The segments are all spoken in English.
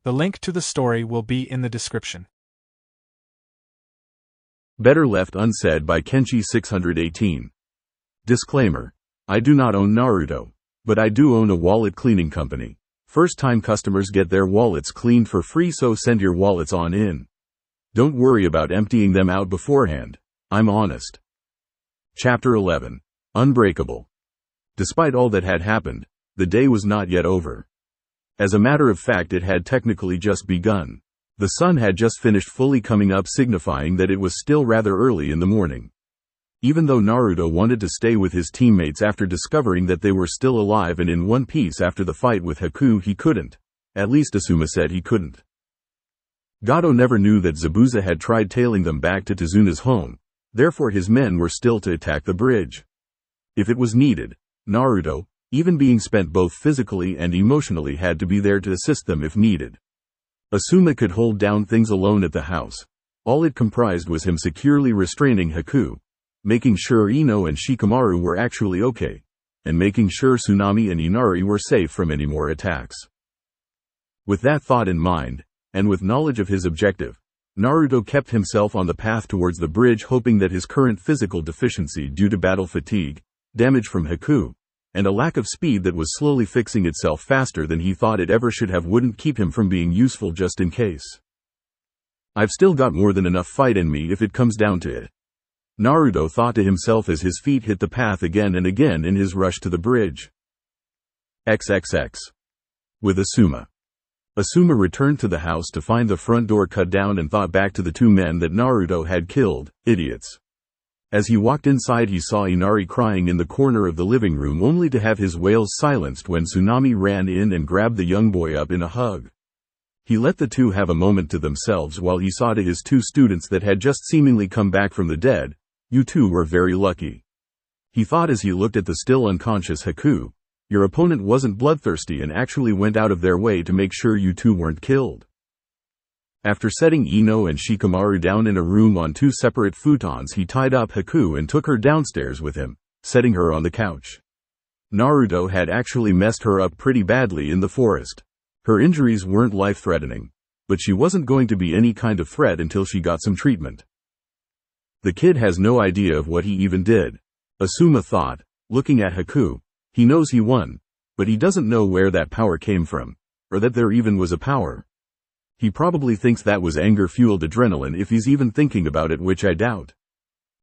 The link to the story will be in the description. Better Left Unsaid by Kenshi 618. Disclaimer. I do not own Naruto, but I do own a wallet cleaning company. First-time customers get their wallets cleaned for free, so send your wallets on in. Don't worry about emptying them out beforehand. I'm honest. Chapter 11. Unbreakable. Despite all that had happened, the day was not yet over. As a matter of fact, it had technically just begun. The sun had just finished fully coming up, signifying that it was still rather early in the morning. Even though Naruto wanted to stay with his teammates after discovering that they were still alive and in one piece after the fight with Haku, he couldn't. At least Asuma said he couldn't. Gato never knew that Zabuza had tried tailing them back to Tezuna's home, therefore his men were still to attack the bridge. If it was needed, Naruto, even being spent both physically and emotionally, had to be there to assist them if needed. Asuma could hold down things alone at the house. All it comprised was him securely restraining Haku, making sure Ino and Shikamaru were actually okay, and making sure Tsunami and Inari were safe from any more attacks. With that thought in mind, and with knowledge of his objective, Naruto kept himself on the path towards the bridge, hoping that his current physical deficiency due to battle fatigue, damage from Haku, and a lack of speed that was slowly fixing itself faster than he thought it ever should have wouldn't keep him from being useful just in case. I've still got more than enough fight in me if it comes down to it, Naruto thought to himself as his feet hit the path again and again in his rush to the bridge. XXX. With Asuma. Asuma returned to the house to find the front door cut down and thought back to the two men that Naruto had killed, idiots. As he walked inside, he saw Inari crying in the corner of the living room, only to have his wails silenced when Tsunami ran in and grabbed the young boy up in a hug. He let the two have a moment to themselves while he saw to his two students that had just seemingly come back from the dead. You two were very lucky. He thought as he looked at the still unconscious Haku. Your opponent wasn't bloodthirsty and actually went out of their way to make sure you two weren't killed. After setting Ino and Shikamaru down in a room on two separate futons, he tied up Haku and took her downstairs with him, setting her on the couch. Naruto had actually messed her up pretty badly in the forest. Her injuries weren't life-threatening, but she wasn't going to be any kind of threat until she got some treatment. The kid has no idea of what he even did, Asuma thought, looking at Haku. He knows he won, but he doesn't know where that power came from, or that there even was a power. He probably thinks that was anger-fueled adrenaline, if he's even thinking about it, which I doubt.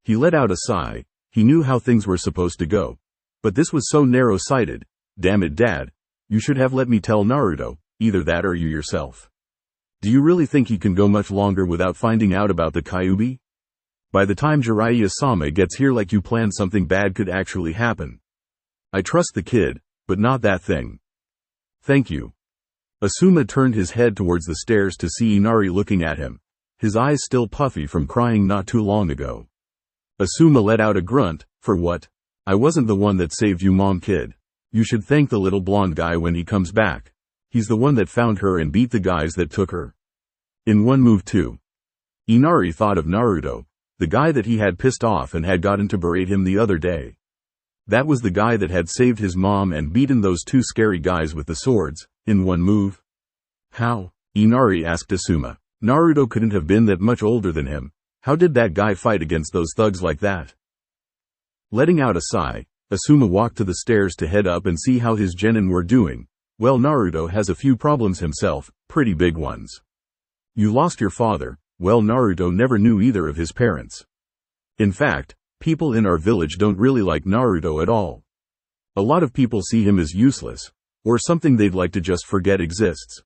He let out a sigh. He knew how things were supposed to go, but this was so narrow-sighted. Damn it, Dad. You should have let me tell Naruto, either that or you yourself. Do you really think he can go much longer without finding out about the Kyuubi? By the time Jiraiya-sama gets here, like you planned, something bad could actually happen. I trust the kid, but not that thing. Thank you. Asuma turned his head towards the stairs to see Inari looking at him, his eyes still puffy from crying not too long ago. Asuma let out a grunt. For what? I wasn't the one that saved you, Mom, kid. You should thank the little blonde guy when he comes back. He's the one that found her and beat the guys that took her. In one move too. Inari thought of Naruto, the guy that he had pissed off and had gotten to berate him the other day. That was the guy that had saved his mom and beaten those two scary guys with the swords, in one move. How? Inari asked Asuma. Naruto couldn't have been that much older than him. How did that guy fight against those thugs like that? Letting out a sigh, Asuma walked to the stairs to head up and see how his genin were doing. Well, Naruto has a few problems himself, pretty big ones. You lost your father. Well, Naruto never knew either of his parents. In fact, people in our village don't really like Naruto at all. A lot of people see him as useless, or something they'd like to just forget exists.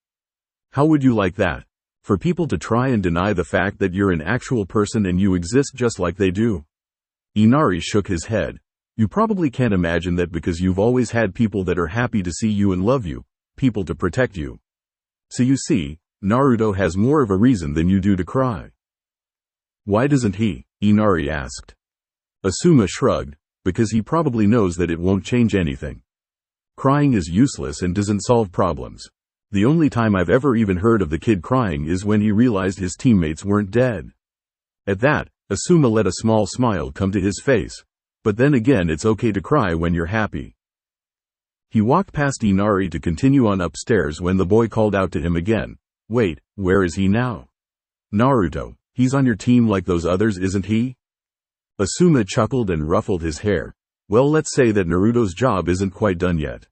How would you like that? For people to try and deny the fact that you're an actual person and you exist just like they do? Inari shook his head. You probably can't imagine that because you've always had people that are happy to see you and love you, people to protect you. So you see, Naruto has more of a reason than you do to cry. Why doesn't he? Inari asked. Asuma shrugged, because he probably knows that it won't change anything. Crying is useless and doesn't solve problems. The only time I've ever even heard of the kid crying is when he realized his teammates weren't dead. At that, Asuma let a small smile come to his face. But then again, it's okay to cry when you're happy. He walked past Inari to continue on upstairs when the boy called out to him again. Wait, where is he now? Naruto, he's on your team like those others, isn't he? Asuma chuckled and ruffled his hair. Well, let's say that Naruto's job isn't quite done yet.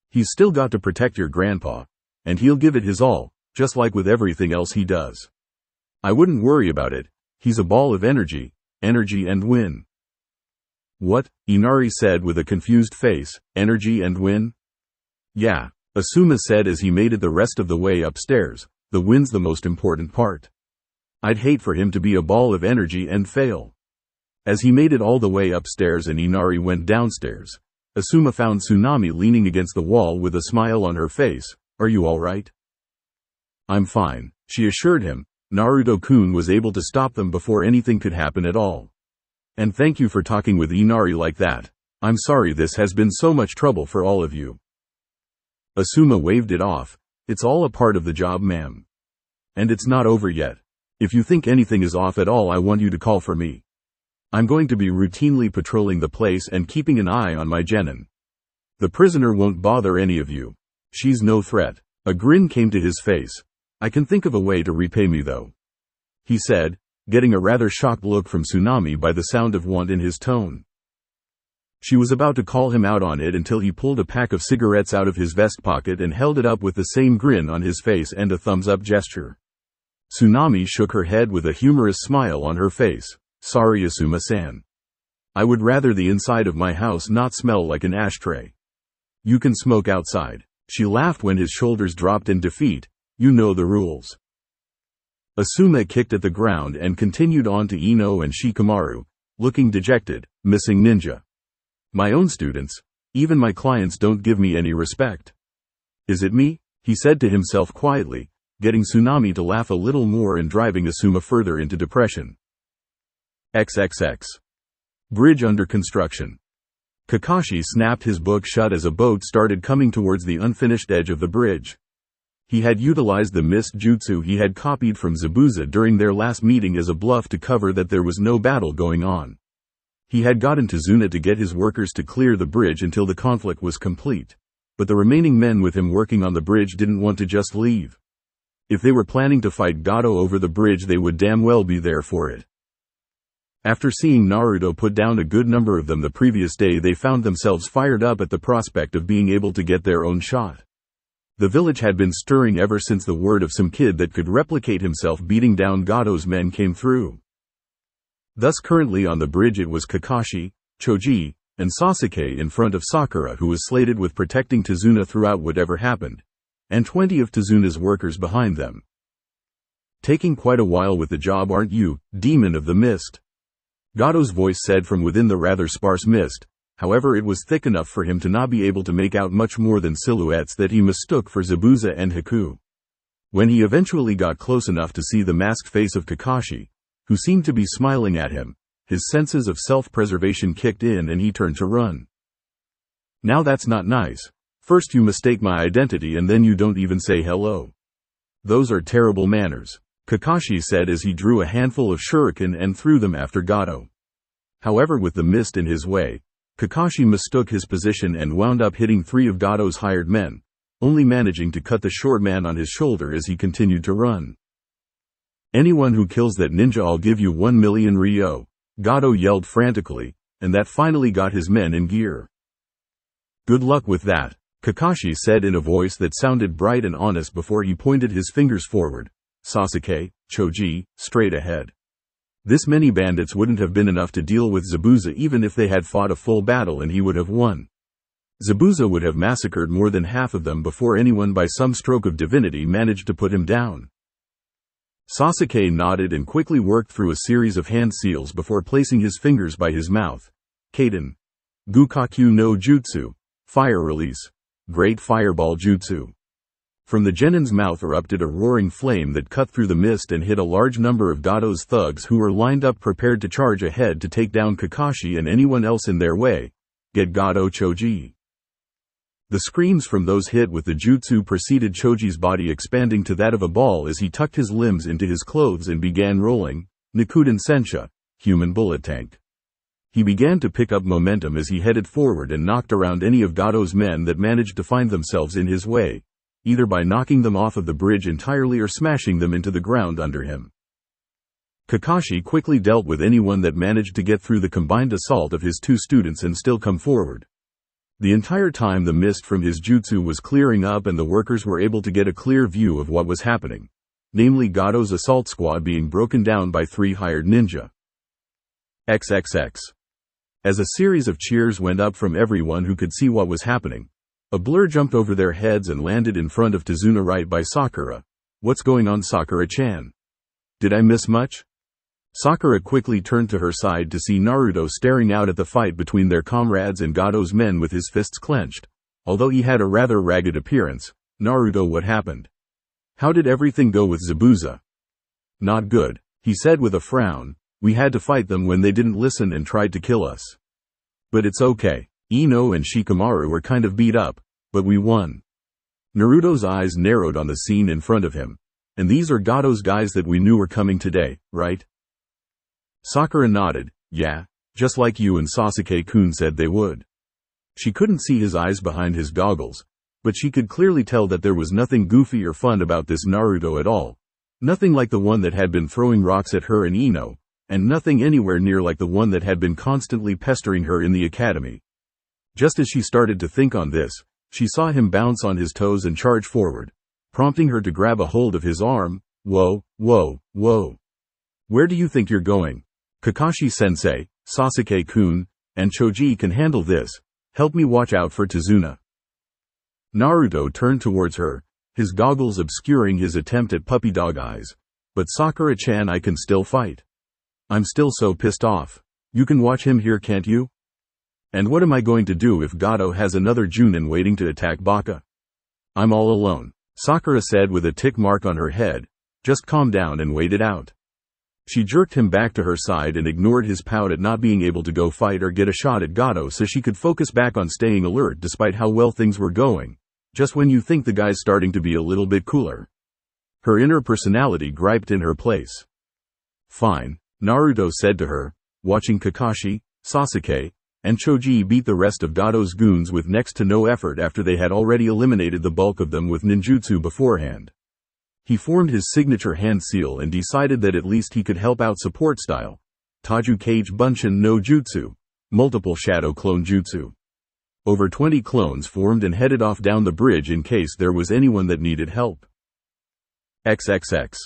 He's still got to protect your grandpa, and he'll give it his all, just like with everything else he does. I wouldn't worry about it. He's a ball of energy and win. What? Inari said with a confused face, energy and win? Yeah, Asuma said as he made it the rest of the way upstairs. The win's the most important part. I'd hate for him to be a ball of energy and fail. As he made it all the way upstairs and Inari went downstairs, Asuma found Tsunami leaning against the wall with a smile on her face. Are you alright? I'm fine, she assured him. Naruto-kun was able to stop them before anything could happen at all. And thank you for talking with Inari like that. I'm sorry this has been so much trouble for all of you. Asuma waved it off. It's all a part of the job, ma'am. And it's not over yet. If you think anything is off at all, I want you to call for me. I'm going to be routinely patrolling the place and keeping an eye on my genin. The prisoner won't bother any of you. She's no threat. A grin came to his face. I can think of a way to repay me though, he said, getting a rather shocked look from Tsunami by the sound of want in his tone. She was about to call him out on it until he pulled a pack of cigarettes out of his vest pocket and held it up with the same grin on his face and a thumbs-up gesture. Tsunami shook her head with a humorous smile on her face. Sorry, Asuma-san. I would rather the inside of my house not smell like an ashtray. You can smoke outside. She laughed when his shoulders dropped in defeat. You know the rules. Asuma kicked at the ground and continued on to Ino and Shikamaru, looking dejected. Missing ninja. My own students, even my clients don't give me any respect. Is it me? He said to himself quietly, getting Tsunami to laugh a little more and driving Asuma further into depression. XXX. Bridge under construction. Kakashi snapped his book shut as a boat started coming towards the unfinished edge of the bridge. He had utilized the mist jutsu he had copied from Zabuza during their last meeting as a bluff to cover that there was no battle going on. He had gotten Tazuna to get his workers to clear the bridge until the conflict was complete, but the remaining men with him working on the bridge didn't want to just leave. If they were planning to fight Gato over the bridge, they would damn well be there for it. After seeing Naruto put down a good number of them the previous day, they found themselves fired up at the prospect of being able to get their own shot. The village had been stirring ever since the word of some kid that could replicate himself beating down Gato's men came through. Thus currently on the bridge it was Kakashi, Choji, and Sasuke in front of Sakura, who was slated with protecting Tazuna throughout whatever happened, and 20 of Tazuna's workers behind them. Taking quite a while with the job, aren't you, demon of the mist? Gato's voice said from within the rather sparse mist. However, it was thick enough for him to not be able to make out much more than silhouettes that he mistook for Zabuza and Haku. When he eventually got close enough to see the masked face of Kakashi, who seemed to be smiling at him, his senses of self-preservation kicked in and he turned to run. Now that's not nice. First you mistake my identity and then you don't even say hello. Those are terrible manners, Kakashi said as he drew a handful of shuriken and threw them after Gato. However, with the mist in his way, Kakashi mistook his position and wound up hitting 3 of Gato's hired men, only managing to cut the short man on his shoulder as he continued to run. Anyone who kills that ninja, I'll give you 1 million ryo, Gato yelled frantically, and that finally got his men in gear. Good luck with that, Kakashi said in a voice that sounded bright and honest before he pointed his fingers forward. Sasuke, Choji, straight ahead. This many bandits wouldn't have been enough to deal with Zabuza even if they had fought a full battle, and he would have won. Zabuza would have massacred more than half of them before anyone by some stroke of divinity managed to put him down. Sasuke nodded and quickly worked through a series of hand seals before placing his fingers by his mouth. Kaden. Gukaku no Jutsu. Fire release. Great Fireball Jutsu. From the genin's mouth erupted a roaring flame that cut through the mist and hit a large number of Gato's thugs who were lined up prepared to charge ahead to take down Kakashi and anyone else in their way. Get Gato, Choji. The screams from those hit with the jutsu preceded Choji's body expanding to that of a ball as he tucked his limbs into his clothes and began rolling. Nikuden Sensha, human bullet tank. He began to pick up momentum as he headed forward and knocked around any of Gato's men that managed to find themselves in his way. either by knocking them off of the bridge entirely or smashing them into the ground under him. Kakashi quickly dealt with anyone that managed to get through the combined assault of his two students and still come forward. The entire time the mist from his jutsu was clearing up and the workers were able to get a clear view of what was happening, namely Gato's assault squad being broken down by 3 hired ninja. XXX. As a series of cheers went up from everyone who could see what was happening, a blur jumped over their heads and landed in front of Tazuna right by Sakura. "What's going on, Sakura-chan? Did I miss much?" Sakura quickly turned to her side to see Naruto staring out at the fight between their comrades and Gato's men with his fists clenched. Although he had a rather ragged appearance, "Naruto, what happened? How did everything go with Zabuza?" "Not good," he said with a frown. "We had to fight them when they didn't listen and tried to kill us. But it's okay. Ino and Shikamaru were kind of beat up, but we won." Naruto's eyes narrowed on the scene in front of him. "And these are Gato's guys that we knew were coming today, right?" Sakura nodded. "Yeah, just like you and Sasuke-kun said they would." She couldn't see his eyes behind his goggles, but she could clearly tell that there was nothing goofy or fun about this Naruto at all. Nothing like the one that had been throwing rocks at her and Ino, and nothing anywhere near like the one that had been constantly pestering her in the academy. Just as she started to think on this, she saw him bounce on his toes and charge forward, prompting her to grab a hold of his arm. "Whoa, whoa, whoa. Where do you think you're going? Kakashi-sensei, Sasuke-kun, and Choji can handle this. Help me watch out for Tazuna." Naruto turned towards her, his goggles obscuring his attempt at puppy dog eyes. "But Sakura-chan, I can still fight. I'm still so pissed off. You can watch him here, can't you? And what am I going to do if Gato has another Junin waiting to attack Baka? I'm all alone," Sakura said with a tick mark on her head. "Just calm down and wait it out." She jerked him back to her side and ignored his pout at not being able to go fight or get a shot at Gato so she could focus back on staying alert despite how well things were going. Just when you think the guy's starting to be a little bit cooler. Her inner personality griped in her place. "Fine," Naruto said to her, watching Kakashi, Sasuke, and Choji beat the rest of Gato's goons with next to no effort after they had already eliminated the bulk of them with ninjutsu beforehand. He formed his signature hand seal and decided that at least he could help out support style. Taju Kage Bunshin no Jutsu. Multiple shadow clone jutsu. Over 20 clones formed and headed off down the bridge in case there was anyone that needed help. XXX.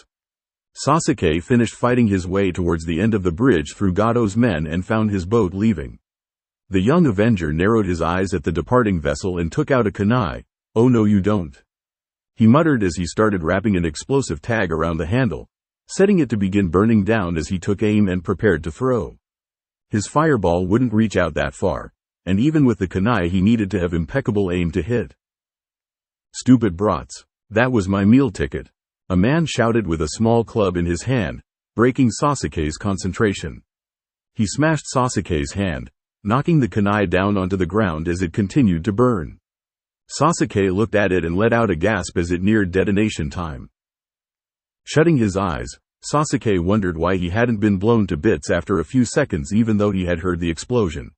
Sasuke finished fighting his way towards the end of the bridge through Gato's men and found his boat leaving. The young Avenger narrowed his eyes at the departing vessel and took out a kunai. "Oh no, you don't," he muttered as he started wrapping an explosive tag around the handle, setting it to begin burning down as he took aim and prepared to throw. His fireball wouldn't reach out that far, and even with the kunai he needed to have impeccable aim to hit. "Stupid brats. That was my meal ticket," a man shouted with a small club in his hand, breaking Sasuke's concentration. He smashed Sasuke's hand, knocking the kunai down onto the ground as it continued to burn. Sasuke looked at it and let out a gasp as it neared detonation time. Shutting his eyes, Sasuke wondered why he hadn't been blown to bits after a few seconds even though he had heard the explosion.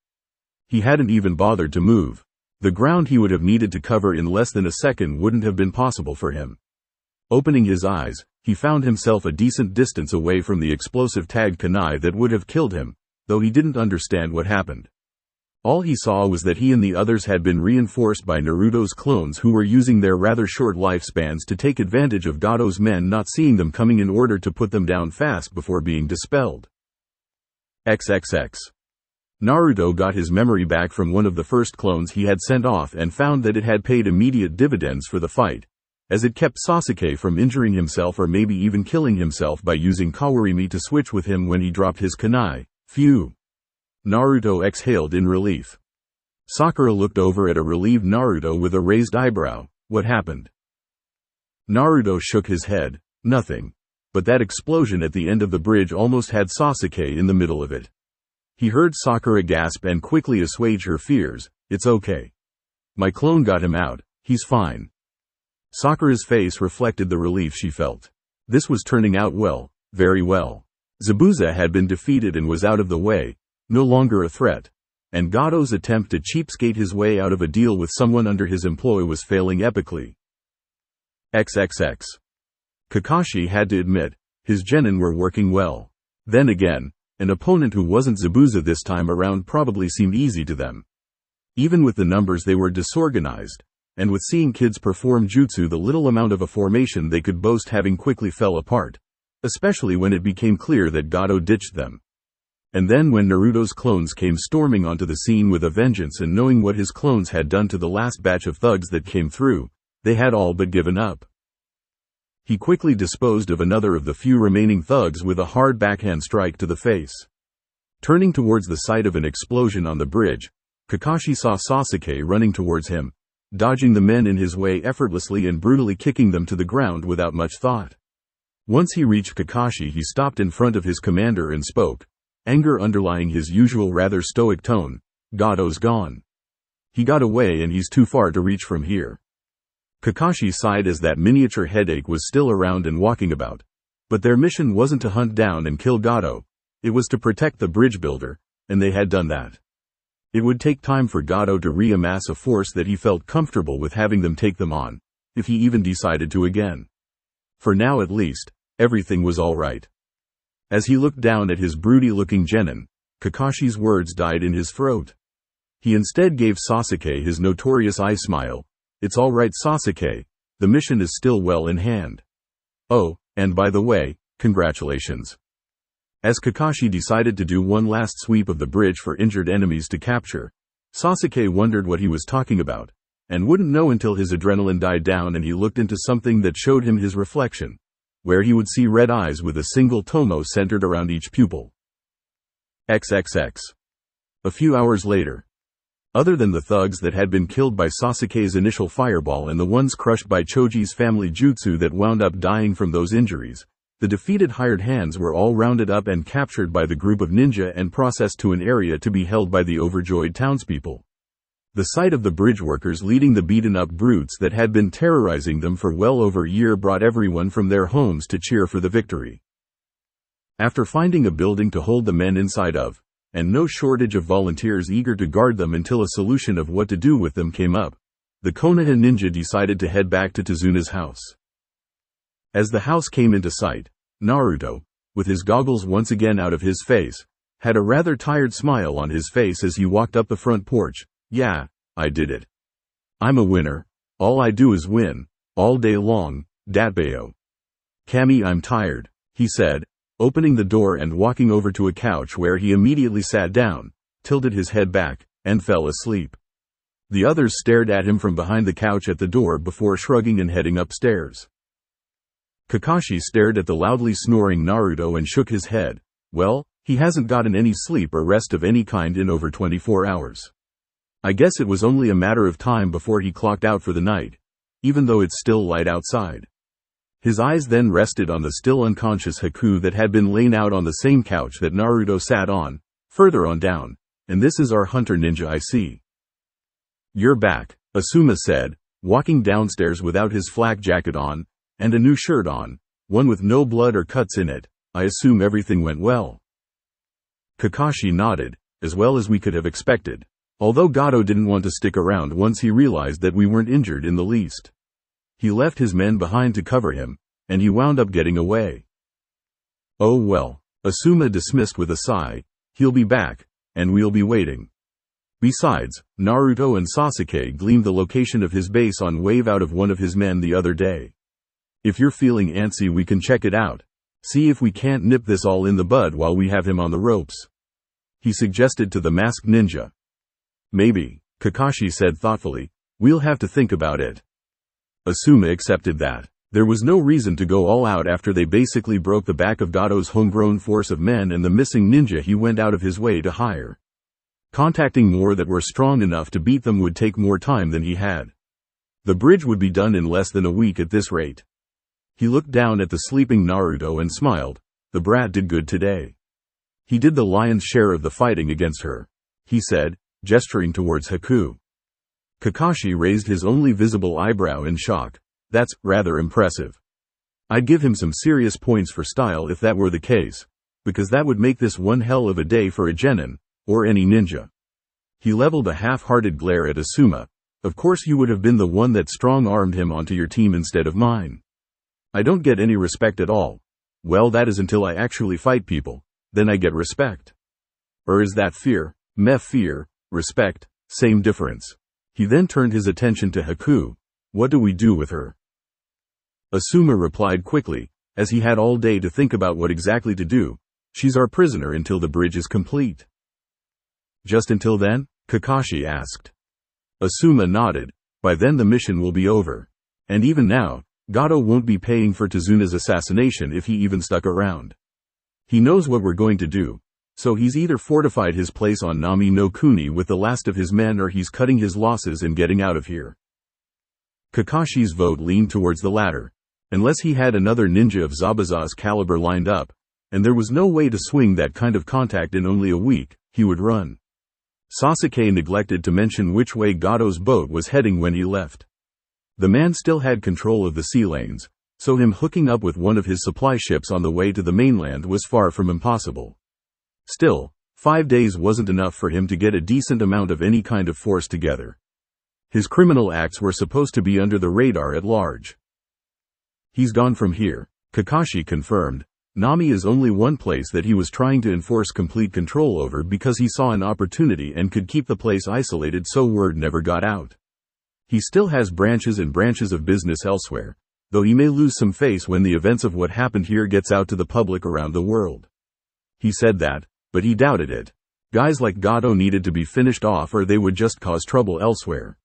He hadn't even bothered to move. The ground he would have needed to cover in less than a second wouldn't have been possible for him. Opening his eyes, he found himself a decent distance away from the explosive tagged kunai that would have killed him, though he didn't understand what happened. All he saw was that he and the others had been reinforced by Naruto's clones who were using their rather short lifespans to take advantage of Gato's men not seeing them coming in order to put them down fast before being dispelled. XXX. Naruto got his memory back from one of the first clones he had sent off and found that it had paid immediate dividends for the fight, as it kept Sasuke from injuring himself or maybe even killing himself by using Kawarimi to switch with him when he dropped his kunai. Phew. Naruto exhaled in relief. Sakura looked over at a relieved Naruto with a raised eyebrow. "What happened?" Naruto shook his head. "Nothing. But that explosion at the end of the bridge almost had Sasuke in the middle of it." He heard Sakura gasp and quickly assuage her fears. "It's okay. My clone got him out. He's fine." Sakura's face reflected the relief she felt. This was turning out well, very well. Zabuza had been defeated and was out of the way, no longer a threat, and Gato's attempt to cheapskate his way out of a deal with someone under his employ was failing epically. XXX. Kakashi had to admit, his genin were working well. Then again, an opponent who wasn't Zabuza this time around probably seemed easy to them. Even with the numbers they were disorganized, and with seeing kids perform jutsu the little amount of a formation they could boast having quickly fell apart, especially when it became clear that Gato ditched them. And then when Naruto's clones came storming onto the scene with a vengeance and knowing what his clones had done to the last batch of thugs that came through, they had all but given up. He quickly disposed of another of the few remaining thugs with a hard backhand strike to the face. Turning towards the site of an explosion on the bridge, Kakashi saw Sasuke running towards him, dodging the men in his way effortlessly and brutally kicking them to the ground without much thought. Once he reached Kakashi, he stopped in front of his commander and spoke, anger underlying his usual rather stoic tone. "Gato's gone. He got away and he's too far to reach from here." Kakashi sighed as that miniature headache was still around and walking about. But their mission wasn't to hunt down and kill Gato, it was to protect the bridge builder, and they had done that. It would take time for Gato to re-amass a force that he felt comfortable with having them take them on, if he even decided to again. For now at least, everything was all right. As he looked down at his broody-looking genin, Kakashi's words died in his throat. He instead gave Sasuke his notorious eye smile. "It's all right, Sasuke, the mission is still well in hand. Oh, and by the way, congratulations." As Kakashi decided to do one last sweep of the bridge for injured enemies to capture, Sasuke wondered what he was talking about, and wouldn't know until his adrenaline died down and he looked into something that showed him his reflection, where he would see red eyes with a single tomo centered around each pupil. XXX. A few hours later. Other than the thugs that had been killed by Sasuke's initial fireball and the ones crushed by Choji's family jutsu that wound up dying from those injuries, the defeated hired hands were all rounded up and captured by the group of ninja and processed to an area to be held by the overjoyed townspeople. The sight of the bridge workers leading the beaten-up brutes that had been terrorizing them for well over a year brought everyone from their homes to cheer for the victory. After finding a building to hold the men inside of, and no shortage of volunteers eager to guard them until a solution of what to do with them came up, the Konoha ninja decided to head back to Tazuna's house. As the house came into sight, Naruto, with his goggles once again out of his face, had a rather tired smile on his face as he walked up the front porch. "Yeah, I did it. I'm a winner. All I do is win, all day long, Datbayo. Kami, I'm tired," he said, opening the door and walking over to a couch where he immediately sat down, tilted his head back, and fell asleep. The others stared at him from behind the couch at the door before shrugging and heading upstairs. Kakashi stared at the loudly snoring Naruto and shook his head. Well, he hasn't gotten any sleep or rest of any kind in over 24 hours. I guess it was only a matter of time before he clocked out for the night, even though it's still light outside. His eyes then rested on the still unconscious Haku that had been laid out on the same couch that Naruto sat on, further on down. "And this is our hunter ninja, I see. You're back," Asuma said, walking downstairs without his flak jacket on, and a new shirt on, one with no blood or cuts in it. "I assume everything went well." Kakashi nodded, "As well as we could have expected. Although Gato didn't want to stick around once he realized that we weren't injured in the least. He left his men behind to cover him, and he wound up getting away." "Oh well," Asuma dismissed with a sigh, "he'll be back, and we'll be waiting." Besides, Naruto and Sasuke gleamed the location of his base on wave out of one of his men the other day. "If you're feeling antsy, we can check it out. See if we can't nip this all in the bud while we have him on the ropes," he suggested to the masked ninja. "Maybe," Kakashi said thoughtfully. "We'll have to think about it." Asuma accepted that. There was no reason to go all out after they basically broke the back of Gato's homegrown force of men and the missing ninja he went out of his way to hire. Contacting more that were strong enough to beat them would take more time than he had. The bridge would be done in less than a week at this rate. He looked down at the sleeping Naruto and smiled. The brat did good today. He did the lion's share of the fighting against her, he said, gesturing towards Haku. Kakashi raised his only visible eyebrow in shock. That's rather impressive. I'd give him some serious points for style if that were the case, because that would make this one hell of a day for a genin, or any ninja. He leveled a half-hearted glare at Asuma, Of course you would have been the one that strong-armed him onto your team instead of mine. I don't get any respect at all. Well, that is until I actually fight people. Then I get respect. Or is that fear? Meh, fear, respect, same difference. He then turned his attention to Haku. What do we do with her? Asuma replied quickly, as he had all day to think about what exactly to do. She's our prisoner until the bridge is complete. Just until then? Kakashi asked. Asuma nodded. By then the mission will be over. And even now, Gato won't be paying for Tezuna's assassination if he even stuck around. He knows what we're going to do. So he's either fortified his place on Nami no Kuni with the last of his men or he's cutting his losses and getting out of here. Kakashi's vote leaned towards the latter. Unless he had another ninja of Zabuza's caliber lined up, and there was no way to swing that kind of contact in only a week, he would run. Sasuke neglected to mention which way Gato's boat was heading when he left. The man still had control of the sea lanes, so him hooking up with one of his supply ships on the way to the mainland was far from impossible. Still, 5 days wasn't enough for him to get a decent amount of any kind of force together. His criminal acts were supposed to be under the radar at large. He's gone from here, Kakashi confirmed. Nami is only one place that he was trying to enforce complete control over because he saw an opportunity and could keep the place isolated so word never got out. He still has branches and branches of business elsewhere, though he may lose some face when the events of what happened here gets out to the public around the world. He said that, but he doubted it. Guys like Gato needed to be finished off or they would just cause trouble elsewhere.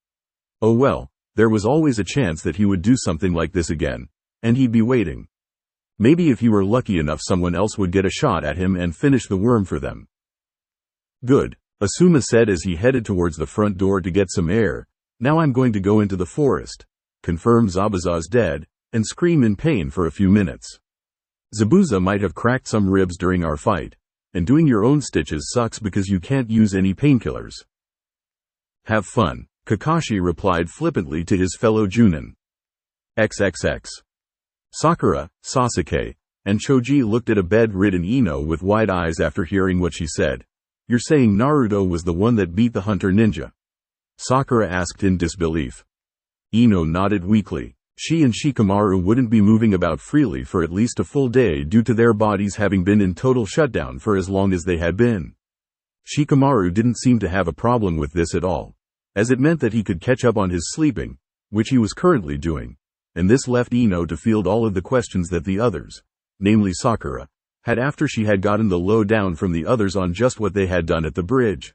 Oh well, there was always a chance that he would do something like this again, and he'd be waiting. Maybe if he were lucky enough someone else would get a shot at him and finish the worm for them. Good, Asuma said as he headed towards the front door to get some air. Now I'm going to go into the forest, confirm Zabuza's dead, and scream in pain for a few minutes. Zabuza might have cracked some ribs during our fight, and doing your own stitches sucks because you can't use any painkillers. Have fun, Kakashi replied flippantly to his fellow Junin. XXX. Sakura, Sasuke, and Choji looked at a bedridden Ino with wide eyes after hearing what she said. You're saying Naruto was the one that beat the hunter ninja? Sakura asked in disbelief. Ino nodded weakly. She and Shikamaru wouldn't be moving about freely for at least a full day due to their bodies having been in total shutdown for as long as they had been. Shikamaru didn't seem to have a problem with this at all, as it meant that he could catch up on his sleeping, which he was currently doing. And this left Ino to field all of the questions that the others, namely Sakura, had after she had gotten the lowdown from the others on just what they had done at the bridge.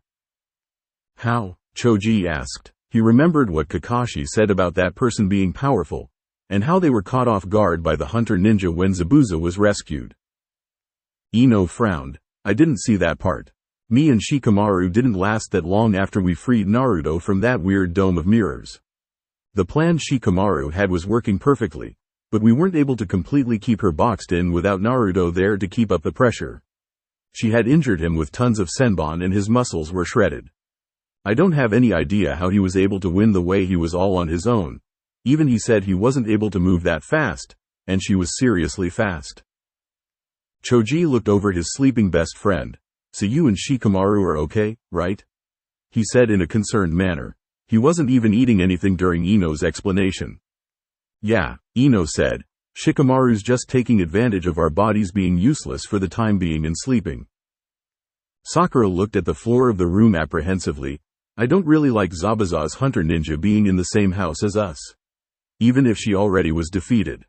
How? Choji asked. He remembered what Kakashi said about that person being powerful, and how they were caught off guard by the hunter ninja when Zabuza was rescued. Ino frowned. I didn't see that part. Me and Shikamaru didn't last that long after we freed Naruto from that weird dome of mirrors. The plan Shikamaru had was working perfectly, but we weren't able to completely keep her boxed in without Naruto there to keep up the pressure. She had injured him with tons of senbon and his muscles were shredded. I don't have any idea how he was able to win the way he was all on his own. Even he said he wasn't able to move that fast, and she was seriously fast. Choji looked over his sleeping best friend. So you and Shikamaru are okay, right? He said in a concerned manner. He wasn't even eating anything during Ino's explanation. Yeah, Ino said. Shikamaru's just taking advantage of our bodies being useless for the time being and sleeping. Sakura looked at the floor of the room apprehensively. I don't really like Zabuza's hunter ninja being in the same house as us. Even if she already was defeated.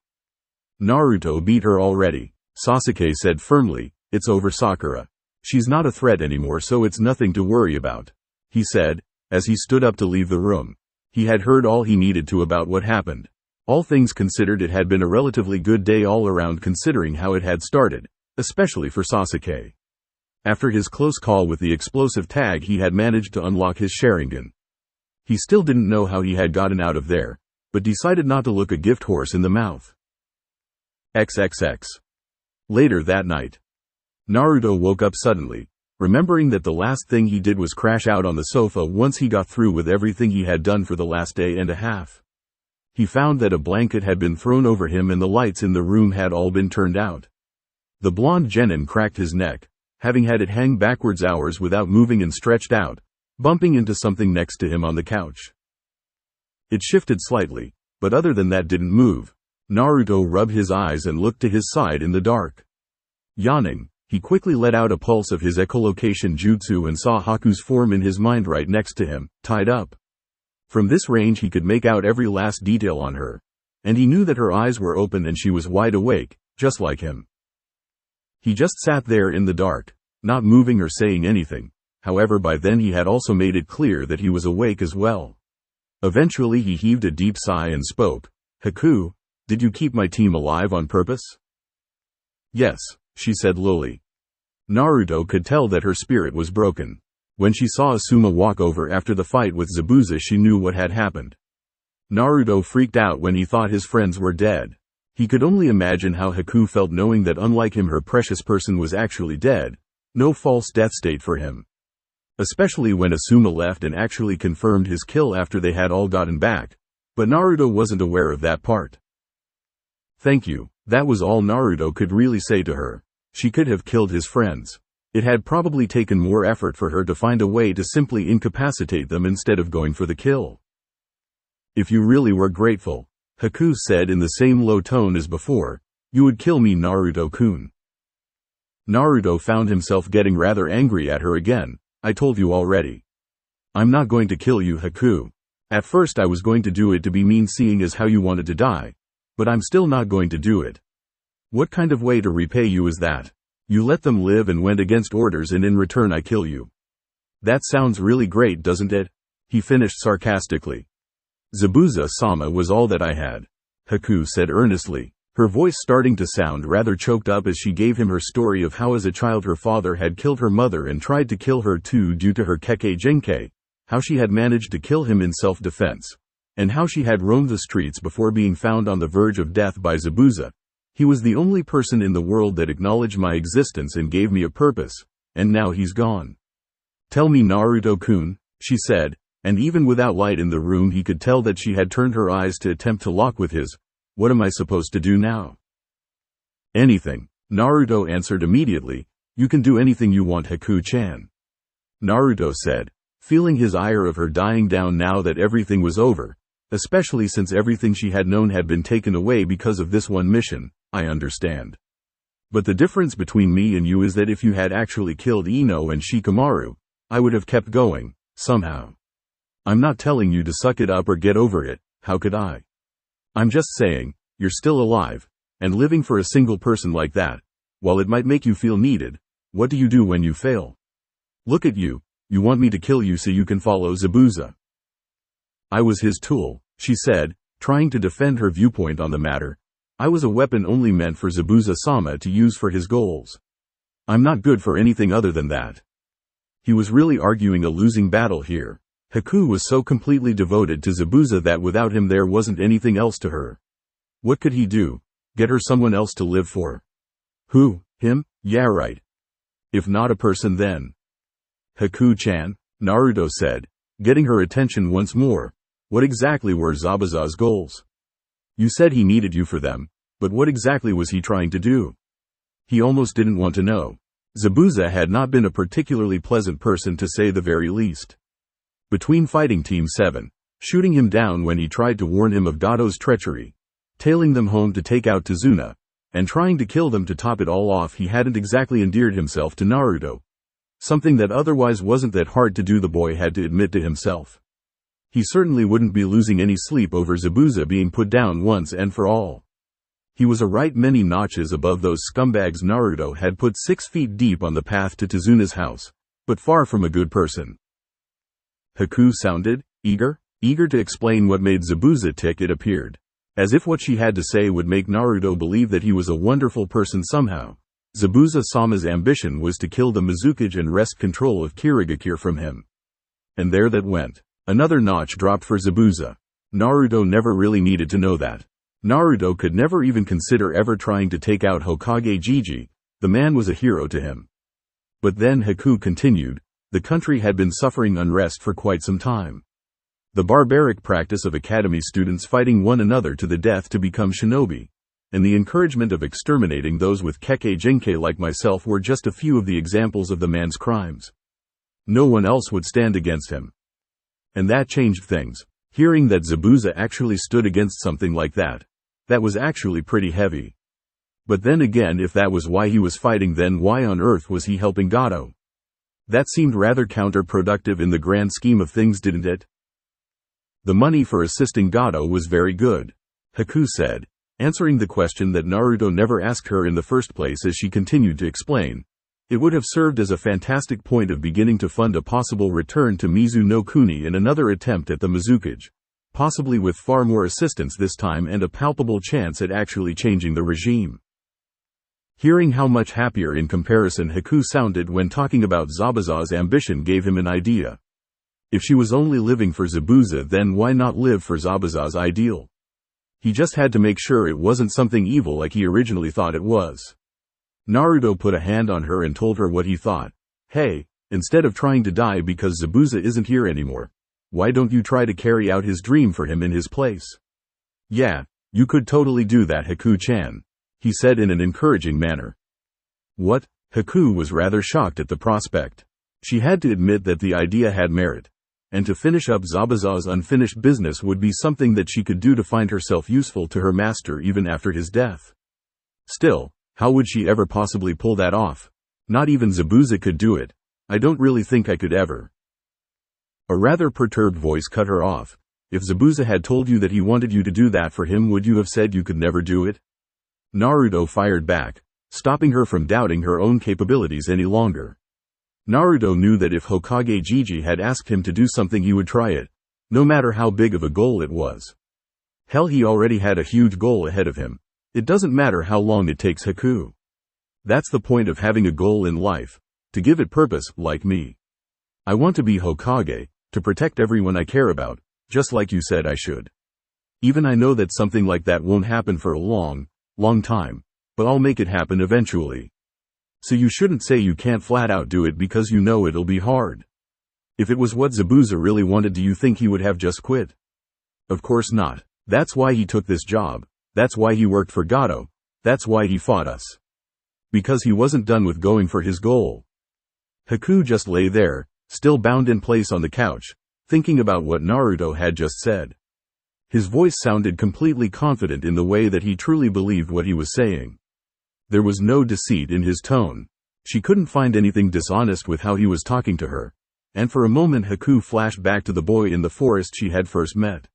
Naruto beat her already, Sasuke said firmly. It's over, Sakura. She's not a threat anymore, so it's nothing to worry about, he said, as he stood up to leave the room. He had heard all he needed to about what happened. All things considered, it had been a relatively good day all around considering how it had started, especially for Sasuke. After his close call with the explosive tag, he had managed to unlock his Sharingan. He still didn't know how he had gotten out of there, but decided not to look a gift horse in the mouth. XXX. Later that night, Naruto woke up suddenly, remembering that the last thing he did was crash out on the sofa once he got through with everything he had done for the last day and a half. He found that a blanket had been thrown over him and the lights in the room had all been turned out. The blonde genin cracked his neck, having had it hang backwards hours without moving and stretched out, bumping into something next to him on the couch. It shifted slightly, but other than that didn't move. Naruto rubbed his eyes and looked to his side in the dark. Yawning, he quickly let out a pulse of his echolocation jutsu and saw Haku's form in his mind right next to him, tied up. From this range he could make out every last detail on her. And he knew that her eyes were open and she was wide awake, just like him. He just sat there in the dark, not moving or saying anything. However, by then he had also made it clear that he was awake as well. Eventually he heaved a deep sigh and spoke. "Haku, did you keep my team alive on purpose?" "Yes," she said lowly. Naruto could tell that her spirit was broken. When she saw Asuma walk over after the fight with Zabuza, she knew what had happened. Naruto freaked out when he thought his friends were dead. He could only imagine how Haku felt knowing that unlike him her precious person was actually dead. No false death state for him. Especially when Asuma left and actually confirmed his kill after they had all gotten back. But Naruto wasn't aware of that part. "Thank you," that was all Naruto could really say to her. She could have killed his friends. It had probably taken more effort for her to find a way to simply incapacitate them instead of going for the kill. "If you really were grateful," Haku said in the same low tone as before, "you would kill me, Naruto-kun." Naruto found himself getting rather angry at her again. "I told you already. I'm not going to kill you, Haku. At first I was going to do it to be mean seeing as how you wanted to die. But I'm still not going to do it. What kind of way to repay you is that? You let them live and went against orders and in return I kill you. That sounds really great, doesn't it?" he finished sarcastically. "Zabuza-sama was all that I had," Haku said earnestly, her voice starting to sound rather choked up as she gave him her story of how as a child her father had killed her mother and tried to kill her too due to her Kekkei Genkai, how she had managed to kill him in self-defense, and how she had roamed the streets before being found on the verge of death by Zabuza. "He was the only person in the world that acknowledged my existence and gave me a purpose, and now he's gone. Tell me, Naruto-kun," she said, and even without light in the room he could tell that she had turned her eyes to attempt to lock with his. "What am I supposed to do now?" "Anything," Naruto answered immediately. "You can do anything you want, Haku-chan." Naruto said, feeling his ire of her dying down now that everything was over, especially since everything she had known had been taken away because of this one mission. "I understand. But the difference between me and you is that if you had actually killed Ino and Shikamaru, I would have kept going, somehow. I'm not telling you to suck it up or get over it, how could I? I'm just saying, you're still alive, and living for a single person like that, while it might make you feel needed, what do you do when you fail? Look at you, you want me to kill you so you can follow Zabuza." "I was his tool," she said, trying to defend her viewpoint on the matter. "I was a weapon only meant for Zabuza-sama to use for his goals. I'm not good for anything other than that." He was really arguing a losing battle here. Haku was so completely devoted to Zabuza that without him there wasn't anything else to her. What could he do? Get her someone else to live for? Who? Him? Yeah, right. If not a person, then Haku-chan, Naruto said, getting her attention once more. "What exactly were Zabuza's goals? You said he needed you for them, but what exactly was he trying to do?" He almost didn't want to know. Zabuza had not been a particularly pleasant person to say the very least. Between fighting Team 7, shooting him down when he tried to warn him of Gado's treachery, tailing them home to take out Tazuna, and trying to kill them to top it all off, he hadn't exactly endeared himself to Naruto. Something that otherwise wasn't that hard to do, the boy had to admit to himself. He certainly wouldn't be losing any sleep over Zabuza being put down once and for all. He was a right many notches above those scumbags Naruto had put 6 feet deep on the path to Tazuna's house, but far from a good person. Haku sounded eager to explain what made Zabuza tick, it appeared. As if what she had to say would make Naruto believe that he was a wonderful person somehow. Zabuza-sama's ambition was to kill the Mizukage and wrest control of Kirigakure from him. And there that went. Another notch dropped for Zabuza. Naruto never really needed to know that. Naruto could never even consider ever trying to take out Hokage Jiji. The man was a hero to him. But then Haku continued, the country had been suffering unrest for quite some time. The barbaric practice of academy students fighting one another to the death to become shinobi, and the encouragement of exterminating those with Kekkei Genkai like myself were just a few of the examples of the man's crimes. No one else would stand against him. And that changed things. Hearing that Zabuza actually stood against something like that was actually pretty heavy. But then again, if that was why he was fighting, then why on earth was he helping Gato? That seemed rather counterproductive in the grand scheme of things, didn't it? The money for assisting Gato was very good, Haku said, answering the question that Naruto never asked her in the first place as she continued to explain. It would have served as a fantastic point of beginning to fund a possible return to Mizu no Kuni and another attempt at the Mizukage, possibly with far more assistance this time and a palpable chance at actually changing the regime. Hearing how much happier in comparison Haku sounded when talking about Zabuza's ambition gave him an idea. If she was only living for Zabuza, then why not live for Zabuza's ideal? He just had to make sure it wasn't something evil like he originally thought it was. Naruto put a hand on her and told her what he thought. Hey, instead of trying to die because Zabuza isn't here anymore, why don't you try to carry out his dream for him in his place? Yeah, you could totally do that, Haku-chan, he said in an encouraging manner. What? Haku was rather shocked at the prospect. She had to admit that the idea had merit, and to finish up Zabuza's unfinished business would be something that she could do to find herself useful to her master even after his death. Still, how would she ever possibly pull that off? Not even Zabuza could do it. I don't really think I could ever. A rather perturbed voice cut her off. If Zabuza had told you that he wanted you to do that for him, would you have said you could never do it? Naruto fired back, stopping her from doubting her own capabilities any longer. Naruto knew that if Hokage Gigi had asked him to do something, he would try it, no matter how big of a goal it was. Hell, he already had a huge goal ahead of him. It doesn't matter how long it takes, Haku. That's the point of having a goal in life, to give it purpose, like me. I want to be Hokage, to protect everyone I care about, just like you said I should. Even I know that something like that won't happen for a long time, but I'll make it happen eventually. So you shouldn't say you can't flat out do it because you know it'll be hard. If it was what Zabuza really wanted, do you think he would have just quit? Of course not. That's why he took this job. That's why he worked for Gato. That's why he fought us. Because he wasn't done with going for his goal. Haku just lay there, still bound in place on the couch, thinking about what Naruto had just said. His voice sounded completely confident in the way that he truly believed what he was saying. There was no deceit in his tone. She couldn't find anything dishonest with how he was talking to her. And for a moment Haku flashed back to the boy in the forest she had first met.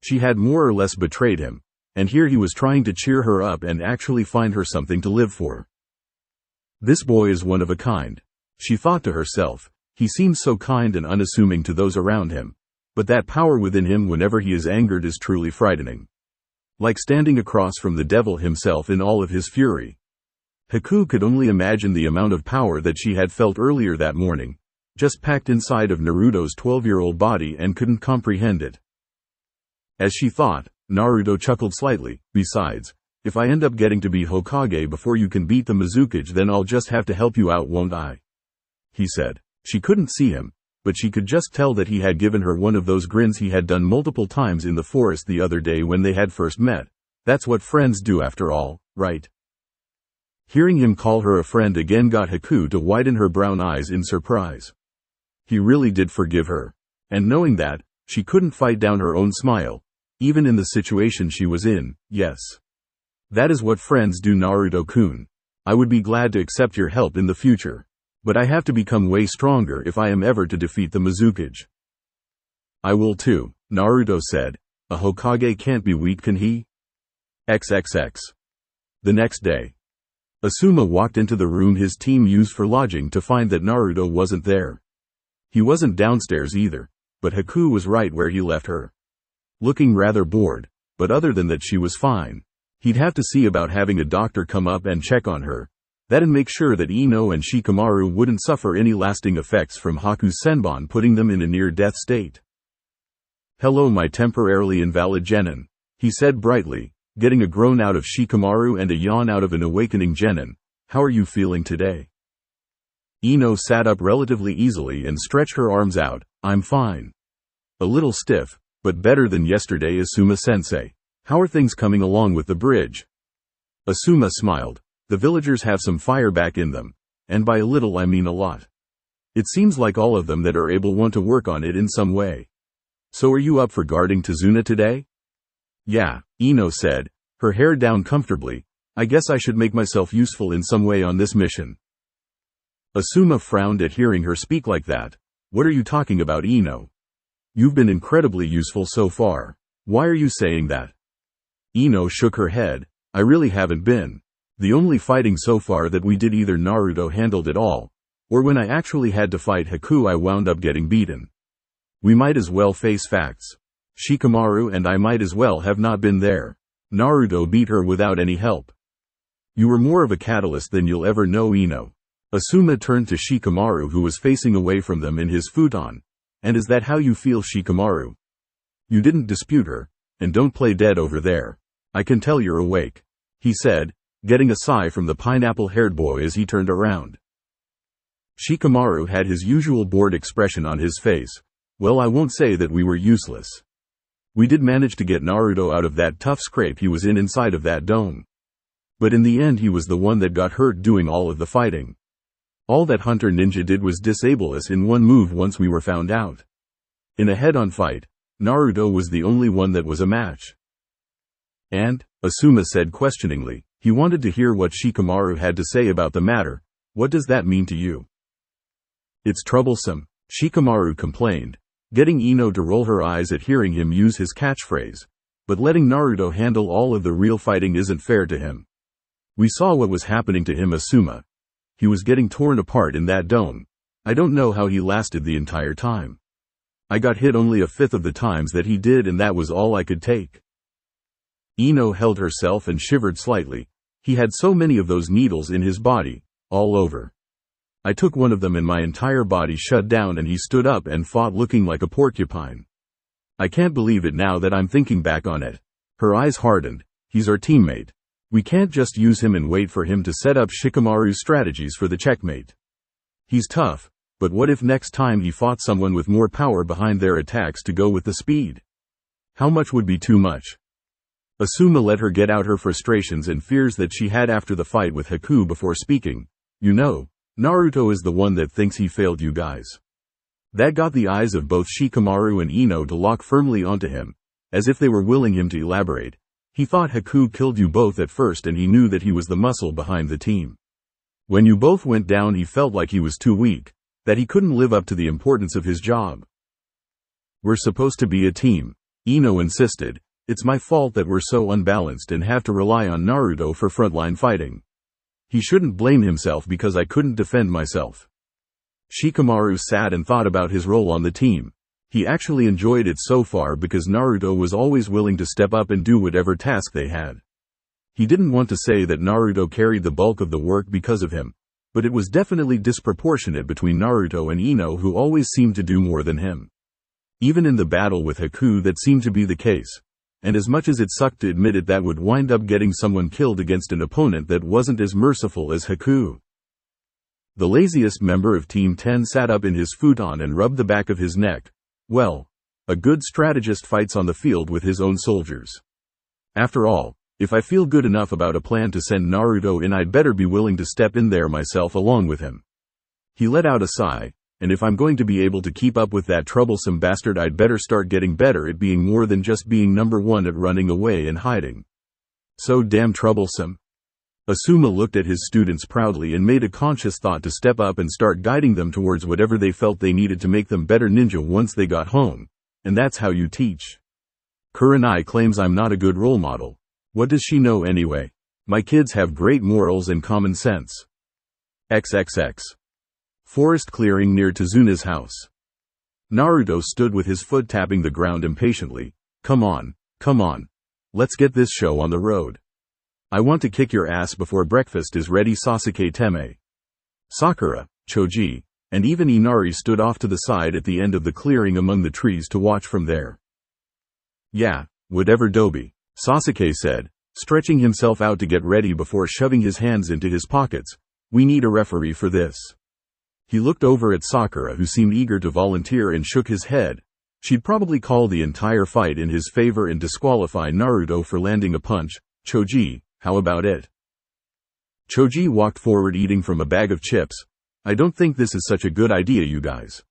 She had more or less betrayed him, and here he was trying to cheer her up and actually find her something to live for. This boy is one of a kind, she thought to herself. He seems so kind and unassuming to those around him, but that power within him whenever he is angered is truly frightening. Like standing across from the devil himself in all of his fury. Haku could only imagine the amount of power that she had felt earlier that morning, just packed inside of Naruto's 12-year-old body, and couldn't comprehend it. As she thought, Naruto chuckled slightly. Besides, if I end up getting to be Hokage before you can beat the Mizukage, then I'll just have to help you out, won't I? He said. She couldn't see him, but she could just tell that he had given her one of those grins he had done multiple times in the forest the other day when they had first met. That's what friends do after all, right? Hearing him call her a friend again got Haku to widen her brown eyes in surprise. He really did forgive her. And knowing that, she couldn't fight down her own smile, even in the situation she was in. Yes. That is what friends do, Naruto-kun. I would be glad to accept your help in the future. But I have to become way stronger if I am ever to defeat the Mizukage. I will too, Naruto said. A Hokage can't be weak, can he? XXX. The next day. Asuma walked into the room his team used for lodging to find that Naruto wasn't there. He wasn't downstairs either, but Haku was right where he left her. Looking rather bored, but other than that she was fine. He'd have to see about having a doctor come up and check on her. That and make sure that Ino and Shikamaru wouldn't suffer any lasting effects from Haku's senbon putting them in a near-death state. Hello, my temporarily invalid genin, he said brightly, getting a groan out of Shikamaru and a yawn out of an awakening genin. How are you feeling today? Ino sat up relatively easily and stretched her arms out. I'm fine. A little stiff, but better than yesterday, Asuma-sensei. How are things coming along with the bridge? Asuma smiled. The villagers have some fire back in them, and by a little I mean a lot. It seems like all of them that are able want to work on it in some way. So are you up for guarding Tazuna today? Yeah, Ino said, her hair down comfortably. I guess I should make myself useful in some way on this mission. Asuma frowned at hearing her speak like that. What are you talking about, Ino? You've been incredibly useful so far. Why are you saying that? Ino shook her head. I really haven't been. The only fighting so far that we did, either Naruto handled it all, or when I actually had to fight Haku I wound up getting beaten. We might as well face facts. Shikamaru and I might as well have not been there. Naruto beat her without any help. You were more of a catalyst than you'll ever know, Ino. Asuma turned to Shikamaru, who was facing away from them in his futon. And is that how you feel, Shikamaru? You didn't dispute her, and don't play dead over there. I can tell you're awake, he said, getting a sigh from the pineapple-haired boy as he turned around. Shikamaru had his usual bored expression on his face. Well, I won't say that we were useless. We did manage to get Naruto out of that tough scrape he was in inside of that dome. But in the end he was the one that got hurt doing all of the fighting. All that Hunter Ninja did was disable us in one move once we were found out. In a head-on fight, Naruto was the only one that was a match. And, Asuma said questioningly, he wanted to hear what Shikamaru had to say about the matter. What does that mean to you? It's troublesome, Shikamaru complained, getting Ino to roll her eyes at hearing him use his catchphrase. But letting Naruto handle all of the real fighting isn't fair to him. We saw what was happening to him, Asuma. He was getting torn apart in that dome. I don't know how he lasted the entire time. I got hit only a fifth of the times that he did, and that was all I could take. Ino held herself and shivered slightly. He had so many of those needles in his body, all over. I took one of them and my entire body shut down and he stood up and fought looking like a porcupine. I can't believe it now that I'm thinking back on it. Her eyes hardened. He's our teammate. We can't just use him and wait for him to set up Shikamaru's strategies for the checkmate. He's tough, but what if next time he fought someone with more power behind their attacks to go with the speed? How much would be too much? Asuma let her get out her frustrations and fears that she had after the fight with Haku before speaking. You know, Naruto is the one that thinks he failed you guys. That got the eyes of both Shikamaru and Ino to lock firmly onto him, as if they were willing him to elaborate. He thought Haku killed you both at first and he knew that he was the muscle behind the team. When you both went down he felt like he was too weak, that he couldn't live up to the importance of his job. We're supposed to be a team, Ino insisted. It's my fault that we're so unbalanced and have to rely on Naruto for frontline fighting. He shouldn't blame himself because I couldn't defend myself. Shikamaru sat and thought about his role on the team. He actually enjoyed it so far because Naruto was always willing to step up and do whatever task they had. He didn't want to say that Naruto carried the bulk of the work because of him, but it was definitely disproportionate between Naruto and Ino, who always seemed to do more than him. Even in the battle with Haku that seemed to be the case. And as much as it sucked to admit it, that would wind up getting someone killed against an opponent that wasn't as merciful as Haku. The laziest member of Team 10 sat up in his futon and rubbed the back of his neck. Well, a good strategist fights on the field with his own soldiers. After all, if I feel good enough about a plan to send Naruto in, I'd better be willing to step in there myself along with him. He let out a sigh, and if I'm going to be able to keep up with that troublesome bastard, I'd better start getting better at being more than just being number one at running away and hiding. So damn troublesome. Asuma looked at his students proudly and made a conscious thought to step up and start guiding them towards whatever they felt they needed to make them better ninja once they got home. And that's how you teach. Kurenai claims I'm not a good role model. What does she know anyway? My kids have great morals and common sense. XXX. Forest clearing near Tazuna's house. Naruto stood with his foot tapping the ground impatiently. Come on. Let's get this show on the road. I want to kick your ass before breakfast is ready, Sasuke Teme. Sakura, Choji, and even Inari stood off to the side at the end of the clearing among the trees to watch from there. Yeah, whatever, Dobi, Sasuke said, stretching himself out to get ready before shoving his hands into his pockets. We need a referee for this. He looked over at Sakura, who seemed eager to volunteer, and shook his head. She'd probably call the entire fight in his favor and disqualify Naruto for landing a punch. Choji, how about it? Choji walked forward eating from a bag of chips. I don't think this is such a good idea, you guys.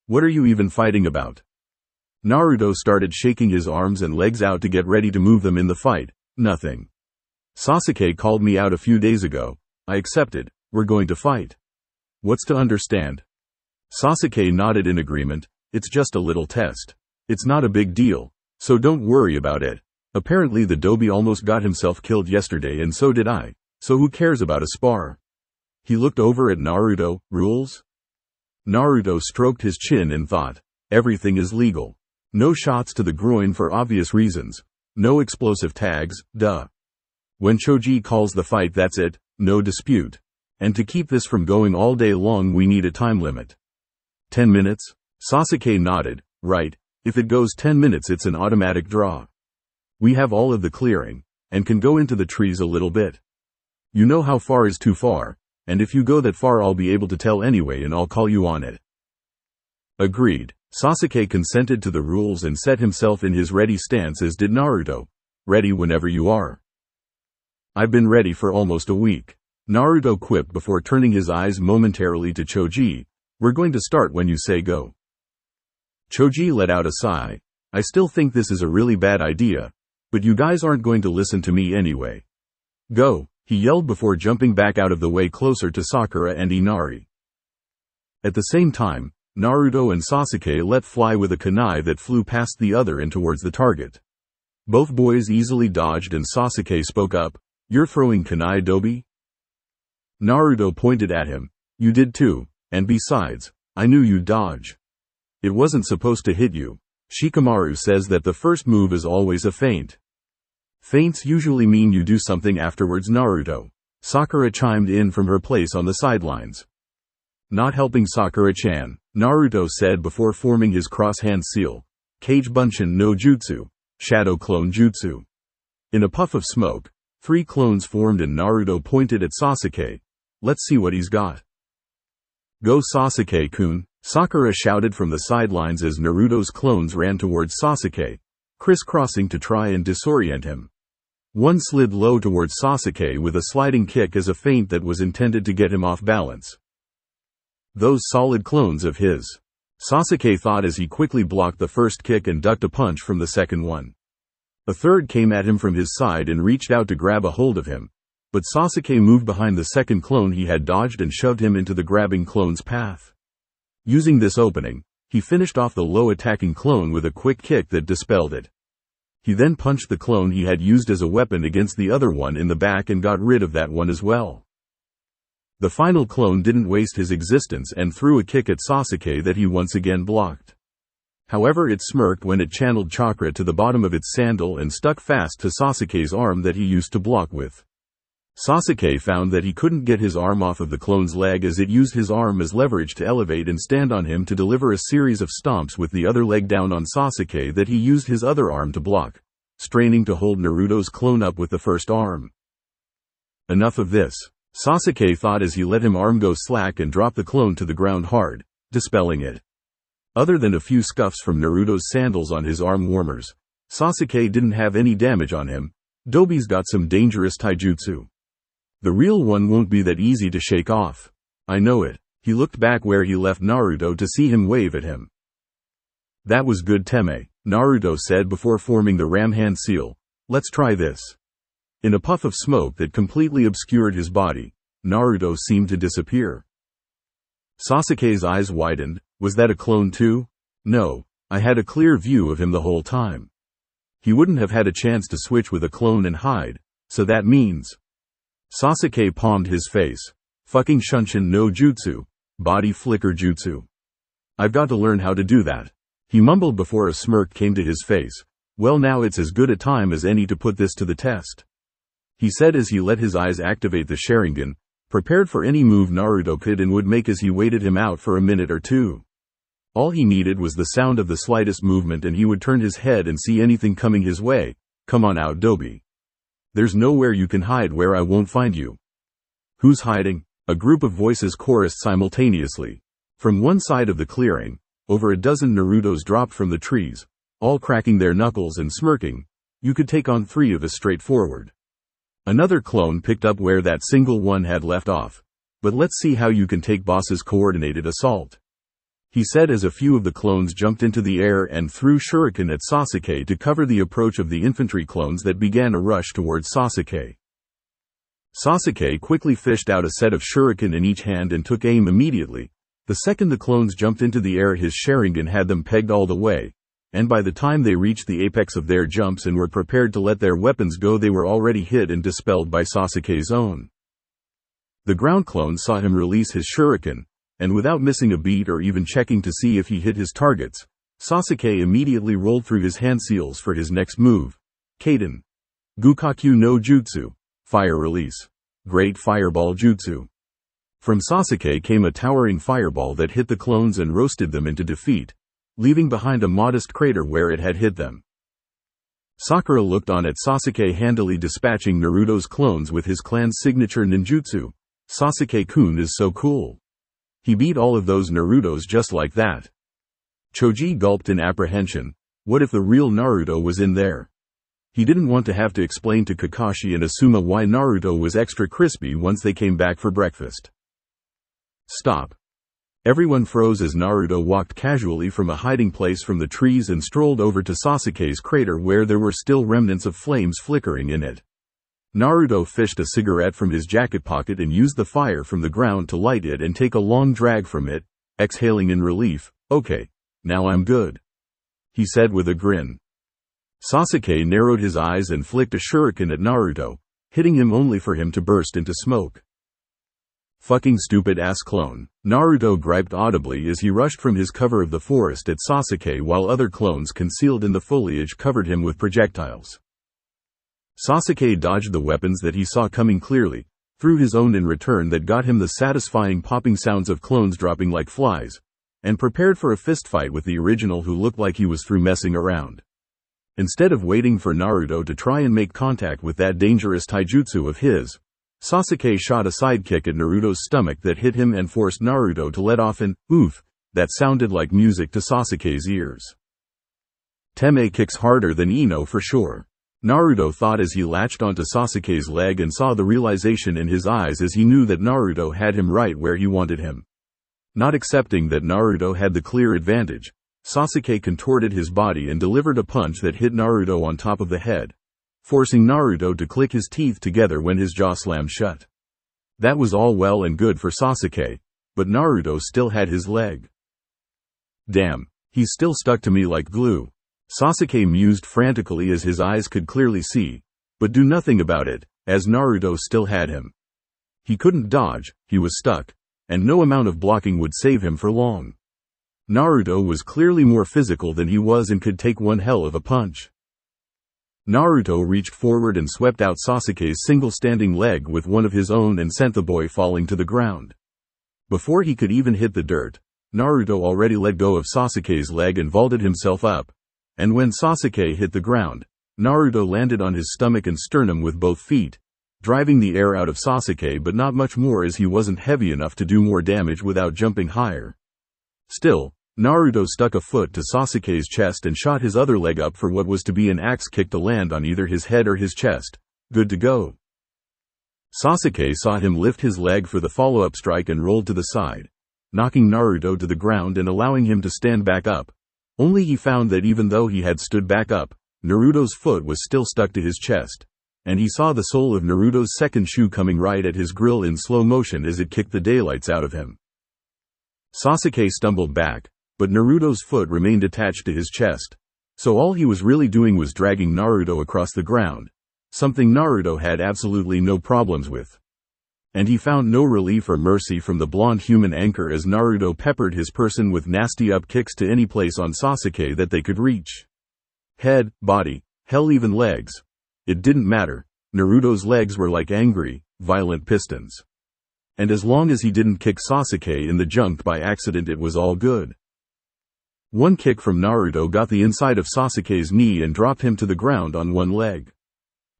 What are you even fighting about? Naruto started shaking his arms and legs out to get ready to move them in the fight. Nothing. Sasuke called me out a few days ago. I accepted. We're going to fight. What's to understand? Sasuke nodded in agreement. It's just a little test. It's not a big deal, so don't worry about it. Apparently the Dobi almost got himself killed yesterday and so did I, so who cares about a spar? He looked over at Naruto. Rules? Naruto stroked his chin and thought. Everything is legal. No shots to the groin for obvious reasons. No explosive tags, duh. When Choji calls the fight, that's it, no dispute. And to keep this from going all day long we need a time limit. 10 minutes? Sasuke nodded. Right, if it goes 10 minutes it's an automatic draw. We have all of the clearing, and can go into the trees a little bit. You know how far is too far, and if you go that far I'll be able to tell anyway and I'll call you on it. Agreed. Sasuke consented to the rules and set himself in his ready stance, as did Naruto. Ready whenever you are. I've been ready for almost a week. Naruto quipped before turning his eyes momentarily to Choji. We're going to start when you say go. Choji let out a sigh. I still think this is a really bad idea, but you guys aren't going to listen to me anyway. Go, he yelled before jumping back out of the way closer to Sakura and Inari. At the same time, Naruto and Sasuke let fly with a kunai that flew past the other and towards the target. Both boys easily dodged and Sasuke spoke up. You're throwing kunai, Dobi? Naruto pointed at him. You did too, and besides, I knew you'd dodge. It wasn't supposed to hit you. Shikamaru says that the first move is always a feint. Feints usually mean you do something afterwards, Naruto. Sakura chimed in from her place on the sidelines. Not helping Sakura-chan, Naruto said before forming his cross-hand seal. Kage Bunshin no Jutsu. Shadow Clone Jutsu. In a puff of smoke, 3 clones formed and Naruto pointed at Sasuke. Let's see what he's got. Go Sasuke-kun, Sakura shouted from the sidelines as Naruto's clones ran towards Sasuke, crisscrossing to try and disorient him. One slid low towards Sasuke with a sliding kick as a feint that was intended to get him off balance. Those solid clones of his. Sasuke thought as he quickly blocked the first kick and ducked a punch from the second one. A third came at him from his side and reached out to grab a hold of him, but Sasuke moved behind the second clone he had dodged and shoved him into the grabbing clone's path. Using this opening, he finished off the low attacking clone with a quick kick that dispelled it. He then punched the clone he had used as a weapon against the other one in the back and got rid of that one as well. The final clone didn't waste his existence and threw a kick at Sasuke that he once again blocked. However, it smirked when it channeled chakra to the bottom of its sandal and stuck fast to Sasuke's arm that he used to block with. Sasuke found that he couldn't get his arm off of the clone's leg as it used his arm as leverage to elevate and stand on him to deliver a series of stomps with the other leg down on Sasuke that he used his other arm to block, straining to hold Naruto's clone up with the first arm. Enough of this, Sasuke thought as he let his arm go slack and dropped the clone to the ground hard, dispelling it. Other than a few scuffs from Naruto's sandals on his arm warmers, Sasuke didn't have any damage on him. Dobi's got some dangerous taijutsu. The real one won't be that easy to shake off. I know it. He looked back where he left Naruto to see him wave at him. That was good, Teme, Naruto said before forming the ram hand seal. Let's try this. In a puff of smoke that completely obscured his body, Naruto seemed to disappear. Sasuke's eyes widened. Was that a clone too? No, I had a clear view of him the whole time. He wouldn't have had a chance to switch with a clone and hide, so that means... Sasuke palmed his face. Fucking Shunshin no Jutsu. Body flicker jutsu. I've got to learn how to do that. He mumbled before a smirk came to his face. Well, now it's as good a time as any to put this to the test. He said as he let his eyes activate the Sharingan, prepared for any move Naruto could and would make as he waited him out for a minute or two. All he needed was the sound of the slightest movement and he would turn his head and see anything coming his way. Come on out, Dobi. There's nowhere you can hide where I won't find you. Who's hiding? A group of voices chorused simultaneously. From one side of the clearing, over a dozen Narutos dropped from the trees, all cracking their knuckles and smirking. You could take on 3 of us straightforward. Another clone picked up where that single one had left off. But let's see how you can take boss's coordinated assault. he said as a few of the clones jumped into the air and threw shuriken at Sasuke to cover the approach of the infantry clones that began a rush towards Sasuke. Sasuke quickly fished out a set of shuriken in each hand and took aim immediately. The second the clones jumped into the air, his Sharingan had them pegged all the way, and by the time they reached the apex of their jumps and were prepared to let their weapons go, they were already hit and dispelled by Sasuke's own. The ground clone saw him release his shuriken, and without missing a beat or even checking to see if he hit his targets, Sasuke immediately rolled through his hand seals for his next move. Kaden. Gukaku no Jutsu. Fire release. Great Fireball Jutsu. From Sasuke came a towering fireball that hit the clones and roasted them into defeat, leaving behind a modest crater where it had hit them. Sakura looked on at Sasuke handily dispatching Naruto's clones with his clan's signature ninjutsu. Sasuke-kun is so cool. He beat all of those Narutos just like that. Choji gulped in apprehension. What if the real Naruto was in there? He didn't want to have to explain to Kakashi and Asuma why Naruto was extra crispy once they came back for breakfast. Stop. Everyone froze as Naruto walked casually from a hiding place from the trees and strolled over to Sasuke's crater where there were still remnants of flames flickering in it. Naruto fished a cigarette from his jacket pocket and used the fire from the ground to light it and take a long drag from it, exhaling in relief. Okay, now I'm good, he said with a grin. Sasuke narrowed his eyes and flicked a shuriken at Naruto, hitting him only for him to burst into smoke. Fucking stupid ass clone, Naruto griped audibly as he rushed from his cover of the forest at Sasuke while other clones concealed in the foliage covered him with projectiles. Sasuke dodged the weapons that he saw coming clearly, threw his own in return that got him the satisfying popping sounds of clones dropping like flies, and prepared for a fistfight with the original who looked like he was through messing around. Instead of waiting for Naruto to try and make contact with that dangerous taijutsu of his, Sasuke shot a sidekick at Naruto's stomach that hit him and forced Naruto to let off an oof that sounded like music to Sasuke's ears. Teme kicks harder than Ino for sure, Naruto thought as he latched onto Sasuke's leg and saw the realization in his eyes as he knew that Naruto had him right where he wanted him. Not accepting that Naruto had the clear advantage, Sasuke contorted his body and delivered a punch that hit Naruto on top of the head, forcing Naruto to click his teeth together when his jaw slammed shut. That was all well and good for Sasuke, but Naruto still had his leg. Damn, he's still stuck to me like glue, Sasuke mused frantically as his eyes could clearly see, but do nothing about it, as Naruto still had him. He couldn't dodge, he was stuck, and no amount of blocking would save him for long. Naruto was clearly more physical than he was and could take one hell of a punch. Naruto reached forward and swept out Sasuke's single standing leg with one of his own and sent the boy falling to the ground. Before he could even hit the dirt, Naruto already let go of Sasuke's leg and vaulted himself up. And when Sasuke hit the ground, Naruto landed on his stomach and sternum with both feet, driving the air out of Sasuke but not much more as he wasn't heavy enough to do more damage without jumping higher. Still, Naruto stuck a foot to Sasuke's chest and shot his other leg up for what was to be an axe kick to land on either his head or his chest. Good to go. Sasuke saw him lift his leg for the follow-up strike and rolled to the side, knocking Naruto to the ground and allowing him to stand back up. Only he found that even though he had stood back up, Naruto's foot was still stuck to his chest, and he saw the sole of Naruto's second shoe coming right at his grill in slow motion as it kicked the daylights out of him. Sasuke stumbled back, but Naruto's foot remained attached to his chest, so all he was really doing was dragging Naruto across the ground, something Naruto had absolutely no problems with. And he found no relief or mercy from the blonde human anchor as Naruto peppered his person with nasty up kicks to any place on Sasuke that they could reach. Head, body, hell even legs. It didn't matter, Naruto's legs were like angry, violent pistons. And as long as he didn't kick Sasuke in the junk by accident, it was all good. One kick from Naruto got the inside of Sasuke's knee and dropped him to the ground on one leg.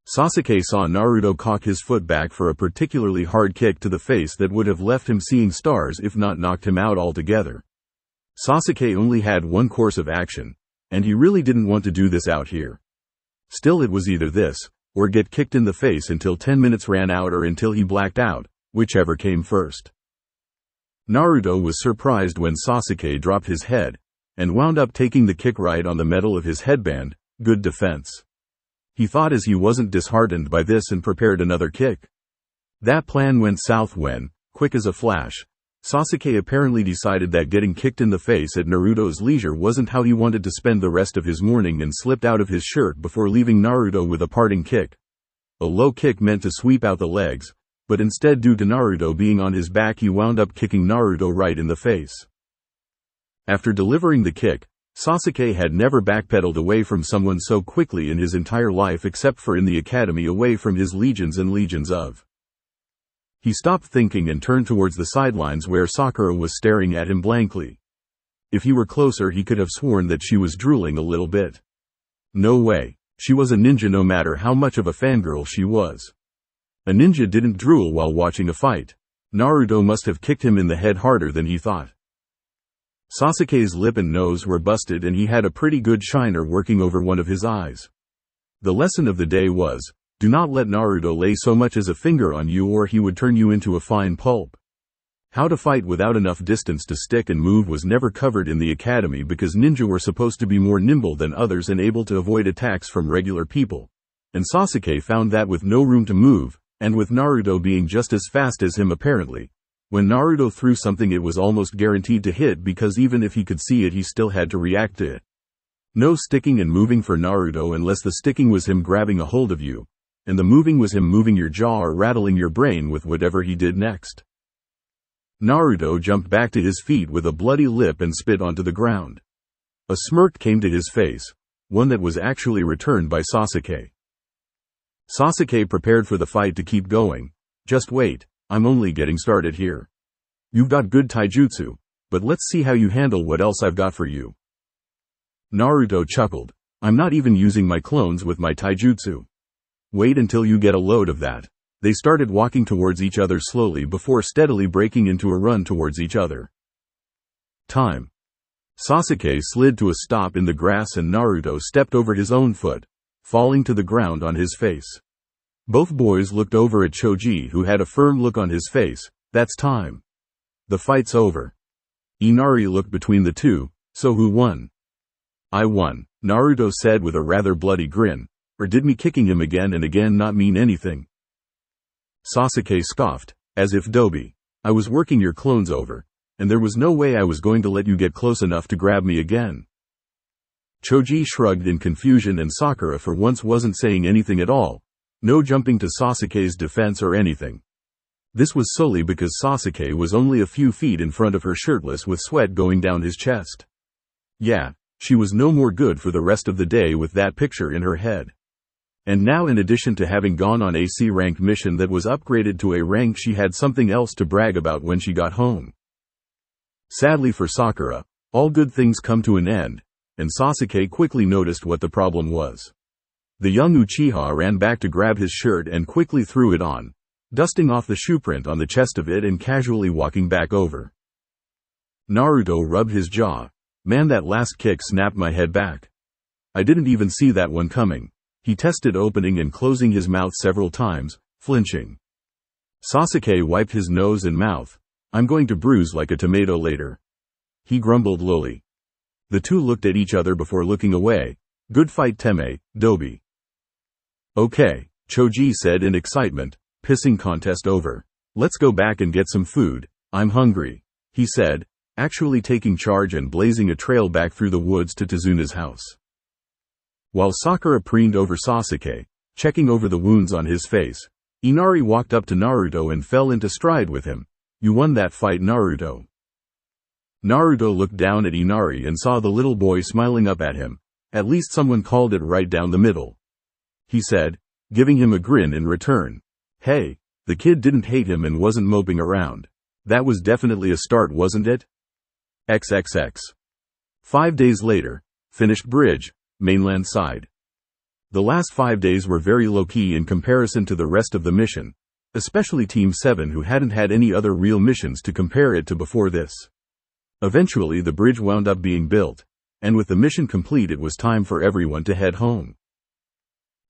Sasuke saw Naruto cock his foot back for a particularly hard kick to the face that would have left him seeing stars if not knocked him out altogether. Sasuke only had one course of action, and he really didn't want to do this out here. Still, it was either this, or get kicked in the face until 10 minutes ran out or until he blacked out, whichever came first. Naruto was surprised when Sasuke dropped his head, and wound up taking the kick right on the metal of his headband. Good defense. He thought as he wasn't disheartened by this and prepared another kick. That plan went south when, quick as a flash, Sasuke apparently decided that getting kicked in the face at Naruto's leisure wasn't how he wanted to spend the rest of his morning and slipped out of his shirt before leaving Naruto with a parting kick. A low kick meant to sweep out the legs, but instead due to Naruto being on his back he wound up kicking Naruto right in the face. After delivering the kick, Sasuke had never backpedaled away from someone so quickly in his entire life except for in the academy away from his legions and legions of. He stopped thinking and turned towards the sidelines where Sakura was staring at him blankly. If he were closer he could have sworn that she was drooling a little bit. No way, she was a ninja no matter how much of a fangirl she was. A ninja didn't drool while watching a fight. Naruto must have kicked him in the head harder than he thought. Sasuke's lip and nose were busted and he had a pretty good shiner working over one of his eyes. The lesson of the day was, do not let Naruto lay so much as a finger on you or he would turn you into a fine pulp. How to fight without enough distance to stick and move was never covered in the academy because ninja were supposed to be more nimble than others and able to avoid attacks from regular people. And Sasuke found that with no room to move, and with Naruto being just as fast as him apparently, when Naruto threw something it was almost guaranteed to hit because even if he could see it he still had to react to it. No sticking and moving for Naruto unless the sticking was him grabbing a hold of you, and the moving was him moving your jaw or rattling your brain with whatever he did next. Naruto jumped back to his feet with a bloody lip and spit onto the ground. A smirk came to his face, one that was actually returned by Sasuke. Sasuke prepared for the fight to keep going. Just wait, I'm only getting started here. You've got good taijutsu, but let's see how you handle what else I've got for you. Naruto chuckled. I'm not even using my clones with my taijutsu. Wait until you get a load of that. They started walking towards each other slowly before steadily breaking into a run towards each other. Time. Sasuke slid to a stop in the grass and Naruto stepped over his own foot, falling to the ground on his face. Both boys looked over at Choji who had a firm look on his face. That's time. The fight's over. Inari looked between the two. So who won? I won, Naruto said with a rather bloody grin. Or did me kicking him again and again not mean anything? Sasuke scoffed, as if Dobi. I was working your clones over, and there was no way I was going to let you get close enough to grab me again. Choji shrugged in confusion and Sakura for once wasn't saying anything at all. No jumping to Sasuke's defense or anything. This was solely because Sasuke was only a few feet in front of her shirtless with sweat going down his chest. Yeah, she was no more good for the rest of the day with that picture in her head. And now in addition to having gone on a C-rank mission that was upgraded to a rank she had something else to brag about when she got home. Sadly for Sakura, all good things come to an end, and Sasuke quickly noticed what the problem was. The young Uchiha ran back to grab his shirt and quickly threw it on, dusting off the shoeprint on the chest of it and casually walking back over. Naruto rubbed his jaw. Man, that last kick snapped my head back. I didn't even see that one coming. He tested opening and closing his mouth several times, flinching. Sasuke wiped his nose and mouth. I'm going to bruise like a tomato later. He grumbled lowly. The two looked at each other before looking away. Good fight, Teme, Dobi. Okay, Choji said in excitement. Pissing contest over. Let's go back and get some food. I'm hungry, he said, actually taking charge and blazing a trail back through the woods to Tazuna's house. While Sakura preened over Sasuke, checking over the wounds on his face, Inari walked up to Naruto and fell into stride with him. You won that fight, Naruto. Naruto looked down at Inari and saw the little boy smiling up at him. At least someone called it right down the middle, he said, giving him a grin in return. Hey, the kid didn't hate him and wasn't moping around. That was definitely a start, wasn't it? XXX. 5 days later, finished bridge. Mainland side. The last 5 days were very low-key in comparison to the rest of the mission, especially Team 7 who hadn't had any other real missions to compare it to before this. Eventually the bridge wound up being built, and with the mission complete it was time for everyone to head home.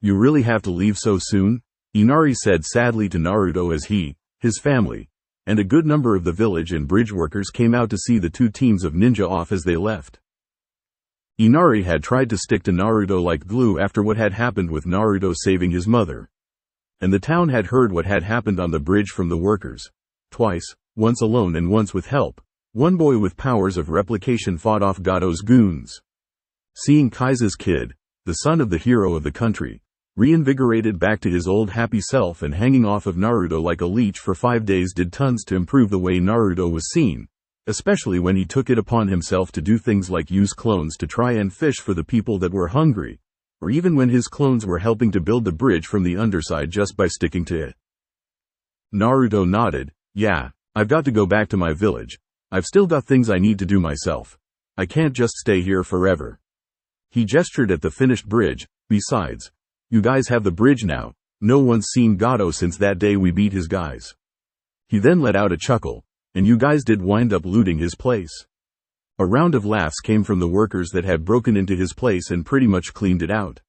You really have to leave so soon? Inari said sadly to Naruto as he, his family, and a good number of the village and bridge workers came out to see the two teams of ninja off as they left. Inari had tried to stick to Naruto like glue after what had happened with Naruto saving his mother. And the town had heard what had happened on the bridge from the workers. Twice, once alone and once with help, one boy with powers of replication fought off Gato's goons. Seeing Kaisa's kid, the son of the hero of the country, reinvigorated back to his old happy self and hanging off of Naruto like a leech for 5 days did tons to improve the way Naruto was seen, especially when he took it upon himself to do things like use clones to try and fish for the people that were hungry, or even when his clones were helping to build the bridge from the underside just by sticking to it. Naruto nodded. Yeah, I've got to go back to my village. I've still got things I need to do myself. I can't just stay here forever. He gestured at the finished bridge. Besides, you guys have the bridge now. No one's seen Gato since that day we beat his guys. He then let out a chuckle. And you guys did wind up looting his place. A round of laughs came from the workers that had broken into his place and pretty much cleaned it out.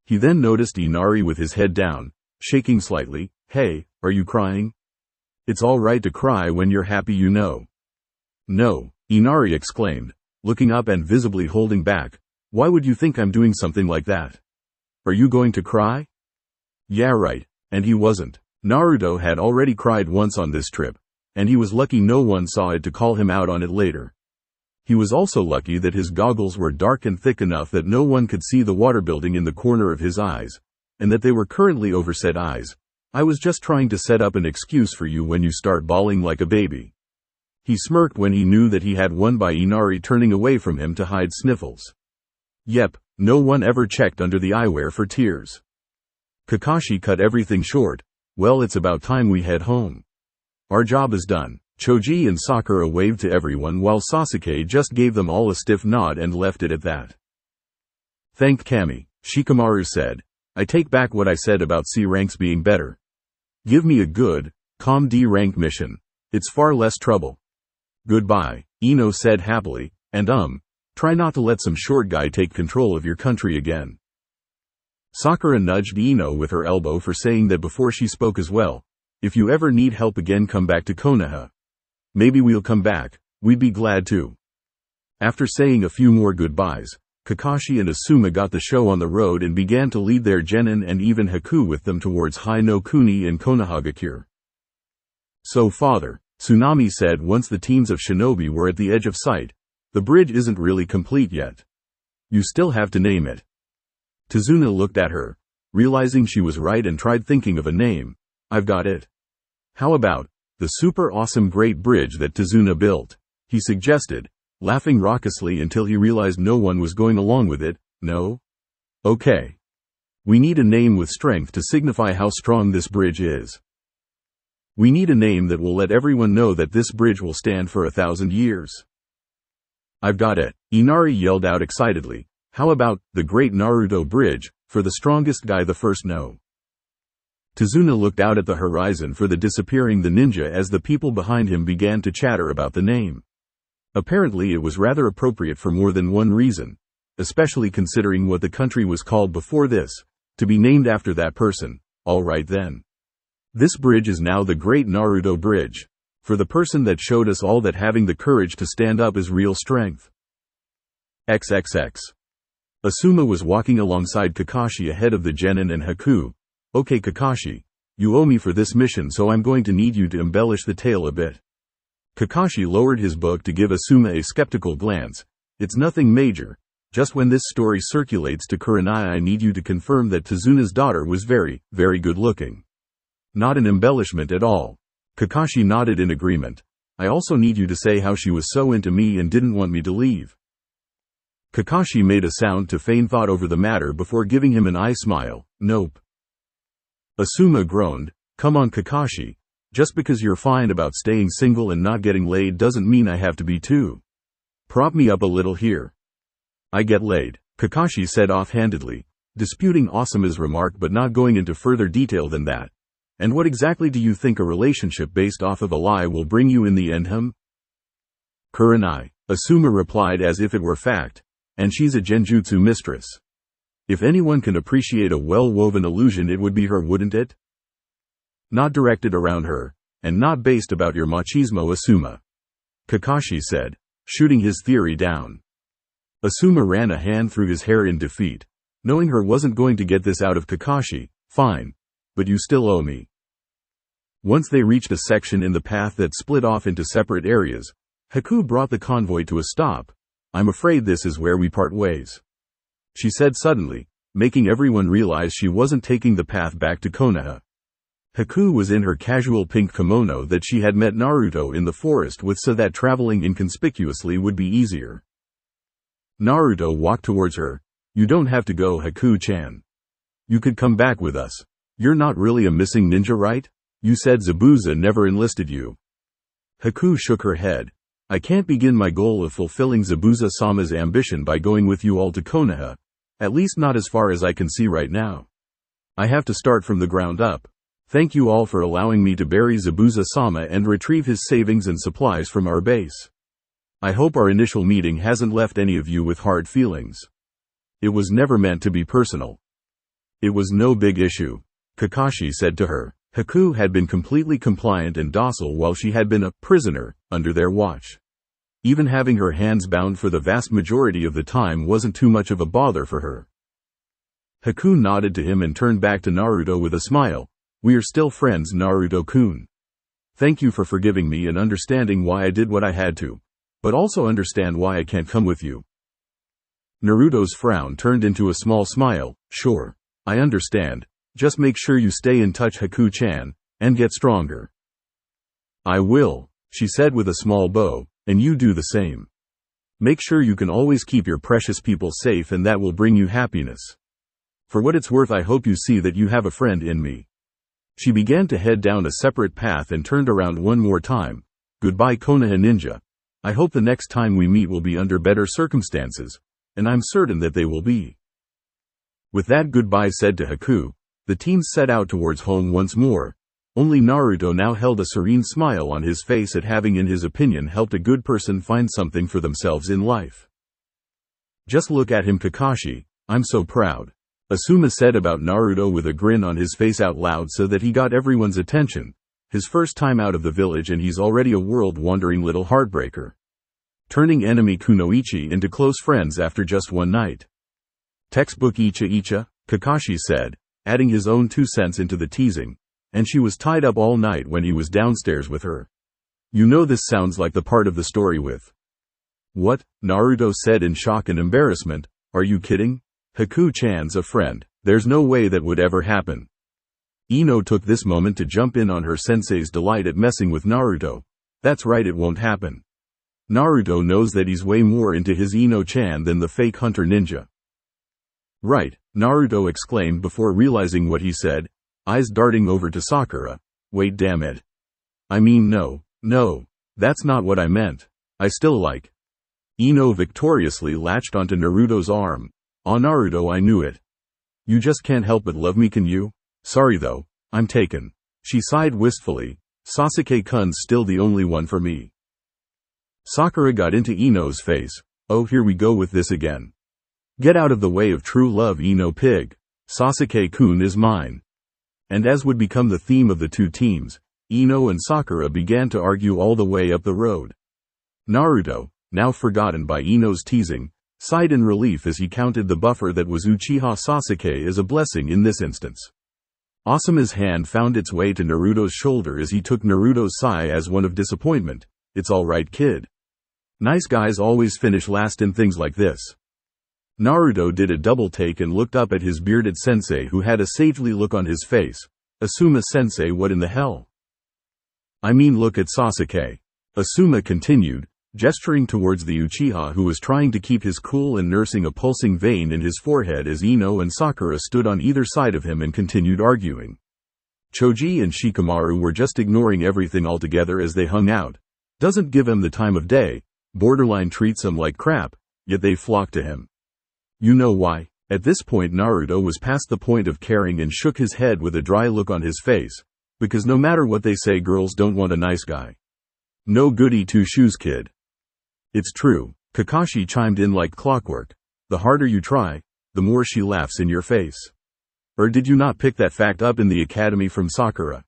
He then noticed Inari with his head down, shaking slightly. Hey, are you crying? It's all right to cry when you're happy, you know. No, Inari exclaimed, looking up and visibly holding back. Why would you think I'm doing something like that? Are you going to cry? Yeah, right, and he wasn't. Naruto had already cried once on this trip, and he was lucky no one saw it to call him out on it later. He was also lucky that his goggles were dark and thick enough that no one could see the water building in the corner of his eyes, and that they were currently overset eyes. I was just trying to set up an excuse for you when you start bawling like a baby. He smirked when he knew that he had won by Inari turning away from him to hide sniffles. Yep, no one ever checked under the eyewear for tears. Kakashi cut everything short. Well, it's about time we head home. Our job is done. Choji and Sakura waved to everyone while Sasuke just gave them all a stiff nod and left it at that. Thanked Kami, Shikamaru said. I take back what I said about C ranks being better. Give me a good, calm D rank mission. It's far less trouble. Goodbye, Ino said happily, and try not to let some short guy take control of your country again. Sakura nudged Ino with her elbow for saying that before she spoke as well. If you ever need help again, come back to Konoha. Maybe we'll come back, we'd be glad to. After saying a few more goodbyes, Kakashi and Asuma got the show on the road and began to lead their genin and even Haku with them towards Hai no Kuni and Konohagakure. So father, Tsunami said once the teams of shinobi were at the edge of sight, the bridge isn't really complete yet. You still have to name it. Tazuna looked at her, realizing she was right and tried thinking of a name. I've got it. How about the super awesome great bridge that Tazuna built? He suggested, laughing raucously until he realized no one was going along with it. No? Okay. We need a name with strength to signify how strong this bridge is. We need a name that will let everyone know that this bridge will stand for 1,000 years. I've got it, Inari yelled out excitedly. How about the Great Naruto Bridge, for the strongest guy the first no? Tazuna looked out at the horizon for the disappearing the ninja as the people behind him began to chatter about the name. Apparently it was rather appropriate for more than one reason, especially considering what the country was called before this, to be named after that person. All right then. This bridge is now the Great Naruto Bridge, for the person that showed us all that having the courage to stand up is real strength. XXX. Asuma was walking alongside Kakashi ahead of the genin and Haku. Okay Kakashi, you owe me for this mission, so I'm going to need you to embellish the tale a bit. Kakashi lowered his book to give Asuma a skeptical glance. It's nothing major. Just when this story circulates to Kurenai, I need you to confirm that Tazuna's daughter was very, very good looking. Not an embellishment at all. Kakashi nodded in agreement. I also need you to say how she was so into me and didn't want me to leave. Kakashi made a sound to feign thought over the matter before giving him an eye smile. Nope. Asuma groaned. Come on Kakashi. Just because you're fine about staying single and not getting laid doesn't mean I have to be too. Prop me up a little here. I get laid, Kakashi said offhandedly, disputing Asuma's remark but not going into further detail than that. And what exactly do you think a relationship based off of a lie will bring you in the end, Kurenai, Asuma replied as if it were fact. And she's a genjutsu mistress. If anyone can appreciate a well-woven illusion, it would be her, wouldn't it? Not directed around her, and not based about your machismo, Asuma," Kakashi said, shooting his theory down. Asuma ran a hand through his hair in defeat, knowing her wasn't going to get this out of Kakashi. "Fine. But you still owe me." Once they reached a section in the path that split off into separate areas, Haku brought the convoy to a stop. "I'm afraid this is where we part ways," she said suddenly, making everyone realize she wasn't taking the path back to Konoha. Haku was in her casual pink kimono that she had met Naruto in the forest with, so that traveling inconspicuously would be easier. Naruto walked towards her. "You don't have to go, Haku-chan. You could come back with us. You're not really a missing ninja, right? You said Zabuza never enlisted you." Haku shook her head. "I can't begin my goal of fulfilling Zabuza-sama's ambition by going with you all to Konoha. At least not as far as I can see right now. I have to start from the ground up. Thank you all for allowing me to bury Zabuza-sama and retrieve his savings and supplies from our base. I hope our initial meeting hasn't left any of you with hard feelings. It was never meant to be personal." "It was no big issue," Kakashi said to her. Haku had been completely compliant and docile while she had been a prisoner under their watch. Even having her hands bound for the vast majority of the time wasn't too much of a bother for her. Haku nodded to him and turned back to Naruto with a smile. "We are still friends, Naruto-kun. Thank you for forgiving me and understanding why I did what I had to, but also understand why I can't come with you." Naruto's frown turned into a small smile. "Sure. I understand. Just make sure you stay in touch, Haku-chan, and get stronger." "I will," she said with a small bow, "and you do the same. Make sure you can always keep your precious people safe, and that will bring you happiness. For what it's worth, I hope you see that you have a friend in me." She began to head down a separate path and turned around one more time. "Goodbye, Konoha ninja. I hope the next time we meet will be under better circumstances, and I'm certain that they will be." With that goodbye said to Haku, the team set out towards home once more. Only Naruto now held a serene smile on his face at having, in his opinion, helped a good person find something for themselves in life. "Just look at him, Kakashi. I'm so proud," Asuma said about Naruto with a grin on his face out loud so that he got everyone's attention. His first time out of the village and he's already a world-wandering little heartbreaker. Turning enemy Kunoichi into close friends after just one night. "Textbook Icha-Icha," Kakashi said, adding his own 2 cents into the teasing. "And she was tied up all night when he was downstairs with her. You know this sounds like the part of the story with." "What?" Naruto said in shock and embarrassment. "Are you kidding? Haku-chan's a friend. There's no way that would ever happen." Ino took this moment to jump in on her sensei's delight at messing with Naruto. "That's right, it won't happen. Naruto knows that he's way more into his Ino-chan than the fake hunter ninja." "Right," Naruto exclaimed before realizing what he said, eyes darting over to Sakura. "Wait, damn it. I mean, no, that's not what I meant. I still like." Ino victoriously latched onto Naruto's arm. "Aw, Naruto, I knew it. You just can't help but love me, can you? Sorry though, I'm taken." She sighed wistfully. "Sasuke-kun's still the only one for me." Sakura got into Ino's face. "Oh, here we go with this again. Get out of the way of true love, Ino pig. Sasuke-kun is mine." And as would become the theme of the two teams, Ino and Sakura began to argue all the way up the road. Naruto, now forgotten by Ino's teasing, sighed in relief as he counted the buffer that was Uchiha Sasuke as a blessing in this instance. Asuma's hand found its way to Naruto's shoulder as he took Naruto's sigh as one of disappointment. "It's alright, kid. Nice guys always finish last in things like this." Naruto did a double take and looked up at his bearded sensei, who had a sagely look on his face. "Asuma-sensei, what in the hell? I mean, look at Sasuke." Asuma continued, gesturing towards the Uchiha, who was trying to keep his cool and nursing a pulsing vein in his forehead as Ino and Sakura stood on either side of him and continued arguing. Choji and Shikamaru were just ignoring everything altogether as they hung out. Doesn't give him the time of day, borderline treats him like crap, yet they flocked to him. You know why? At this point Naruto was past the point of caring and shook his head with a dry look on his face. Because no matter what they say, girls don't want a nice guy. No goody two-shoes, kid. "It's true," Kakashi chimed in like clockwork. "The harder you try, the more she laughs in your face." "Or did you not pick that fact up in the academy from Sakura?"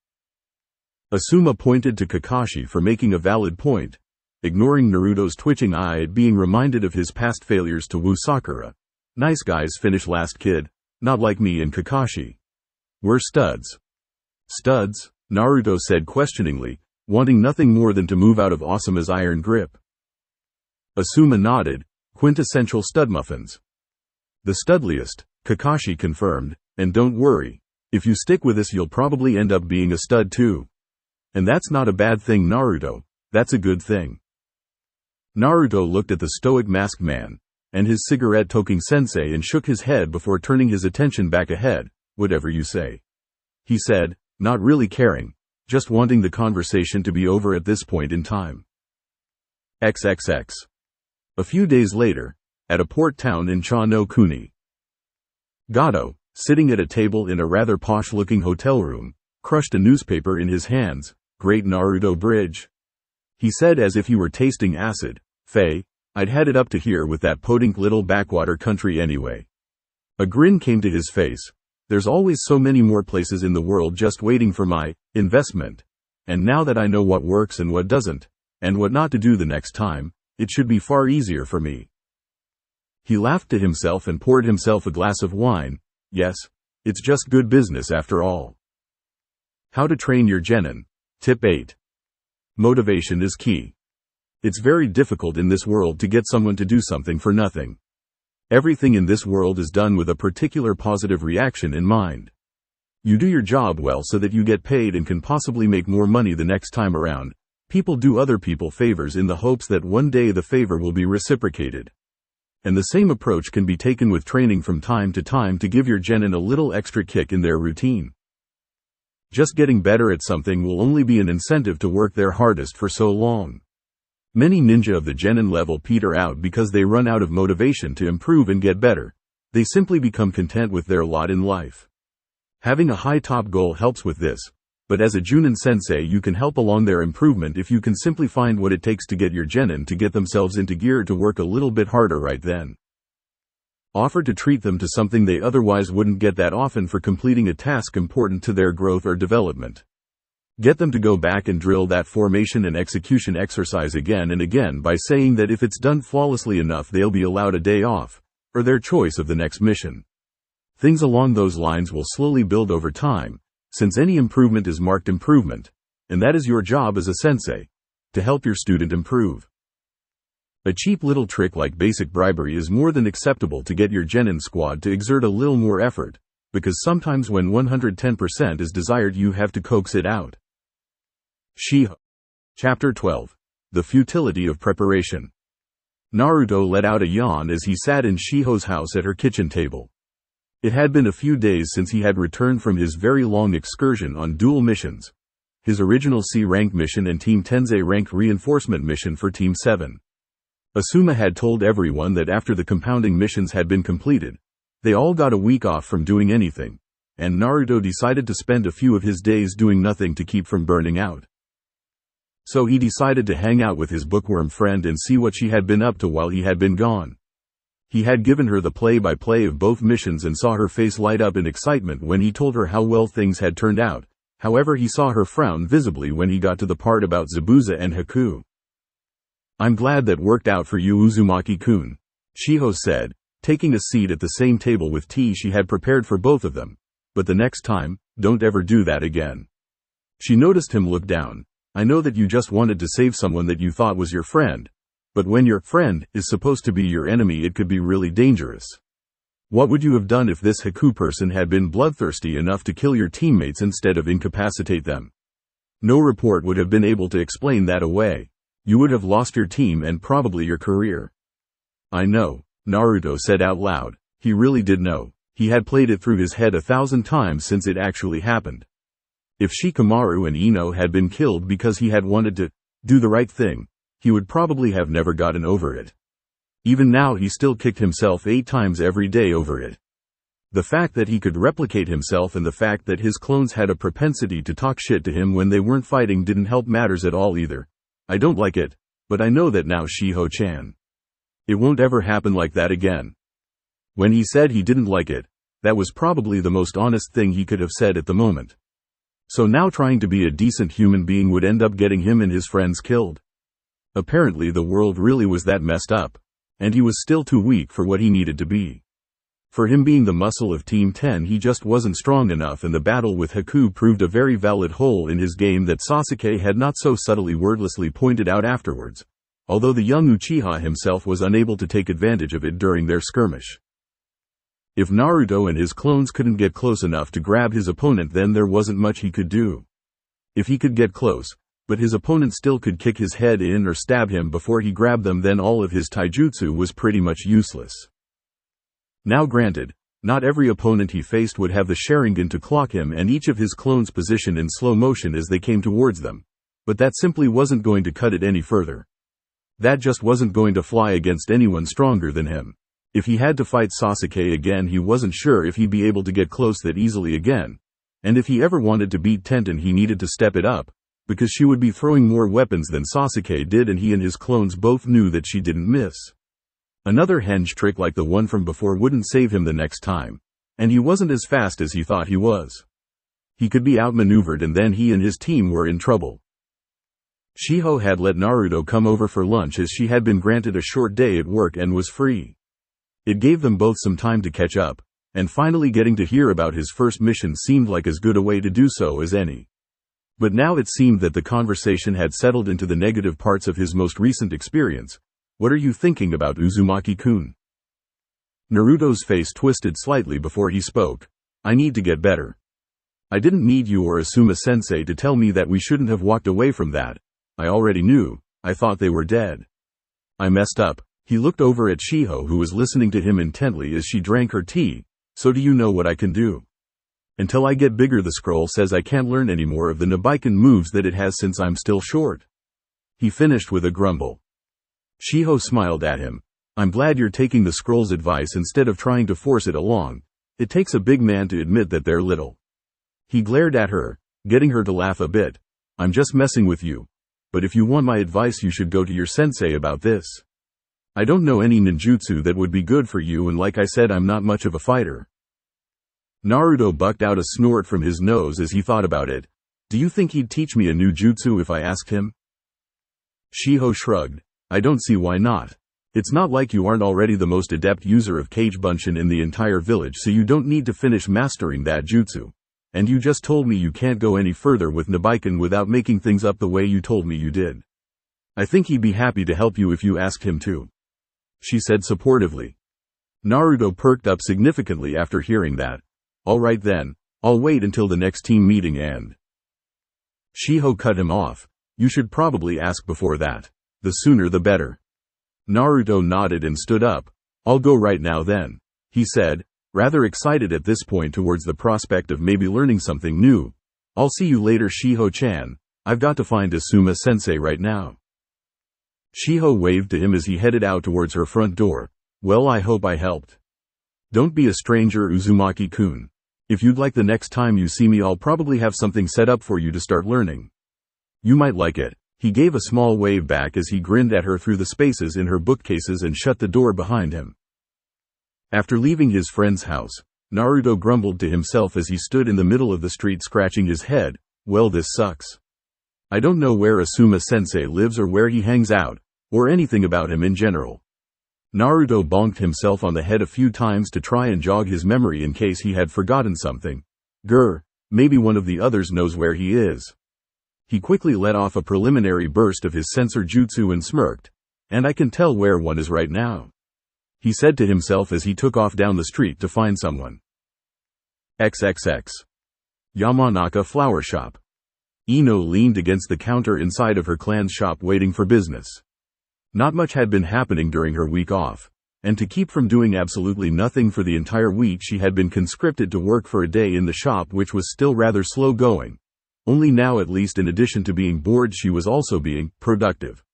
Asuma pointed to Kakashi for making a valid point, ignoring Naruto's twitching eye at being reminded of his past failures to woo Sakura. Nice guys finish last, kid, not like me and Kakashi. We're studs. Studs? Naruto said questioningly, wanting nothing more than to move out of Asuma's iron grip. Asuma nodded, quintessential stud muffins. The studliest, Kakashi confirmed, and don't worry, if you stick with us you'll probably end up being a stud too. And that's not a bad thing, Naruto, that's a good thing. Naruto looked at the stoic masked man, and his cigarette-toking sensei and shook his head before turning his attention back ahead. Whatever you say, he said, not really caring, just wanting the conversation to be over at this point in time. XXX. A few days later, at a port town in Cha no Kuni. Gato, sitting at a table in a rather posh-looking hotel room, crushed a newspaper in his hands. Great Naruto bridge, he said as if he were tasting acid. Faye, I'd had it up to here with that podunk little backwater country anyway. A grin came to his face. There's always so many more places in the world just waiting for my investment. And now that I know what works and what doesn't, and what not to do the next time, it should be far easier for me. He laughed to himself and poured himself a glass of wine. Yes, it's just good business after all. How to train your genin. Tip 8. Motivation is key. It's very difficult in this world to get someone to do something for nothing. Everything in this world is done with a particular positive reaction in mind. You do your job well so that you get paid and can possibly make more money the next time around. People do other people favors in the hopes that one day the favor will be reciprocated. And the same approach can be taken with training from time to give your genin a little extra kick in their routine. Just getting better at something will only be an incentive to work their hardest for so long. Many ninja of the genin level peter out because they run out of motivation to improve and get better. They simply become content with their lot in life. Having a high top goal helps with this, but as a Junin sensei you can help along their improvement if you can simply find what it takes to get your genin to get themselves into gear to work a little bit harder right then. Offer to treat them to something they otherwise wouldn't get that often for completing a task important to their growth or development. Get them to go back and drill that formation and execution exercise again and again by saying that if it's done flawlessly enough they'll be allowed a day off, or their choice of the next mission. Things along those lines will slowly build over time, since any improvement is marked improvement, and that is your job as a sensei, to help your student improve. A cheap little trick like basic bribery is more than acceptable to get your genin squad to exert a little more effort, because sometimes when 110% is desired you have to coax it out. Shiho. Chapter 12. The Futility of Preparation. Naruto let out a yawn as he sat in Shiho's house at her kitchen table. It had been a few days since he had returned from his very long excursion on dual missions. His original C-rank mission and Team Tensei rank reinforcement mission for Team 7. Asuma had told everyone that after the compounding missions had been completed, they all got a week off from doing anything, and Naruto decided to spend a few of his days doing nothing to keep from burning out. So he decided to hang out with his bookworm friend and see what she had been up to while he had been gone. He had given her the play-by-play of both missions and saw her face light up in excitement when he told her how well things had turned out. However, he saw her frown visibly when he got to the part about Zabuza and Haku. I'm glad that worked out for you, Uzumaki-kun, Shiho said, taking a seat at the same table with tea she had prepared for both of them. But the next time, don't ever do that again. She noticed him look down. I know that you just wanted to save someone that you thought was your friend. But when your friend is supposed to be your enemy it could be really dangerous. What would you have done if this Haku person had been bloodthirsty enough to kill your teammates instead of incapacitate them? No report would have been able to explain that away. You would have lost your team and probably your career. I know, Naruto said out loud. He really did know. He had played it through his head 1,000 times since it actually happened. If Shikamaru and Ino had been killed because he had wanted to do the right thing, he would probably have never gotten over it. Even now he still kicked himself 8 times every day over it. The fact that he could replicate himself and the fact that his clones had a propensity to talk shit to him when they weren't fighting didn't help matters at all either. I don't like it, but I know that now, Shiho-chan. It won't ever happen like that again. When he said he didn't like it, that was probably the most honest thing he could have said at the moment. So now trying to be a decent human being would end up getting him and his friends killed. Apparently the world really was that messed up. And he was still too weak for what he needed to be. For him being the muscle of Team 10, he just wasn't strong enough, and the battle with Haku proved a very valid hole in his game that Sasuke had not so subtly wordlessly pointed out afterwards, although the young Uchiha himself was unable to take advantage of it during their skirmish. If Naruto and his clones couldn't get close enough to grab his opponent, then there wasn't much he could do. If he could get close, but his opponent still could kick his head in or stab him before he grabbed them, then all of his taijutsu was pretty much useless. Now granted, not every opponent he faced would have the Sharingan to clock him and each of his clones position in slow motion as they came towards them, but that simply wasn't going to cut it any further. That just wasn't going to fly against anyone stronger than him. If he had to fight Sasuke again, he wasn't sure if he'd be able to get close that easily again, and if he ever wanted to beat Tenten, he needed to step it up, because she would be throwing more weapons than Sasuke did, and he and his clones both knew that she didn't miss. Another henge trick like the one from before wouldn't save him the next time, and he wasn't as fast as he thought he was. He could be outmaneuvered, and then he and his team were in trouble. Shiho had let Naruto come over for lunch as she had been granted a short day at work and was free. It gave them both some time to catch up, and finally getting to hear about his first mission seemed like as good a way to do so as any. But now it seemed that the conversation had settled into the negative parts of his most recent experience. What are you thinking about, Uzumaki-kun? Naruto's face twisted slightly before he spoke. I need to get better. I didn't need you or Asuma-sensei to tell me that we shouldn't have walked away from that. I already knew. I thought they were dead. I messed up. He looked over at Shiho, who was listening to him intently as she drank her tea. So do you know what I can do? Until I get bigger, the scroll says I can't learn any more of the Nabiken moves that it has since I'm still short. He finished with a grumble. Shiho smiled at him. I'm glad you're taking the scroll's advice instead of trying to force it along. It takes a big man to admit that they're little. He glared at her, getting her to laugh a bit. I'm just messing with you. But if you want my advice, you should go to your sensei about this. I don't know any ninjutsu that would be good for you, and like I said, I'm not much of a fighter. Naruto bucked out a snort from his nose as he thought about it. Do you think he'd teach me a new jutsu if I asked him? Shiho shrugged. I don't see why not. It's not like you aren't already the most adept user of Kage Bunshin in the entire village, so you don't need to finish mastering that jutsu. And you just told me you can't go any further with Nabiken without making things up the way you told me you did. I think he'd be happy to help you if you asked him to, she said supportively. Naruto perked up significantly after hearing that. All right then, I'll wait until the next team meeting and... Shiho cut him off. You should probably ask before that. The sooner the better. Naruto nodded and stood up. I'll go right now then, he said, rather excited at this point towards the prospect of maybe learning something new. I'll see you later, Shiho-chan. I've got to find Asuma-sensei right now. Shiho waved to him as he headed out towards her front door. Well, I hope I helped. Don't be a stranger, Uzumaki-kun. If you'd like, the next time you see me, I'll probably have something set up for you to start learning. You might like it. He gave a small wave back as he grinned at her through the spaces in her bookcases and shut the door behind him. After leaving his friend's house, Naruto grumbled to himself as he stood in the middle of the street scratching his head. Well, this sucks. I don't know where Asuma-sensei lives or where he hangs out, or anything about him in general. Naruto bonked himself on the head a few times to try and jog his memory in case he had forgotten something. Grr, maybe one of the others knows where he is. He quickly let off a preliminary burst of his sensor jutsu and smirked. And I can tell where one is right now, he said to himself as he took off down the street to find someone. XXX. Yamanaka Flower Shop. Ino leaned against the counter inside of her clan's shop waiting for business. Not much had been happening during her week off, and to keep from doing absolutely nothing for the entire week, she had been conscripted to work for a day in the shop, which was still rather slow going. Only now, at least, in addition to being bored, she was also being productive.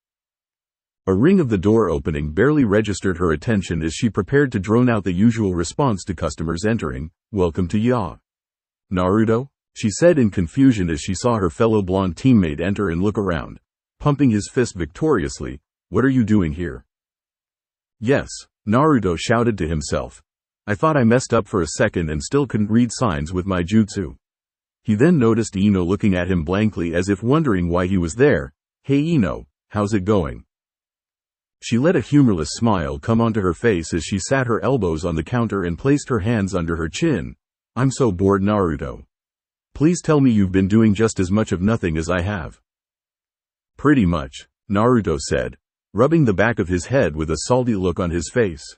A ring of the door opening barely registered her attention as she prepared to drone out the usual response to customers entering. Welcome to Ya. Naruto, she said in confusion as she saw her fellow blonde teammate enter and look around, pumping his fist victoriously. What are you doing here? Yes, Naruto shouted to himself. I thought I messed up for a second and still couldn't read signs with my jutsu. He then noticed Ino looking at him blankly as if wondering why he was there. "Hey Ino, how's it going?" She let a humorless smile come onto her face as she sat her elbows on the counter and placed her hands under her chin. "I'm so bored, Naruto. Please tell me you've been doing just as much of nothing as I have." "Pretty much," Naruto said, rubbing the back of his head with a salty look on his face.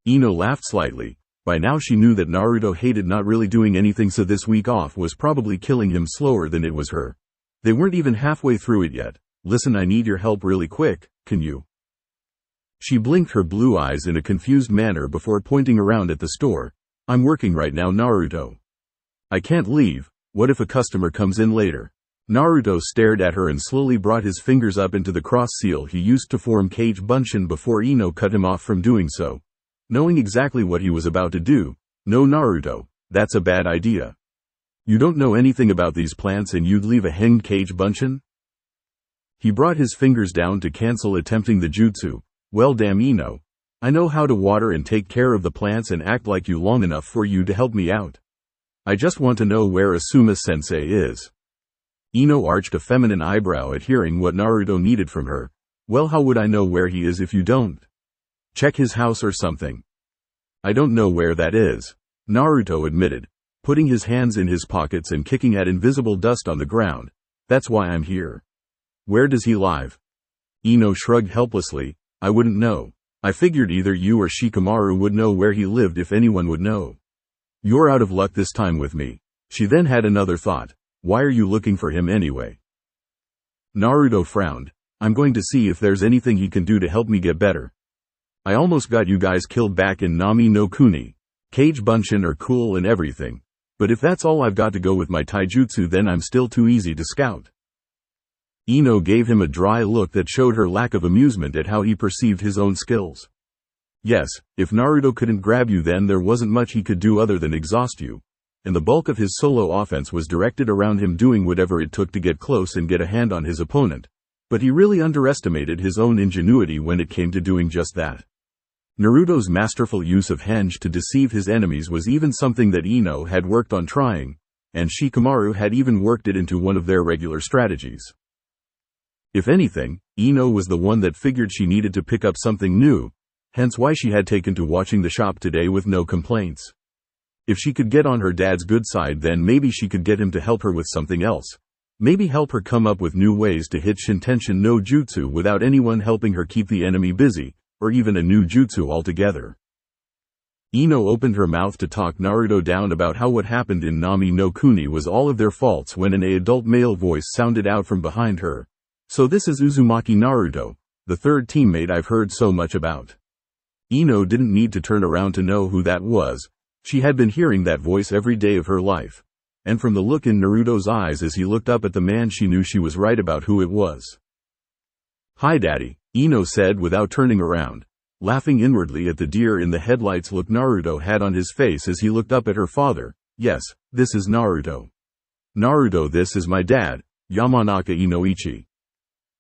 Ino laughed slightly. By now she knew that Naruto hated not really doing anything, so this week off was probably killing him slower than it was her. They weren't even halfway through it yet. "Listen, I need your help really quick, can you?" She blinked her blue eyes in a confused manner before pointing around at the store. "I'm working right now, Naruto. I can't leave. What if a customer comes in later?" Naruto stared at her and slowly brought his fingers up into the cross seal he used to form Kage Bunshin before Ino cut him off from doing so. Knowing exactly what he was about to do. "No, Naruto, that's a bad idea. You don't know anything about these plants and you'd leave a hanged Kage Bunshin?" He brought his fingers down to cancel attempting the jutsu. "Well, damn Ino. I know how to water and take care of the plants and act like you long enough for you to help me out. I just want to know where Asuma-sensei is." Ino arched a feminine eyebrow at hearing what Naruto needed from her. "Well, how would I know where he is if you don't? Check his house or something." "I don't know where that is," Naruto admitted, putting his hands in his pockets and kicking at invisible dust on the ground. "That's why I'm here." "Where does he live?" Ino shrugged helplessly. "I wouldn't know. I figured either you or Shikamaru would know where he lived if anyone would know." "You're out of luck this time with me." She then had another thought. "Why are you looking for him anyway?" Naruto frowned. "I'm going to see if there's anything he can do to help me get better. I almost got you guys killed back in Nami no Kuni. Kage Bunshin are cool and everything. But if that's all I've got to go with my taijutsu, then I'm still too easy to scout." Ino gave him a dry look that showed her lack of amusement at how he perceived his own skills. "Yes, if Naruto couldn't grab you, then there wasn't much he could do other than exhaust you. And the bulk of his solo offense was directed around him doing whatever it took to get close and get a hand on his opponent. But he really underestimated his own ingenuity when it came to doing just that." Naruto's masterful use of henge to deceive his enemies was even something that Ino had worked on trying, and Shikamaru had even worked it into one of their regular strategies. If anything, Ino was the one that figured she needed to pick up something new, hence why she had taken to watching the shop today with no complaints. If she could get on her dad's good side, then maybe she could get him to help her with something else. Maybe help her come up with new ways to hit Shintention no Jutsu without anyone helping her keep the enemy busy, or even a new jutsu altogether. Ino opened her mouth to talk Naruto down about how what happened in Nami no Kuni was all of their faults when an adult male voice sounded out from behind her. "So this is Uzumaki Naruto, the third teammate I've heard so much about." Ino didn't need to turn around to know who that was. She had been hearing that voice every day of her life. And from the look in Naruto's eyes as he looked up at the man, she knew she was right about who it was. "Hi Daddy," Ino said without turning around, laughing inwardly at the deer in the headlights look Naruto had on his face as he looked up at her father. "Yes, this is Naruto." "Naruto, this is my dad, Yamanaka Inoichi."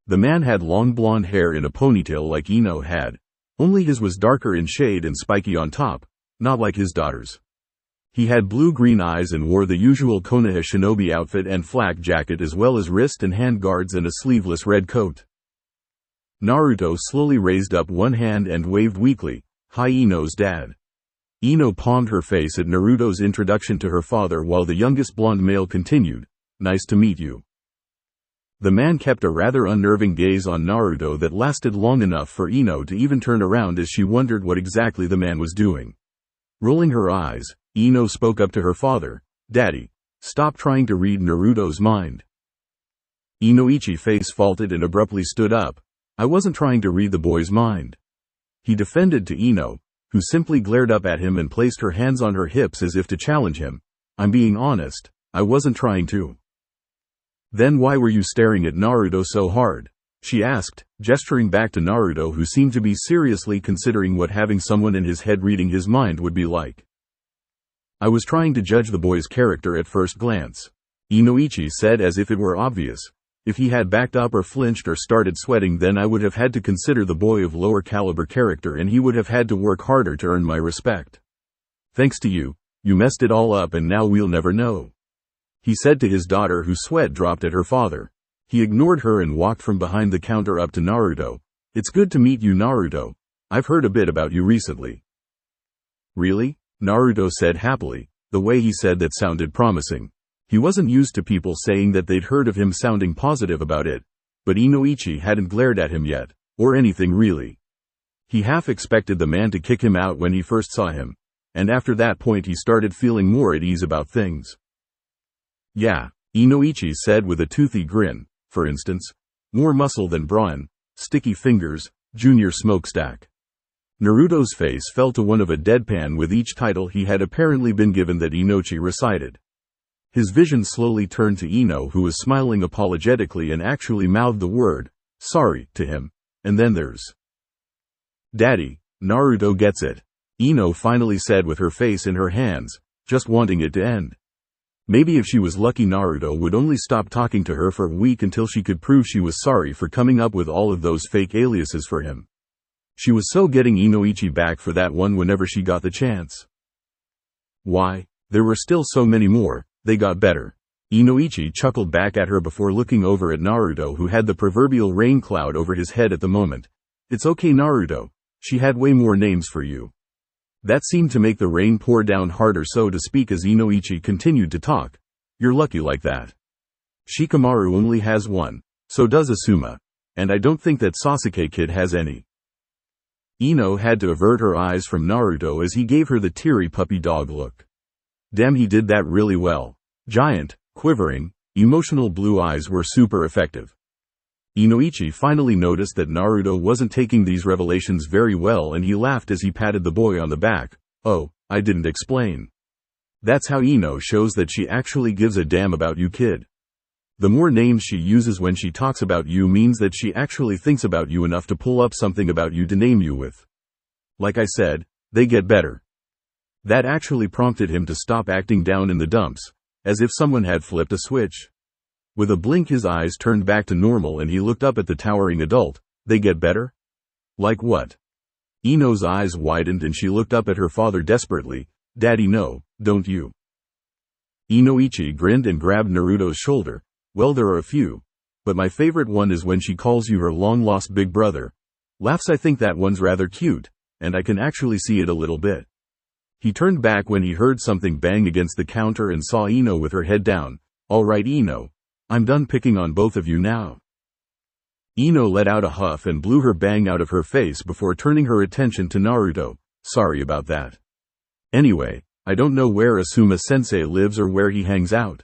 The man had long blonde hair in a ponytail like Ino had, only his was darker in shade and spiky on top, not like his daughter's. He had blue-green eyes and wore the usual Konoha shinobi outfit and flak jacket, as well as wrist and hand guards and a sleeveless red coat. Naruto slowly raised up one hand and waved weakly. "Hi Ino's dad." Ino palmed her face at Naruto's introduction to her father while the youngest blonde male continued, "Nice to meet you." The man kept a rather unnerving gaze on Naruto that lasted long enough for Ino to even turn around as she wondered what exactly the man was doing. Rolling her eyes, Ino spoke up to her father. "Daddy, stop trying to read Naruto's mind." Inoichi's face faltered and abruptly stood up. "I wasn't trying to read the boy's mind," he defended to Ino, who simply glared up at him and placed her hands on her hips as if to challenge him. "I'm being honest, I wasn't trying to." "Then why were you staring at Naruto so hard?" she asked, gesturing back to Naruto, who seemed to be seriously considering what having someone in his head reading his mind would be like. "I was trying to judge the boy's character at first glance," Inoichi said as if it were obvious. "If he had backed up or flinched or started sweating, then I would have had to consider the boy of lower caliber character and he would have had to work harder to earn my respect. Thanks to you, you messed it all up and now we'll never know." he said to his daughter, whose sweat dropped at her father. He ignored her and walked from behind the counter up to Naruto. It's good to meet you, Naruto. I've heard a bit about you recently. Really? Naruto said happily. The way he said that sounded promising. He wasn't used to people saying that they'd heard of him sounding positive about it. But Inoichi hadn't glared at him yet, or anything really. He half expected the man to kick him out when he first saw him, and after that point he started feeling more at ease about things. Yeah, Inoichi said with a toothy grin. For instance, more muscle than brawn, sticky fingers, junior smokestack. Naruto's face fell to one of a deadpan with each title he had apparently been given that Inoichi recited. His vision slowly turned to Ino, who was smiling apologetically and actually mouthed the word, sorry, to him. And then there's Daddy. Naruto gets it. Ino finally said with her face in her hands, just wanting it to end. Maybe if she was lucky, Naruto would only stop talking to her for a week until she could prove she was sorry for coming up with all of those fake aliases for him. She was so getting Inoichi back for that one whenever she got the chance. Why, there were still so many more. They got better. Inoichi chuckled back at her before looking over at Naruto, who had the proverbial rain cloud over his head at the moment. It's okay, Naruto. She had way more names for you. That seemed to make the rain pour down harder, so to speak, as Inoichi continued to talk. You're lucky like that. Shikamaru only has one. So does Asuma. And I don't think that Sasuke Kid has any. Ino had to avert her eyes from Naruto as he gave her the teary puppy dog look. Damn, he did that really well. Giant, quivering, emotional blue eyes were super effective. Inoichi finally noticed that Naruto wasn't taking these revelations very well, and he laughed as he patted the boy on the back. Oh, I didn't explain. That's how Ino shows that she actually gives a damn about you, kid. The more names she uses when she talks about you means that she actually thinks about you enough to pull up something about you to name you with. Like I said, they get better. That actually prompted him to stop acting down in the dumps, as if someone had flipped a switch. With a blink his eyes turned back to normal and he looked up at the towering adult. They get better? Like what? Ino's eyes widened and she looked up at her father desperately. Daddy, no, don't you? Inoichi grinned and grabbed Naruto's shoulder. Well, there are a few. But my favorite one is when she calls you her long-lost big brother. Laughs. I think that one's rather cute, and I can actually see it a little bit. He turned back when he heard something bang against the counter and saw Ino with her head down. All right, Ino. I'm done picking on both of you now. Ino let out a huff and blew her bang out of her face before turning her attention to Naruto. Sorry about that. Anyway, I don't know where Asuma-sensei lives or where he hangs out.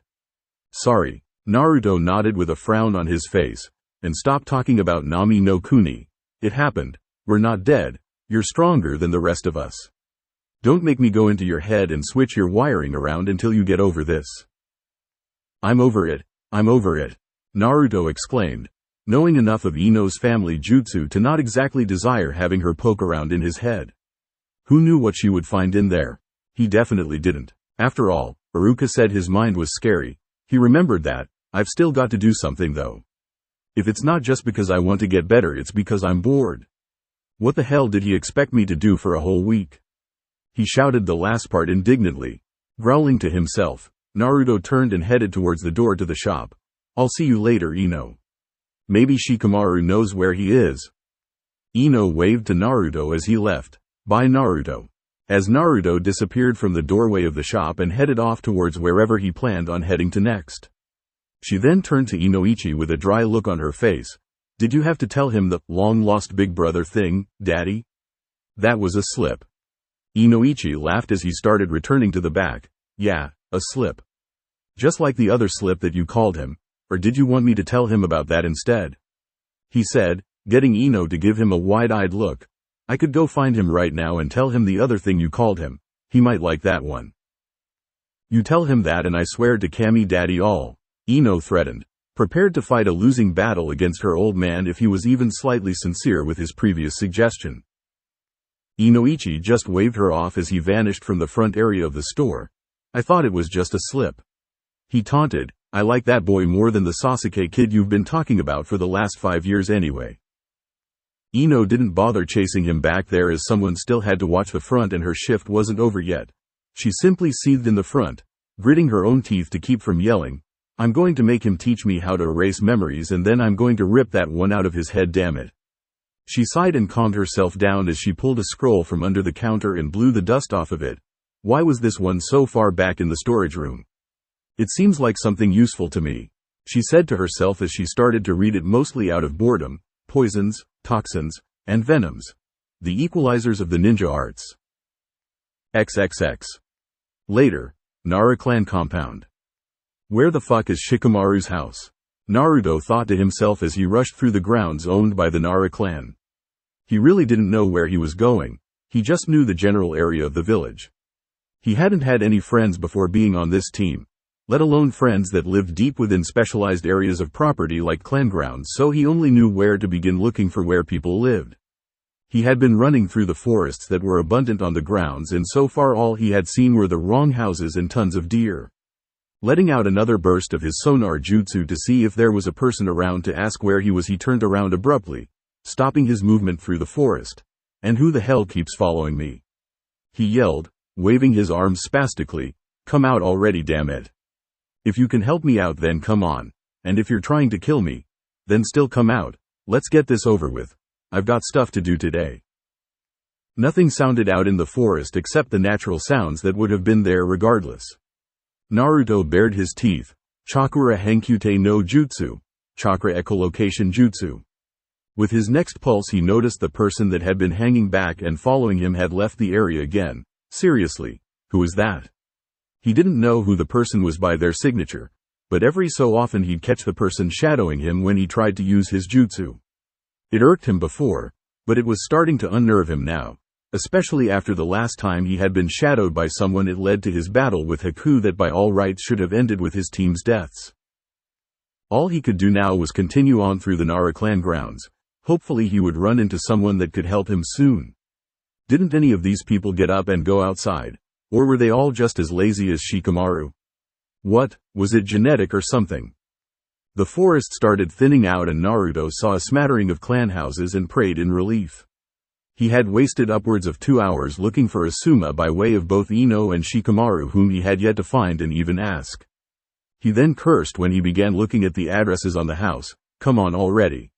Sorry. Naruto nodded with a frown on his face, and stopped talking about Nami no Kuni. It happened. We're not dead. You're stronger than the rest of us. Don't make me go into your head and switch your wiring around until you get over this. I'm over it. I'm over it. Naruto exclaimed, knowing enough of Ino's family jutsu to not exactly desire having her poke around in his head. Who knew what she would find in there? He definitely didn't. After all, Iruka said his mind was scary. He remembered that. I've still got to do something though. If it's not just because I want to get better, it's because I'm bored. What the hell did he expect me to do for a whole week? He shouted the last part indignantly. Growling to himself, Naruto turned and headed towards the door to the shop. I'll see you later, Ino. Maybe Shikamaru knows where he is. Ino waved to Naruto as he left. Bye, Naruto. As Naruto disappeared from the doorway of the shop and headed off towards wherever he planned on heading to next. She then turned to Inoichi with a dry look on her face. Did you have to tell him the long-lost big brother thing, Daddy? That was a slip. Inoichi laughed as he started returning to the back. Yeah, a slip. Just like the other slip that you called him. Or did you want me to tell him about that instead? He said, getting Ino to give him a wide-eyed look. I could go find him right now and tell him the other thing you called him. He might like that one. You tell him that and I swear to Kami Daddy all. Ino threatened, prepared to fight a losing battle against her old man if he was even slightly sincere with his previous suggestion. Inoichi just waved her off as he vanished from the front area of the store. I thought it was just a slip. He taunted, I like that boy more than the Sasuke Kid you've been talking about for the last 5 years anyway. Ino didn't bother chasing him back there as someone still had to watch the front and her shift wasn't over yet. She simply seethed in the front. gritting her own teeth to keep from yelling, "I'm going to make him teach me how to erase memories, and then I'm going to rip that one out of his head, damn it." She sighed and calmed herself down as she pulled a scroll from under the counter and blew the dust off of it. Why was this one so far back in the storage room? It seems like something useful to me, she said to herself as she started to read it, mostly out of boredom. Poisons, toxins, and venoms. The equalizers of the ninja arts. XXX. Later, Nara clan compound. Where the fuck is Shikamaru's house? Naruto thought to himself as he rushed through the grounds owned by the Nara clan. He really didn't know where he was going, he just knew the general area of the village. He hadn't had any friends before being on this team, let alone friends that lived deep within specialized areas of property like clan grounds, so he only knew where to begin looking for where people lived. He had been running through the forests that were abundant on the grounds, and so far all he had seen were the wrong houses and tons of deer. Letting out another burst of his sonar jutsu to see if there was a person around to ask where he was, he turned around abruptly, stopping his movement through the forest. "And who the hell keeps following me?" he yelled, waving his arms spastically. "Come out already, damn it. If you can help me out, then come on. And if you're trying to kill me, then still come out. Let's get this over with. I've got stuff to do today." Nothing sounded out in the forest except the natural sounds that would have been there regardless. Naruto bared his teeth. Chakra Henkyute no Jutsu. Chakra Echolocation Jutsu. With his next pulse, he noticed the person that had been hanging back and following him had left the area again. Seriously, who was that? He didn't know who the person was by their signature, but every so often he'd catch the person shadowing him when he tried to use his jutsu. It irked him before, but it was starting to unnerve him now, especially after the last time he had been shadowed by someone. It led to his battle with Haku that by all rights should have ended with his team's deaths. All he could do now was continue on through the Nara clan grounds. Hopefully he would run into someone that could help him soon. Didn't any of these people get up and go outside? Or were they all just as lazy as Shikamaru? What, was it genetic or something? The forest started thinning out and Naruto saw a smattering of clan houses and prayed in relief. He had wasted upwards of 2 hours looking for Asuma by way of both Ino and Shikamaru, whom he had yet to find and even ask. He then cursed when he began looking at the addresses on the house. Come on already.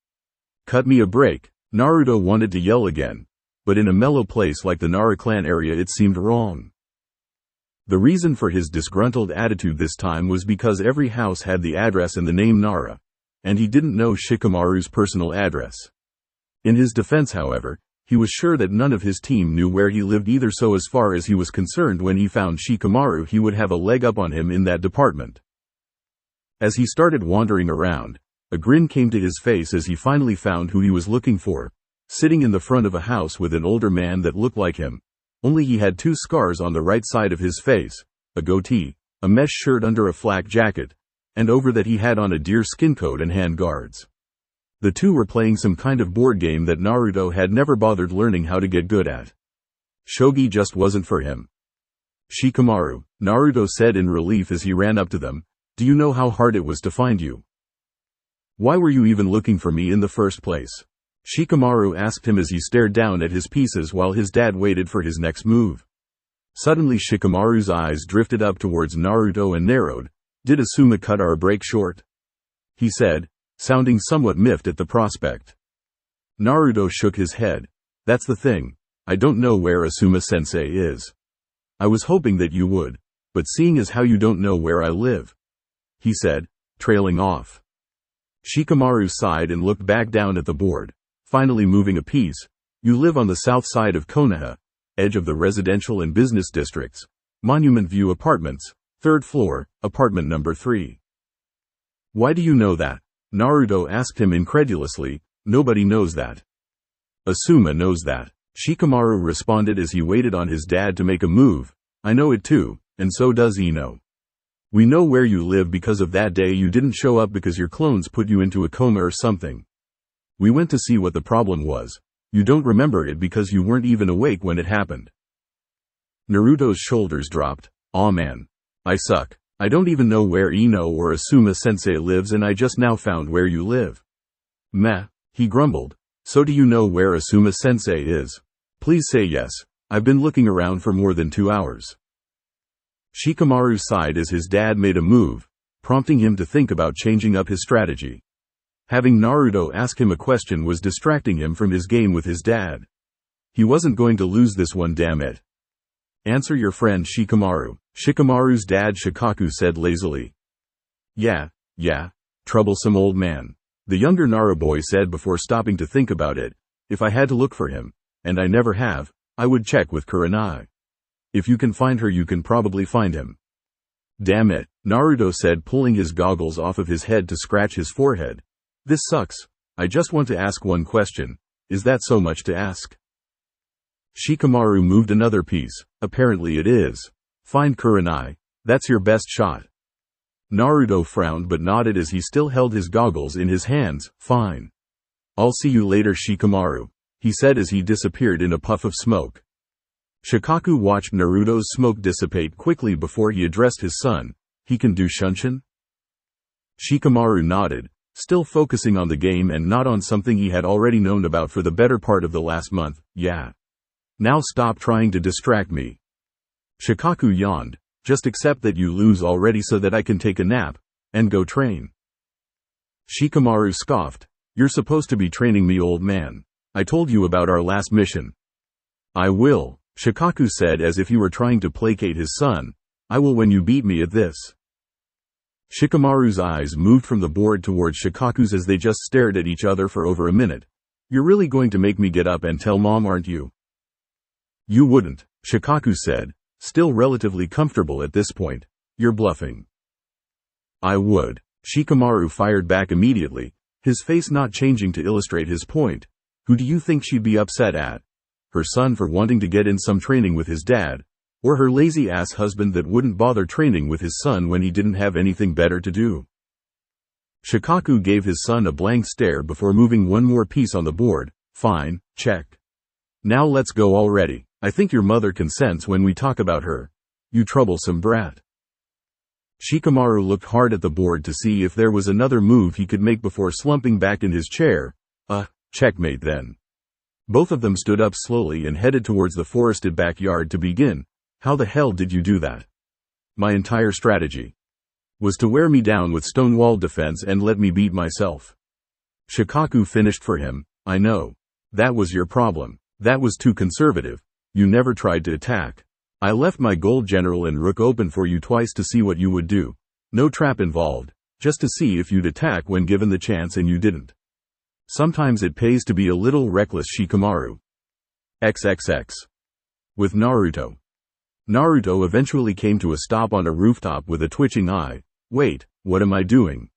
Cut me a break. Naruto wanted to yell again, but in a mellow place like the Nara clan area it seemed wrong. The reason for his disgruntled attitude this time was because every house had the address and the name Nara, and he didn't know Shikamaru's personal address. In his defense, however, he was sure that none of his team knew where he lived either, so as far as he was concerned, when he found Shikamaru he would have a leg up on him in that department. As he started wandering around, a grin came to his face as he finally found who he was looking for, sitting in the front of a house with an older man that looked like him. Only he had 2 scars on the right side of his face, a goatee, a mesh shirt under a flak jacket, and over that he had on a deer skin coat and hand guards. The 2 were playing some kind of board game that Naruto had never bothered learning how to get good at. Shogi just wasn't for him. "Shikamaru," Naruto said in relief as he ran up to them, "do you know how hard it was to find you? Why were you even looking for me in the first place?" Shikamaru asked him as he stared down at his pieces while his dad waited for his next move. Suddenly Shikamaru's eyes drifted up towards Naruto and narrowed. "Did Asuma cut our break short?" he said, sounding somewhat miffed at the prospect. Naruto shook his head. "That's the thing, I don't know where Asuma-sensei is. I was hoping that you would, but seeing as how you don't know where I live," he said, trailing off. Shikamaru sighed and looked back down at the board, finally moving a piece. "You live on the south side of Konoha, edge of the residential and business districts. Monument View Apartments, 3rd floor, apartment number 3. "Why do you know that?" Naruto asked him incredulously. "Nobody knows that." "Asuma knows that," Shikamaru responded as he waited on his dad to make a move. "I know it too, and so does Ino. We know where you live because of that day you didn't show up because your clones put you into a coma or something. We went to see what the problem was. You don't remember it because you weren't even awake when it happened." Naruto's shoulders dropped. "Aw man. I suck. I don't even know where Ino or Asuma-sensei lives, and I just now found where you live." "Meh," he grumbled. "So do you know where Asuma-sensei is? Please say yes. I've been looking around for more than 2 hours." Shikamaru sighed as his dad made a move, prompting him to think about changing up his strategy. Having Naruto ask him a question was distracting him from his game with his dad. He wasn't going to lose this one, damn it. Answer your friend Shikamaru. Shikamaru's dad Shikaku said lazily. Yeah, troublesome old man. The younger Nara boy said before stopping to think about it. If I had to look for him, and I never have, I would check with Kurenai. If you can find her, you can probably find him. Damn it, Naruto said, pulling his goggles off of his head to scratch his forehead. This sucks. I just want to ask one question. Is that so much to ask? Shikamaru moved another piece. Apparently it is. Find Kurenai. That's your best shot. Naruto frowned but nodded as he still held his goggles in his hands. Fine. I'll see you later, Shikamaru, he said as he disappeared in a puff of smoke. Shikaku watched Naruto's smoke dissipate quickly before he addressed his son. He can do Shunshin? Shikamaru nodded, still focusing on the game and not on something he had already known about for the better part of the last month. Yeah. Now stop trying to distract me. Shikaku yawned. Just accept that you lose already so that I can take a nap and go train. Shikamaru scoffed. You're supposed to be training me, old man. I told you about our last mission. I will, Shikaku said as if he were trying to placate his son. I will when you beat me at this. Shikamaru's eyes moved from the board towards Shikaku's as they just stared at each other for over a minute. You're really going to make me get up and tell mom, aren't you? You wouldn't, Shikaku said, still relatively comfortable at this point. You're bluffing. I would. Shikamaru fired back immediately, his face not changing to illustrate his point. Who do you think she'd be upset at? Her son for wanting to get in some training with his dad, or her lazy-ass husband that wouldn't bother training with his son when he didn't have anything better to do? Shikaku gave his son a blank stare before moving one more piece on the board. Fine, check. Now let's go already. I think your mother consents when we talk about her. You troublesome brat. Shikamaru looked hard at the board to see if there was another move he could make before slumping back in his chair. Checkmate then. Both of them stood up slowly and headed towards the forested backyard to begin. How the hell did you do that? My entire strategy was to wear me down with stonewall defense and let me beat myself. Shikaku finished for him. I know. That was your problem. That was too conservative. You never tried to attack. I left my gold general and rook open for you twice to see what you would do. No trap involved. Just to see if you'd attack when given the chance, and you didn't. Sometimes it pays to be a little reckless, Shikamaru. XXX. With Naruto. Naruto eventually came to a stop on a rooftop with a twitching eye. Wait, what am I doing?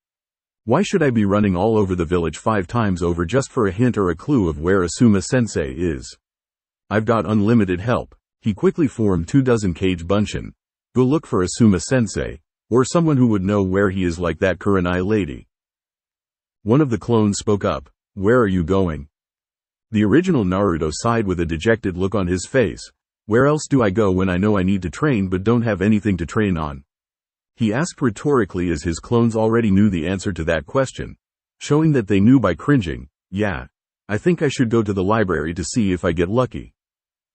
Why should I be running all over the village 5 times over just for a hint or a clue of where Asuma-sensei is? I've got unlimited help. He quickly formed 24 Kage Bunshin. Go look for Asuma-sensei, or someone who would know where he is, like that Kurenai lady. One of the clones spoke up. Where are you going? The original Naruto sighed with a dejected look on his face. Where else do I go when I know I need to train but don't have anything to train on? He asked rhetorically as his clones already knew the answer to that question, showing that they knew by cringing. Yeah. I think I should go to the library to see if I get lucky.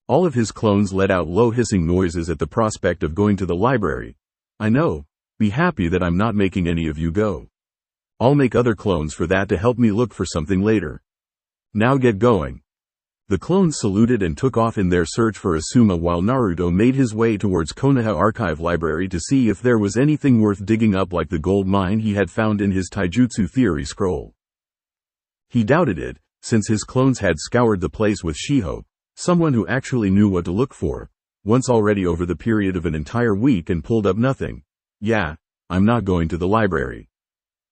All of his clones let out low hissing noises at the prospect of going to the library. I know. Be happy that I'm not making any of you go. I'll make other clones for that to help me look for something later. Now get going. The clones saluted and took off in their search for Asuma while Naruto made his way towards Konoha Archive Library to see if there was anything worth digging up, like the gold mine he had found in his taijutsu theory scroll. He doubted it, since his clones had scoured the place with Shiho, someone who actually knew what to look for, once already over the period of an entire week, and pulled up nothing. Yeah, I'm not going to the library.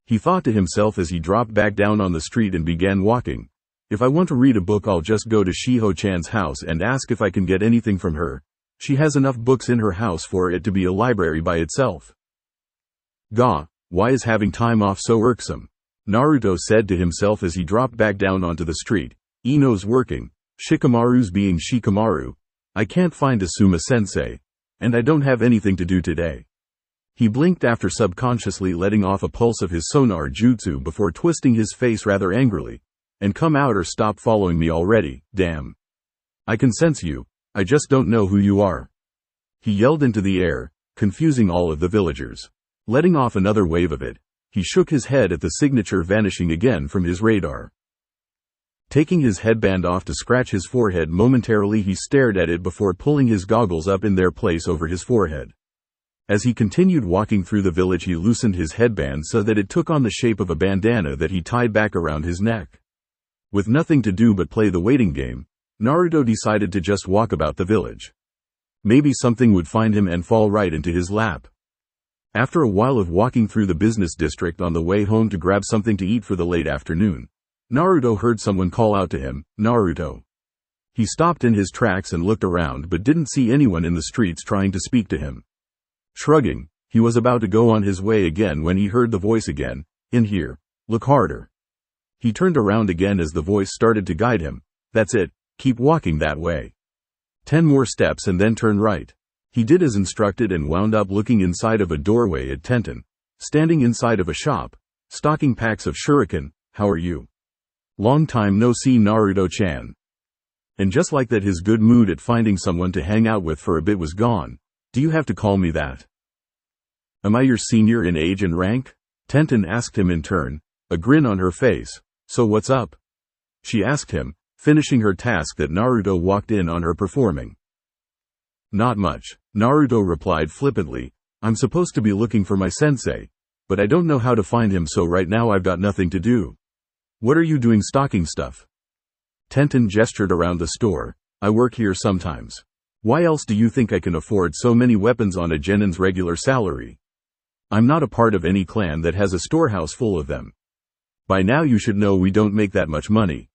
He thought to himself as he dropped back down on the street and began walking. If I want to read a book, I'll just go to Shiho-chan's house and ask if I can get anything from her. She has enough books in her house for it to be a library by itself. Gah, why is having time off so irksome? Naruto said to himself as he dropped back down onto the street. Ino's working. Shikamaru's being Shikamaru. I can't find Asuma-sensei. And I don't have anything to do today. He blinked after subconsciously letting off a pulse of his sonar jutsu before twisting his face rather angrily. And come out or stop following me already, damn. I can sense you. I just don't know who you are. He yelled into the air, confusing all of the villagers. Letting off another wave of it, he shook his head at the signature vanishing again from his radar. Taking his headband off to scratch his forehead momentarily, he stared at it before pulling his goggles up in their place over his forehead. As he continued walking through the village, he loosened his headband so that it took on the shape of a bandana that he tied back around his neck. With nothing to do but play the waiting game, Naruto decided to just walk about the village. Maybe something would find him and fall right into his lap. After a while of walking through the business district on the way home to grab something to eat for the late afternoon, Naruto heard someone call out to him, "Naruto." He stopped in his tracks and looked around but didn't see anyone in the streets trying to speak to him. Shrugging, he was about to go on his way again when he heard the voice again, "In here. Look harder." He turned around again as the voice started to guide him. "That's it, keep walking that way. 10 more steps and then turn right." He did as instructed and wound up looking inside of a doorway at Tenten, standing inside of a shop, stocking packs of shuriken. "How are you? Long time no see, Naruto-chan." And just like that, his good mood at finding someone to hang out with for a bit was gone. "Do you have to call me that? Am I your senior in age and rank?" Tenten asked him in turn, a grin on her face. "So what's up?" she asked him, finishing her task that Naruto walked in on her performing. "Not much," Naruto replied flippantly. "I'm supposed to be looking for my sensei, but I don't know how to find him, so right now I've got nothing to do." "What are you doing stocking stuff?" Tenten gestured around the store. "I work here sometimes. Why else do you think I can afford so many weapons on a genin's regular salary? I'm not a part of any clan that has a storehouse full of them. By now you should know we don't make that much money."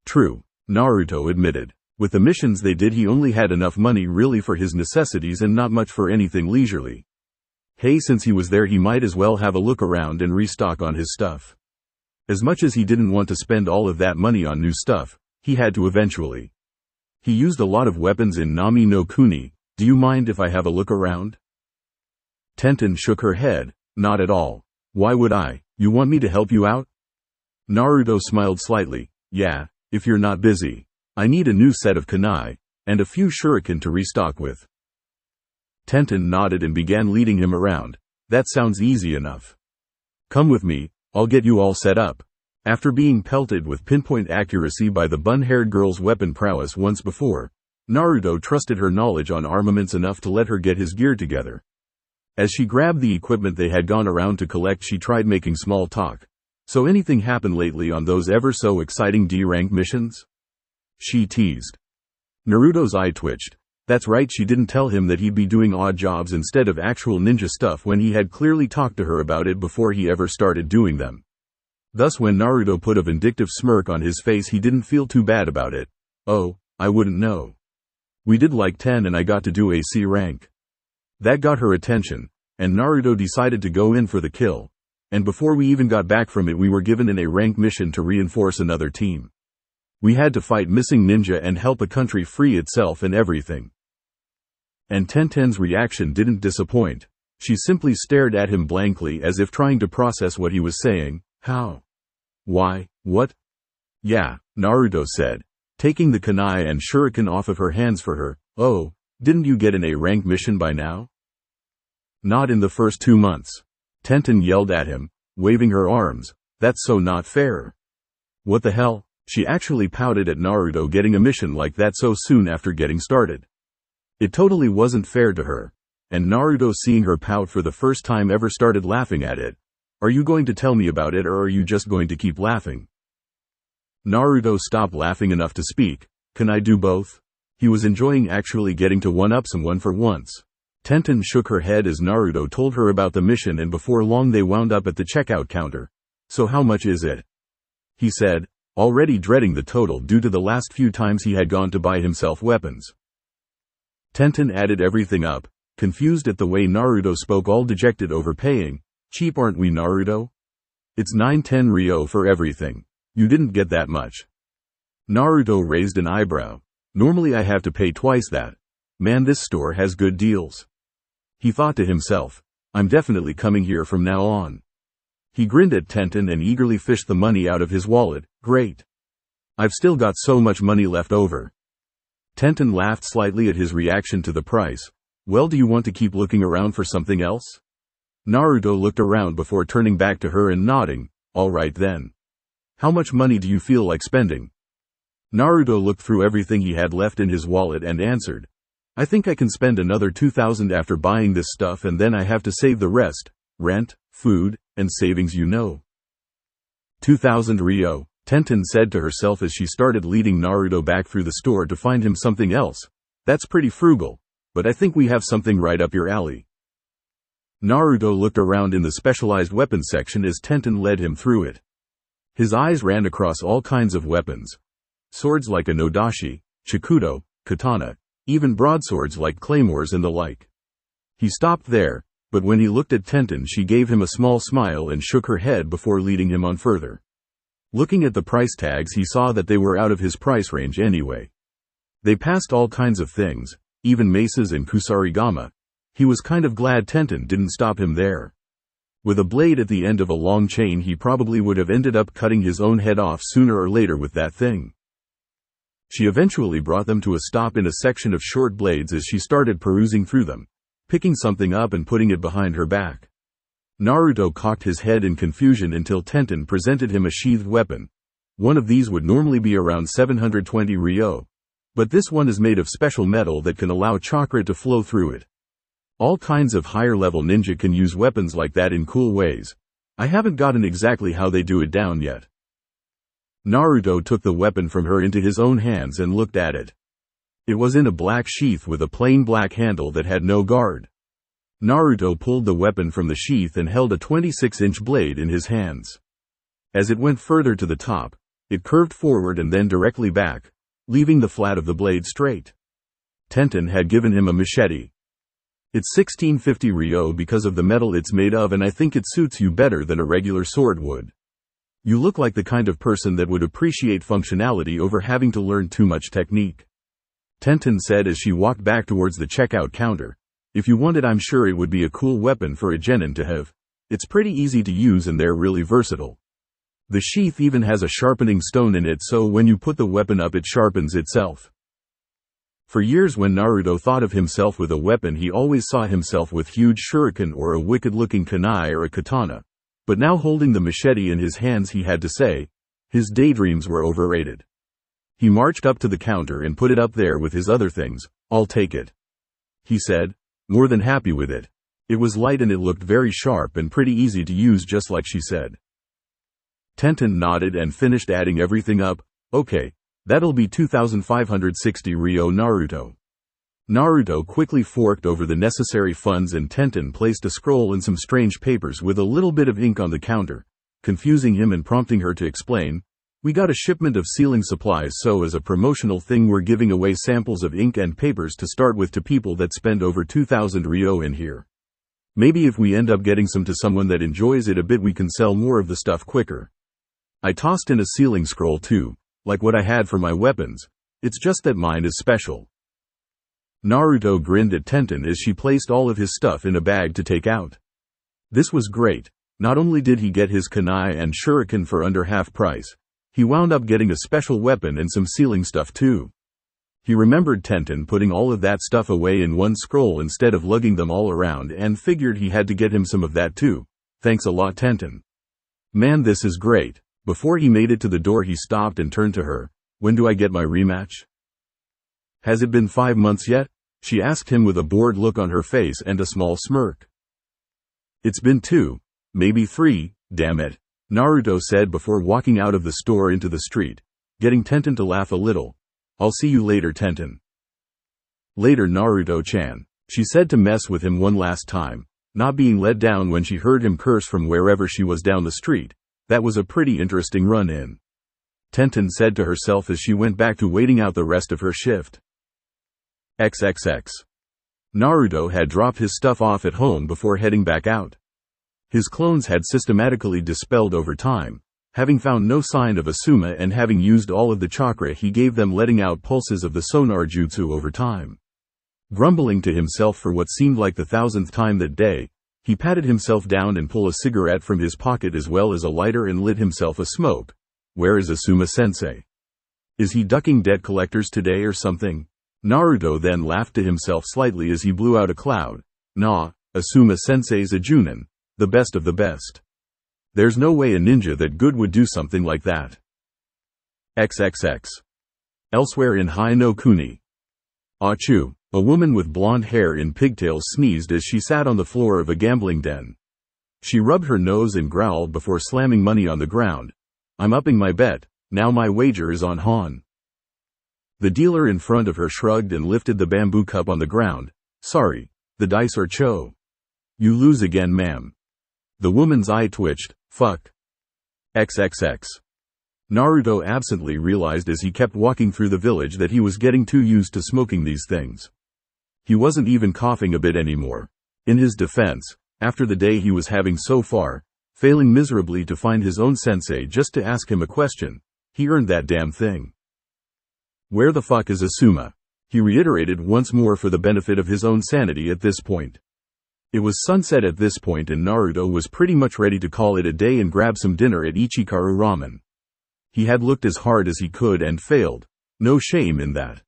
"True," Naruto admitted. With the missions they did, he only had enough money really for his necessities and not much for anything leisurely. Hey, since he was there, he might as well have a look around and restock on his stuff. As much as he didn't want to spend all of that money on new stuff, he had to eventually. He used a lot of weapons in Nami no Kuni. "Do you mind if I have a look around?" Tenten shook her head. "Not at all. Why would I? You want me to help you out?" Naruto smiled slightly. "Yeah, if you're not busy. I need a new set of kunai, and a few shuriken to restock with." Tenten nodded and began leading him around. "That sounds easy enough. Come with me, I'll get you all set up." After being pelted with pinpoint accuracy by the bun-haired girl's weapon prowess once before, Naruto trusted her knowledge on armaments enough to let her get his gear together. As she grabbed the equipment they had gone around to collect, she tried making small talk. "So anything happened lately on those ever so exciting D-rank missions?" she teased. Naruto's eye twitched. That's right, she didn't tell him that he'd be doing odd jobs instead of actual ninja stuff when he had clearly talked to her about it before he ever started doing them. Thus when Naruto put a vindictive smirk on his face, he didn't feel too bad about it. "Oh, I wouldn't know. We did like 10 and I got to do a C rank." That got her attention, and Naruto decided to go in for the kill. And before we even got back from it, we were given an A rank mission to reinforce another team. We had to fight missing ninja and help a country free itself and everything. And Tenten's reaction didn't disappoint. She simply stared at him blankly as if trying to process what he was saying. "How? Why? What?" "Yeah," Naruto said, taking the kunai and shuriken off of her hands for her. "Oh, didn't you get an A rank mission by now?" "Not in the first 2 months. Tenten yelled at him, waving her arms. "That's so not fair." "What the hell?" She actually pouted at Naruto getting a mission like that so soon after getting started. It totally wasn't fair to her. And Naruto, seeing her pout for the first time ever, started laughing at it. "Are you going to tell me about it, or are you just going to keep laughing?" Naruto stopped laughing enough to speak. "Can I do both?" He was enjoying actually getting to one-up someone for once. Tenten shook her head as Naruto told her about the mission, and before long they wound up at the checkout counter. "So how much is it?" he said, already dreading the total due to the last few times he had gone to buy himself weapons. Tenten added everything up, confused at the way Naruto spoke, all dejected over paying. "Cheap, aren't we, Naruto? It's 9-10 Ryo for everything. You didn't get that much." Naruto raised an eyebrow. "Normally I have to pay twice that. Man, this store has good deals." He thought to himself, "I'm definitely coming here from now on." He grinned at Tenten and eagerly fished the money out of his wallet. "Great. I've still got so much money left over." Tenten laughed slightly at his reaction to the price. Well, do you want to keep looking around for something else? Naruto looked around before turning back to her and nodding. All right then. How much money do you feel like spending? Naruto looked through everything he had left in his wallet and answered, I think I can spend another 2,000 after buying this stuff, and then I have to save the rest, rent, food, and savings, you know. 2,000 Ryo, Tenten said to herself as she started leading Naruto back through the store to find him something else. That's pretty frugal, but I think we have something right up your alley. Naruto looked around in the specialized weapons section as Tenten led him through it. His eyes ran across all kinds of weapons. Swords like a nodashi, chikudo, katana, even broadswords like claymores and the like. He stopped there, but when he looked at Tenten, she gave him a small smile and shook her head before leading him on further. Looking at the price tags, he saw that they were out of his price range anyway. They passed all kinds of things, even maces and kusarigama. He was kind of glad Tenten didn't stop him there. With a blade at the end of a long chain, he probably would have ended up cutting his own head off sooner or later with that thing. She eventually brought them to a stop in a section of short blades as she started perusing through them, picking something up and putting it behind her back. Naruto cocked his head in confusion until Tenten presented him a sheathed weapon. One of these would normally be around 720 Ryo. But this one is made of special metal that can allow chakra to flow through it. All kinds of higher-level ninja can use weapons like that in cool ways. I haven't gotten exactly how they do it down yet. Naruto took the weapon from her into his own hands and looked at it. It was in a black sheath with a plain black handle that had no guard. Naruto pulled the weapon from the sheath and held a 26-inch blade in his hands. As it went further to the top, it curved forward and then directly back, leaving the flat of the blade straight. Tenten had given him a machete. It's 1650 Ryo because of the metal it's made of, and I think it suits you better than a regular sword would. You look like the kind of person that would appreciate functionality over having to learn too much technique. Tenten said as she walked back towards the checkout counter. If you want it, I'm sure it would be a cool weapon for a genin to have. It's pretty easy to use and they're really versatile. The sheath even has a sharpening stone in it, so when you put the weapon up it sharpens itself. For years when Naruto thought of himself with a weapon, he always saw himself with huge shuriken or a wicked-looking kunai or a katana. But now holding the machete in his hands, he had to say, his daydreams were overrated. He marched up to the counter and put it up there with his other things. I'll take it, he said, more than happy with it. It was light and it looked very sharp and pretty easy to use, just like she said. Tenten nodded and finished adding everything up. Okay, that'll be 2,560 Ryo. Naruto quickly forked over the necessary funds and Tenten placed a scroll and some strange papers with a little bit of ink on the counter, confusing him and prompting her to explain. We got a shipment of sealing supplies, so as a promotional thing we're giving away samples of ink and papers to start with to people that spend over 2,000 Ryo in here. Maybe if we end up getting some to someone that enjoys it a bit, we can sell more of the stuff quicker. I tossed in a sealing scroll too, like what I had for my weapons. It's just that mine is special. Naruto grinned at Tenten as she placed all of his stuff in a bag to take out. This was great. Not only did he get his kunai and shuriken for under half price, he wound up getting a special weapon and some sealing stuff too. He remembered Tenten putting all of that stuff away in one scroll instead of lugging them all around and figured he had to get him some of that too. Thanks a lot, Tenten. Man, this is great. Before he made it to the door, he stopped and turned to her. When do I get my rematch? Has it been 5 months yet? She asked him with a bored look on her face and a small smirk. It's been 2, maybe 3, damn it, Naruto said before walking out of the store into the street, getting Tenten to laugh a little. I'll see you later, Tenten. Later, Naruto-chan, she said to mess with him one last time, not being let down when she heard him curse from wherever she was down the street. That was a pretty interesting run-in, Tenten said to herself as she went back to waiting out the rest of her shift. XXX. Naruto had dropped his stuff off at home before heading back out. His clones had systematically dispelled over time, having found no sign of Asuma and having used all of the chakra he gave them, letting out pulses of the sonar jutsu over time. Grumbling to himself for what seemed like the 1,000th time that day, he patted himself down and pulled a cigarette from his pocket as well as a lighter and lit himself a smoke. Where is Asuma-sensei? Is he ducking debt collectors today or something? Naruto then laughed to himself slightly as he blew out a cloud. Nah, Asuma-sensei's a Junin, the best of the best. There's no way a ninja that good would do something like that. XXX. Elsewhere in Hai no Kuni. Achu, a woman with blonde hair in pigtails sneezed as she sat on the floor of a gambling den. She rubbed her nose and growled before slamming money on the ground. I'm upping my bet, now my wager is on Han. The dealer in front of her shrugged and lifted the bamboo cup on the ground. Sorry, the dice are cho. You lose again, ma'am. The woman's eye twitched. Fuck. XXX. Naruto absently realized as he kept walking through the village that he was getting too used to smoking these things. He wasn't even coughing a bit anymore. In his defense, after the day he was having so far, failing miserably to find his own sensei just to ask him a question, he earned that damn thing. Where the fuck is Asuma? He reiterated once more for the benefit of his own sanity at this point. It was sunset at this point and Naruto was pretty much ready to call it a day and grab some dinner at Ichikaru Ramen. He had looked as hard as he could and failed. No shame in that.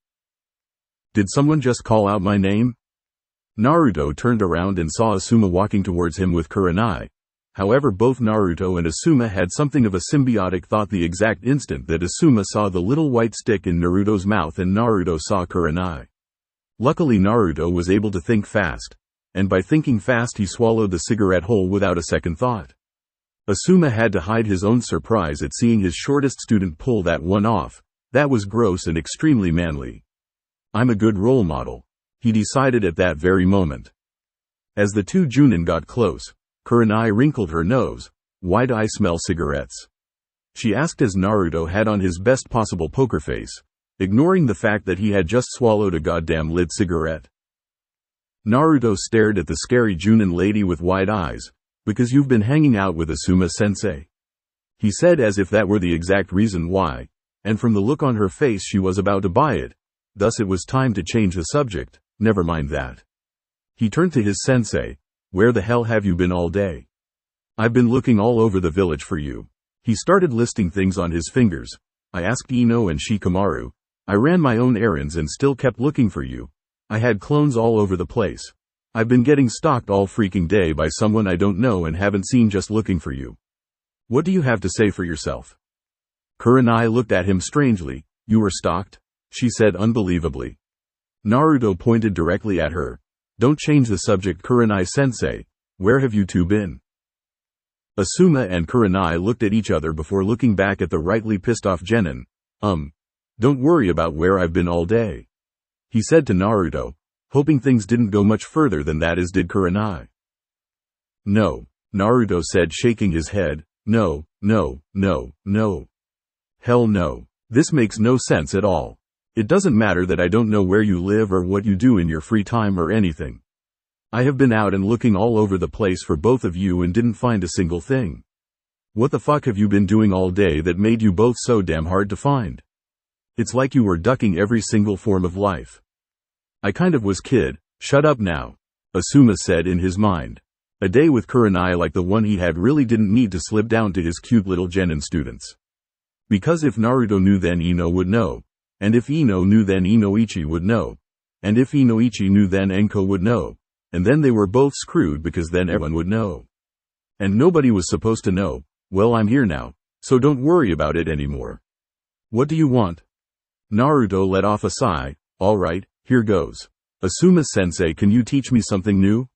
Did someone just call out my name? Naruto turned around and saw Asuma walking towards him with Kurenai. However, both Naruto and Asuma had something of a symbiotic thought the exact instant that Asuma saw the little white stick in Naruto's mouth and Naruto saw Kurenai. Luckily Naruto was able to think fast. And by thinking fast he swallowed the cigarette whole without a second thought. Asuma had to hide his own surprise at seeing his shortest student pull that one off. That was gross and extremely manly. I'm a good role model, he decided at that very moment. As the two Junin got close, Kurenai wrinkled her nose. Why do I smell cigarettes? She asked as Naruto had on his best possible poker face, ignoring the fact that he had just swallowed a goddamn lit cigarette. Naruto stared at the scary Junin lady with wide eyes. Because you've been hanging out with Asuma-sensei? He said as if that were the exact reason why, and from the look on her face she was about to buy it. Thus it was time to change the subject. Never mind that. He turned to his sensei. Where the hell have you been all day? I've been looking all over the village for you. He started listing things on his fingers. I asked Ino and Shikamaru. I ran my own errands and still kept looking for you. I had clones all over the place. I've been getting stalked all freaking day by someone I don't know and haven't seen just looking for you. What do you have to say for yourself? Kurenai looked at him strangely. You were stalked? She said unbelievably. Naruto pointed directly at her. Don't change the subject, Kurenai-sensei. Where have you two been? Asuma and Kurenai looked at each other before looking back at the rightly pissed off Genin. Don't worry about where I've been all day. He said to Naruto, hoping things didn't go much further than that as did Kurenai. No, Naruto said shaking his head. No. Hell no. This makes no sense at all. It doesn't matter that I don't know where you live or what you do in your free time or anything. I have been out and looking all over the place for both of you and didn't find a single thing. What the fuck have you been doing all day that made you both so damn hard to find? It's like you were ducking every single form of life. I kind of was kid. Shut up now. Asuma said in his mind. A day with Kurenai like the one he had really didn't need to slip down to his cute little Genin students. Because if Naruto knew then Ino would know. And if Ino knew then Inoichi would know. And if Inoichi knew then Enko would know. And then they were both screwed because then everyone would know. And nobody was supposed to know. Well, I'm here now, so don't worry about it anymore. What do you want? Naruto let off a sigh. Alright, here goes. Asuma-sensei, can you teach me something new?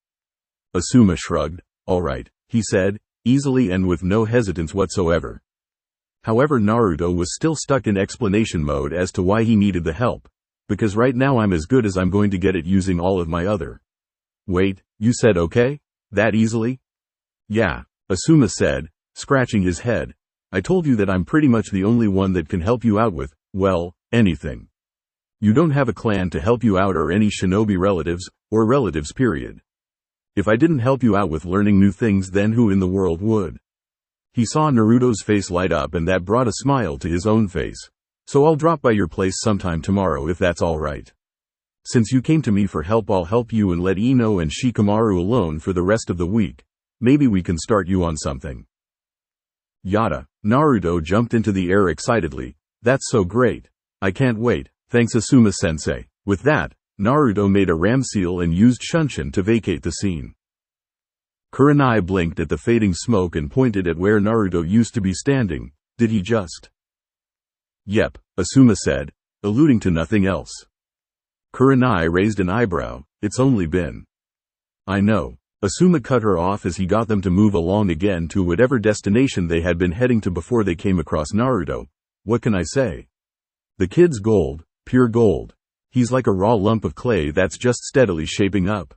Asuma shrugged. Alright, he said, easily and with no hesitance whatsoever. However, Naruto was still stuck in explanation mode as to why he needed the help. Because right now I'm as good as I'm going to get it using all of my other. Wait, you said okay? That easily? Yeah, Asuma said, scratching his head. I told you that I'm pretty much the only one that can help you out with, well, anything. You don't have a clan to help you out or any shinobi relatives, or relatives period. If I didn't help you out with learning new things, then who in the world would? He saw Naruto's face light up and that brought a smile to his own face. So I'll drop by your place sometime tomorrow if that's alright. Since you came to me for help, I'll help you and let Ino and Shikamaru alone for the rest of the week. Maybe we can start you on something. Yada. Naruto jumped into the air excitedly. That's so great. I can't wait. Thanks Asuma-sensei. With that, Naruto made a ram seal and used Shunshin to vacate the scene. Kurenai blinked at the fading smoke and pointed at where Naruto used to be standing. Did he just? Yep, Asuma said, alluding to nothing else. Kurenai raised an eyebrow. It's only been. I know. Asuma cut her off as he got them to move along again to whatever destination they had been heading to before they came across Naruto. What can I say? The kid's gold, pure gold. He's like a raw lump of clay that's just steadily shaping up.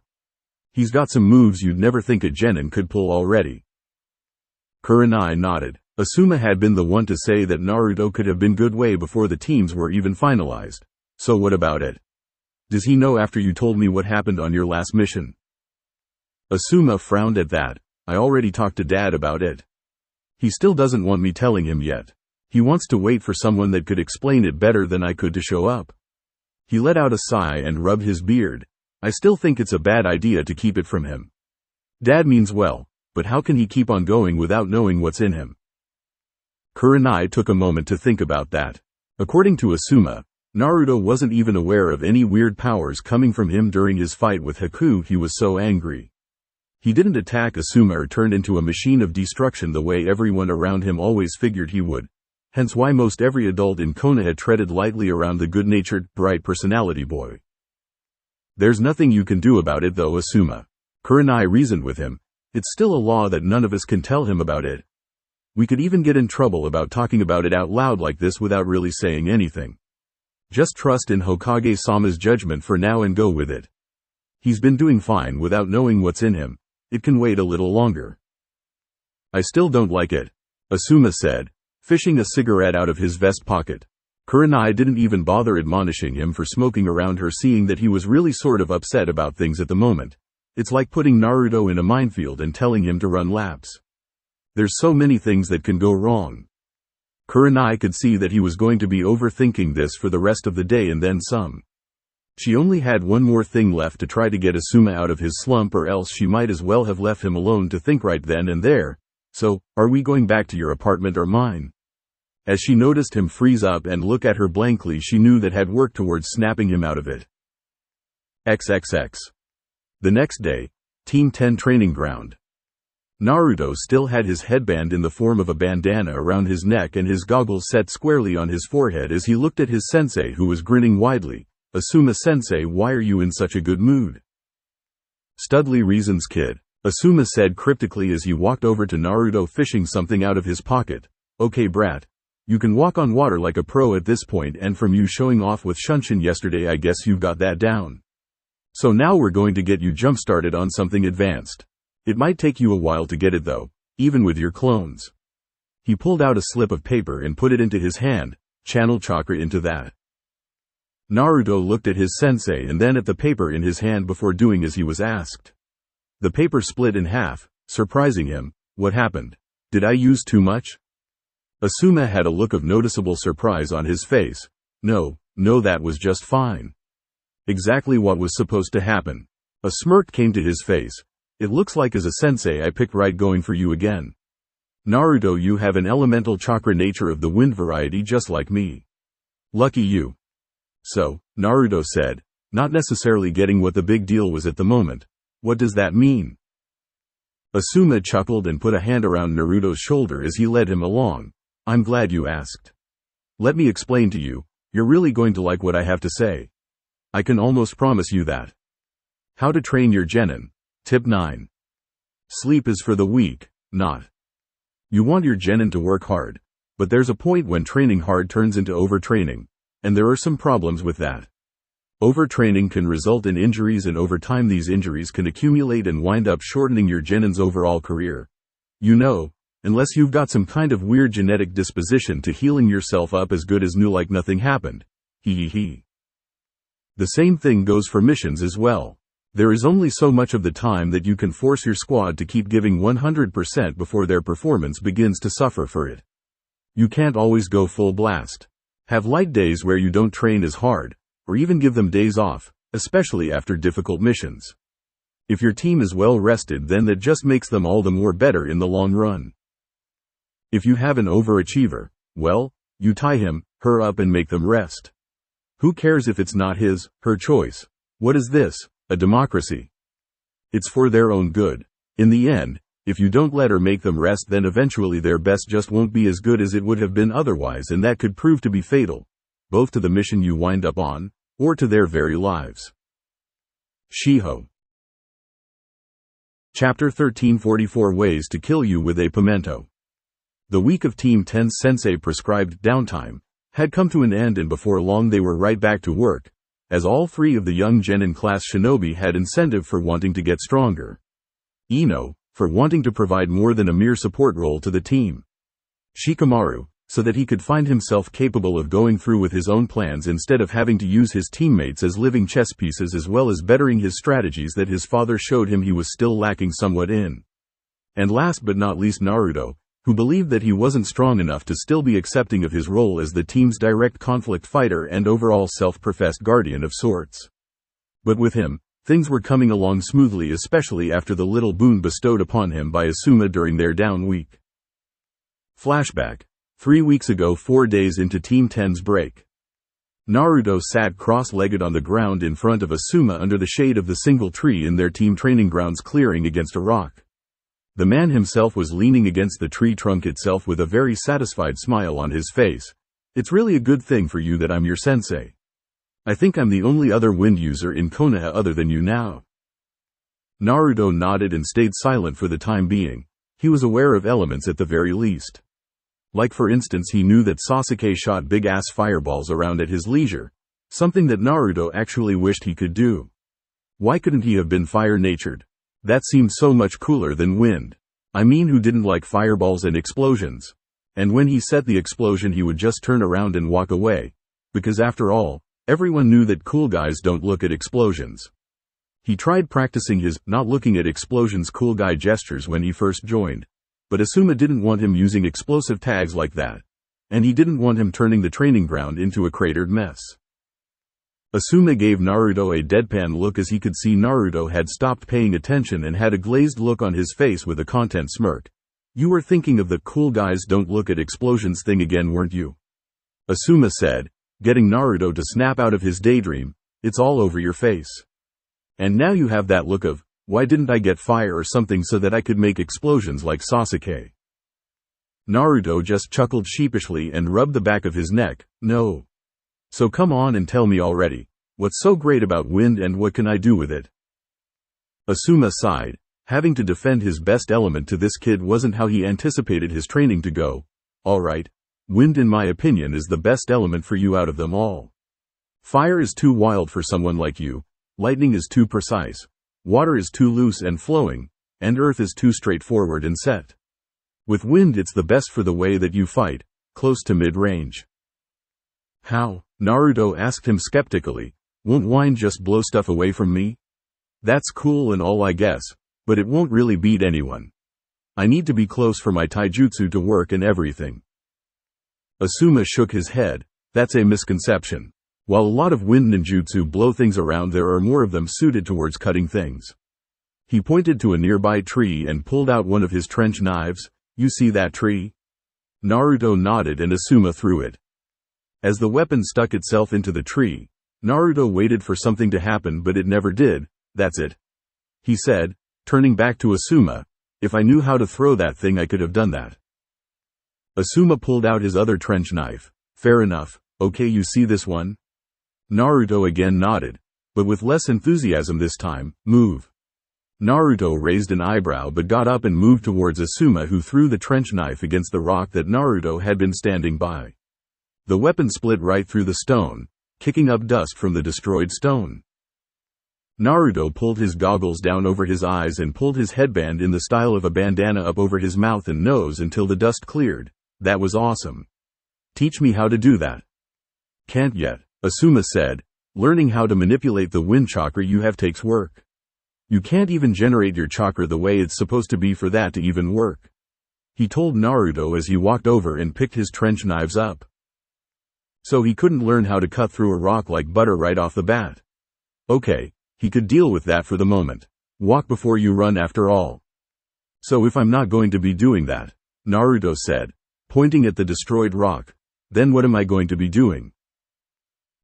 He's got some moves you'd never think a genin could pull already. Kurenai nodded. Asuma had been the one to say that Naruto could have been good way before the teams were even finalized. So what about it? Does he know after you told me what happened on your last mission? Asuma frowned at that. I already talked to Dad about it. He still doesn't want me telling him yet. He wants to wait for someone that could explain it better than I could to show up. He let out a sigh and rubbed his beard. I still think it's a bad idea to keep it from him. Dad means well, but how can he keep on going without knowing what's in him? Kurenai took a moment to think about that. According to Asuma, Naruto wasn't even aware of any weird powers coming from him during his fight with Haku. He was so angry. He didn't attack Asuma or turn into a machine of destruction the way everyone around him always figured he would. Hence why most every adult in Konoha treaded lightly around the good-natured, bright personality boy. There's nothing you can do about it though, Asuma. Kurenai reasoned with him. It's still a law that none of us can tell him about it. We could even get in trouble about talking about it out loud like this without really saying anything. Just trust in Hokage-sama's judgment for now and go with it. He's been doing fine without knowing what's in him. It can wait a little longer. I still don't like it, Asuma said, fishing a cigarette out of his vest pocket. Kurenai didn't even bother admonishing him for smoking around her, seeing that he was really sort of upset about things at the moment. It's like putting Naruto in a minefield and telling him to run laps. There's so many things that can go wrong. Kurenai could see that he was going to be overthinking this for the rest of the day and then some. She only had one more thing left to try to get Asuma out of his slump, or else she might as well have left him alone to think right then and there. So, are we going back to your apartment or mine? As she noticed him freeze up and look at her blankly, she knew that had worked towards snapping him out of it. XXX. The next day, Team 10 training ground. Naruto still had his headband in the form of a bandana around his neck and his goggles set squarely on his forehead as he looked at his sensei, who was grinning widely. Asuma-sensei, why are you in such a good mood? Studly reasons, kid, Asuma said cryptically as he walked over to Naruto, fishing something out of his pocket. Okay brat. You can walk on water like a pro at this point, and from you showing off with Shunshin yesterday I guess you've got that down. So now we're going to get you jump-started on something advanced. It might take you a while to get it though, even with your clones. He pulled out a slip of paper and put it into his hand. Channel chakra into that. Naruto looked at his sensei and then at the paper in his hand before doing as he was asked. The paper split in half, surprising him. What happened? Did I use too much? Asuma had a look of noticeable surprise on his face. No, that was just fine. Exactly what was supposed to happen. A smirk came to his face. It looks like as a sensei I picked right going for you again. Naruto, you have an elemental chakra nature of the wind variety just like me. Lucky you. So, Naruto said, not necessarily getting what the big deal was at the moment. What does that mean? Asuma chuckled and put a hand around Naruto's shoulder as he led him along. I'm glad you asked. Let me explain to you. You're really going to like what I have to say. I can almost promise you that. How to train your genin. Tip 9. Sleep is for the weak, not. You want your genin to work hard, but there's a point when training hard turns into overtraining, and there are some problems with that. Overtraining can result in injuries, and over time these injuries can accumulate and wind up shortening your genin's overall career. You know, unless you've got some kind of weird genetic disposition to healing yourself up as good as new like nothing happened. Hee. The same thing goes for missions as well. There is only so much of the time that you can force your squad to keep giving 100% before their performance begins to suffer for it. You can't always go full blast. Have light days where you don't train as hard, or even give them days off, especially after difficult missions. If your team is well rested, then that just makes them all the more better in the long run. If you have an overachiever, well, you tie him, her up and make them rest. Who cares if it's not his, her choice? What is this, a democracy? It's for their own good. In the end, if you don't let or make them rest, then eventually their best just won't be as good as it would have been otherwise, and that could prove to be fatal, both to the mission you wind up on, or to their very lives. Shiho. Chapter 13, 44 Ways to Kill You with a Pimento. The week of Team 10's sensei prescribed downtime had come to an end, and before long they were right back to work, as all three of the young genin class shinobi had incentive for wanting to get stronger. Ino, for wanting to provide more than a mere support role to the team. Shikamaru, so that he could find himself capable of going through with his own plans instead of having to use his teammates as living chess pieces, as well as bettering his strategies that his father showed him he was still lacking somewhat in. And last but not least Naruto, who believed that he wasn't strong enough to still be accepting of his role as the team's direct conflict fighter and overall self-professed guardian of sorts. But with him, things were coming along smoothly, especially after the little boon bestowed upon him by Asuma during their down week. Flashback. 3 weeks ago, 4 days into Team 10's break. Naruto sat cross-legged on the ground in front of Asuma under the shade of the single tree in their team training grounds, clearing against a rock. The man himself was leaning against the tree trunk itself with a very satisfied smile on his face. It's really a good thing for you that I'm your sensei. I think I'm the only other wind user in Konoha other than you now. Naruto nodded and stayed silent for the time being. He was aware of elements at the very least. Like for instance, he knew that Sasuke shot big-ass fireballs around at his leisure, something that Naruto actually wished he could do. Why couldn't he have been fire-natured? That seemed so much cooler than wind. I mean, who didn't like fireballs and explosions? And when he set the explosion, he would just turn around and walk away. Because after all, everyone knew that cool guys don't look at explosions. He tried practicing his not looking at explosions cool guy gestures when he first joined. But Asuma didn't want him using explosive tags like that. And he didn't want him turning the training ground into a cratered mess. Asuma gave Naruto a deadpan look, as he could see Naruto had stopped paying attention and had a glazed look on his face with a content smirk. You were thinking of the cool guys don't look at explosions thing again, weren't you? Asuma said, getting Naruto to snap out of his daydream. It's all over your face. And now you have that look of, why didn't I get fire or something so that I could make explosions like Sasuke? Naruto just chuckled sheepishly and rubbed the back of his neck. No. So come on and tell me already. What's so great about wind and what can I do with it? Asuma sighed. Having to defend his best element to this kid wasn't how he anticipated his training to go. Alright. Wind, in my opinion, is the best element for you out of them all. Fire is too wild for someone like you. Lightning is too precise. Water is too loose and flowing, and earth is too straightforward and set. With wind, it's the best for the way that you fight, close to mid-range. How? Naruto asked him skeptically. Won't wind just blow stuff away from me? That's cool and all, I guess, but it won't really beat anyone. I need to be close for my taijutsu to work and everything. Asuma shook his head. That's a misconception. While a lot of wind ninjutsu blow things around, there are more of them suited towards cutting things. He pointed to a nearby tree and pulled out one of his trench knives. You see that tree? Naruto nodded and Asuma threw it. As the weapon stuck itself into the tree, Naruto waited for something to happen, but it never did. That's it, he said, turning back to Asuma. If I knew how to throw that thing, I could have done that. Asuma pulled out his other trench knife. Fair enough. Okay, you see this one? Naruto again nodded, but with less enthusiasm this time. Move. Naruto raised an eyebrow but got up and moved towards Asuma, who threw the trench knife against the rock that Naruto had been standing by. The weapon split right through the stone, kicking up dust from the destroyed stone. Naruto pulled his goggles down over his eyes and pulled his headband in the style of a bandana up over his mouth and nose until the dust cleared. That was awesome. Teach me how to do that. Can't yet, Asuma said. Learning how to manipulate the wind chakra you have takes work. You can't even generate your chakra the way it's supposed to be for that to even work. He told Naruto as he walked over and picked his trench knives up. So he couldn't learn how to cut through a rock like butter right off the bat. Okay, he could deal with that for the moment. Walk before you run after all. So if I'm not going to be doing that, Naruto said, pointing at the destroyed rock, then what am I going to be doing?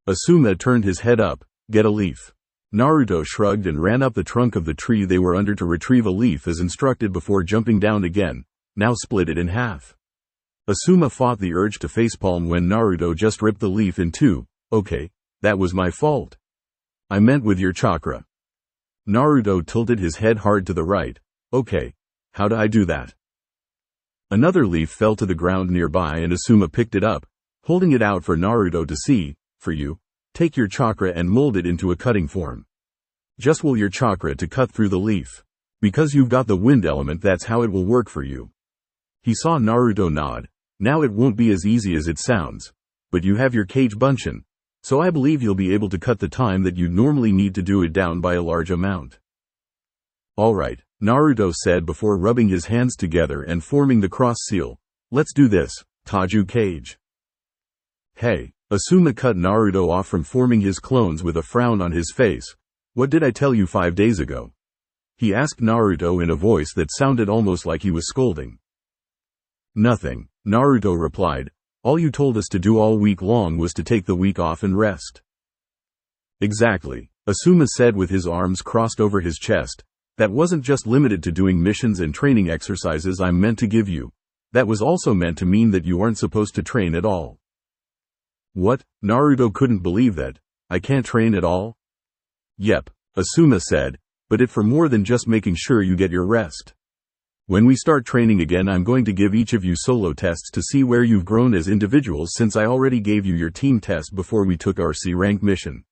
Asuma turned his head up. Get a leaf. Naruto shrugged and ran up the trunk of the tree they were under to retrieve a leaf as instructed before jumping down again, now split it in half. Asuma fought the urge to facepalm when Naruto just ripped the leaf in two. Okay, that was my fault. I meant with your chakra. Naruto tilted his head hard to the right. Okay, how do I do that? Another leaf fell to the ground nearby and Asuma picked it up, holding it out for Naruto to see. For you, take your chakra and mold it into a cutting form. Just will your chakra to cut through the leaf. Because you've got the wind element, that's how it will work for you. He saw Naruto nod. Now it won't be as easy as it sounds. But you have your Kage Bunshin, so I believe you'll be able to cut the time that you normally need to do it down by a large amount. Alright, Naruto said before rubbing his hands together and forming the cross seal. Let's do this, Taju Kage. Hey, Asuma cut Naruto off from forming his clones with a frown on his face. What did I tell you 5 days ago? He asked Naruto in a voice that sounded almost like he was scolding. Nothing, Naruto replied. All you told us to do all week long was to take the week off and rest. Exactly, Asuma said with his arms crossed over his chest. That wasn't just limited to doing missions and training exercises I'm meant to give you. That was also meant to mean that you aren't supposed to train at all. What? Naruto couldn't believe that. I can't train at all? Yep, Asuma said, but it for more than just making sure you get your rest. When we start training again, I'm going to give each of you solo tests to see where you've grown as individuals, since I already gave you your team test before we took our C-rank mission.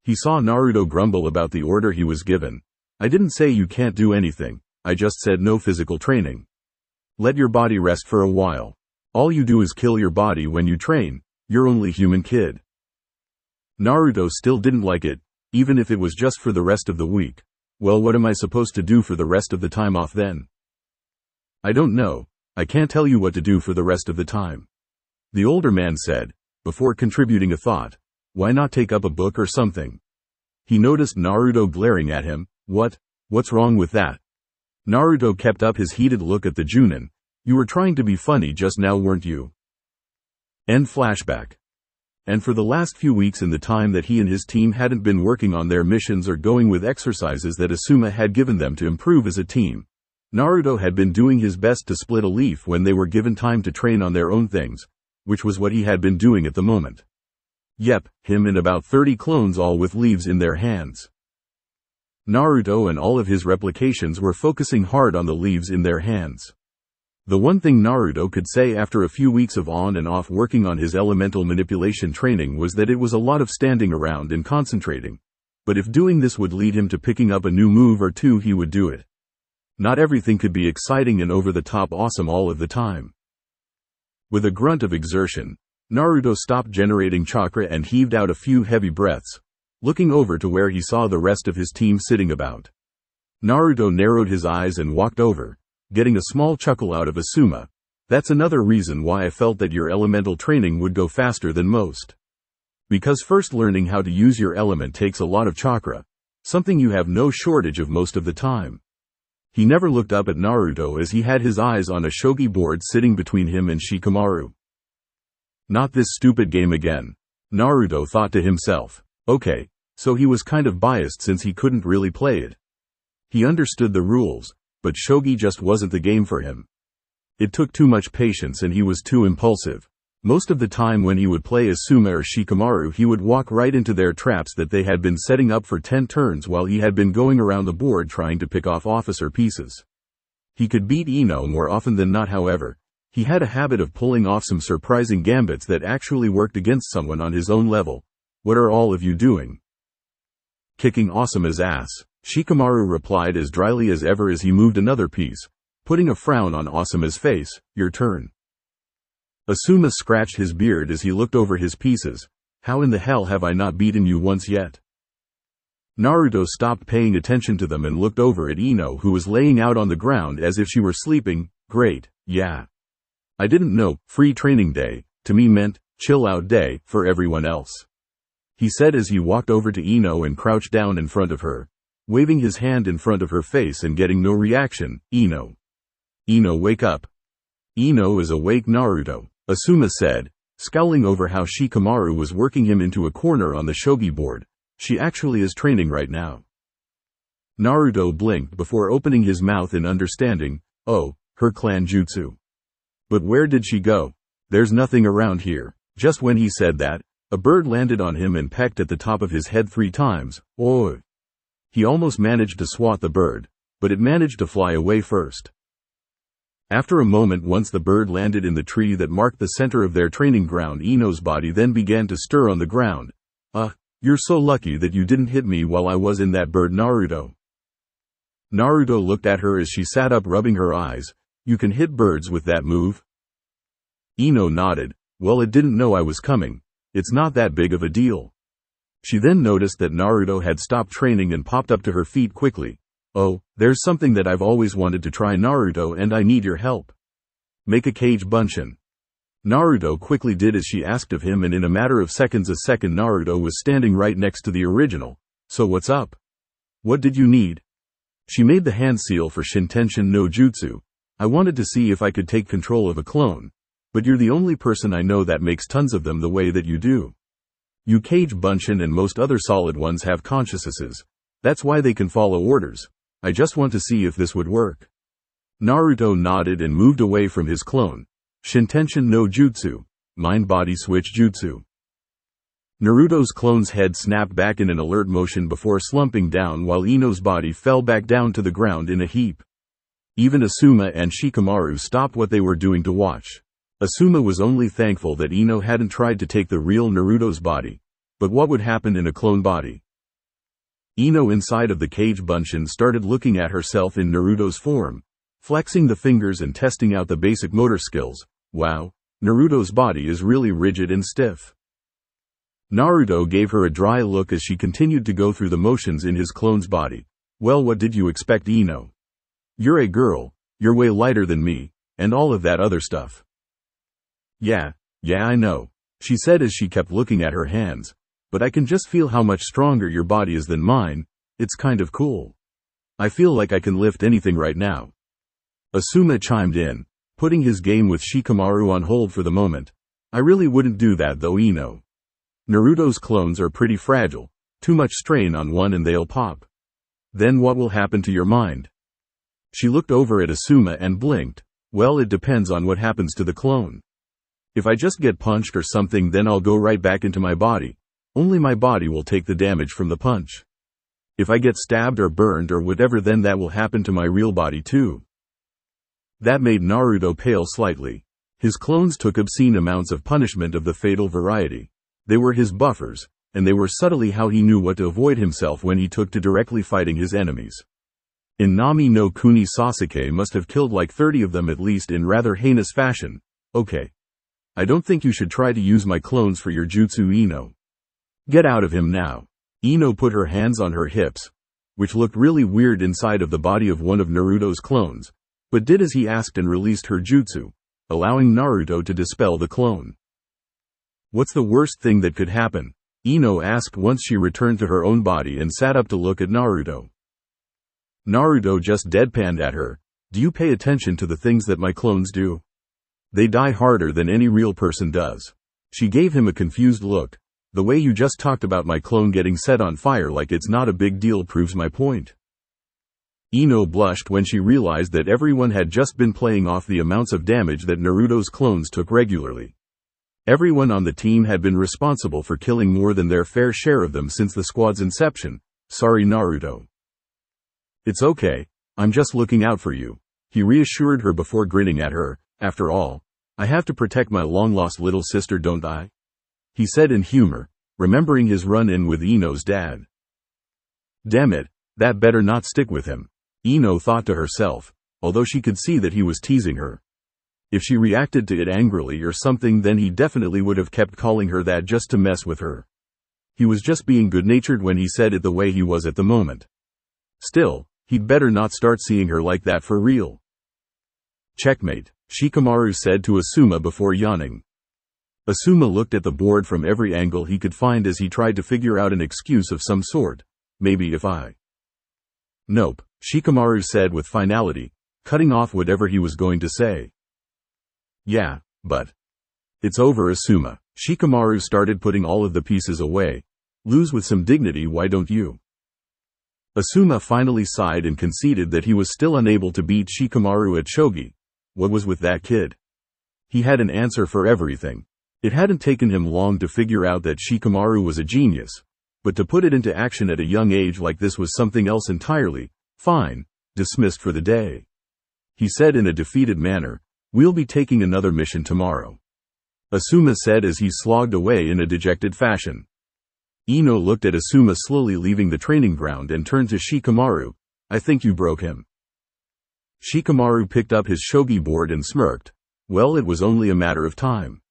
He saw Naruto grumble about the order he was given. I didn't say you can't do anything, I just said no physical training. Let your body rest for a while. All you do is kill your body when you train. You're only human, kid. Naruto still didn't like it, even if it was just for the rest of the week. Well, what am I supposed to do for the rest of the time off then? I don't know. I can't tell you what to do for the rest of the time. The older man said, before contributing a thought. Why not take up a book or something? He noticed Naruto glaring at him. What's wrong with that? Naruto kept up his heated look at the Junin. You were trying to be funny just now, weren't you? End flashback. And for the last few weeks, in the time that he and his team hadn't been working on their missions or going with exercises that Asuma had given them to improve as a team, Naruto had been doing his best to split a leaf when they were given time to train on their own things, which was what he had been doing at the moment. Yep, him and about 30 clones, all with leaves in their hands. Naruto and all of his replications were focusing hard on the leaves in their hands. The one thing Naruto could say after a few weeks of on and off working on his elemental manipulation training was that it was a lot of standing around and concentrating. But if doing this would lead him to picking up a new move or two, he would do it. Not everything could be exciting and over-the-top awesome all of the time. With a grunt of exertion, Naruto stopped generating chakra and heaved out a few heavy breaths, looking over to where he saw the rest of his team sitting about. Naruto narrowed his eyes and walked over, getting a small chuckle out of Asuma. That's another reason why I felt that your elemental training would go faster than most. Because first learning how to use your element takes a lot of chakra, something you have no shortage of most of the time. He never looked up at Naruto as he had his eyes on a shogi board sitting between him and Shikamaru. Not this stupid game again, Naruto thought to himself. Okay, so he was kind of biased since he couldn't really play it. He understood the rules, but shogi just wasn't the game for him. It took too much patience and he was too impulsive. Most of the time when he would play Asuma or Shikamaru, he would walk right into their traps that they had been setting up for 10 turns while he had been going around the board trying to pick off officer pieces. He could beat Ino more often than not, however. He had a habit of pulling off some surprising gambits that actually worked against someone on his own level. What are all of you doing? Kicking Asuma's ass, Shikamaru replied as dryly as ever as he moved another piece, putting a frown on Asuma's face. Your turn. Asuma scratched his beard as he looked over his pieces. How in the hell have I not beaten you once yet? Naruto stopped paying attention to them and looked over at Ino, who was laying out on the ground as if she were sleeping. Great, yeah. I didn't know, free training day, to me meant, chill out day, for everyone else. He said as he walked over to Ino and crouched down in front of her, waving his hand in front of her face and getting no reaction. Ino, wake up. Ino is awake, Naruto, Asuma said, scowling over how Shikamaru was working him into a corner on the shogi board. She actually is training right now. Naruto blinked before opening his mouth in understanding. Oh, her clan jutsu. But where did she go? There's nothing around here. Just when he said that, a bird landed on him and pecked at the top of his head 3 times. Oh! He almost managed to swat the bird, but it managed to fly away first. After a moment, once the bird landed in the tree that marked the center of their training ground, Ino's body then began to stir on the ground. You're so lucky that you didn't hit me while I was in that bird, Naruto. Naruto looked at her as she sat up, rubbing her eyes. You can hit birds with that move? Ino nodded. Well, it didn't know I was coming. It's not that big of a deal. She then noticed that Naruto had stopped training and popped up to her feet quickly. Oh, there's something that I've always wanted to try, Naruto, and I need your help. Make a cage bunshin. Naruto quickly did as she asked of him, and in a matter of seconds, Naruto was standing right next to the original. So what's up? What did you need? She made the hand seal for Shintenshin no Jutsu. I wanted to see if I could take control of a clone. But you're the only person I know that makes tons of them the way that you do. You cage bunshin and most other solid ones have consciousnesses. That's why they can follow orders. I just want to see if this would work. Naruto nodded and moved away from his clone. Shintenshin no Jutsu. Mind-body switch jutsu. Naruto's clone's head snapped back in an alert motion before slumping down, while Ino's body fell back down to the ground in a heap. Even Asuma and Shikamaru stopped what they were doing to watch. Asuma was only thankful that Ino hadn't tried to take the real Naruto's body. But what would happen in a clone body? Ino inside of the cage bunshin started looking at herself in Naruto's form, flexing the fingers and testing out the basic motor skills. Wow, Naruto's body is really rigid and stiff. Naruto gave her a dry look as she continued to go through the motions in his clone's body. Well, what did you expect, Ino? You're a girl, you're way lighter than me, and all of that other stuff. Yeah, I know, she said as she kept looking at her hands. But I can just feel how much stronger your body is than mine. It's kind of cool. I feel like I can lift anything right now. Asuma chimed in, putting his game with Shikamaru on hold for the moment. I really wouldn't do that though, Ino. Naruto's clones are pretty fragile. Too much strain on one and they'll pop. Then what will happen to your mind? She looked over at Asuma and blinked. Well, it depends on what happens to the clone. If I just get punched or something, then I'll go right back into my body. Only my body will take the damage from the punch. If I get stabbed or burned or whatever, then that will happen to my real body too. That made Naruto pale slightly. His clones took obscene amounts of punishment of the fatal variety. They were his buffers, and they were subtly how he knew what to avoid himself when he took to directly fighting his enemies. In Nami no Kuni, Sasuke must have killed like 30 of them at least in rather heinous fashion. Okay. I don't think you should try to use my clones for your jutsu, Ino. Get out of him now. Ino put her hands on her hips, which looked really weird inside of the body of one of Naruto's clones, but did as he asked and released her jutsu, allowing Naruto to dispel the clone. What's the worst thing that could happen? Ino asked once she returned to her own body and sat up to look at Naruto. Naruto just deadpanned at her. Do you pay attention to the things that my clones do? They die harder than any real person does. She gave him a confused look. The way you just talked about my clone getting set on fire like it's not a big deal proves my point. Ino blushed when she realized that everyone had just been playing off the amounts of damage that Naruto's clones took regularly. Everyone on the team had been responsible for killing more than their fair share of them since the squad's inception. Sorry, Naruto. It's okay, I'm just looking out for you. He reassured her before grinning at her. After all, I have to protect my long-lost little sister, don't I? He said in humor, remembering his run-in with Ino's dad. Damn it, that better not stick with him, Ino thought to herself, although she could see that he was teasing her. If she reacted to it angrily or something, then he definitely would have kept calling her that just to mess with her. He was just being good-natured when he said it the way he was at the moment. Still, he'd better not start seeing her like that for real. Checkmate, Shikamaru said to Asuma before yawning. Asuma looked at the board from every angle he could find as he tried to figure out an excuse of some sort. Maybe if I... Nope, Shikamaru said with finality, cutting off whatever he was going to say. Yeah, but... It's over, Asuma. Shikamaru started putting all of the pieces away. Lose with some dignity, why don't you? Asuma finally sighed and conceded that he was still unable to beat Shikamaru at shogi. What was with that kid? He had an answer for everything. It hadn't taken him long to figure out that Shikamaru was a genius, but to put it into action at a young age like this was something else entirely. Fine, dismissed for the day. He said in a defeated manner, we'll be taking another mission tomorrow. Asuma said as he slogged away in a dejected fashion. Ino looked at Asuma slowly leaving the training ground and turned to Shikamaru. I think you broke him. Shikamaru picked up his shogi board and smirked. Well, it was only a matter of time.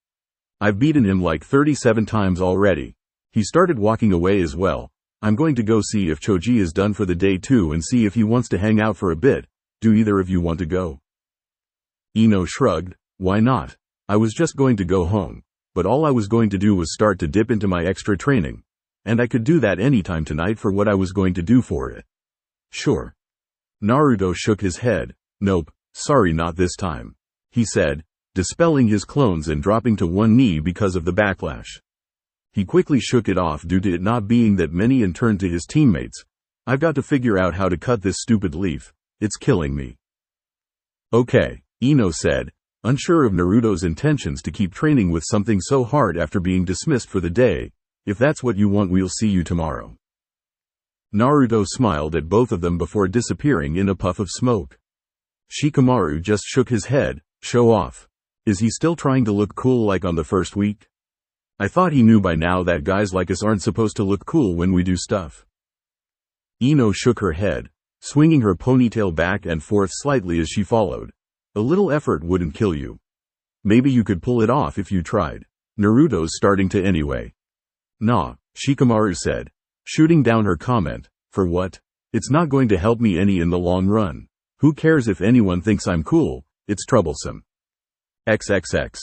I've beaten him like 37 times already. He started walking away as well. I'm going to go see if Choji is done for the day too and see if he wants to hang out for a bit. Do either of you want to go? Ino shrugged. Why not? I was just going to go home, but all I was going to do was start to dip into my extra training. And I could do that anytime tonight for what I was going to do for it. Sure. Naruto shook his head. Nope, sorry, not this time, he said, dispelling his clones and dropping to one knee because of the backlash. He quickly shook it off due to it not being that many and turned to his teammates. I've got to figure out how to cut this stupid leaf. It's killing me. Okay, Ino said, unsure of Naruto's intentions to keep training with something so hard after being dismissed for the day. If that's what you want, we'll see you tomorrow. Naruto smiled at both of them before disappearing in a puff of smoke. Shikamaru just shook his head. Show off. Is he still trying to look cool like on the first week? I thought he knew by now that guys like us aren't supposed to look cool when we do stuff. Ino shook her head, swinging her ponytail back and forth slightly as she followed. A little effort wouldn't kill you. Maybe you could pull it off if you tried. Naruto's starting to anyway. Nah, Shikamaru said, shooting down her comment. For what? It's not going to help me any in the long run. Who cares if anyone thinks I'm cool? It's troublesome. XXX.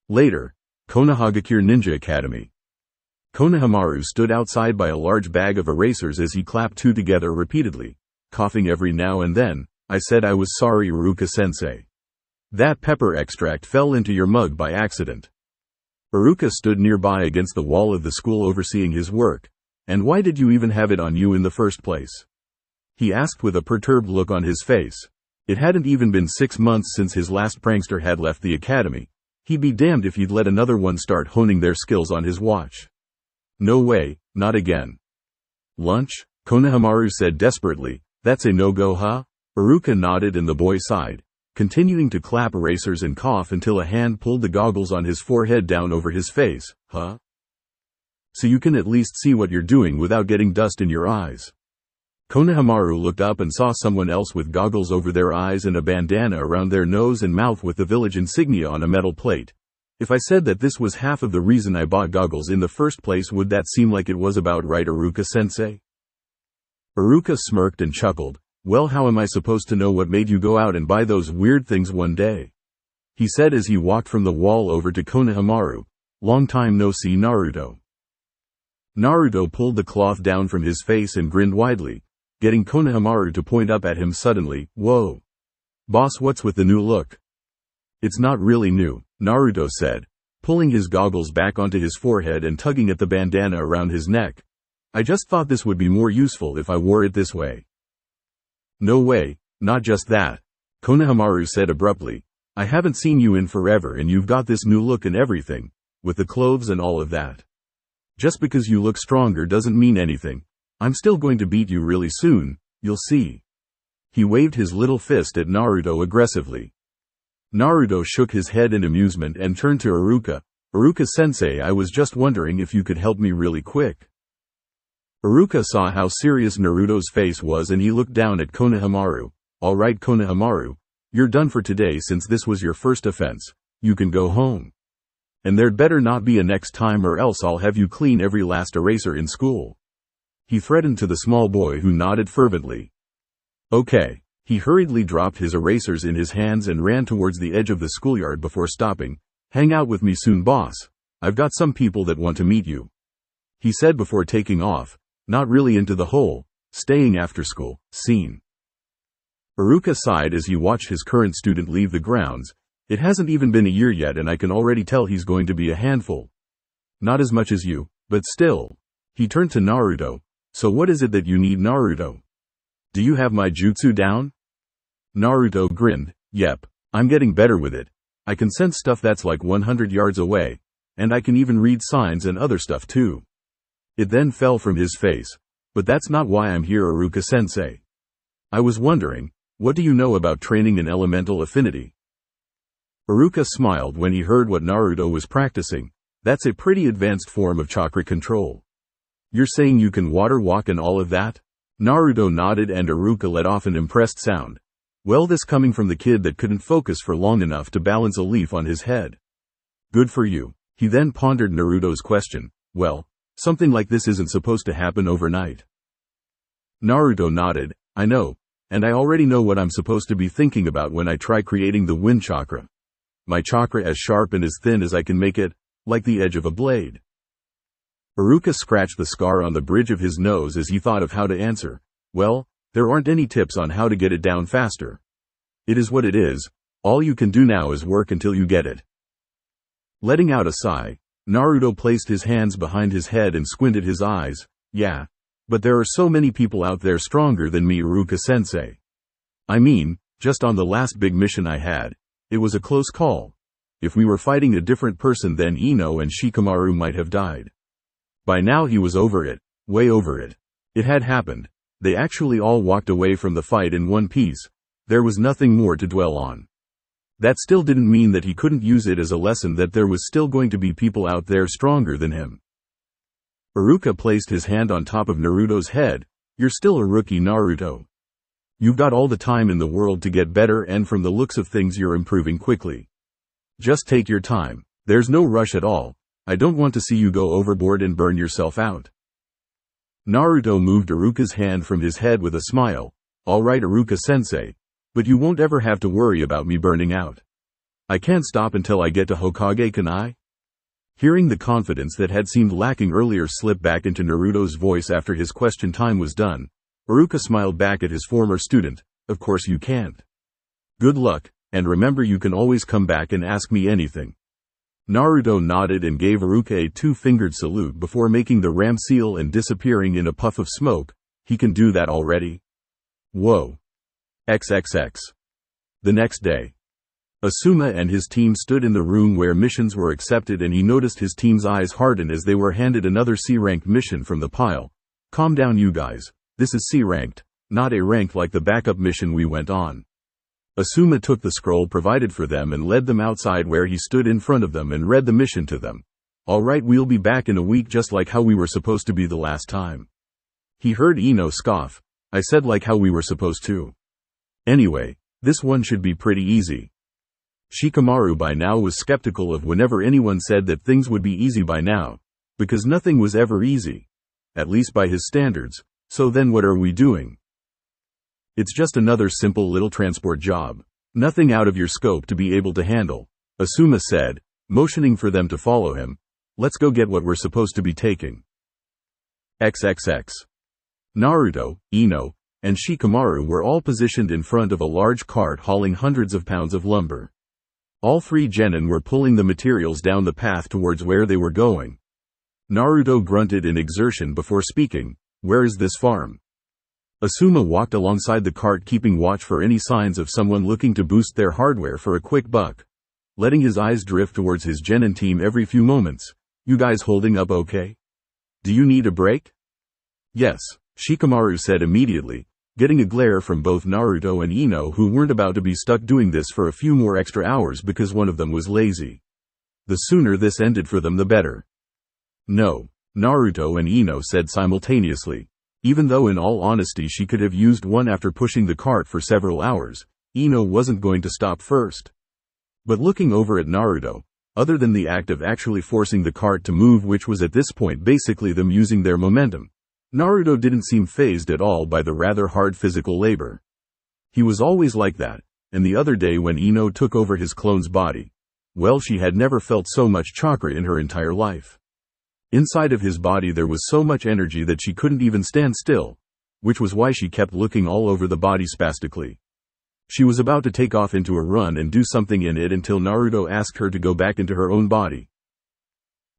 Later, Konohagakure Ninja Academy. Konohamaru stood outside by a large bag of erasers as he clapped two together repeatedly, coughing every now and then. I said I was sorry, Iruka-sensei. That pepper extract fell into your mug by accident. Iruka stood nearby against the wall of the school overseeing his work. And why did you even have it on you in the first place? He asked with a perturbed look on his face. It hadn't even been 6 months since his last prankster had left the academy. He'd be damned if he'd let another one start honing their skills on his watch. No way, not again. Lunch? Konohamaru said desperately. That's a no-go, huh? Iruka nodded and the boy sighed, continuing to clap erasers and cough until a hand pulled the goggles on his forehead down over his face. Huh? So you can at least see what you're doing without getting dust in your eyes. Konohamaru looked up and saw someone else with goggles over their eyes and a bandana around their nose and mouth with the village insignia on a metal plate. If I said that this was half of the reason I bought goggles in the first place, would that seem like it was about right, Iruka-sensei? Iruka smirked and chuckled. Well, how am I supposed to know what made you go out and buy those weird things one day? He said as he walked from the wall over to Konohamaru. Long time no see, Naruto. Naruto pulled the cloth down from his face and grinned widely, getting Konohamaru to point up at him suddenly. Whoa. Boss, what's with the new look? It's not really new, Naruto said, pulling his goggles back onto his forehead and tugging at the bandana around his neck. I just thought this would be more useful if I wore it this way. No way, not just that, Konohamaru said abruptly. I haven't seen you in forever and you've got this new look and everything, with the clothes and all of that. Just because you look stronger doesn't mean anything. I'm still going to beat you really soon, you'll see. He waved his little fist at Naruto aggressively. Naruto shook his head in amusement and turned to Iruka. Iruka-sensei, I was just wondering if you could help me really quick. Iruka saw how serious Naruto's face was and he looked down at Konohamaru. Alright, Konohamaru, you're done for today since this was your first offense. You can go home. And there'd better not be a next time or else I'll have you clean every last eraser in school. He threatened to the small boy who nodded fervently. Okay. He hurriedly dropped his erasers in his hands and ran towards the edge of the schoolyard before stopping. Hang out with me soon, boss. I've got some people that want to meet you. He said before taking off. Not really into the whole staying after school scene. Iruka sighed as he watched his current student leave the grounds. It hasn't even been a year yet and I can already tell he's going to be a handful. Not as much as you, but still. He turned to Naruto. So what is it that you need, Naruto? Do you have my jutsu down? Naruto grinned. Yep, I'm getting better with it. I can sense stuff that's like 100 yards away, and I can even read signs and other stuff too. It then fell from his face. But that's not why I'm here, Iruka-sensei. I was wondering, what do you know about training in elemental affinity? Iruka smiled when he heard what Naruto was practicing. That's a pretty advanced form of chakra control. You're saying you can water walk and all of that? Naruto nodded and Iruka let off an impressed sound. Well, this coming from the kid that couldn't focus for long enough to balance a leaf on his head. Good for you. He then pondered Naruto's question. Well, something like this isn't supposed to happen overnight. Naruto nodded. I know, and I already know what I'm supposed to be thinking about when I try creating the wind chakra. My chakra as sharp and as thin as I can make it, like the edge of a blade. Iruka scratched the scar on the bridge of his nose as he thought of how to answer. Well, there aren't any tips on how to get it down faster. It is what it is. All you can do now is work until you get it. Letting out a sigh, Naruto placed his hands behind his head and squinted his eyes. Yeah, but there are so many people out there stronger than me, Iruka-sensei. I mean, just on the last big mission I had, it was a close call. If we were fighting a different person, then Ino and Shikamaru might have died. By now he was over it, way over it. It had happened. They actually all walked away from the fight in one piece. There was nothing more to dwell on. That still didn't mean that he couldn't use it as a lesson that there was still going to be people out there stronger than him. Iruka placed his hand on top of Naruto's head. You're still a rookie, Naruto. You've got all the time in the world to get better, and from the looks of things you're improving quickly. Just take your time. There's no rush at all. I don't want to see you go overboard and burn yourself out. Naruto moved Iruka's hand from his head with a smile. All right, Iruka-sensei. But you won't ever have to worry about me burning out. I can't stop until I get to Hokage, can I? Hearing the confidence that had seemed lacking earlier slip back into Naruto's voice after his question time was done, Iruka smiled back at his former student. Of course you can't. Good luck, and remember you can always come back and ask me anything. Naruto nodded and gave Iruka a two-fingered salute before making the ram seal and disappearing in a puff of smoke. He can do that already? Whoa. XXX. The next day, Asuma and his team stood in the room where missions were accepted, and he noticed his team's eyes harden as they were handed another C-ranked mission from the pile. Calm down, you guys. This is C-ranked, not A ranked like the backup mission we went on. Asuma took the scroll provided for them and led them outside, where he stood in front of them and read the mission to them. All right, we'll be back in a week, just like how we were supposed to be the last time. He heard Ino scoff. I said like how we were supposed to. Anyway, this one should be pretty easy. Shikamaru by now was skeptical of whenever anyone said that things would be easy by now, because nothing was ever easy. At least by his standards. So then what are we doing? It's just another simple little transport job. Nothing out of your scope to be able to handle, Asuma said, motioning for them to follow him. Let's go get what we're supposed to be taking. XXX. Naruto, Ino, and Shikamaru were all positioned in front of a large cart hauling hundreds of pounds of lumber. All three genin were pulling the materials down the path towards where they were going. Naruto grunted in exertion before speaking. Where is this farm? Asuma walked alongside the cart, keeping watch for any signs of someone looking to boost their hardware for a quick buck, letting his eyes drift towards his genin team every few moments. You guys holding up okay? Do you need a break? Yes, Shikamaru said immediately, getting a glare from both Naruto and Ino, who weren't about to be stuck doing this for a few more extra hours because one of them was lazy. The sooner this ended for them, the better. No, Naruto and Ino said simultaneously. Even though in all honesty she could have used one after pushing the cart for several hours, Ino wasn't going to stop first. But looking over at Naruto, other than the act of actually forcing the cart to move, which was at this point basically them using their momentum, Naruto didn't seem fazed at all by the rather hard physical labor. He was always like that, and the other day when Ino took over his clone's body, well, she had never felt so much chakra in her entire life. Inside of his body there was so much energy that she couldn't even stand still, which was why she kept looking all over the body spastically. She was about to take off into a run and do something in it until Naruto asked her to go back into her own body.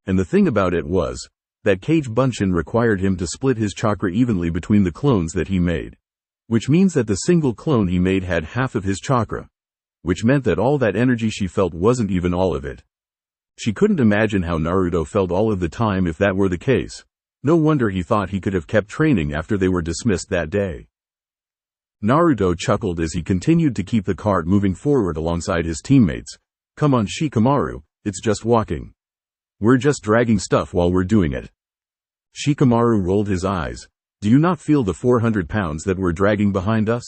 And the thing about it was that Kage Bunshin required him to split his chakra evenly between the clones that he made. Which means that the single clone he made had half of his chakra. Which meant that all that energy she felt wasn't even all of it. She couldn't imagine how Naruto felt all of the time if that were the case. No wonder he thought he could have kept training after they were dismissed that day. Naruto chuckled as he continued to keep the cart moving forward alongside his teammates. Come on Shikamaru, it's just walking. We're just dragging stuff while we're doing it. Shikamaru rolled his eyes. Do you not feel the 400 pounds that we're dragging behind us?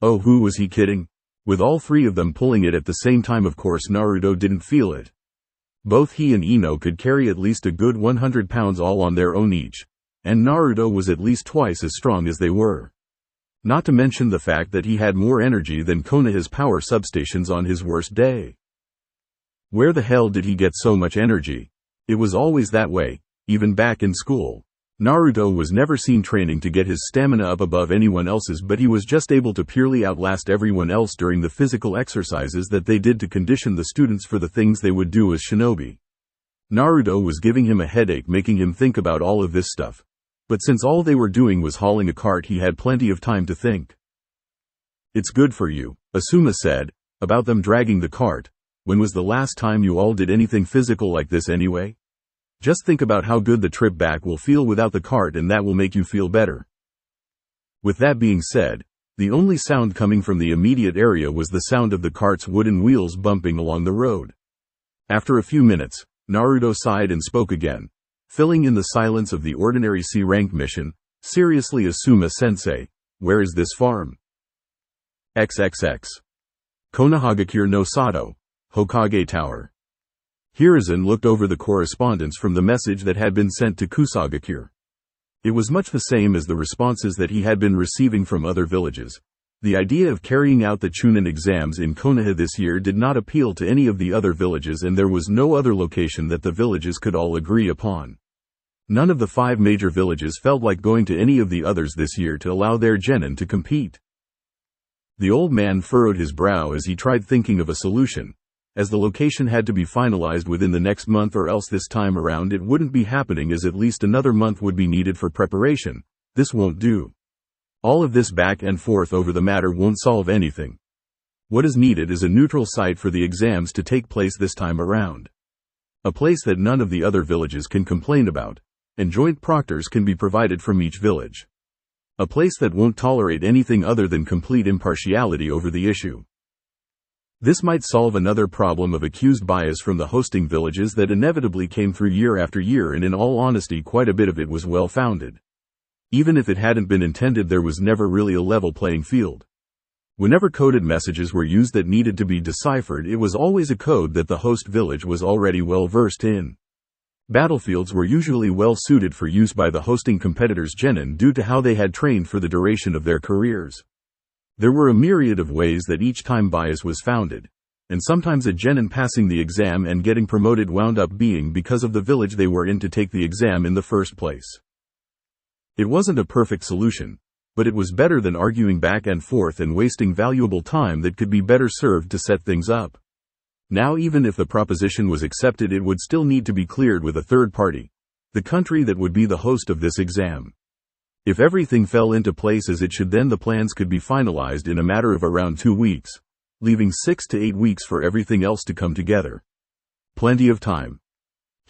Oh, who was he kidding? With all three of them pulling it at the same time, of course Naruto didn't feel it. Both he and Ino could carry at least a good 100 pounds all on their own each. And Naruto was at least twice as strong as they were. Not to mention the fact that he had more energy than Konoha's power substations on his worst day. Where the hell did he get so much energy? It was always that way, even back in school. Naruto was never seen training to get his stamina up above anyone else's, but he was just able to purely outlast everyone else during the physical exercises that they did to condition the students for the things they would do as shinobi. Naruto was giving him a headache making him think about all of this stuff. But since all they were doing was hauling a cart, he had plenty of time to think. It's good for you, Asuma said, about them dragging the cart. When was the last time you all did anything physical like this anyway? Just think about how good the trip back will feel without the cart, and that will make you feel better. With that being said, the only sound coming from the immediate area was the sound of the cart's wooden wheels bumping along the road. After a few minutes, Naruto sighed and spoke again, filling in the silence of the ordinary C-rank mission. Seriously, Asuma-sensei, where is this farm? XXX. Konohagakure no Sato, Hokage Tower. Hiruzen looked over the correspondence from the message that had been sent to Kusagakure. It was much the same as the responses that he had been receiving from other villages. The idea of carrying out the Chunin exams in Konoha this year did not appeal to any of the other villages, and there was no other location that the villages could all agree upon. None of the 5 major villages felt like going to any of the others this year to allow their genin to compete. The old man furrowed his brow as he tried thinking of a solution. As the location had to be finalized within the next month, or else this time around it wouldn't be happening, as at least another month would be needed for preparation. This won't do. All of this back and forth over the matter won't solve anything. What is needed is a neutral site for the exams to take place this time around. A place that none of the other villages can complain about, and joint proctors can be provided from each village. A place that won't tolerate anything other than complete impartiality over the issue. This might solve another problem of accused bias from the hosting villages that inevitably came through year after year, and in all honesty quite a bit of it was well-founded. Even if it hadn't been intended, there was never really a level playing field. Whenever coded messages were used that needed to be deciphered, it was always a code that the host village was already well versed in. Battlefields were usually well suited for use by the hosting competitors' genin due to how they had trained for the duration of their careers. There were a myriad of ways that each time bias was founded, and sometimes a genin passing the exam and getting promoted wound up being because of the village they were in to take the exam in the first place. It wasn't a perfect solution, but it was better than arguing back and forth and wasting valuable time that could be better served to set things up. Now, even if the proposition was accepted, it would still need to be cleared with a third party, the country that would be the host of this exam. If everything fell into place as it should, then the plans could be finalized in a matter of around 2 weeks, leaving 6 to 8 weeks for everything else to come together. Plenty of time.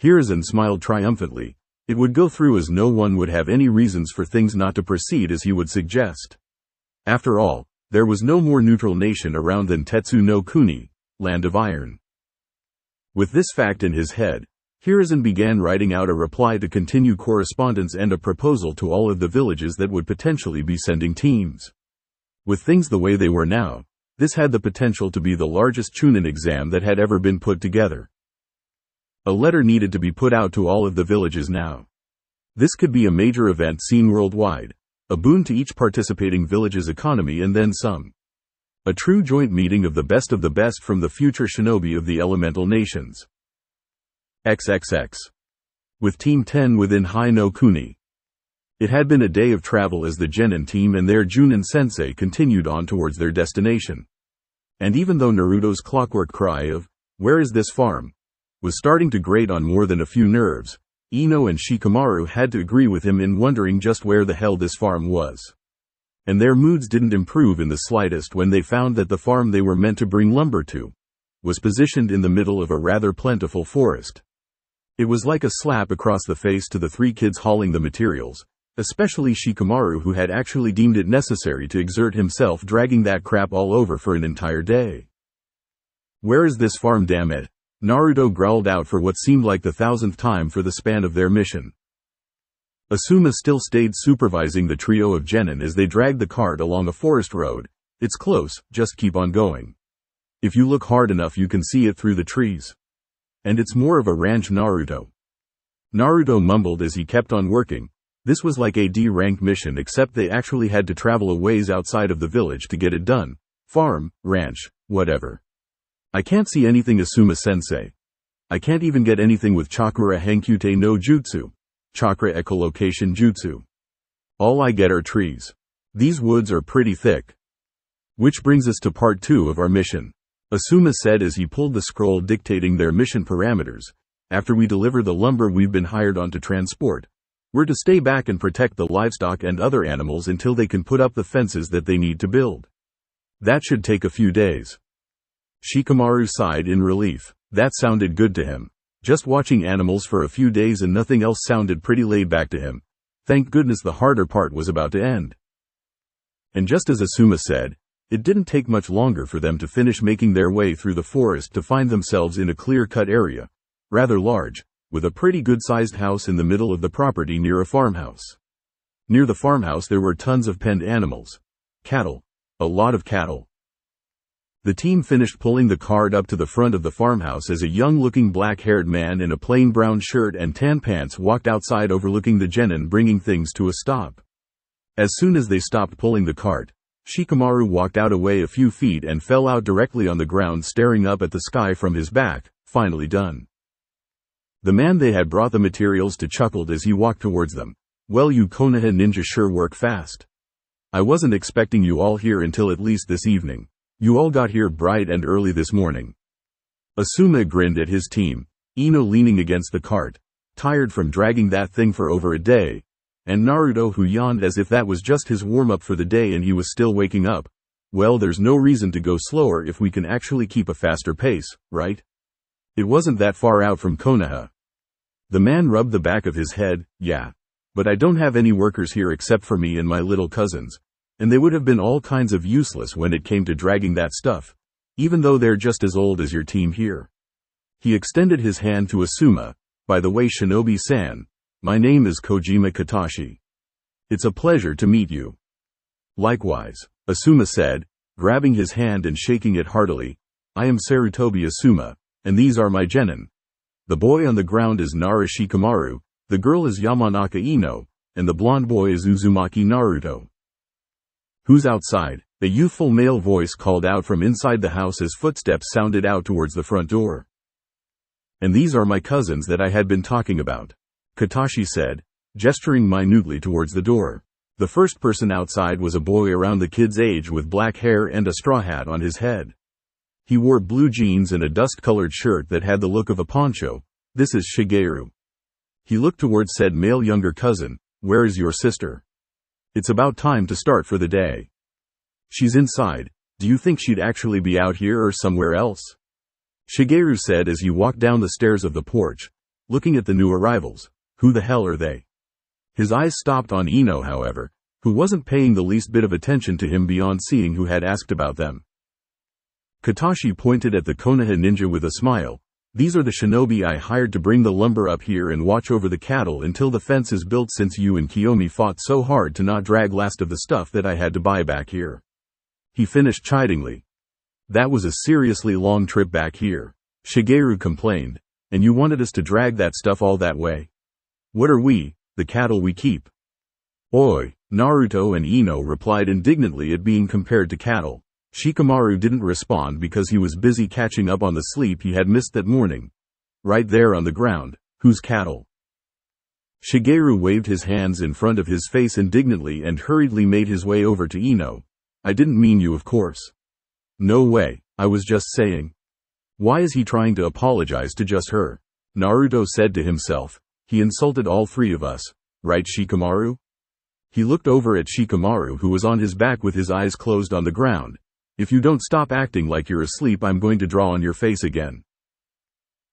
Hiruzen smiled triumphantly. It would go through, as no one would have any reasons for things not to proceed as he would suggest. After all, there was no more neutral nation around than Tetsu no Kuni, Land of Iron. With this fact in his head, Hiruzen began writing out a reply to continue correspondence and a proposal to all of the villages that would potentially be sending teams. With things the way they were now, this had the potential to be the largest Chunin exam that had ever been put together. A letter needed to be put out to all of the villages now. This could be a major event seen worldwide, a boon to each participating village's economy and then some. A true joint meeting of the best from the future shinobi of the elemental nations. XXX. With Team 10 within Hai no Kuni. It had been a day of travel as the Genin team and their Junin sensei continued on towards their destination. And even though Naruto's clockwork cry of, "Where is this farm?" was starting to grate on more than a few nerves, Ino and Shikamaru had to agree with him in wondering just where the hell this farm was. And their moods didn't improve in the slightest when they found that the farm they were meant to bring lumber to was positioned in the middle of a rather plentiful forest. It was like a slap across the face to the three kids hauling the materials, especially Shikamaru, who had actually deemed it necessary to exert himself dragging that crap all over for an entire day. "Where is this farm, damn it?" Naruto growled out for what seemed like the 1,000th time for the span of their mission. Asuma still stayed supervising the trio of Genin as they dragged the cart along a forest road. "It's close, just keep on going. If you look hard enough you can see it through the trees. And it's more of a ranch, Naruto." Naruto mumbled as he kept on working. This was like a D-rank mission, except they actually had to travel a ways outside of the village to get it done. Farm, ranch, whatever. "I can't see anything, Asuma-sensei. I can't even get anything with Chakra Hankute no Jutsu. Chakra Echolocation Jutsu. All I get are trees. These woods are pretty thick." Which brings us to part 2 of our mission. Asuma said as he pulled the scroll dictating their mission parameters. "After we deliver the lumber we've been hired on to transport, we're to stay back and protect the livestock and other animals until they can put up the fences that they need to build. That should take a few days." Shikamaru sighed in relief. That sounded good to him. Just watching animals for a few days and nothing else sounded pretty laid back to him. Thank goodness the harder part was about to end. And just as Asuma said, it didn't take much longer for them to finish making their way through the forest to find themselves in a clear-cut area, rather large, with a pretty good-sized house in the middle of the property near a farmhouse. Near the farmhouse there were tons of penned animals. Cattle. A lot of cattle. The team finished pulling the cart up to the front of the farmhouse as a young-looking black-haired man in a plain brown shirt and tan pants walked outside overlooking the Genin, bringing things to a stop. As soon as they stopped pulling the cart, Shikamaru walked out away a few feet and fell out directly on the ground, staring up at the sky from his back. Finally done. The man they had brought the materials to chuckled as he walked towards them. "Well, you Konoha ninja sure work fast. I wasn't expecting you all here until at least this evening. You all got here bright and early this morning." Asuma grinned at his team, Ino leaning against the cart, tired from dragging that thing for over a day, and Naruto, who yawned as if that was just his warm-up for the day and he was still waking up. "Well, there's no reason to go slower if we can actually keep a faster pace, right? It wasn't that far out from Konoha." The man rubbed the back of his head. "Yeah. But I don't have any workers here except for me and my little cousins, and they would have been all kinds of useless when it came to dragging that stuff, even though they're just as old as your team here." He extended his hand to Asuma. "By the way, Shinobi-san, my name is Kojima Katashi. It's a pleasure to meet you." "Likewise," Asuma said, grabbing his hand and shaking it heartily. "I am Sarutobi Asuma, and these are my Genin. The boy on the ground is Nara Shikamaru, the girl is Yamanaka Ino, and the blonde boy is Uzumaki Naruto." "Who's outside?" a youthful male voice called out from inside the house as footsteps sounded out towards the front door. "And these are my cousins that I had been talking about," Katashi said, gesturing minutely towards the door. The first person outside was a boy around the kid's age with black hair and a straw hat on his head. He wore blue jeans and a dust-colored shirt that had the look of a poncho. "This is Shigeru." He looked towards said male younger cousin. "Where is your sister? It's about time to start for the day." "She's inside. Do you think she'd actually be out here or somewhere else?" Shigeru said as he walked down the stairs of the porch, looking at the new arrivals. "Who the hell are they?" His eyes stopped on Ino, however, who wasn't paying the least bit of attention to him beyond seeing who had asked about them. Katashi pointed at the Konoha ninja with a smile. "These are the shinobi I hired to bring the lumber up here and watch over the cattle until the fence is built, since you and Kiyomi fought so hard to not drag last of the stuff that I had to buy back here." He finished chidingly. "That was a seriously long trip back here," Shigeru complained. "And you wanted us to drag that stuff all that way? What are we, the cattle we keep?" "Oi," Naruto and Ino replied indignantly at being compared to cattle. Shikamaru didn't respond because he was busy catching up on the sleep he had missed that morning. "Right there on the ground. Who's cattle?" Shigeru waved his hands in front of his face indignantly and hurriedly made his way over to Ino. I didn't mean you, of course. No way, I was just saying. Why is he trying to apologize to just her? Naruto said to himself. He insulted all three of us, right, Shikamaru? He looked over at Shikamaru, who was on his back with his eyes closed on the ground. If you don't stop acting like you're asleep, I'm going to draw on your face again.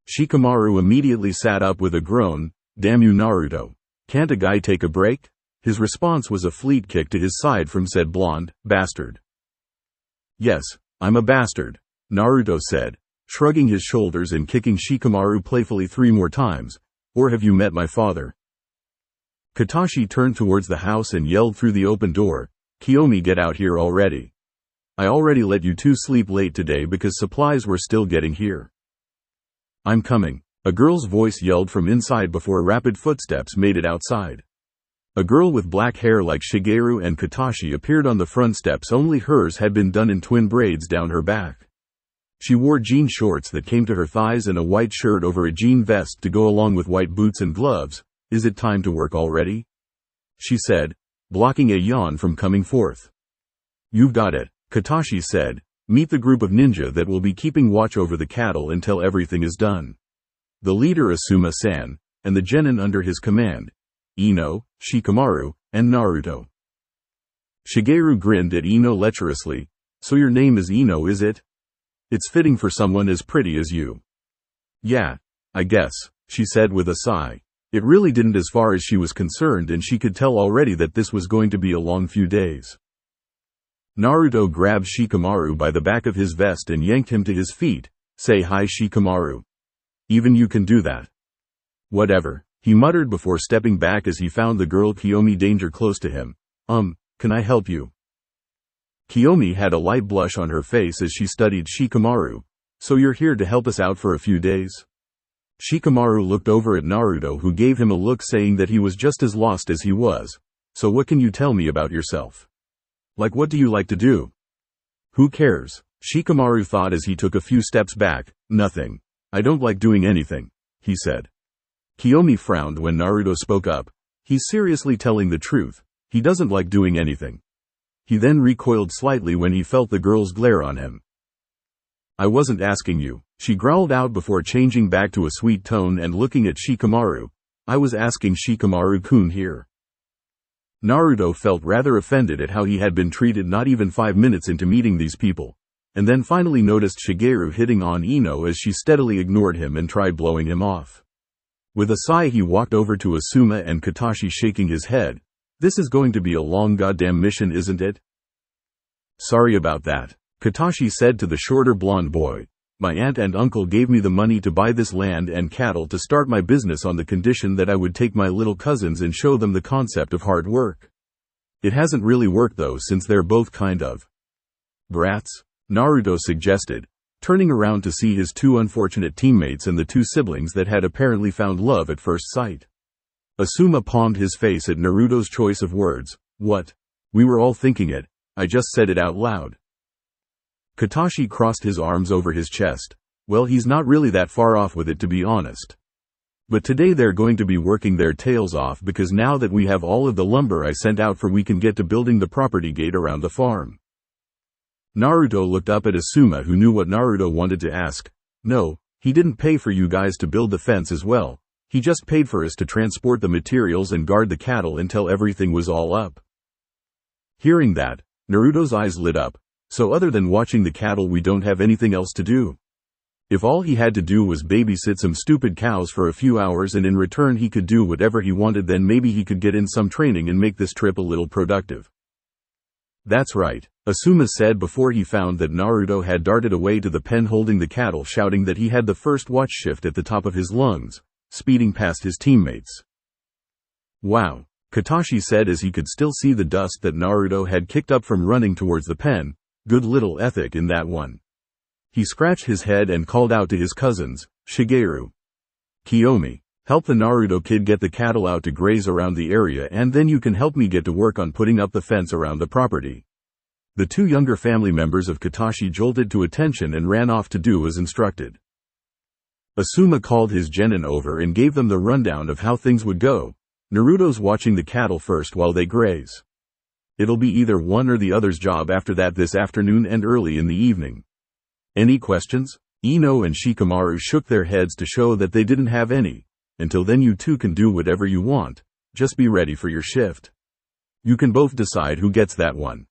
Shikamaru immediately sat up with a groan. Damn you, Naruto. Can't a guy take a break? His response was a fleet kick to his side from said blonde bastard. Yes, I'm a bastard, Naruto said, shrugging his shoulders and kicking Shikamaru playfully 3 more times. Or have you met my father? Katashi turned towards the house and yelled through the open door, Kiyomi, get out here already. I already let you two sleep late today because supplies were still getting here. I'm coming, a girl's voice yelled from inside before rapid footsteps made it outside. A girl with black hair like Shigeru and Katashi appeared on the front steps, only hers had been done in twin braids down her back. She wore jean shorts that came to her thighs and a white shirt over a jean vest to go along with white boots and gloves. Is it time to work already? She said, blocking a yawn from coming forth. You've got it, Katashi said. Meet the group of ninja that will be keeping watch over the cattle until everything is done. The leader Asuma-san, and the genin under his command, Ino, Shikamaru, and Naruto. Shigeru grinned at Ino lecherously. So your name is Ino, is it? It's fitting for someone as pretty as you. Yeah, I guess, she said with a sigh. It really didn't as far as she was concerned, and she could tell already that this was going to be a long few days. Naruto grabbed Shikamaru by the back of his vest and yanked him to his feet. Say hi, Shikamaru. Even you can do that. Whatever, he muttered before stepping back as he found the girl Kiyomi danger close to him. Can I help you? Kiyomi had a light blush on her face as she studied Shikamaru. So you're here to help us out for a few days? Shikamaru looked over at Naruto, who gave him a look saying that he was just as lost as he was. So what can you tell me about yourself? Like, what do you like to do? Who cares? Shikamaru thought as he took a few steps back. Nothing. I don't like doing anything, he said. Kiyomi frowned when Naruto spoke up. He's seriously telling the truth. He doesn't like doing anything. He then recoiled slightly when he felt the girl's glare on him. I wasn't asking you, she growled out before changing back to a sweet tone and looking at Shikamaru. I was asking Shikamaru-kun here. Naruto felt rather offended at how he had been treated not even 5 minutes into meeting these people, and then finally noticed Shigeru hitting on Ino as she steadily ignored him and tried blowing him off. With a sigh he walked over to Asuma and Katashi, shaking his head. This is going to be a long goddamn mission, isn't it? Sorry about that, Katashi said to the shorter blonde boy. My aunt and uncle gave me the money to buy this land and cattle to start my business on the condition that I would take my little cousins and show them the concept of hard work. It hasn't really worked though, since they're both kind of brats, Naruto suggested, turning around to see his 2 unfortunate teammates and the 2 siblings that had apparently found love at first sight. Asuma palmed his face at Naruto's choice of words. What? We were all thinking it. I just said it out loud. Katashi crossed his arms over his chest. Well, he's not really that far off with it, to be honest. But today they're going to be working their tails off because now that we have all of the lumber I sent out for, we can get to building the property gate around the farm. Naruto looked up at Asuma, who knew what Naruto wanted to ask. No, he didn't pay for you guys to build the fence as well. He just paid for us to transport the materials and guard the cattle until everything was all up. Hearing that, Naruto's eyes lit up. So other than watching the cattle, we don't have anything else to do. If all he had to do was babysit some stupid cows for a few hours and in return he could do whatever he wanted, then maybe he could get in some training and make this trip a little productive. That's right, Asuma said before he found that Naruto had darted away to the pen holding the cattle, shouting that he had the first watch shift at the top of his lungs, speeding past his teammates. Wow, Katashi said as he could still see the dust that Naruto had kicked up from running towards the pen. Good little ethic in that one. He scratched his head and called out to his cousins, Shigeru, Kiyomi, help the Naruto kid get the cattle out to graze around the area, and then you can help me get to work on putting up the fence around the property. The 2 younger family members of Katashi jolted to attention and ran off to do as instructed. Asuma called his genin over and gave them the rundown of how things would go. Naruto's watching the cattle first while they graze. It'll be either one or the other's job after that this afternoon and early in the evening. Any questions? Ino and Shikamaru shook their heads to show that they didn't have any. Until then you two can do whatever you want. Just be ready for your shift. You can both decide who gets that one.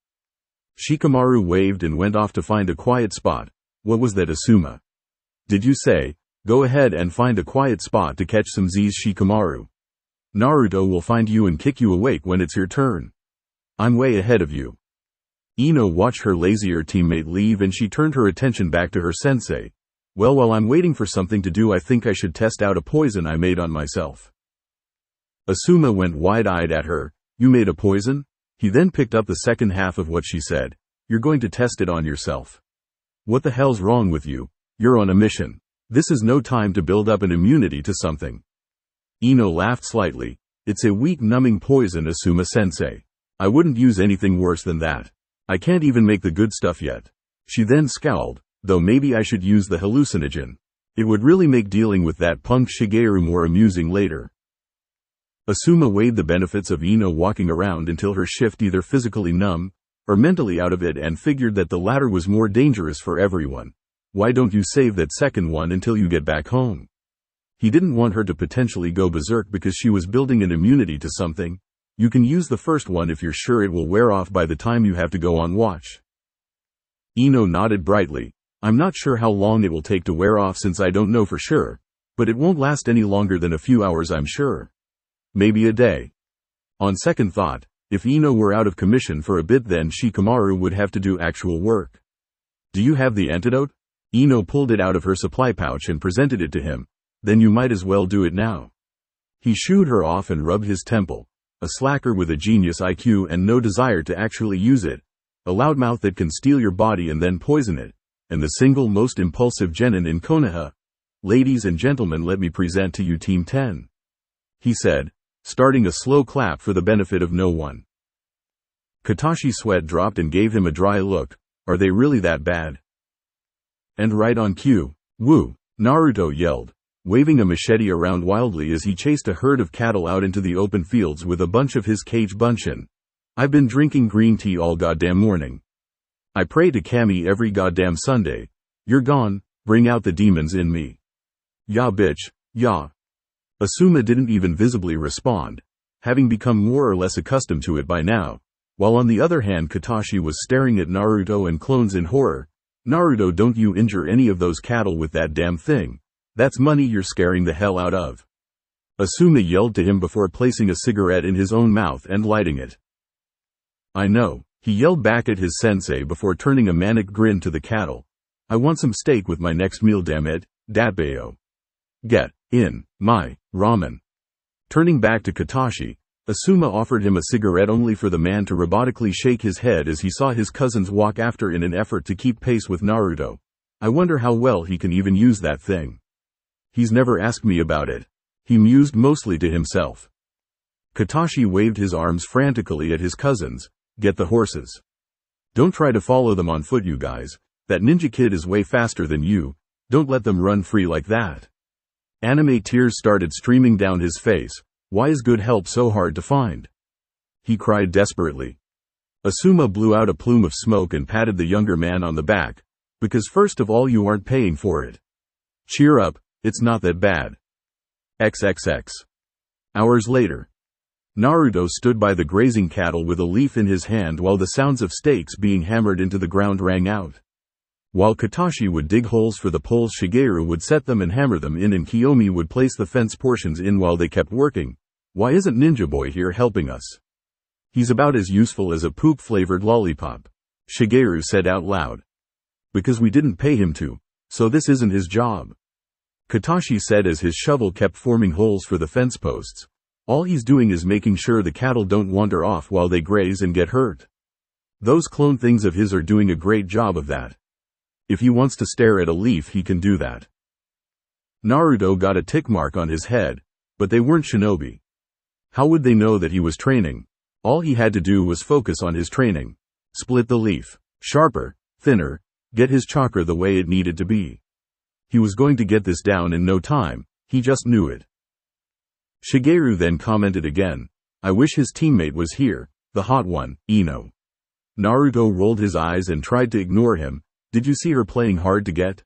Shikamaru waved and went off to find a quiet spot. What was that, Asuma? Did you say, go ahead and find a quiet spot to catch some Z's? Shikamaru. Naruto will find you and kick you awake when it's your turn. I'm way ahead of you. Ino watched her lazier teammate leave and she turned her attention back to her sensei. Well, while I'm waiting for something to do, I think I should test out a poison I made on myself. Asuma went wide-eyed at her. You made a poison? He then picked up the second half of what she said. You're going to test it on yourself. What the hell's wrong with you? You're on a mission. This is no time to build up an immunity to something. Ino laughed slightly. It's a weak numbing poison, Asuma-sensei. I wouldn't use anything worse than that. I can't even make the good stuff yet. She then scowled, though maybe I should use the hallucinogen. It would really make dealing with that punk Shigeru more amusing later. Asuma weighed the benefits of Ino walking around until her shift either physically numb, or mentally out of it, and figured that the latter was more dangerous for everyone. Why don't you save that second one until you get back home? He didn't want her to potentially go berserk because she was building an immunity to something. You can use the first one if you're sure it will wear off by the time you have to go on watch. Ino nodded brightly. I'm not sure how long it will take to wear off since I don't know for sure, but it won't last any longer than a few hours, I'm sure. Maybe a day. On second thought, if Ino were out of commission for a bit, then Shikamaru would have to do actual work. Do you have the antidote? Ino pulled it out of her supply pouch and presented it to him. Then you might as well do it now. He shooed her off and rubbed his temple. A slacker with a genius IQ and no desire to actually use it. A loudmouth that can steal your body and then poison it. And the single most impulsive genin in Konoha. Ladies and gentlemen, let me present to you Team 10. He said, starting a slow clap for the benefit of no one. Katashi's sweat dropped and gave him a dry look. Are they really that bad? And right on cue. Woo! Naruto yelled, waving a machete around wildly as he chased a herd of cattle out into the open fields with a bunch of his cage bunchin'. I've been drinking green tea all goddamn morning. I pray to Kami every goddamn Sunday. You're gone, bring out the demons in me. Ya bitch, ya. Asuma didn't even visibly respond, having become more or less accustomed to it by now, while on the other hand Katashi was staring at Naruto and clones in horror. Naruto, don't you injure any of those cattle with that damn thing. That's money you're scaring the hell out of. Asuma yelled to him before placing a cigarette in his own mouth and lighting it. I know, he yelled back at his sensei before turning a manic grin to the cattle. I want some steak with my next meal, damn it, Datbayo. Get in my ramen. Turning back to Katashi, Asuma offered him a cigarette only for the man to robotically shake his head as he saw his cousins walk after in an effort to keep pace with Naruto. I wonder how well he can even use that thing. He's never asked me about it. He mused mostly to himself. Katashi waved his arms frantically at his cousins. Get the horses. Don't try to follow them on foot, you guys. That ninja kid is way faster than you. Don't let them run free like that. Anime tears started streaming down his face. Why is good help so hard to find? He cried desperately. Asuma blew out a plume of smoke and patted the younger man on the back. Because first of all, you aren't paying for it. Cheer up, it's not that bad. XXX. Hours later. Naruto stood by the grazing cattle with a leaf in his hand while the sounds of stakes being hammered into the ground rang out. While Katashi would dig holes for the poles, Shigeru would set them and hammer them in, and Kiyomi would place the fence portions in while they kept working. Why isn't Ninja Boy here helping us? He's about as useful as a poop-flavored lollipop, Shigeru said out loud. Because we didn't pay him to, so this isn't his job. Katashi said as his shovel kept forming holes for the fence posts. All he's doing is making sure the cattle don't wander off while they graze and get hurt. Those clone things of his are doing a great job of that. If he wants to stare at a leaf, he can do that. Naruto got a tick mark on his head, but they weren't shinobi. How would they know that he was training? All he had to do was focus on his training. Split the leaf. Sharper, thinner, get his chakra the way it needed to be. He was going to get this down in no time, he just knew it. Shigeru then commented again, I wish his teammate was here, the hot one, Ino. Naruto rolled his eyes and tried to ignore him. Did you see her playing hard to get?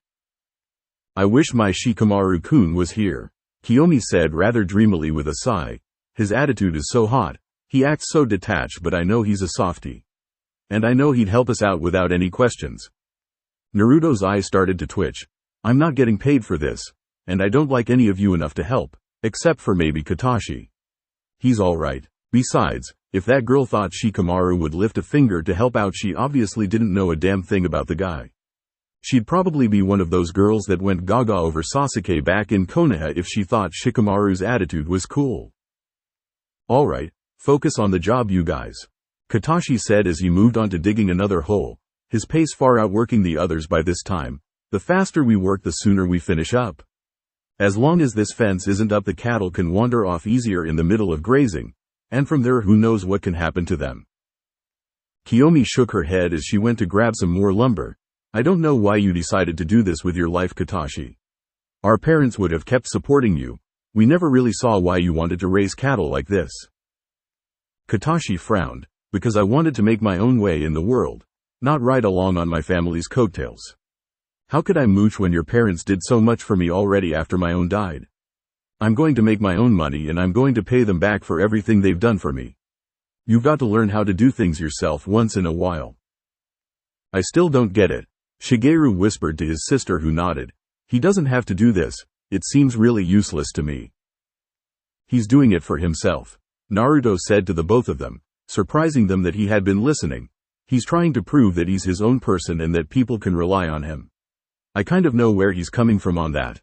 I wish my Shikamaru-kun was here, Kiyomi said rather dreamily with a sigh. His attitude is so hot, he acts so detached, but I know he's a softie. And I know he'd help us out without any questions. Naruto's eyes started to twitch. I'm not getting paid for this, and I don't like any of you enough to help, except for maybe Katashi. He's alright. Besides, if that girl thought Shikamaru would lift a finger to help out, she obviously didn't know a damn thing about the guy. She'd probably be one of those girls that went gaga over Sasuke back in Konoha if she thought Shikamaru's attitude was cool. Alright, focus on the job you guys, Katashi said as he moved on to digging another hole, his pace far outworking the others by this time. The faster we work, the sooner we finish up. As long as this fence isn't up, the cattle can wander off easier in the middle of grazing, and from there who knows what can happen to them. Kiyomi shook her head as she went to grab some more lumber. I don't know why you decided to do this with your life, Katashi. Our parents would have kept supporting you. We never really saw why you wanted to raise cattle like this. Katashi frowned, because I wanted to make my own way in the world, not ride along on my family's coattails. How could I mooch when your parents did so much for me already after my own died? I'm going to make my own money and I'm going to pay them back for everything they've done for me. You've got to learn how to do things yourself once in a while. I still don't get it, Shigeru whispered to his sister, who nodded. He doesn't have to do this, it seems really useless to me. He's doing it for himself, Naruto said to the both of them, surprising them that he had been listening. He's trying to prove that he's his own person and that people can rely on him. I kind of know where he's coming from on that.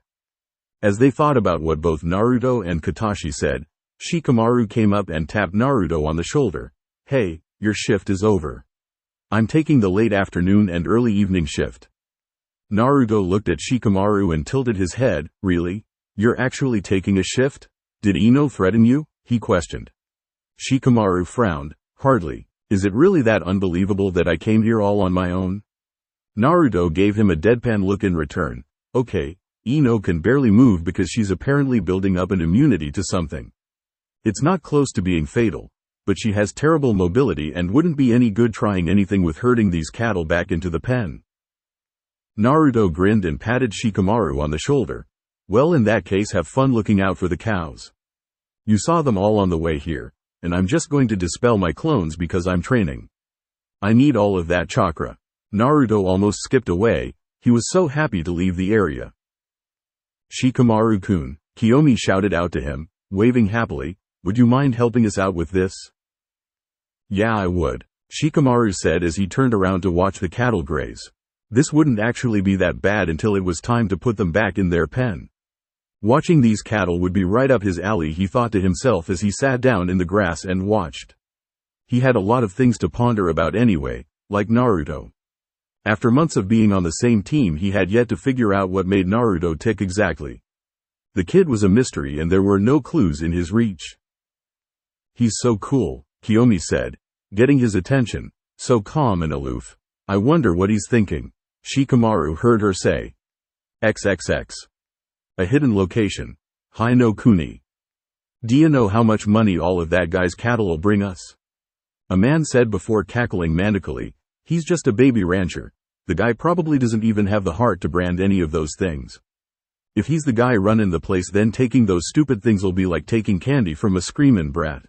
As they thought about what both Naruto and Katashi said, Shikamaru came up and tapped Naruto on the shoulder. Hey, your shift is over. I'm taking the late afternoon and early evening shift. Naruto looked at Shikamaru and tilted his head. Really? You're actually taking a shift? Did Ino threaten you? He questioned. Shikamaru frowned. Hardly. Is it really that unbelievable that I came here all on my own? Naruto gave him a deadpan look in return. Okay, Ino can barely move because she's apparently building up an immunity to something. It's not close to being fatal, but she has terrible mobility and wouldn't be any good trying anything with herding these cattle back into the pen. Naruto grinned and patted Shikamaru on the shoulder. Well, in that case, have fun looking out for the cows. You saw them all on the way here, and I'm just going to dispel my clones because I'm training. I need all of that chakra. Naruto almost skipped away, he was so happy to leave the area. Shikamaru-kun, Kiyomi shouted out to him, waving happily, would you mind helping us out with this? Yeah, I would, Shikamaru said as he turned around to watch the cattle graze. This wouldn't actually be that bad until it was time to put them back in their pen. Watching these cattle would be right up his alley, he thought to himself as he sat down in the grass and watched. He had a lot of things to ponder about anyway, like Naruto. After months of being on the same team, he had yet to figure out what made Naruto tick exactly. The kid was a mystery and there were no clues in his reach. He's so cool, Kiyomi said, getting his attention, so calm and aloof. I wonder what he's thinking, Shikamaru heard her say. XXX. A hidden location. Hai no Kuni. Do you know how much money all of that guy's cattle will bring us? A man said before cackling manically. He's just a baby rancher. The guy probably doesn't even have the heart to brand any of those things. If he's the guy running the place, then taking those stupid things will be like taking candy from a screamin' brat.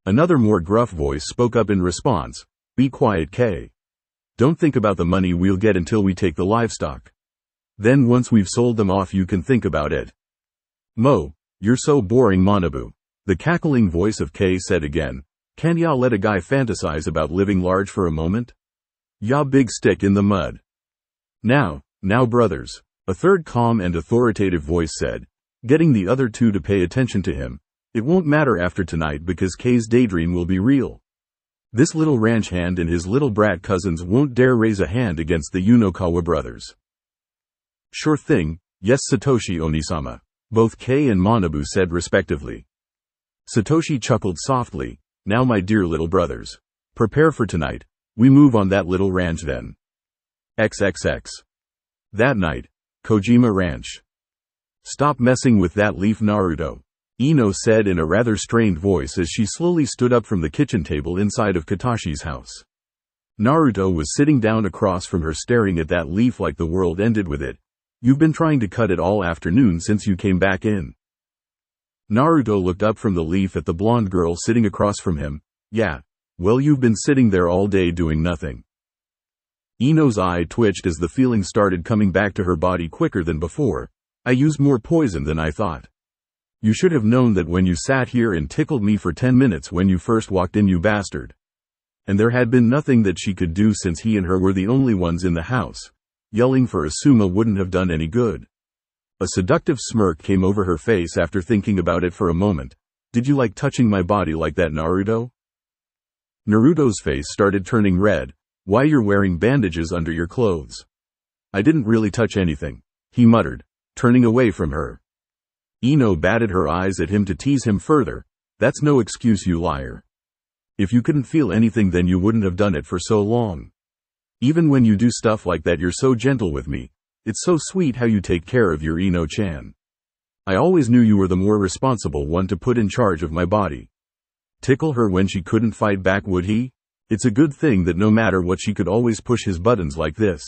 Another more gruff voice spoke up in response. Be quiet, K. Don't think about the money we'll get until we take the livestock. Then once we've sold them off, you can think about it. Mo, you're so boring, Manabu. The cackling voice of K said again. Can ya let a guy fantasize about living large for a moment? Ya big stick in the mud. Now brothers, a third calm and authoritative voice said, getting the other two to pay attention to him. It won't matter after tonight because K's daydream will be real. This little ranch hand and his little brat cousins won't dare raise a hand against the Unokawa brothers. Sure thing, yes Satoshi Onisama, both K and Manabu said respectively. Satoshi chuckled softly. Now my dear little brothers, prepare for tonight, we move on that little ranch then. XXX. That night, Kojima Ranch. Stop messing with that leaf, Naruto. Ino said in a rather strained voice as she slowly stood up from the kitchen table inside of Katashi's house. Naruto was sitting down across from her staring at that leaf like the world ended with it. You've been trying to cut it all afternoon since you came back in. Naruto looked up from the leaf at the blonde girl sitting across from him. Yeah. Well, you've been sitting there all day doing nothing. Ino's eye twitched as the feeling started coming back to her body quicker than before. I used more poison than I thought. You should have known that when you sat here and tickled me for 10 minutes when you first walked in, you bastard. And there had been nothing that she could do since he and her were the only ones in the house. Yelling for Asuma wouldn't have done any good. A seductive smirk came over her face after thinking about it for a moment. Did you like touching my body like that, Naruto? Naruto's face started turning red. Why, you're wearing bandages under your clothes. I didn't really touch anything, he muttered, turning away from her. Ino batted her eyes at him to tease him further. That's no excuse, you liar. If you couldn't feel anything, then you wouldn't have done it for so long. Even when you do stuff like that, you're so gentle with me. It's so sweet how you take care of your Ino-chan. I always knew you were the more responsible one to put in charge of my body. Tickle her when she couldn't fight back, would he? It's a good thing that no matter what, she could always push his buttons like this.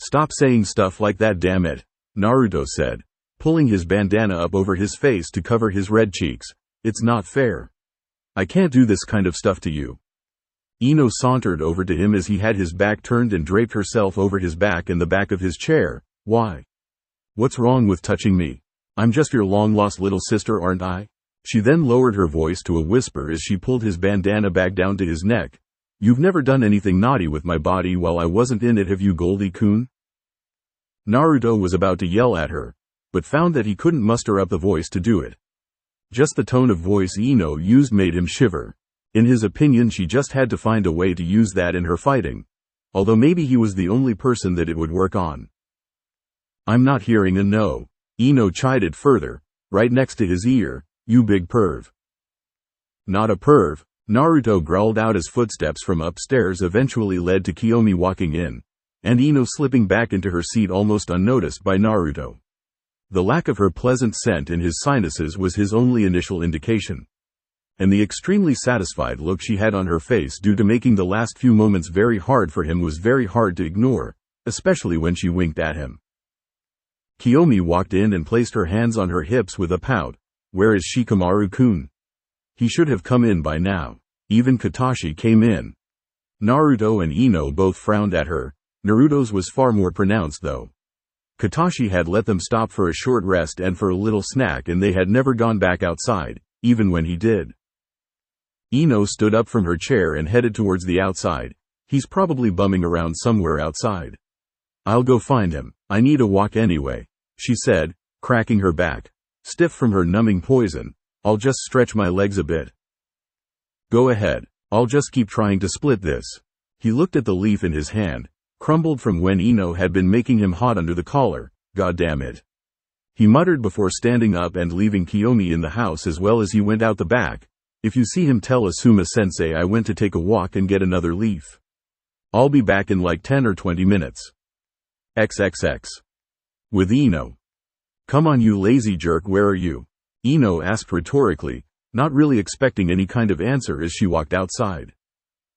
Stop saying stuff like that, damn it, Naruto said, pulling his bandana up over his face to cover his red cheeks. It's not fair. I can't do this kind of stuff to you. Ino sauntered over to him as he had his back turned and draped herself over his back in the back of his chair. Why? What's wrong with touching me? I'm just your long-lost little sister, aren't I? She then lowered her voice to a whisper as she pulled his bandana back down to his neck. You've never done anything naughty with my body while I wasn't in it, have you, Goldie-kun? Naruto was about to yell at her, but found that he couldn't muster up the voice to do it. Just the tone of voice Ino used made him shiver. In his opinion, she just had to find a way to use that in her fighting. Although maybe he was the only person that it would work on. I'm not hearing a no, Ino chided further, right next to his ear. You big perv. Not a perv, Naruto growled out as footsteps from upstairs eventually led to Kiyomi walking in, and Ino slipping back into her seat almost unnoticed by Naruto. The lack of her pleasant scent in his sinuses was his only initial indication. And the extremely satisfied look she had on her face due to making the last few moments very hard for him was very hard to ignore, especially when she winked at him. Kiyomi walked in and placed her hands on her hips with a pout. Where is Shikamaru-kun? He should have come in by now. Even Katashi came in. Naruto and Ino both frowned at her. Naruto's was far more pronounced though. Katashi had let them stop for a short rest and for a little snack, and they had never gone back outside, even when he did. Ino stood up from her chair and headed towards the outside. He's probably bumming around somewhere outside. I'll go find him. I need a walk anyway, she said, cracking her back. Stiff from her numbing poison. I'll just stretch my legs a bit. Go ahead. I'll just keep trying to split this. He looked at the leaf in his hand, crumbled from when Ino had been making him hot under the collar. God damn it. He muttered before standing up and leaving Kiyomi in the house as well as he went out the back. If you see him, tell Asuma-sensei I went to take a walk and get another leaf. I'll be back in like 10 or 20 minutes. XXX. With Ino. Come on, you lazy jerk, where are you? Ino asked rhetorically, not really expecting any kind of answer as she walked outside.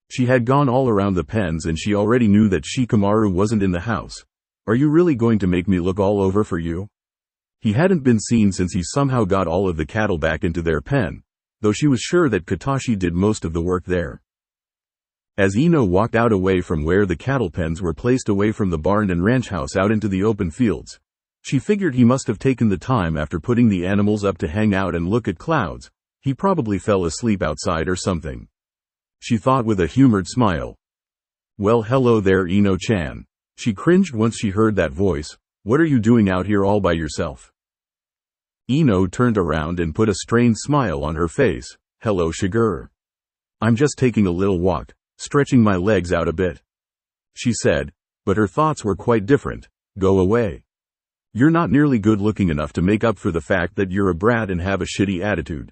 She had gone all around the pens and she already knew that Shikamaru wasn't in the house. Are you really going to make me look all over for you? He hadn't been seen since he somehow got all of the cattle back into their pen, though she was sure that Katashi did most of the work there. As Ino walked out away from where the cattle pens were placed away from the barn and ranch house out into the open fields, she figured he must have taken the time after putting the animals up to hang out and look at clouds. He probably fell asleep outside or something. She thought with a humored smile. Well, hello there, Ino-chan. She cringed once she heard that voice. What are you doing out here all by yourself? Ino turned around and put a strained smile on her face. Hello, Shiger. I'm just taking a little walk, stretching my legs out a bit, she said, but her thoughts were quite different. Go away. You're not nearly good looking enough to make up for the fact that you're a brat and have a shitty attitude.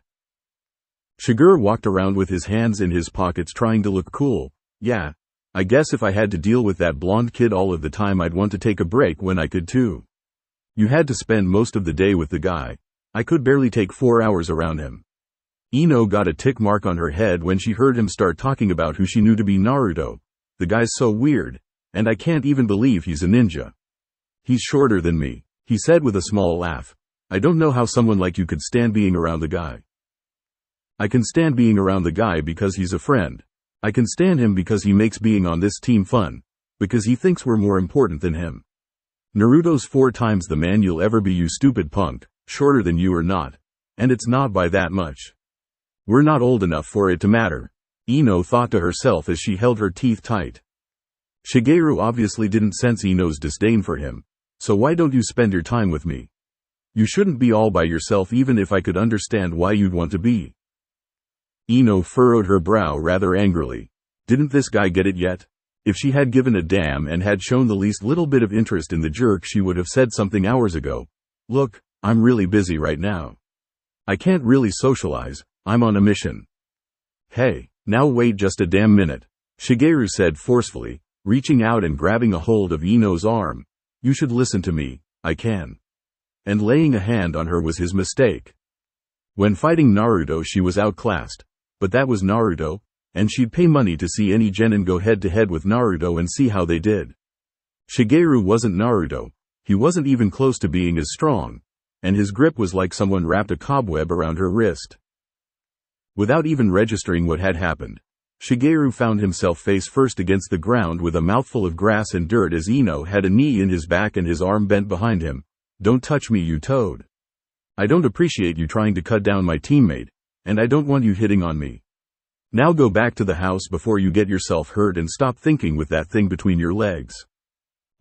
Shiger walked around with his hands in his pockets trying to look cool. Yeah, I guess if I had to deal with that blonde kid all of the time, I'd want to take a break when I could too. You had to spend most of the day with the guy. I could barely take 4 hours around him. Ino got a tick mark on her head when she heard him start talking about who she knew to be Naruto. The guy's so weird, and I can't even believe he's a ninja. He's shorter than me, he said with a small laugh. I don't know how someone like you could stand being around the guy. I can stand being around the guy because he's a friend. I can stand him because he makes being on this team fun. Because he thinks we're more important than him. Naruto's 4 times the man you'll ever be, you stupid punk, shorter than you or not. And it's not by that much. We're not old enough for it to matter, Ino thought to herself as she held her teeth tight. Shigeru obviously didn't sense Ino's disdain for him. So why don't you spend your time with me? You shouldn't be all by yourself, even if I could understand why you'd want to be. Ino furrowed her brow rather angrily. Didn't this guy get it yet? If she had given a damn and had shown the least little bit of interest in the jerk, she would have said something hours ago. Look, I'm really busy right now. I can't really socialize, I'm on a mission. Hey, now wait just a damn minute, Shigeru said forcefully, reaching out and grabbing a hold of Ino's arm. You should listen to me, I can. And laying a hand on her was his mistake. When fighting Naruto she was outclassed. But that was Naruto, and she'd pay money to see any genin go head to head with Naruto and see how they did. Shigeru wasn't Naruto, he wasn't even close to being as strong, and his grip was like someone wrapped a cobweb around her wrist. Without even registering what had happened, Shigeru found himself face first against the ground with a mouthful of grass and dirt as Ino had a knee in his back and his arm bent behind him. Don't touch me, you toad. I don't appreciate you trying to cut down my teammate, and I don't want you hitting on me. Now go back to the house before you get yourself hurt and stop thinking with that thing between your legs.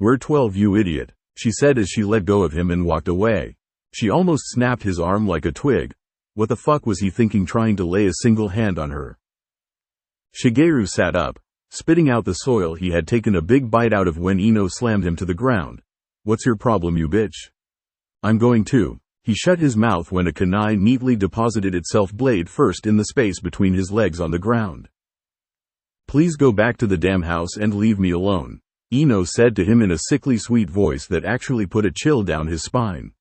We're 12, you idiot, she said as she let go of him and walked away. She almost snapped his arm like a twig. What the fuck was he thinking trying to lay a single hand on her? Shigeru sat up, spitting out the soil he had taken a big bite out of when Ino slammed him to the ground. What's your problem, you bitch? I'm going to. He shut his mouth when a kunai neatly deposited itself blade first in the space between his legs on the ground. Please go back to the damn house and leave me alone, Ino said to him in a sickly sweet voice that actually put a chill down his spine.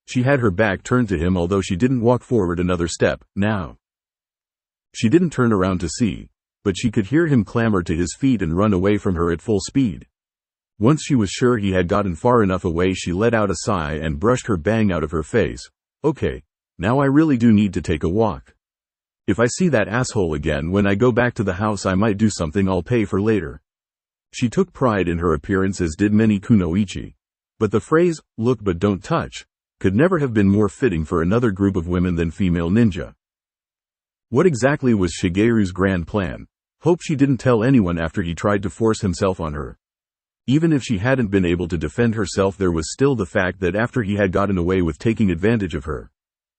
She had her back turned to him, although she didn't walk forward another step. Now. She didn't turn around to see, but she could hear him clamber to his feet and run away from her at full speed. Once she was sure he had gotten far enough away, she let out a sigh and brushed her bang out of her face. Okay, now I really do need to take a walk. If I see that asshole again when I go back to the house, I might do something I'll pay for later. She took pride in her appearance, as did many kunoichi. But the phrase, look but don't touch, could never have been more fitting for another group of women than female ninja. What exactly was Shigeru's grand plan? Hope she didn't tell anyone after he tried to force himself on her. Even if she hadn't been able to defend herself, there was still the fact that after he had gotten away with taking advantage of her,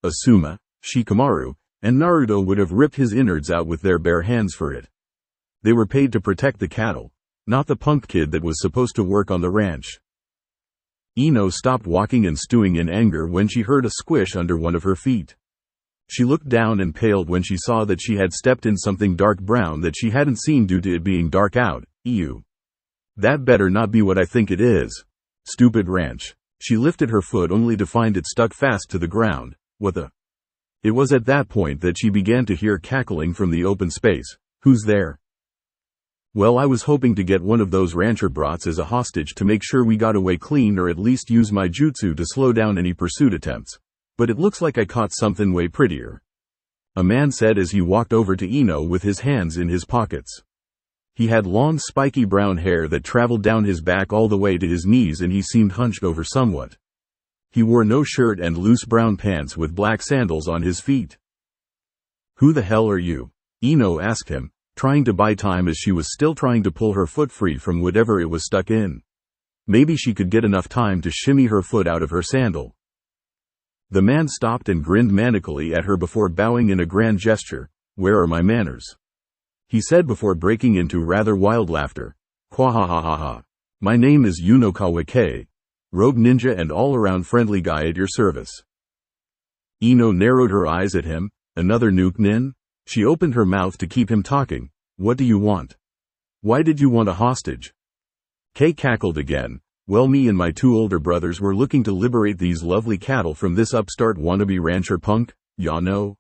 Asuma, Shikamaru, and Naruto would have ripped his innards out with their bare hands for it. They were paid to protect the cattle, not the punk kid that was supposed to work on the ranch. Ino stopped walking and stewing in anger when she heard a squish under one of her feet. She looked down and paled when she saw that she had stepped in something dark brown that she hadn't seen due to it being dark out. Ew. That better not be what I think it is. Stupid ranch. She lifted her foot only to find it stuck fast to the ground. What the? It was at that point that she began to hear cackling from the open space. Who's there? Well, I was hoping to get one of those rancher brats as a hostage to make sure we got away clean, or at least use my jutsu to slow down any pursuit attempts. But it looks like I caught something way prettier. A man said as he walked over to Ino with his hands in his pockets. He had long spiky brown hair that traveled down his back all the way to his knees, and he seemed hunched over somewhat. He wore no shirt and loose brown pants with black sandals on his feet. Who the hell are you? Ino asked him, trying to buy time as she was still trying to pull her foot free from whatever it was stuck in. Maybe she could get enough time to shimmy her foot out of her sandal. The man stopped and grinned manically at her before bowing in a grand gesture. Where are my manners? He said before breaking into rather wild laughter. Quahahaha. My name is Yunokawa K. Rogue ninja and all-around friendly guy at your service. Ino narrowed her eyes at him. Another nuke nin? She opened her mouth to keep him talking. What do you want? Why did you want a hostage? Kay cackled again, Well, me and my two older brothers were looking to liberate these lovely cattle from this upstart wannabe rancher punk, ya know?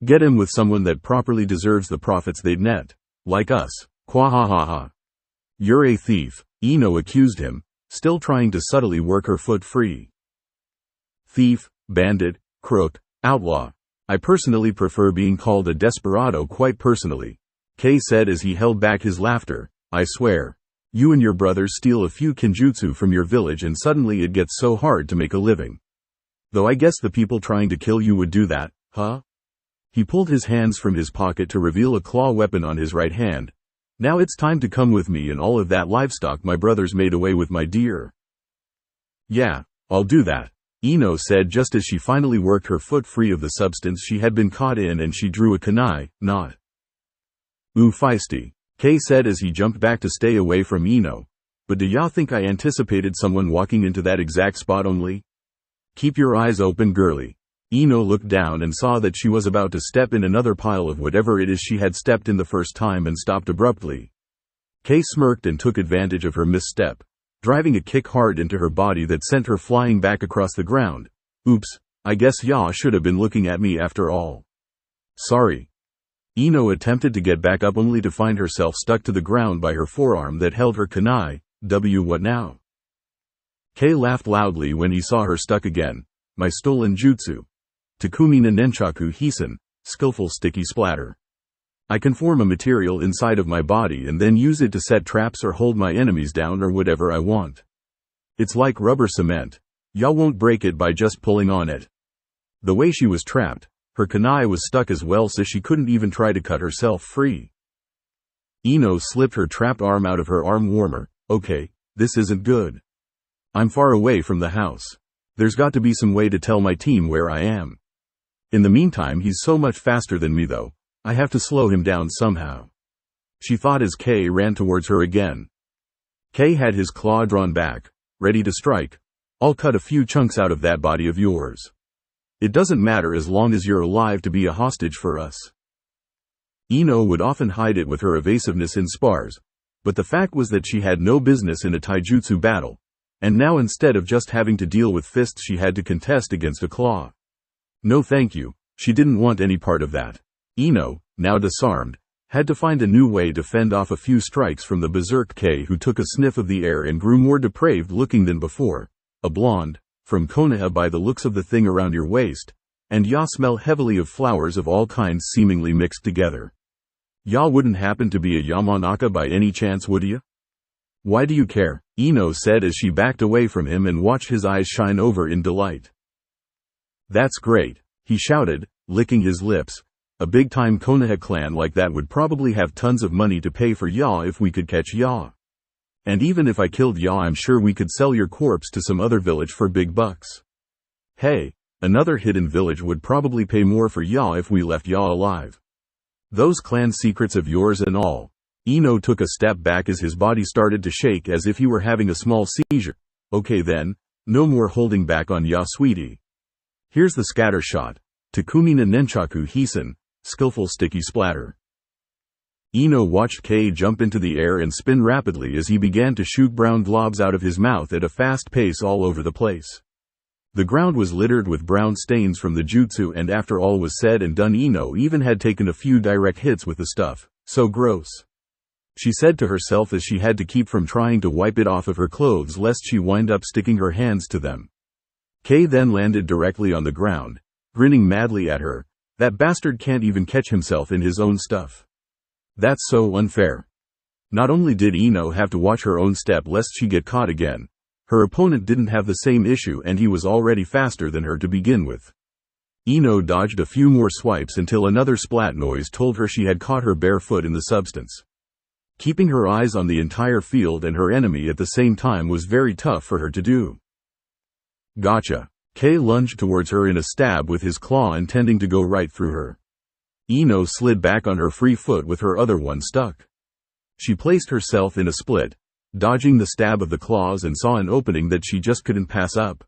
Get him with someone that properly deserves the profits they'd net. Like us. Quahahaha. You're a thief, Ino accused him, still trying to subtly work her foot free. Thief, bandit, crook, outlaw. I personally prefer being called a desperado quite personally, Kay said as he held back his laughter. I swear. You and your brothers steal a few kinjutsu from your village and suddenly it gets so hard to make a living. Though I guess the people trying to kill you would do that, huh? He pulled his hands from his pocket to reveal a claw weapon on his right hand. Now it's time to come with me and all of that livestock my brothers made away with, my dear. Yeah, I'll do that, Ino said just as she finally worked her foot free of the substance she had been caught in and she drew a kunai, not. Ooh, feisty, Kay said as he jumped back to stay away from Ino. But do ya think I anticipated someone walking into that exact spot only? Keep your eyes open, girly. Ino looked down and saw that she was about to step in another pile of whatever it is she had stepped in the first time and stopped abruptly. Kay smirked and took advantage of her misstep, driving a kick hard into her body that sent her flying back across the ground. Oops, I guess ya should have been looking at me after all. Sorry. Ino attempted to get back up only to find herself stuck to the ground by her forearm that held her kunai. What now? Kay laughed loudly when he saw her stuck again. My stolen jutsu. Takumi no Nunchaku Hisen, skillful sticky splatter. I can form a material inside of my body and then use it to set traps or hold my enemies down or whatever I want. It's like rubber cement. Ya won't break it by just pulling on it. The way she was trapped, her kunai was stuck as well so she couldn't even try to cut herself free. Ino slipped her trapped arm out of her arm warmer. Okay, this isn't good. I'm far away from the house. There's got to be some way to tell my team where I am. In the meantime, he's so much faster than me though. I have to slow him down somehow. She thought as Kay ran towards her again. Kay had his claw drawn back, ready to strike. I'll cut a few chunks out of that body of yours. It doesn't matter as long as you're alive to be a hostage for us. Ino would often hide it with her evasiveness in spars, but the fact was that she had no business in a taijutsu battle, and now instead of just having to deal with fists she had to contest against a claw. No thank you, she didn't want any part of that. Ino, now disarmed, had to find a new way to fend off a few strikes from the berserk Kay, who took a sniff of the air and grew more depraved looking than before. A blonde, from Konoha by the looks of the thing around your waist, and ya smell heavily of flowers of all kinds seemingly mixed together. Ya wouldn't happen to be a Yamanaka by any chance, would ya? Why do you care? Ino said as she backed away from him and watched his eyes shine over in delight. That's great, he shouted, licking his lips. A big-time Konoha clan like that would probably have tons of money to pay for ya if we could catch ya. And even if I killed ya, I'm sure we could sell your corpse to some other village for big bucks. Hey, another hidden village would probably pay more for ya if we left ya alive. Those clan secrets of yours and all. Ino took a step back as his body started to shake as if he were having a small seizure. Okay then, no more holding back on ya, sweetie. Here's the scatter shot. Takumi no Nunchaku Hisen, skillful sticky splatter. Ino watched Kay jump into the air and spin rapidly as he began to shoot brown globs out of his mouth at a fast pace all over the place. The ground was littered with brown stains from the jutsu, and after all was said and done, Ino even had taken a few direct hits with the stuff. So gross. She said to herself as she had to keep from trying to wipe it off of her clothes lest she wind up sticking her hands to them. Kay then landed directly on the ground, grinning madly at her. That bastard can't even catch himself in his own stuff. That's so unfair. Not only did Ino have to watch her own step lest she get caught again, her opponent didn't have the same issue and he was already faster than her to begin with. Ino dodged a few more swipes until another splat noise told her she had caught her bare foot in the substance. Keeping her eyes on the entire field and her enemy at the same time was very tough for her to do. Gotcha. Kay lunged towards her in a stab with his claw, intending to go right through her. Ino slid back on her free foot with her other one stuck. She placed herself in a split, dodging the stab of the claws, and saw an opening that she just couldn't pass up.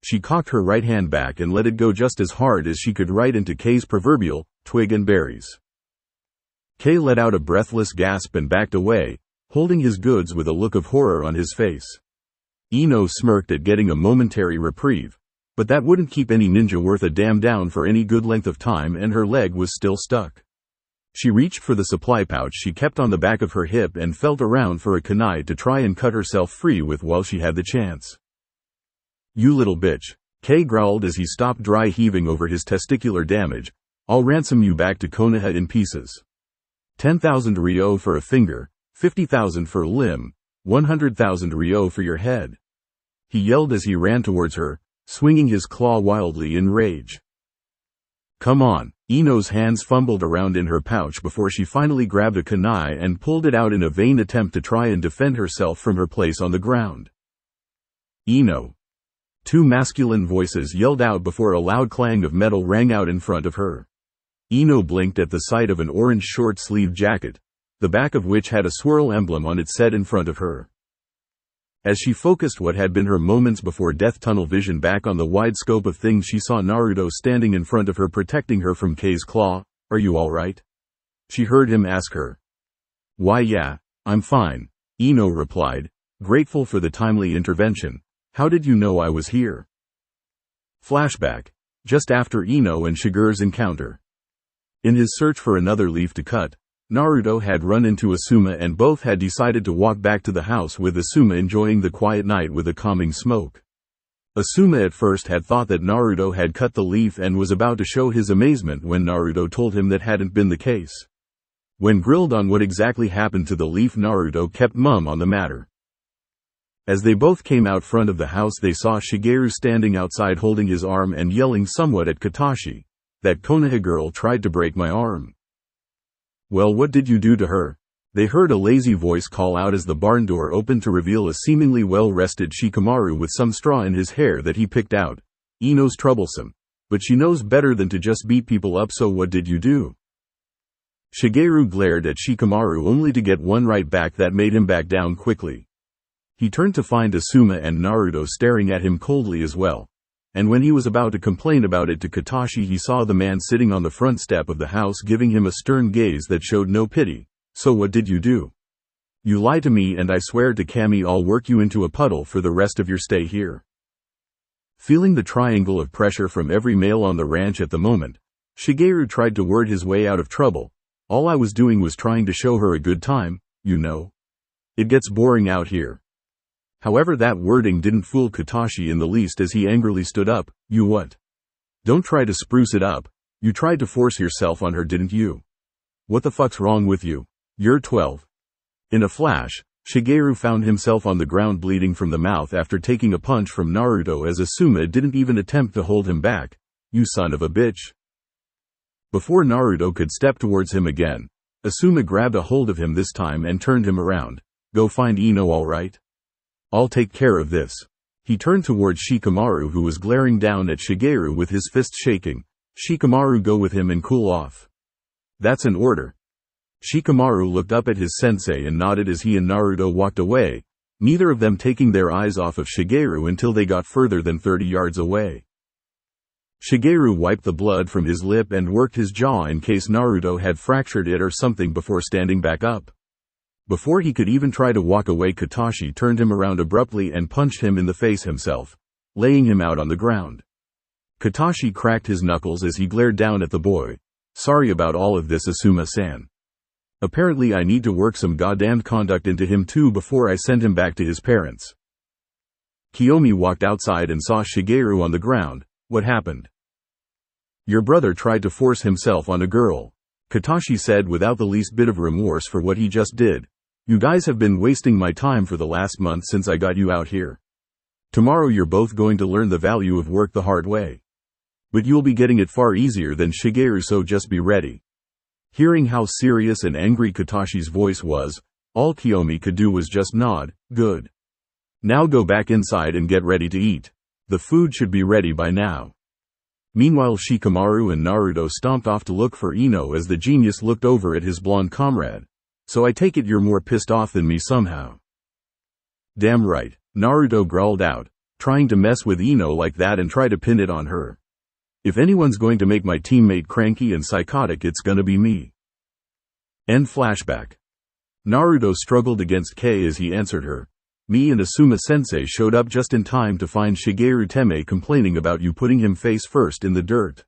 She cocked her right hand back and let it go just as hard as she could right into Kay's proverbial twig and berries. Kay let out a breathless gasp and backed away, holding his goods with a look of horror on his face. Ino smirked at getting a momentary reprieve, but that wouldn't keep any ninja worth a damn down for any good length of time, and her leg was still stuck. She reached for the supply pouch she kept on the back of her hip and felt around for a kunai to try and cut herself free with while she had the chance. "You little bitch," Kay growled as he stopped dry heaving over his testicular damage. "I'll ransom you back to Konoha in pieces. 10,000 ryo for a finger, 50,000 for a limb, 100,000 ryo for your head," he yelled as he ran towards her, swinging his claw wildly in rage. "Come on." Ino's hands fumbled around in her pouch before she finally grabbed a kunai and pulled it out in a vain attempt to try and defend herself from her place on the ground. "Ino!" Two masculine voices yelled out before a loud clang of metal rang out in front of her. Ino blinked at the sight of an orange short-sleeved jacket, the back of which had a swirl emblem on it set in front of her. As she focused what had been her moments before death tunnel vision back on the wide scope of things, she saw Naruto standing in front of her, protecting her from Kay's claw. "Are you alright?" she heard him ask her. "Why yeah, I'm fine," Ino replied, grateful for the timely intervention. "How did you know I was here?" Flashback. Just after Ino and Shigeru's encounter. In his search for another leaf to cut, Naruto had run into Asuma and both had decided to walk back to the house, with Asuma enjoying the quiet night with a calming smoke. Asuma at first had thought that Naruto had cut the leaf and was about to show his amazement when Naruto told him that hadn't been the case. When grilled on what exactly happened to the leaf, Naruto kept mum on the matter. As they both came out front of the house, they saw Shigeru standing outside holding his arm and yelling somewhat at Katashi. "That Konoha girl tried to break my arm." "Well, what did you do to her?" they heard a lazy voice call out as the barn door opened to reveal a seemingly well-rested Shikamaru with some straw in his hair that he picked out. "Ino's troublesome, but she knows better than to just beat people up, so what did you do?" Shigeru glared at Shikamaru only to get one right back that made him back down quickly. He turned to find Asuma and Naruto staring at him coldly as well. And when he was about to complain about it to Katashi, he saw the man sitting on the front step of the house giving him a stern gaze that showed no pity. "So what did you do?" "You lie to me and I swear to Kami I'll work you into a puddle for the rest of your stay here." Feeling the triangle of pressure from every male on the ranch at the moment, Shigeru tried to word his way out of trouble. "All I was doing was trying to show her a good time, you know. It gets boring out here." However, that wording didn't fool Katashi in the least as he angrily stood up. "You what? Don't try to spruce it up. You tried to force yourself on her, didn't you? What the fuck's wrong with you? You're 12. In a flash, Shigeru found himself on the ground bleeding from the mouth after taking a punch from Naruto as Asuma didn't even attempt to hold him back. "You son of a bitch." Before Naruto could step towards him again, Asuma grabbed a hold of him this time and turned him around. "Go find Ino, alright? I'll take care of this." He turned towards Shikamaru, who was glaring down at Shigeru with his fist shaking. "Shikamaru, go with him and cool off." "That's an order." Shikamaru looked up at his sensei and nodded as he and Naruto walked away, neither of them taking their eyes off of Shigeru until they got further than 30 yards away. Shigeru wiped the blood from his lip and worked his jaw in case Naruto had fractured it or something before standing back up. Before he could even try to walk away, Katashi turned him around abruptly and punched him in the face himself, laying him out on the ground. Katashi cracked his knuckles as he glared down at the boy. "Sorry about all of this, Asuma-san. Apparently I need to work some goddamned conduct into him too before I send him back to his parents." Kiyomi walked outside and saw Shigeru on the ground. "What happened?" "Your brother tried to force himself on a girl," Katashi said without the least bit of remorse for what he just did. "You guys have been wasting my time for the last month since I got you out here. Tomorrow you're both going to learn the value of work the hard way. But you'll be getting it far easier than Shigeru, so just be ready." Hearing how serious and angry Katashi's voice was, all Kiyomi could do was just nod. "Good. Now go back inside and get ready to eat. The food should be ready by now." Meanwhile, Shikamaru and Naruto stomped off to look for Ino as the genius looked over at his blonde comrade. "So I take it you're more pissed off than me somehow." "Damn right," Naruto growled out, "trying to mess with Ino like that and try to pin it on her. If anyone's going to make my teammate cranky and psychotic, it's gonna be me." End flashback. Naruto struggled against Kay as he answered her. Me and Asuma-sensei showed up just in time to find Shigeru Teme complaining about you putting him face first in the dirt.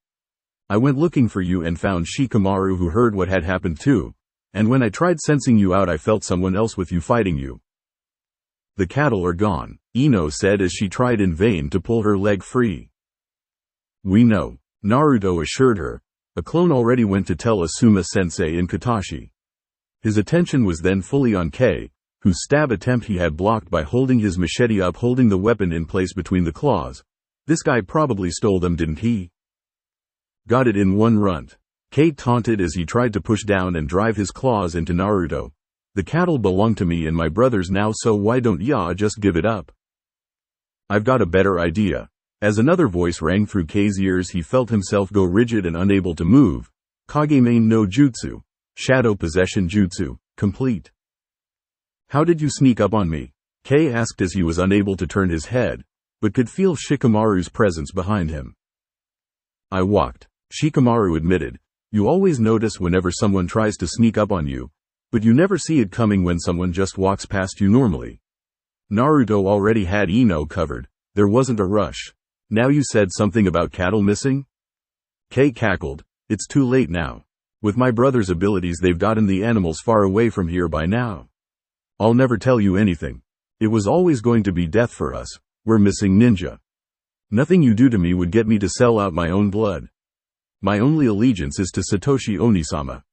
I went looking for you and found Shikamaru, who heard what had happened too, and when I tried sensing you out I felt someone else with you fighting you. The cattle are gone, Ino said as she tried in vain to pull her leg free. We know, Naruto assured her. A clone already went to tell Asuma-sensei and Katashi. His attention was then fully on Kei, whose stab attempt he had blocked by holding his machete up, holding the weapon in place between the claws. This guy probably stole them, didn't he? Got it in one runt. Kei taunted as he tried to push down and drive his claws into Naruto. The cattle belong to me and my brothers now, so why don't ya just give it up? I've got a better idea. As another voice rang through Kei's ears, he felt himself go rigid and unable to move. Kagemain no Jutsu. Shadow Possession Jutsu. Complete. How did you sneak up on me? Kei asked as he was unable to turn his head, but could feel Shikamaru's presence behind him. I walked. Shikamaru admitted. You always notice whenever someone tries to sneak up on you, but you never see it coming when someone just walks past you normally. Naruto already had Ino covered. There wasn't a rush. Now you said something about cattle missing? Kei cackled. It's too late now. With my brother's abilities they've gotten the animals far away from here by now. I'll never tell you anything. It was always going to be death for us. We're missing ninja. Nothing you do to me would get me to sell out my own blood. My only allegiance is to Satoshi Onisama.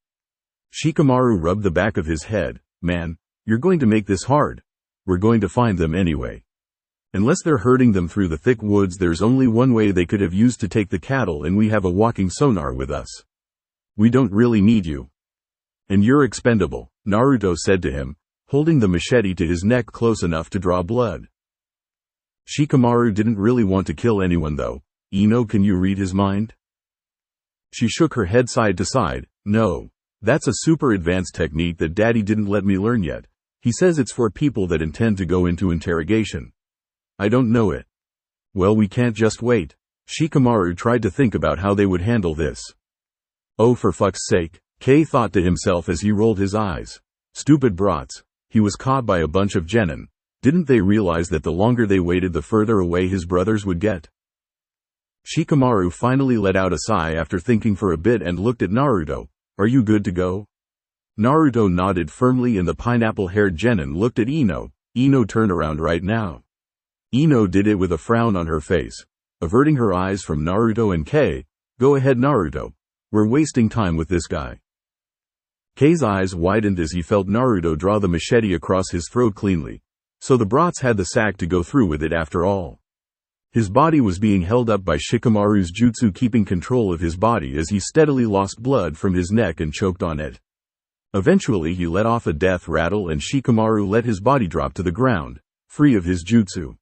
Shikamaru rubbed the back of his head. Man, you're going to make this hard. We're going to find them anyway. Unless they're herding them through the thick woods, there's only one way they could have used to take the cattle, and we have a walking sonar with us. We don't really need you. And you're expendable, Naruto said to him, holding the machete to his neck close enough to draw blood. Shikamaru didn't really want to kill anyone though. Ino, can you read his mind? She shook her head side to side. No. That's a super advanced technique that Daddy didn't let me learn yet. He says it's for people that intend to go into interrogation. I don't know it. Well, we can't just wait. Shikamaru tried to think about how they would handle this. Oh, for fuck's sake, Kei thought to himself as he rolled his eyes. Stupid brats. He was caught by a bunch of genin. Didn't they realize that the longer they waited the further away his brothers would get? Shikamaru finally let out a sigh after thinking for a bit and looked at Naruto. Are you good to go? Naruto nodded firmly and the pineapple-haired genin looked at Ino. Ino, turned around right now. Ino did it with a frown on her face, averting her eyes from Naruto and Kei. Go ahead, Naruto. We're wasting time with this guy. Kei's eyes widened as he felt Naruto draw the machete across his throat cleanly. So the brats had the sack to go through with it after all. His body was being held up by Shikamaru's jutsu, keeping control of his body as he steadily lost blood from his neck and choked on it. Eventually he let off a death rattle and Shikamaru let his body drop to the ground, free of his jutsu.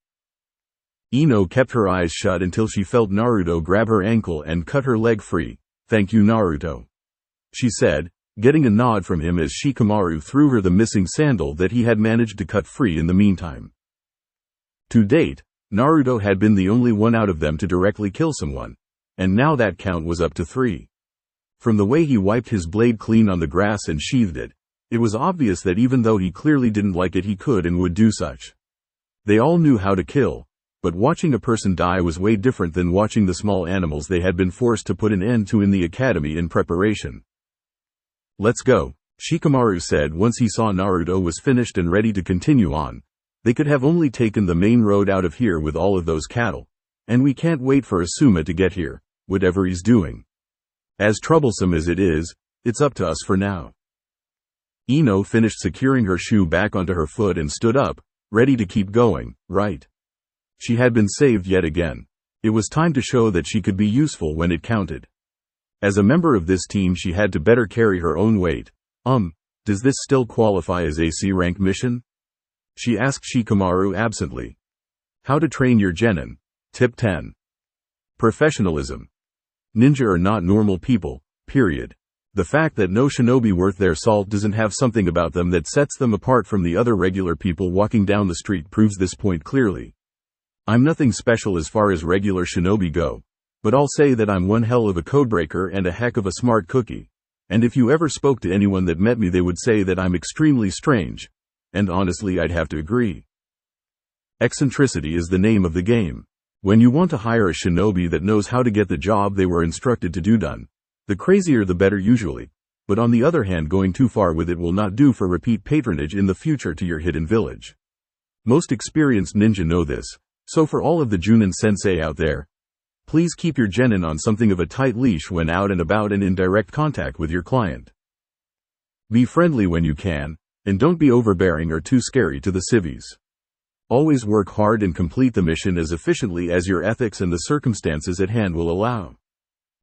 Ino kept her eyes shut until she felt Naruto grab her ankle and cut her leg free. Thank you, Naruto, she said, getting a nod from him as Shikamaru threw her the missing sandal that he had managed to cut free in the meantime. To date, Naruto had been the only one out of them to directly kill someone, and now that count was up to 3. From the way he wiped his blade clean on the grass and sheathed it, it was obvious that even though he clearly didn't like it, he could and would do such. They all knew how to kill, but watching a person die was way different than watching the small animals they had been forced to put an end to in the academy in preparation. Let's go, Shikamaru said once he saw Naruto was finished and ready to continue on. They could have only taken the main road out of here with all of those cattle. And we can't wait for Asuma to get here, whatever he's doing. As troublesome as it is, it's up to us for now. Ino finished securing her shoe back onto her foot and stood up, ready to keep going. Right. She had been saved yet again. It was time to show that she could be useful when it counted. As a member of this team she had to better carry her own weight. Does this still qualify as a C-rank mission? She asked Shikamaru absently. How to train your genin. Tip 10. Professionalism. Ninja are not normal people, period. The fact that no shinobi worth their salt doesn't have something about them that sets them apart from the other regular people walking down the street proves this point clearly. I'm nothing special as far as regular shinobi go, but I'll say that I'm one hell of a codebreaker and a heck of a smart cookie. And if you ever spoke to anyone that met me they would say that I'm extremely strange. And honestly I'd have to agree. Eccentricity is the name of the game. When you want to hire a shinobi that knows how to get the job they were instructed to do done, the crazier the better usually. But on the other hand, going too far with it will not do for repeat patronage in the future to your hidden village. Most experienced ninja know this, so for all of the Junin sensei out there, please keep your genin on something of a tight leash when out and about and in direct contact with your client. Be friendly when you can, and don't be overbearing or too scary to the civvies. Always work hard and complete the mission as efficiently as your ethics and the circumstances at hand will allow.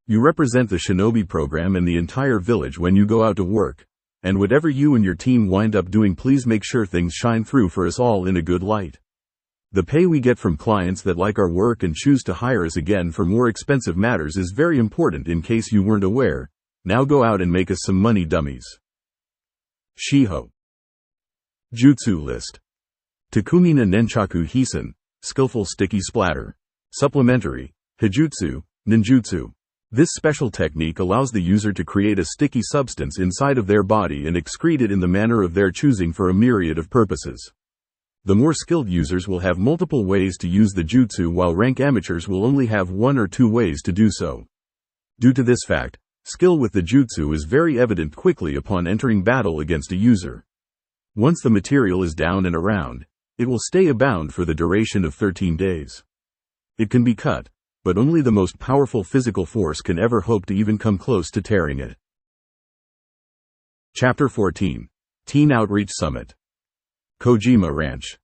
You represent the shinobi program and the entire village when you go out to work, and whatever you and your team wind up doing, please make sure things shine through for us all in a good light. The pay we get from clients that like our work and choose to hire us again for more expensive matters is very important in case you weren't aware. Now go out and make us some money, dummies. Shiho. Jutsu list. Takumi no Nenchaku Hisen, skillful sticky splatter. Supplementary, Hijutsu, Ninjutsu. This special technique allows the user to create a sticky substance inside of their body and excrete it in the manner of their choosing for a myriad of purposes. The more skilled users will have multiple ways to use the jutsu, while rank amateurs will only have 1 or 2 ways to do so. Due to this fact, skill with the jutsu is very evident quickly upon entering battle against a user. Once the material is down and around, it will stay abound for the duration of 13 days. It can be cut, but only the most powerful physical force can ever hope to even come close to tearing it. Chapter 14. Teen Outreach Summit. Kojima Ranch.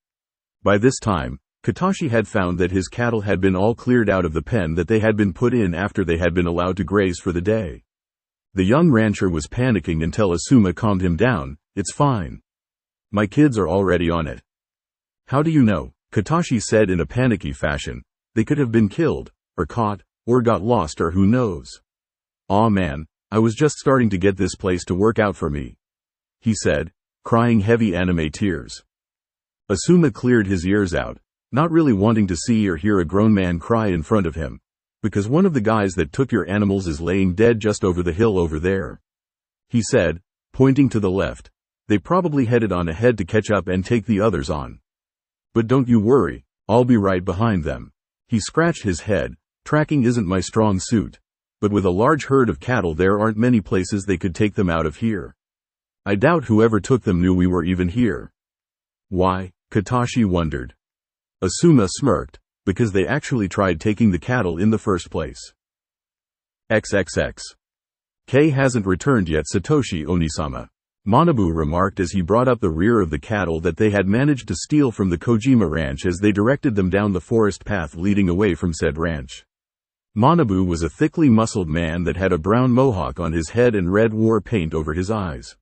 By this time, Katashi had found that his cattle had been all cleared out of the pen that they had been put in after they had been allowed to graze for the day. The young rancher was panicking until Asuma calmed him down. "It's fine. My kids are already on it." "How do you know?" Katashi said in a panicky fashion. "They could have been killed, or caught, or got lost, or who knows." "Aw man, I was just starting to get this place to work out for me," he said, crying heavy anime tears. Asuma cleared his ears out, not really wanting to see or hear a grown man cry in front of him, because one of the guys that took your animals is laying dead just over the hill over there. He said, pointing to the left. "They probably headed on ahead to catch up and take the others on. But don't you worry, I'll be right behind them." He scratched his head. "Tracking isn't my strong suit. But with a large herd of cattle there aren't many places they could take them out of here. I doubt whoever took them knew we were even here." "Why?" Katashi wondered. Asuma smirked. "Because they actually tried taking the cattle in the first place." XXX. K hasn't returned yet, Satoshi Onisama, Manabu remarked as he brought up the rear of the cattle that they had managed to steal from the Kojima ranch as they directed them down the forest path leading away from said ranch. Manabu was a thickly muscled man that had a brown mohawk on his head and red war paint over his eyes.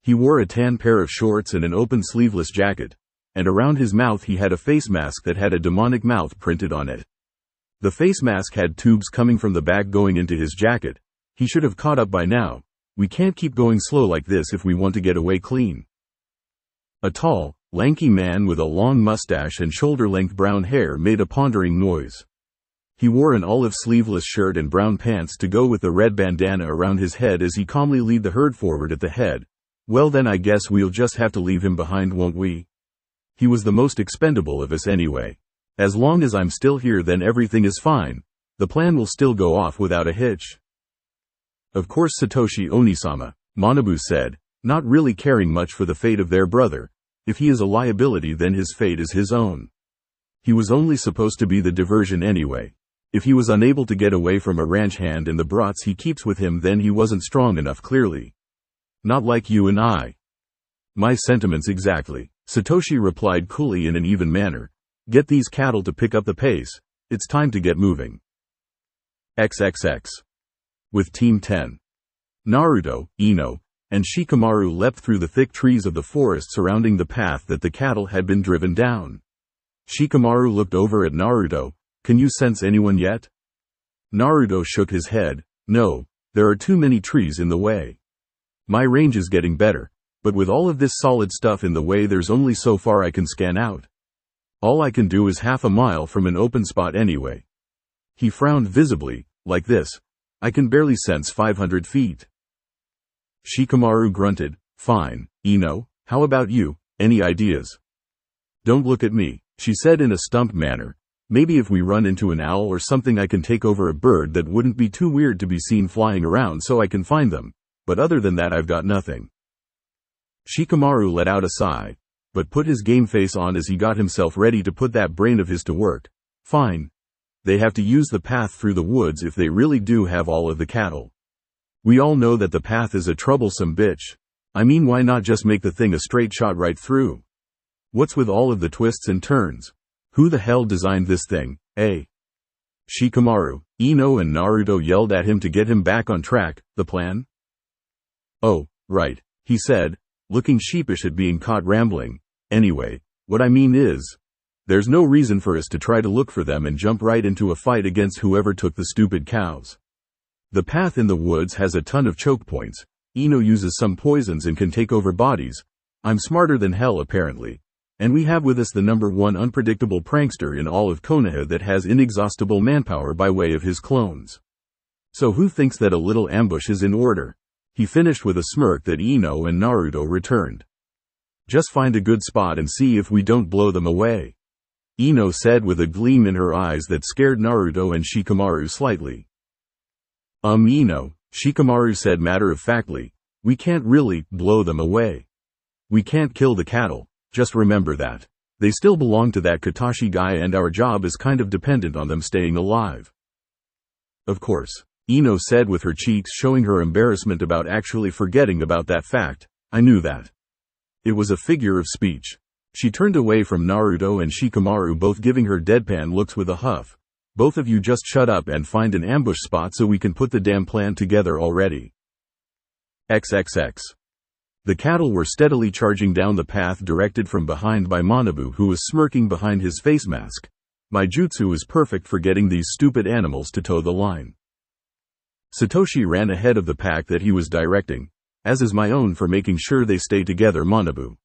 He wore a tan pair of shorts and an open sleeveless jacket, and around his mouth he had a face mask that had a demonic mouth printed on it. The face mask had tubes coming from the back going into his jacket. He should have caught up by now. "We can't keep going slow like this if we want to get away clean." A tall, lanky man with a long mustache and shoulder-length brown hair made a pondering noise. He wore an olive sleeveless shirt and brown pants to go with the red bandana around his head as he calmly led the herd forward at the head. "Well then, I guess we'll just have to leave him behind, won't we? He was the most expendable of us anyway. As long as I'm still here, then everything is fine. The plan will still go off without a hitch." "Of course, Satoshi Onisama," Manabu said, not really caring much for the fate of their brother. "If he is a liability, then his fate is his own. He was only supposed to be the diversion anyway. If he was unable to get away from a ranch hand and the brats he keeps with him, then he wasn't strong enough, clearly. Not like you and I." "My sentiments exactly," Satoshi replied coolly in an even manner. "Get these cattle to pick up the pace. It's time to get moving." XXX. With Team 10. Naruto, Ino, and Shikamaru leapt through the thick trees of the forest surrounding the path that the cattle had been driven down. Shikamaru looked over at Naruto. "Can you sense anyone yet?" Naruto shook his head. "No, there are too many trees in the way. My range is getting better, but with all of this solid stuff in the way, there's only so far I can scan out. All I can do is half a mile from an open spot anyway." He frowned visibly. "Like this, I can barely sense 500 feet. Shikamaru grunted. "Fine, Ino, how about you, any ideas?" "Don't look at me," She said in a stumped manner. Maybe if we run into an owl or something I can take over a bird that wouldn't be too weird to be seen flying around so I can find them, but other than that I've got nothing. Shikamaru let out a sigh, but put his game face on as he got himself ready to put that brain of his to work. Fine. They have to use the path through the woods if they really do have all of the cattle. We all know that the path is a troublesome bitch. I mean, why not just make the thing a straight shot right through? What's with all of the twists and turns? Who the hell designed this thing, eh? Shikamaru, Ino and Naruto yelled at him to get him back on track. The plan? Oh, right, he said, looking sheepish at being caught rambling. Anyway, what I mean is, there's no reason for us to try to look for them and jump right into a fight against whoever took the stupid cows. The path in the woods has a ton of choke points. Ino uses some poisons and can take over bodies. I'm smarter than hell apparently. And we have with us the #1 unpredictable prankster in all of Konoha that has inexhaustible manpower by way of his clones. So who thinks that a little ambush is in order? He finished with a smirk that Ino and Naruto returned. Just find a good spot and see if we don't blow them away. Ino said with a gleam in her eyes that scared Naruto and Shikamaru slightly. Ino, Shikamaru said matter-of-factly, we can't really blow them away. We can't kill the cattle. Just remember that. They still belong to that Katashi guy and our job is kind of dependent on them staying alive. Of course, Ino said with her cheeks showing her embarrassment about actually forgetting about that fact. I knew that. It was a figure of speech. She turned away from Naruto and Shikamaru, both giving her deadpan looks with a huff. Both of you just shut up and find an ambush spot so we can put the damn plan together already. XXX. The cattle were steadily charging down the path directed from behind by Manabu, who was smirking behind his face mask. My jutsu is perfect for getting these stupid animals to toe the line. Satoshi ran ahead of the pack that he was directing, as is my own for making sure they stay together. Manabu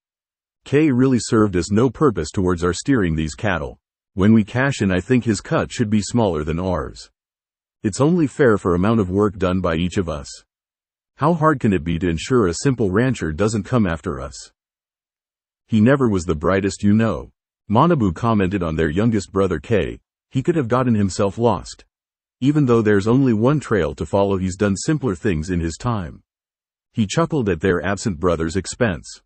K really served us no purpose towards our steering these cattle. When we cash in, I think his cut should be smaller than ours. It's only fair for amount of work done by each of us. How hard can it be to ensure a simple rancher doesn't come after us? He never was the brightest, you know. Manabu commented on their youngest brother K. He could have gotten himself lost. Even though there's only one trail to follow, he's done simpler things in his time. He chuckled at their absent brother's expense.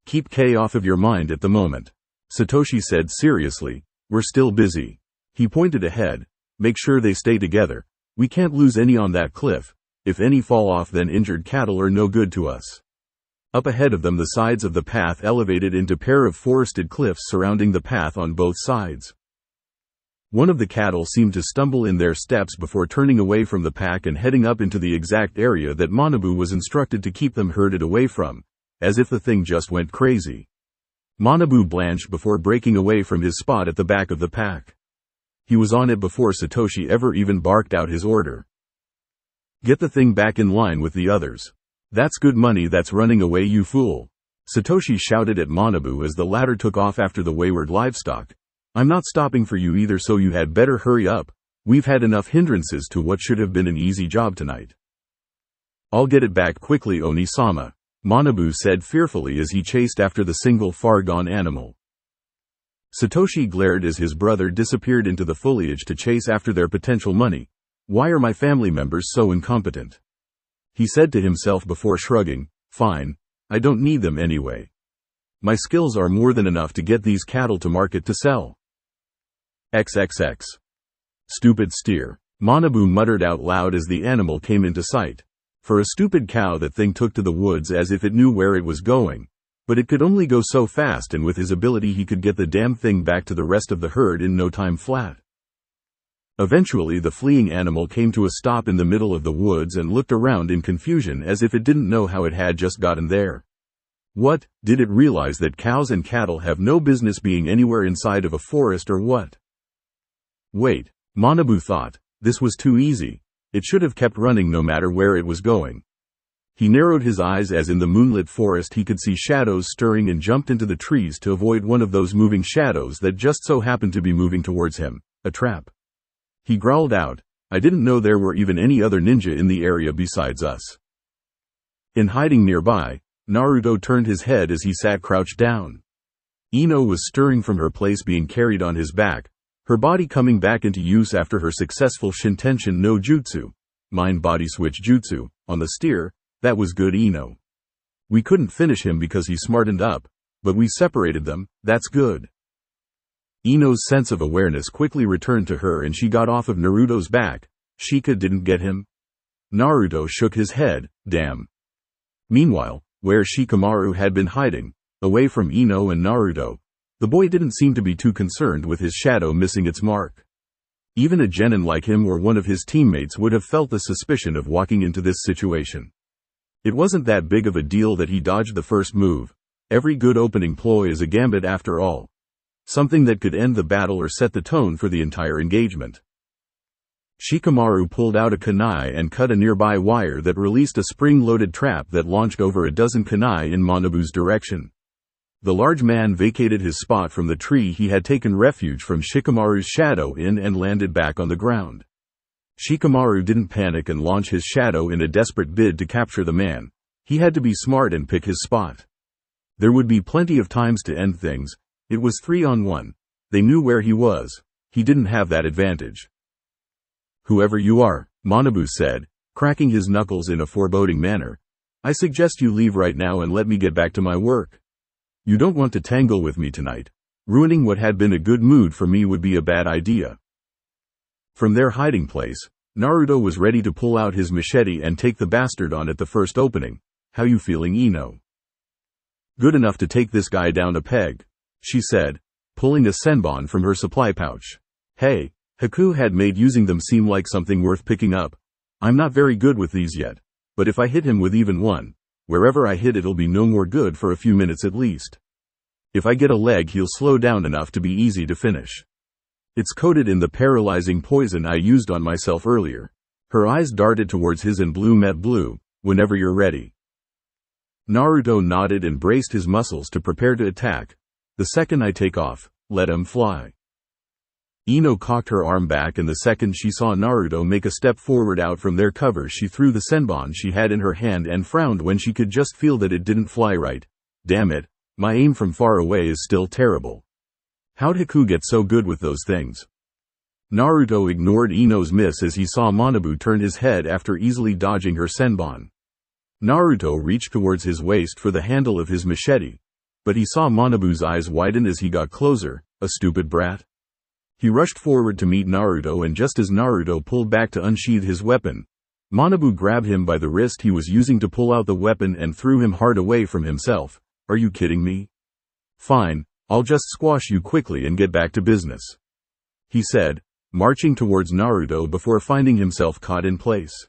Keep K off of your mind at the moment, Satoshi said seriously. We're still busy. He pointed ahead. Make sure they stay together. We can't lose any on that cliff. If any fall off, then injured cattle are no good to us. Up ahead of them, the sides of the path elevated into pair of forested cliffs surrounding the path on both sides. One of the cattle seemed to stumble in their steps before turning away from the pack and heading up into the exact area that Manabu was instructed to keep them herded away from, as if the thing just went crazy. Manabu blanched before breaking away from his spot at the back of the pack. He was on it before Satoshi ever even barked out his order. Get the thing back in line with the others. That's good money that's running away, you fool. Satoshi shouted at Manabu as the latter took off after the wayward livestock. I'm not stopping for you either, so you had better hurry up. We've had enough hindrances to what should have been an easy job tonight. I'll get it back quickly, Oni-sama, Manabu said fearfully as he chased after the single far-gone animal. Satoshi glared as his brother disappeared into the foliage to chase after their potential money. Why are my family members so incompetent? He said to himself before shrugging. Fine, I don't need them anyway. My skills are more than enough to get these cattle to market to sell. XXX. Stupid steer, Manabu muttered out loud as the animal came into sight. For a stupid cow, that thing took to the woods as if it knew where it was going. But it could only go so fast, and with his ability he could get the damn thing back to the rest of the herd in no time flat. Eventually the fleeing animal came to a stop in the middle of the woods and looked around in confusion as if it didn't know how it had just gotten there. What, did it realize that cows and cattle have no business being anywhere inside of a forest or what? Wait, Manabu thought, this was too easy. It should have kept running no matter where it was going. He narrowed his eyes as in the moonlit forest he could see shadows stirring and jumped into the trees to avoid one of those moving shadows that just so happened to be moving towards him. A trap. He growled out, I didn't know there were even any other ninja in the area besides us. In hiding nearby, Naruto turned his head as he sat crouched down. Ino was stirring from her place being carried on his back, her body coming back into use after her successful Shintenshin no Jutsu, mind-body switch jutsu, on the steer. That was good, Ino. We couldn't finish him because he smartened up, but we separated them, that's good. Ino's sense of awareness quickly returned to her and she got off of Naruto's back. Shika didn't get him? Naruto shook his head, damn. Meanwhile, where Shikamaru had been hiding, away from Ino and Naruto, the boy didn't seem to be too concerned with his shadow missing its mark. Even a genin like him or one of his teammates would have felt the suspicion of walking into this situation. It wasn't that big of a deal that he dodged the first move. Every good opening ploy is a gambit after all. Something that could end the battle or set the tone for the entire engagement. Shikamaru pulled out a kunai and cut a nearby wire that released a spring-loaded trap that launched over a dozen kunai in Manabu's direction. The large man vacated his spot from the tree he had taken refuge from Shikamaru's shadow in and landed back on the ground. Shikamaru didn't panic and launch his shadow in a desperate bid to capture the man. He had to be smart and pick his spot. There would be plenty of times to end things. It was 3-on-1. They knew where he was. He didn't have that advantage. Whoever you are, Manabu said, cracking his knuckles in a foreboding manner, I suggest you leave right now and let me get back to my work. You don't want to tangle with me tonight. Ruining what had been a good mood for me would be a bad idea. From their hiding place, Naruto was ready to pull out his machete and take the bastard on at the first opening. How you feeling, Ino? Good enough to take this guy down a peg, she said, pulling a senbon from her supply pouch. Hey, Haku had made using them seem like something worth picking up. I'm not very good with these yet, but if I hit him with even one, wherever I hit it'll be no more good for a few minutes at least. If I get a leg he'll slow down enough to be easy to finish. It's coated in the paralyzing poison I used on myself earlier. Her eyes darted towards his and blue met blue, whenever you're ready. Naruto nodded and braced his muscles to prepare to attack. The second I take off, let him fly. Ino cocked her arm back and the second she saw Naruto make a step forward out from their cover she threw the senbon she had in her hand and frowned when she could just feel that it didn't fly right. Damn it, my aim from far away is still terrible. How'd Haku get so good with those things? Naruto ignored Ino's miss as he saw Manabu turn his head after easily dodging her senbon. Naruto reached towards his waist for the handle of his machete, but he saw Manabu's eyes widen as he got closer. A stupid brat. He rushed forward to meet Naruto and just as Naruto pulled back to unsheath his weapon, Manabu grabbed him by the wrist he was using to pull out the weapon and threw him hard away from himself. Are you kidding me? Fine, I'll just squash you quickly and get back to business, he said, marching towards Naruto before finding himself caught in place.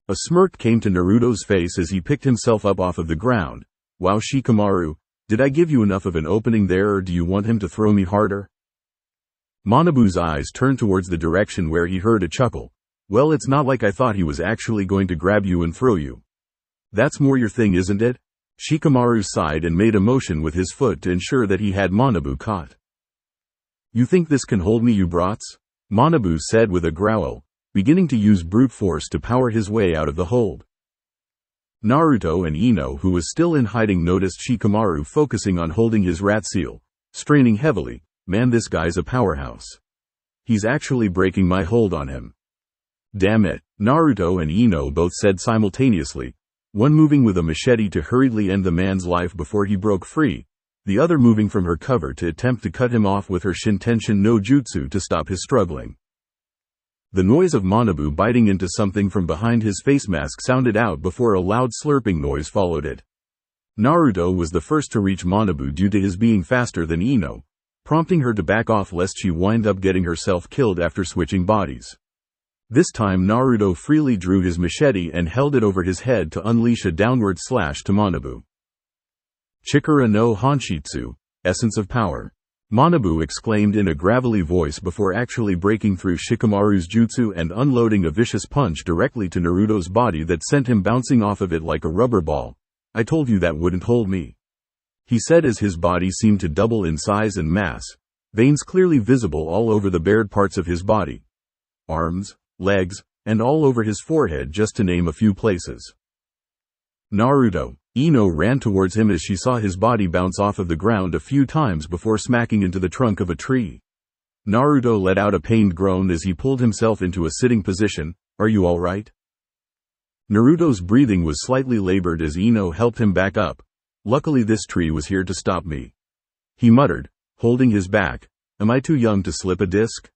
A smirk came to Naruto's face as he picked himself up off of the ground. Wow, Shikamaru, did I give you enough of an opening there or do you want him to throw me harder? Manabu's eyes turned towards the direction where he heard a chuckle. Well, it's not like I thought he was actually going to grab you and throw you. That's more your thing, isn't it? Shikamaru sighed and made a motion with his foot to ensure that he had Manabu caught. You think this can hold me, you brats? Manabu said with a growl, beginning to use brute force to power his way out of the hold. Naruto and Ino, who was still in hiding, noticed Shikamaru focusing on holding his rat seal, straining heavily. Man, this guy's a powerhouse. He's actually breaking my hold on him. Damn it, Naruto and Ino both said simultaneously, one moving with a machete to hurriedly end the man's life before he broke free, the other moving from her cover to attempt to cut him off with her Shintenshin no Jutsu to stop his struggling. The noise of Manabu biting into something from behind his face mask sounded out before a loud slurping noise followed it. Naruto was the first to reach Manabu due to his being faster than Ino, prompting her to back off lest she wind up getting herself killed after switching bodies. This time Naruto freely drew his machete and held it over his head to unleash a downward slash to Manabu. Chikara no Honshitsu, essence of power. Manabu exclaimed in a gravelly voice before actually breaking through Shikamaru's jutsu and unloading a vicious punch directly to Naruto's body that sent him bouncing off of it like a rubber ball. I told you that wouldn't hold me, he said as his body seemed to double in size and mass, veins clearly visible all over the bared parts of his body. Arms, legs, and all over his forehead just to name a few places. Naruto, Ino ran towards him as she saw his body bounce off of the ground a few times before smacking into the trunk of a tree. Naruto let out a pained groan as he pulled himself into a sitting position. Are you alright? Naruto's breathing was slightly labored as Ino helped him back up. Luckily this tree was here to stop me. He muttered, holding his back. Am I too young to slip a disc?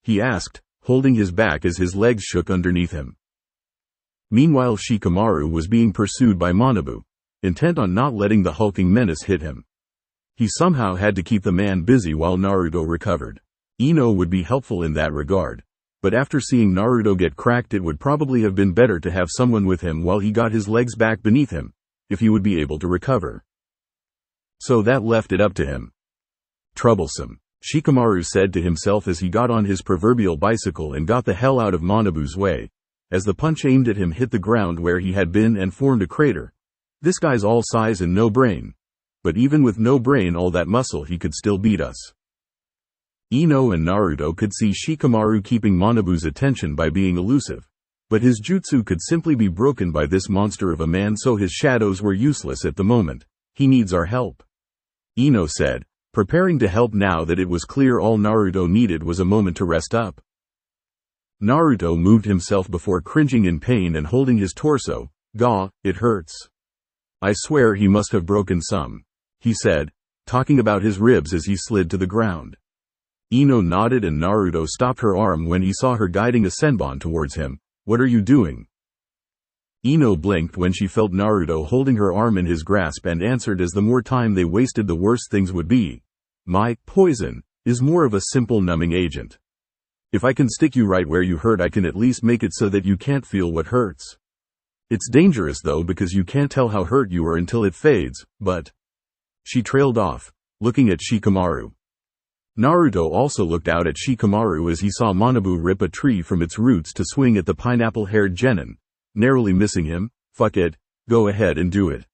He asked, holding his back as his legs shook underneath him. Meanwhile Shikamaru was being pursued by Manabu, intent on not letting the hulking menace hit him. He somehow had to keep the man busy while Naruto recovered. Ino would be helpful in that regard, but after seeing Naruto get cracked it would probably have been better to have someone with him while he got his legs back beneath him, if he would be able to recover. So that left it up to him. Troublesome, Shikamaru said to himself as he got on his proverbial bicycle and got the hell out of Manabu's way, as the punch aimed at him hit the ground where he had been and formed a crater. This guy's all size and no brain. But even with no brain all that muscle he could still beat us. Ino and Naruto could see Shikamaru keeping Manabu's attention by being elusive, but his jutsu could simply be broken by this monster of a man, so his shadows were useless at the moment. He needs our help, Ino said, preparing to help now that it was clear all Naruto needed was a moment to rest up. Naruto moved himself before cringing in pain and holding his torso. Gah, it hurts. I swear he must have broken some, he said, talking about his ribs as he slid to the ground. Ino nodded and Naruto stopped her arm when he saw her guiding a senbon towards him. What are you doing? Ino blinked when she felt Naruto holding her arm in his grasp and answered as the more time they wasted the worse things would be. My poison is more of a simple numbing agent. If I can stick you right where you hurt I can at least make it so that you can't feel what hurts. It's dangerous though because you can't tell how hurt you are until it fades, but... She trailed off, looking at Shikamaru. Naruto also looked out at Shikamaru as he saw Manabu rip a tree from its roots to swing at the pineapple-haired genin, narrowly missing him. Fuck it, go ahead and do it,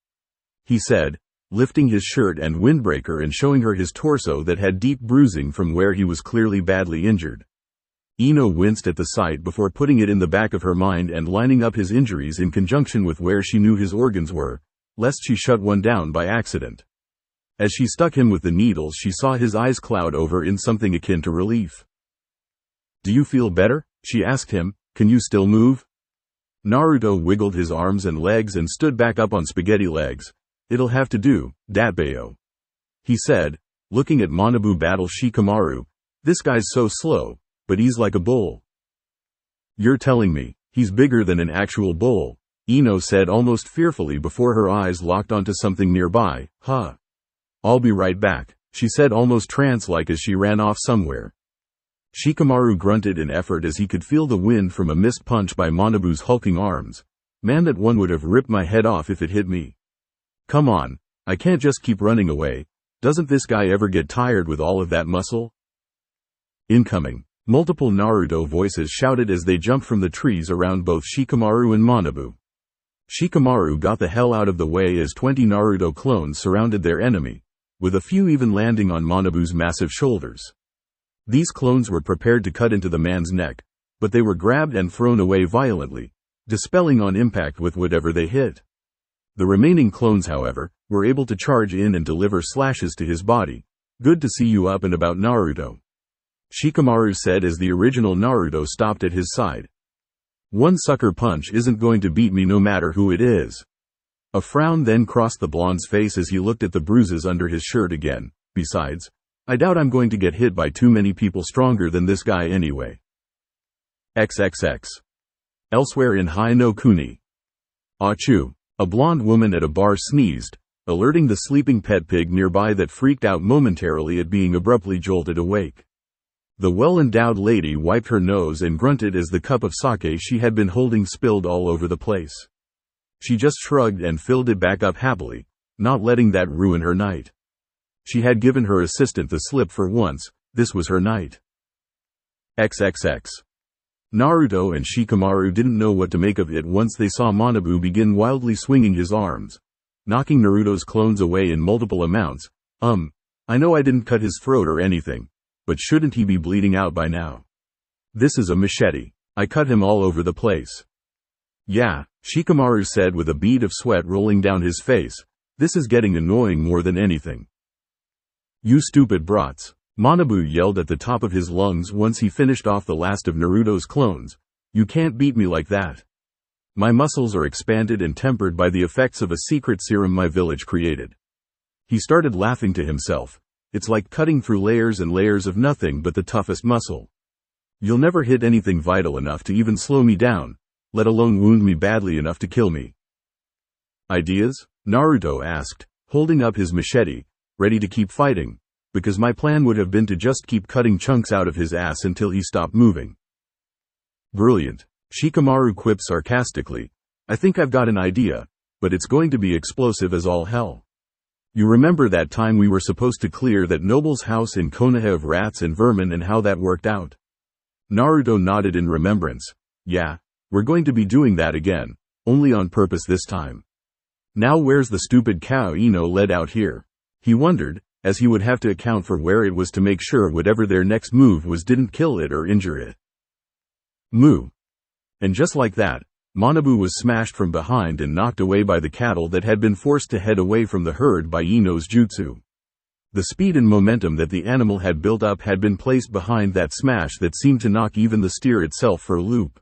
he said, lifting his shirt and windbreaker and showing her his torso that had deep bruising from where he was clearly badly injured. Ino winced at the sight before putting it in the back of her mind and lining up his injuries in conjunction with where she knew his organs were, lest she shut one down by accident. As she stuck him with the needles she saw his eyes cloud over in something akin to relief. Do you feel better? She asked him. Can you still move? Naruto wiggled his arms and legs and stood back up on spaghetti legs. It'll have to do, Datbayo, he said, looking at Manabu battle Shikamaru. This guy's so slow, but he's like a bull. You're telling me, he's bigger than an actual bull, Ino said almost fearfully before her eyes locked onto something nearby. Huh. I'll be right back, she said almost trance-like as she ran off somewhere. Shikamaru grunted in effort as he could feel the wind from a missed punch by Manabu's hulking arms. Man, that one would have ripped my head off if it hit me. Come on, I can't just keep running away. Doesn't this guy ever get tired with all of that muscle? Incoming, multiple Naruto voices shouted as they jumped from the trees around both Shikamaru and Manabu. Shikamaru got the hell out of the way as 20 Naruto clones surrounded their enemy, with a few even landing on Manabu's massive shoulders. These clones were prepared to cut into the man's neck, but they were grabbed and thrown away violently, dispelling on impact with whatever they hit. The remaining clones, however, were able to charge in and deliver slashes to his body. Good to see you up and about, Naruto, Shikamaru said as the original Naruto stopped at his side. One sucker punch isn't going to beat me no matter who it is. A frown then crossed the blonde's face as he looked at the bruises under his shirt again. Besides, I doubt I'm going to get hit by too many people stronger than this guy anyway. XXX. Elsewhere in Hai no Kuni. Achoo. A blonde woman at a bar sneezed, alerting the sleeping pet pig nearby that freaked out momentarily at being abruptly jolted awake. The well-endowed lady wiped her nose and grunted as the cup of sake she had been holding spilled all over the place. She just shrugged and filled it back up happily, not letting that ruin her night. She had given her assistant the slip for once. This was her night. XXX. Naruto and Shikamaru didn't know what to make of it once they saw Manabu begin wildly swinging his arms, knocking Naruto's clones away in multiple amounts. I know I didn't cut his throat or anything, but shouldn't he be bleeding out by now? This is a machete. I cut him all over the place. Yeah, Shikamaru said with a bead of sweat rolling down his face. This is getting annoying more than anything. You stupid brats. Manabu yelled at the top of his lungs once he finished off the last of Naruto's clones. You can't beat me like that. My muscles are expanded and tempered by the effects of a secret serum my village created. He started laughing to himself. It's like cutting through layers and layers of nothing but the toughest muscle. You'll never hit anything vital enough to even slow me down, let alone wound me badly enough to kill me. Ideas? Naruto asked, holding up his machete, ready to keep fighting, because my plan would have been to just keep cutting chunks out of his ass until he stopped moving. Brilliant. Shikamaru quipped sarcastically. I think I've got an idea, but it's going to be explosive as all hell. You remember that time we were supposed to clear that noble's house in Konoha of rats and vermin and how that worked out? Naruto nodded in remembrance. Yeah, we're going to be doing that again, only on purpose this time. Now where's the stupid cow Ino led out here? He wondered, as he would have to account for where it was to make sure whatever their next move was didn't kill it or injure it. Moo. And just like that, Manabu was smashed from behind and knocked away by the cattle that had been forced to head away from the herd by Ino's jutsu. The speed and momentum that the animal had built up had been placed behind that smash that seemed to knock even the steer itself for a loop.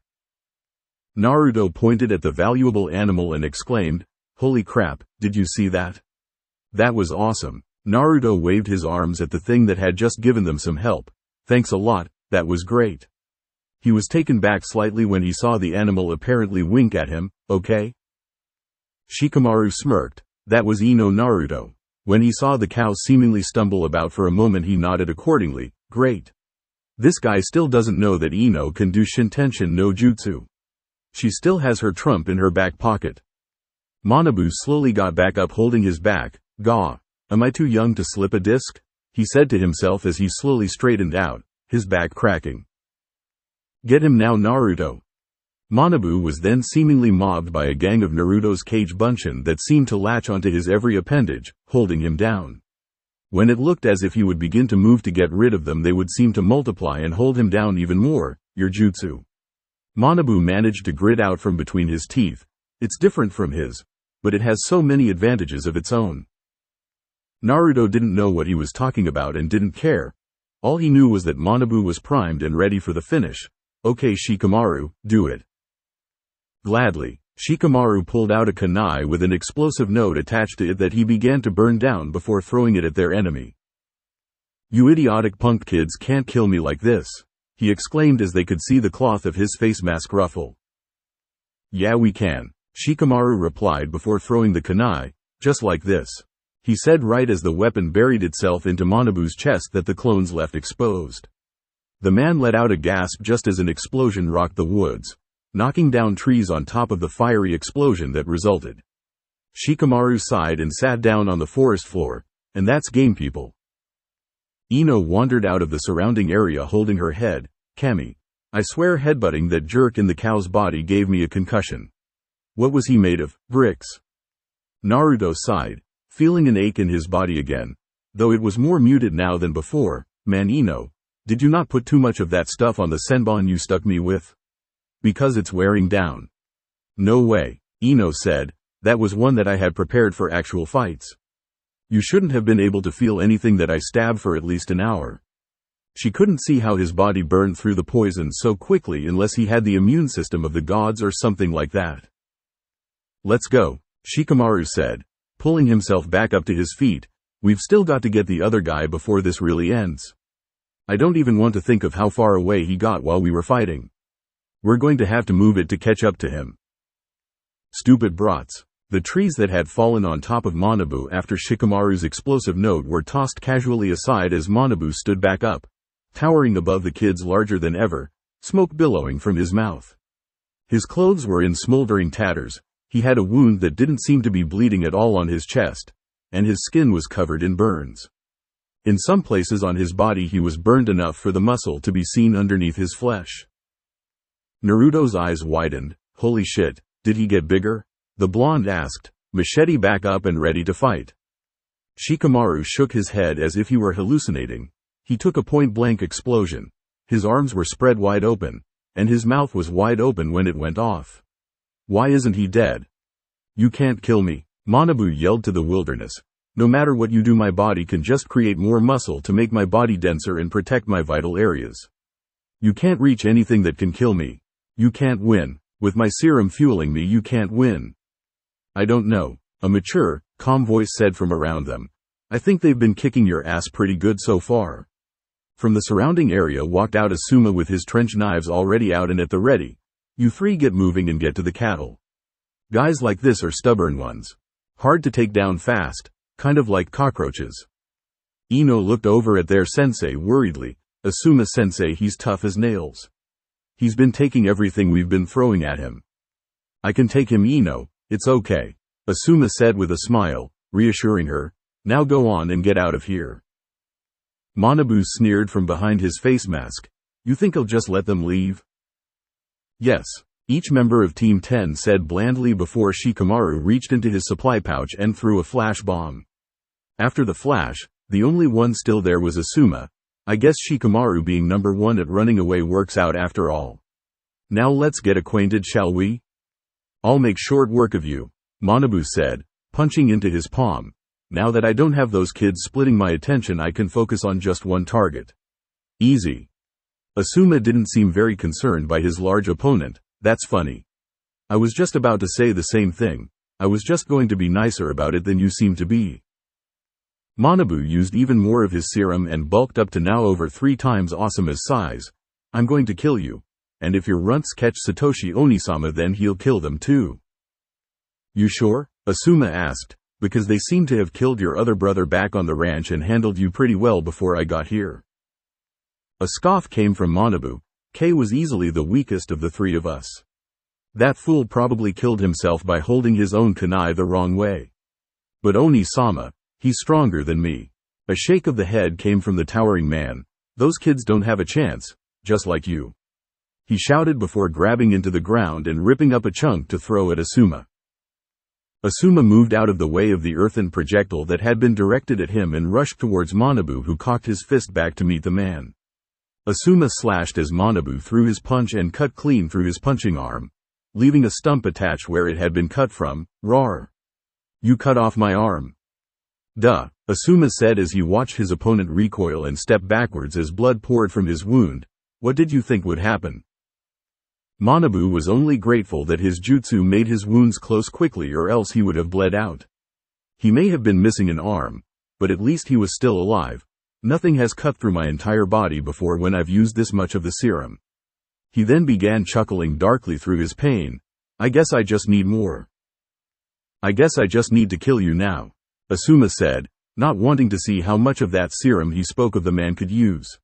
Naruto pointed at the valuable animal and exclaimed, "Holy crap, did you see that? That was awesome." Naruto waved his arms at the thing that had just given them some help. "Thanks a lot, that was great." He was taken back slightly when he saw the animal apparently wink at him. Okay? Shikamaru smirked. That was Ino Naruto. When he saw the cow seemingly stumble about for a moment he nodded accordingly. Great. This guy still doesn't know that Ino can do Shintenshin no Jutsu. She still has her trump in her back pocket. Manabu slowly got back up holding his back. Gah. Am I too young to slip a disc? He said to himself as he slowly straightened out, his back cracking. Get him now Naruto. Manabu was then seemingly mobbed by a gang of Naruto's cage bunshin that seemed to latch onto his every appendage, holding him down. When it looked as if he would begin to move to get rid of them they would seem to multiply and hold him down even more. Your jutsu. Manabu managed to grit out from between his teeth. It's different from his, but it has so many advantages of its own. Naruto didn't know what he was talking about and didn't care. All he knew was that Manabu was primed and ready for the finish. Okay Shikamaru, do it. Gladly, Shikamaru pulled out a kunai with an explosive note attached to it that he began to burn down before throwing it at their enemy. You idiotic punk kids can't kill me like this, he exclaimed as they could see the cloth of his face mask ruffle. Yeah we can, Shikamaru replied before throwing the kunai, just like this. He said right as the weapon buried itself into Manabu's chest that the clones left exposed. The man let out a gasp just as an explosion rocked the woods, knocking down trees on top of the fiery explosion that resulted. Shikamaru sighed and sat down on the forest floor, and that's game people. Ino wandered out of the surrounding area holding her head. Kami. I swear headbutting that jerk in the cow's body gave me a concussion. What was he made of? Bricks. Naruto sighed, feeling an ache in his body again, though it was more muted now than before. Man Ino, did you not put too much of that stuff on the senbon you stuck me with? Because it's wearing down. No way, Ino said, that was one that I had prepared for actual fights. You shouldn't have been able to feel anything that I stabbed for at least an hour. She couldn't see how his body burned through the poison so quickly unless he had the immune system of the gods or something like that. Let's go, Shikamaru said, pulling himself back up to his feet. We've still got to get the other guy before this really ends. I don't even want to think of how far away he got while we were fighting. We're going to have to move it to catch up to him. Stupid brats. The trees that had fallen on top of Manabu after Shikamaru's explosive note were tossed casually aside as Manabu stood back up, towering above the kids larger than ever, smoke billowing from his mouth. His clothes were in smoldering tatters, he had a wound that didn't seem to be bleeding at all on his chest, and his skin was covered in burns. In some places on his body he was burned enough for the muscle to be seen underneath his flesh. Naruto's eyes widened. Holy shit, did he get bigger? The blonde asked, machete back up and ready to fight. Shikamaru shook his head as if he were hallucinating. He took a point-blank explosion. His arms were spread wide open, and his mouth was wide open when it went off. Why isn't he dead? You can't kill me, Manabu yelled to the wilderness. No matter what you do, my body can just create more muscle to make my body denser and protect my vital areas. You can't reach anything that can kill me. You can't win. With my serum fueling me, you can't win. I don't know, a mature, calm voice said from around them. I think they've been kicking your ass pretty good so far. From the surrounding area walked out Asuma with his trench knives already out and at the ready. You three get moving and get to the cattle. Guys like this are stubborn ones. Hard to take down fast, kind of like cockroaches. Ino looked over at their sensei worriedly. Asuma sensei, he's tough as nails. He's been taking everything we've been throwing at him. I can take him, Ino, it's okay, Asuma said with a smile, reassuring her. Now go on and get out of here. Manabu sneered from behind his face mask. You think I'll just let them leave? Yes, each member of Team 10 said blandly before Shikamaru reached into his supply pouch and threw a flash bomb. After the flash, the only one still there was Asuma. I guess Shikamaru being number one at running away works out after all. Now let's get acquainted, shall we? I'll make short work of you, Manabu said, punching into his palm. Now that I don't have those kids splitting my attention, I can focus on just one target. Easy. Asuma didn't seem very concerned by his large opponent. That's funny. I was just about to say the same thing. I was just going to be nicer about it than you seem to be. Manabu used even more of his serum and bulked up to now over 3 times Asuma's size. I'm going to kill you. And if your runts catch Satoshi Onisama, then he'll kill them too. You sure? Asuma asked, because they seem to have killed your other brother back on the ranch and handled you pretty well before I got here. A scoff came from Manabu. K was easily the weakest of the 3 of us. That fool probably killed himself by holding his own kunai the wrong way. But Onisama, he's stronger than me. A shake of the head came from the towering man. Those kids don't have a chance, just like you. He shouted before grabbing into the ground and ripping up a chunk to throw at Asuma. Asuma moved out of the way of the earthen projectile that had been directed at him and rushed towards Manabu, who cocked his fist back to meet the man. Asuma slashed as Manabu threw his punch and cut clean through his punching arm, leaving a stump attached where it had been cut from. Roar! You cut off my arm. Duh, Asuma said as he watched his opponent recoil and step backwards as blood poured from his wound. What did you think would happen? Manabu was only grateful that his jutsu made his wounds close quickly, or else he would have bled out. He may have been missing an arm, but at least he was still alive. Nothing has cut through my entire body before when I've used this much of the serum. He then began chuckling darkly through his pain. I guess I just need more. I guess I just need to kill you now, Asuma said, not wanting to see how much of that serum he spoke of the man could use.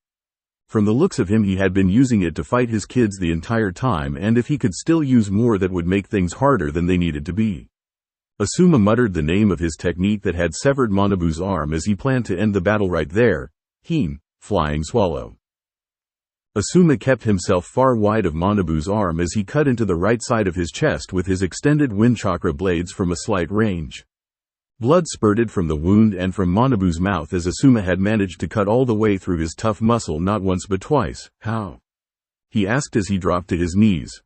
From the looks of him, he had been using it to fight his kids the entire time, and if he could still use more, that would make things harder than they needed to be. Asuma muttered the name of his technique that had severed Manabu's arm as he planned to end the battle right there. Flying swallow. Asuma kept himself far wide of Manabu's arm as he cut into the right side of his chest with his extended wind chakra blades from a slight range. Blood spurted from the wound and from Manabu's mouth as Asuma had managed to cut all the way through his tough muscle not once but twice. How? He asked as he dropped to his knees.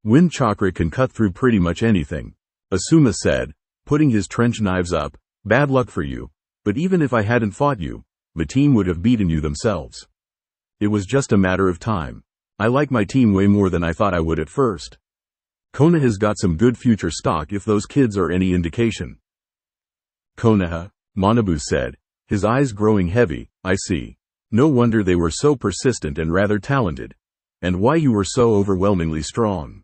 Wind chakra can cut through pretty much anything, Asuma said, putting his trench knives up. Bad luck for you. But even if I hadn't fought you, my team would have beaten you themselves. It was just a matter of time. I like my team way more than I thought I would at first. Konoha has got some good future stock if those kids are any indication. Konoha, Manabu said, his eyes growing heavy. I see. No wonder they were so persistent and rather talented. And why you were so overwhelmingly strong.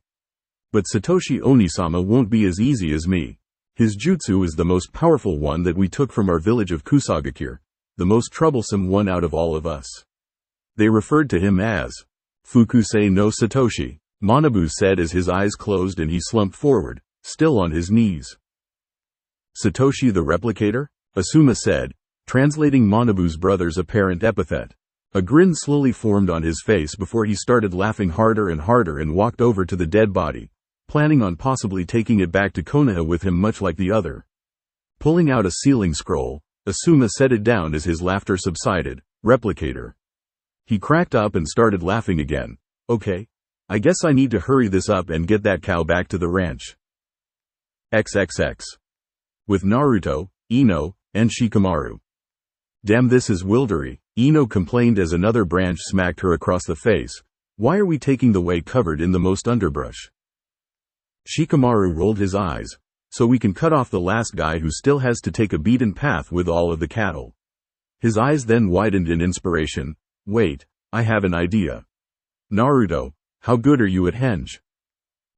But Satoshi Onisama won't be as easy as me. His jutsu is the most powerful one that we took from our village of Kusagakure, the most troublesome one out of all of us. They referred to him as Fukusei no Satoshi, Manabu said as his eyes closed and he slumped forward, still on his knees. Satoshi the Replicator? Asuma said, translating Manabu's brother's apparent epithet. A grin slowly formed on his face before he started laughing harder and harder and walked over to the dead body, planning on possibly taking it back to Konoha with him much like the other. Pulling out a sealing scroll, Asuma set it down as his laughter subsided. Replicator. He cracked up and started laughing again. Okay. I guess I need to hurry this up and get that cow back to the ranch. XXX. With Naruto, Ino, and Shikamaru. Damn, this is wildery, Ino complained as another branch smacked her across the face. Why are we taking the way covered in the most underbrush? Shikamaru rolled his eyes. So we can cut off the last guy who still has to take a beaten path with all of the cattle. His eyes then widened in inspiration. Wait, I have an idea. Naruto, how good are you at henge?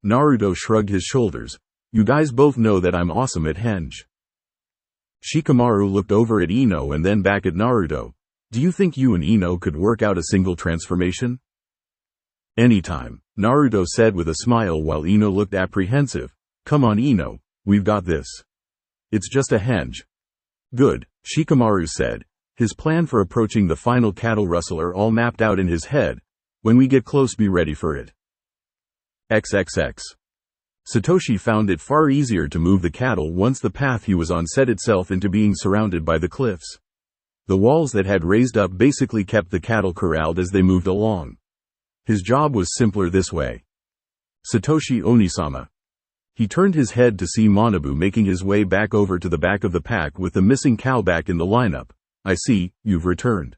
Naruto shrugged his shoulders. You guys both know that I'm awesome at henge. Shikamaru looked over at Ino and then back at Naruto. Do you think you and Ino could work out a single transformation? Anytime, Naruto said with a smile while Ino looked apprehensive. Come on Ino, we've got this. It's just a henge. Good, Shikamaru said, his plan for approaching the final cattle rustler all mapped out in his head. When we get close, be ready for it. XXX. Satoshi found it far easier to move the cattle once the path he was on set itself into being surrounded by the cliffs. The walls that had raised up basically kept the cattle corralled as they moved along. His job was simpler this way. Satoshi Onisama. He turned his head to see Manabu making his way back over to the back of the pack with the missing cow back in the lineup. I see, you've returned.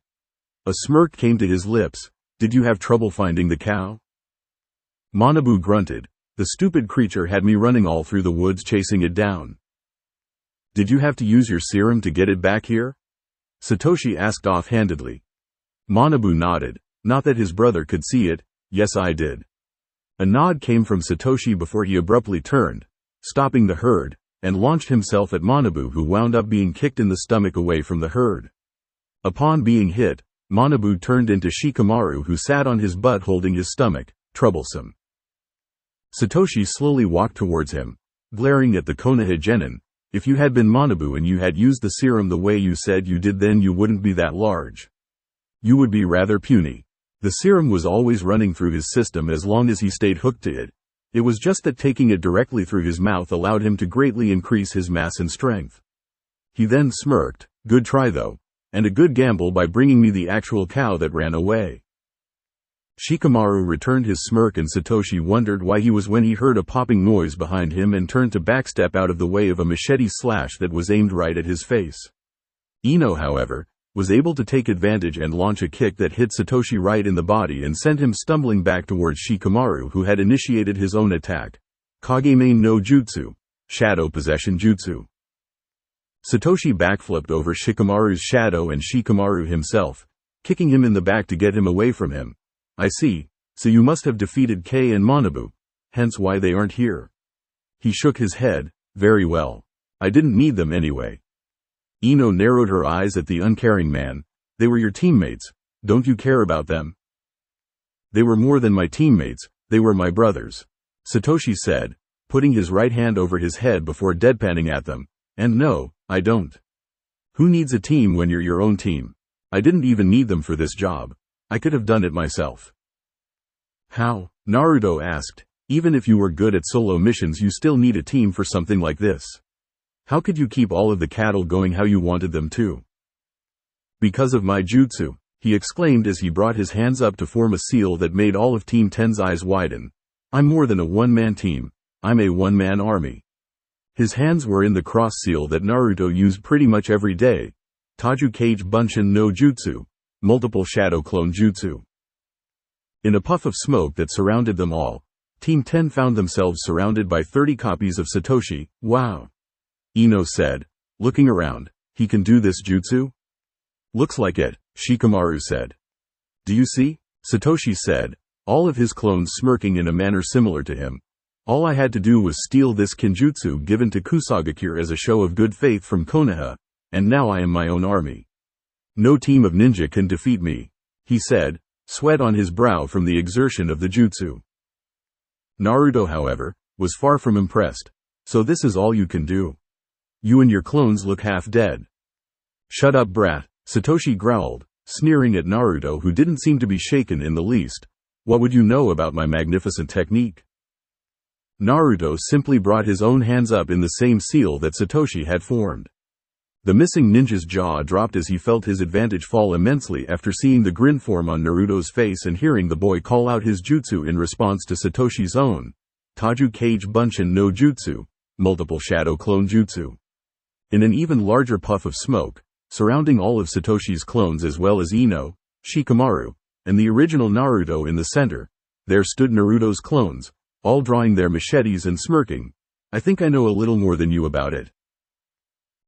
A smirk came to his lips. Did you have trouble finding the cow? Manabu grunted. The stupid creature had me running all through the woods chasing it down. Did you have to use your serum to get it back here? Satoshi asked offhandedly. Manabu nodded. Not that his brother could see it. Yes, I did. A nod came from Satoshi before he abruptly turned, stopping the herd, and launched himself at Manabu, who wound up being kicked in the stomach away from the herd. Upon being hit, Manabu turned into Shikamaru, who sat on his butt holding his stomach, troublesome. Satoshi slowly walked towards him, glaring at the Konoha genin. If you had been Manabu and you had used the serum the way you said you did, then you wouldn't be that large. You would be rather puny. The serum was always running through his system as long as he stayed hooked to it. It was just that taking it directly through his mouth allowed him to greatly increase his mass and strength. He then smirked. Good try though. And a good gamble by bringing me the actual cow that ran away. Shikamaru returned his smirk and Satoshi wondered why he was when he heard a popping noise behind him and turned to backstep out of the way of a machete slash that was aimed right at his face. Ino, however, was able to take advantage and launch a kick that hit Satoshi right in the body and sent him stumbling back towards Shikamaru, who had initiated his own attack. Kageme no Jutsu. Shadow Possession Jutsu. Satoshi backflipped over Shikamaru's shadow and Shikamaru himself, kicking him in the back to get him away from him. I see, so you must have defeated Kei and Manabu, hence why they aren't here. He shook his head. Very well. I didn't need them anyway. Ino narrowed her eyes at the uncaring man. They were your teammates. Don't you care about them? They were more than my teammates, they were my brothers. Satoshi said, putting his right hand over his head before deadpanning at them. And no, I don't. Who needs a team when you're your own team? I didn't even need them for this job. I could have done it myself. How? Naruto asked. Even if you were good at solo missions, you still need a team for something like this. How could you keep all of the cattle going how you wanted them to? Because of my jutsu, he exclaimed as he brought his hands up to form a seal that made all of Team 10's eyes widen. I'm more than a one-man team. I'm a one-man army. His hands were in the cross seal that Naruto used pretty much every day. Taju Kage Bunshin no Jutsu. Multiple Shadow Clone Jutsu. In a puff of smoke that surrounded them all, Team 10 found themselves surrounded by 30 copies of Satoshi. Wow. Ino said, looking around. He can do this jutsu? Looks like it, Shikamaru said. Do you see? Satoshi said, all of his clones smirking in a manner similar to him. All I had to do was steal this kinjutsu given to Kusagakure as a show of good faith from Konoha, and now I am my own army. No team of ninja can defeat me, he said, sweat on his brow from the exertion of the jutsu. Naruto, however, was far from impressed. So this is all you can do? You and your clones look half dead. Shut up, brat, Satoshi growled, sneering at Naruto, who didn't seem to be shaken in the least. What would you know about my magnificent technique? Naruto simply brought his own hands up in the same seal that Satoshi had formed. The missing ninja's jaw dropped as he felt his advantage fall immensely after seeing the grin form on Naruto's face and hearing the boy call out his jutsu in response to Satoshi's own Taju Kage Bunshin no Jutsu, multiple shadow clone jutsu. In an even larger puff of smoke, surrounding all of Satoshi's clones as well as Ino, Shikamaru, and the original Naruto in the center, there stood Naruto's clones, all drawing their machetes and smirking. I think I know a little more than you about it.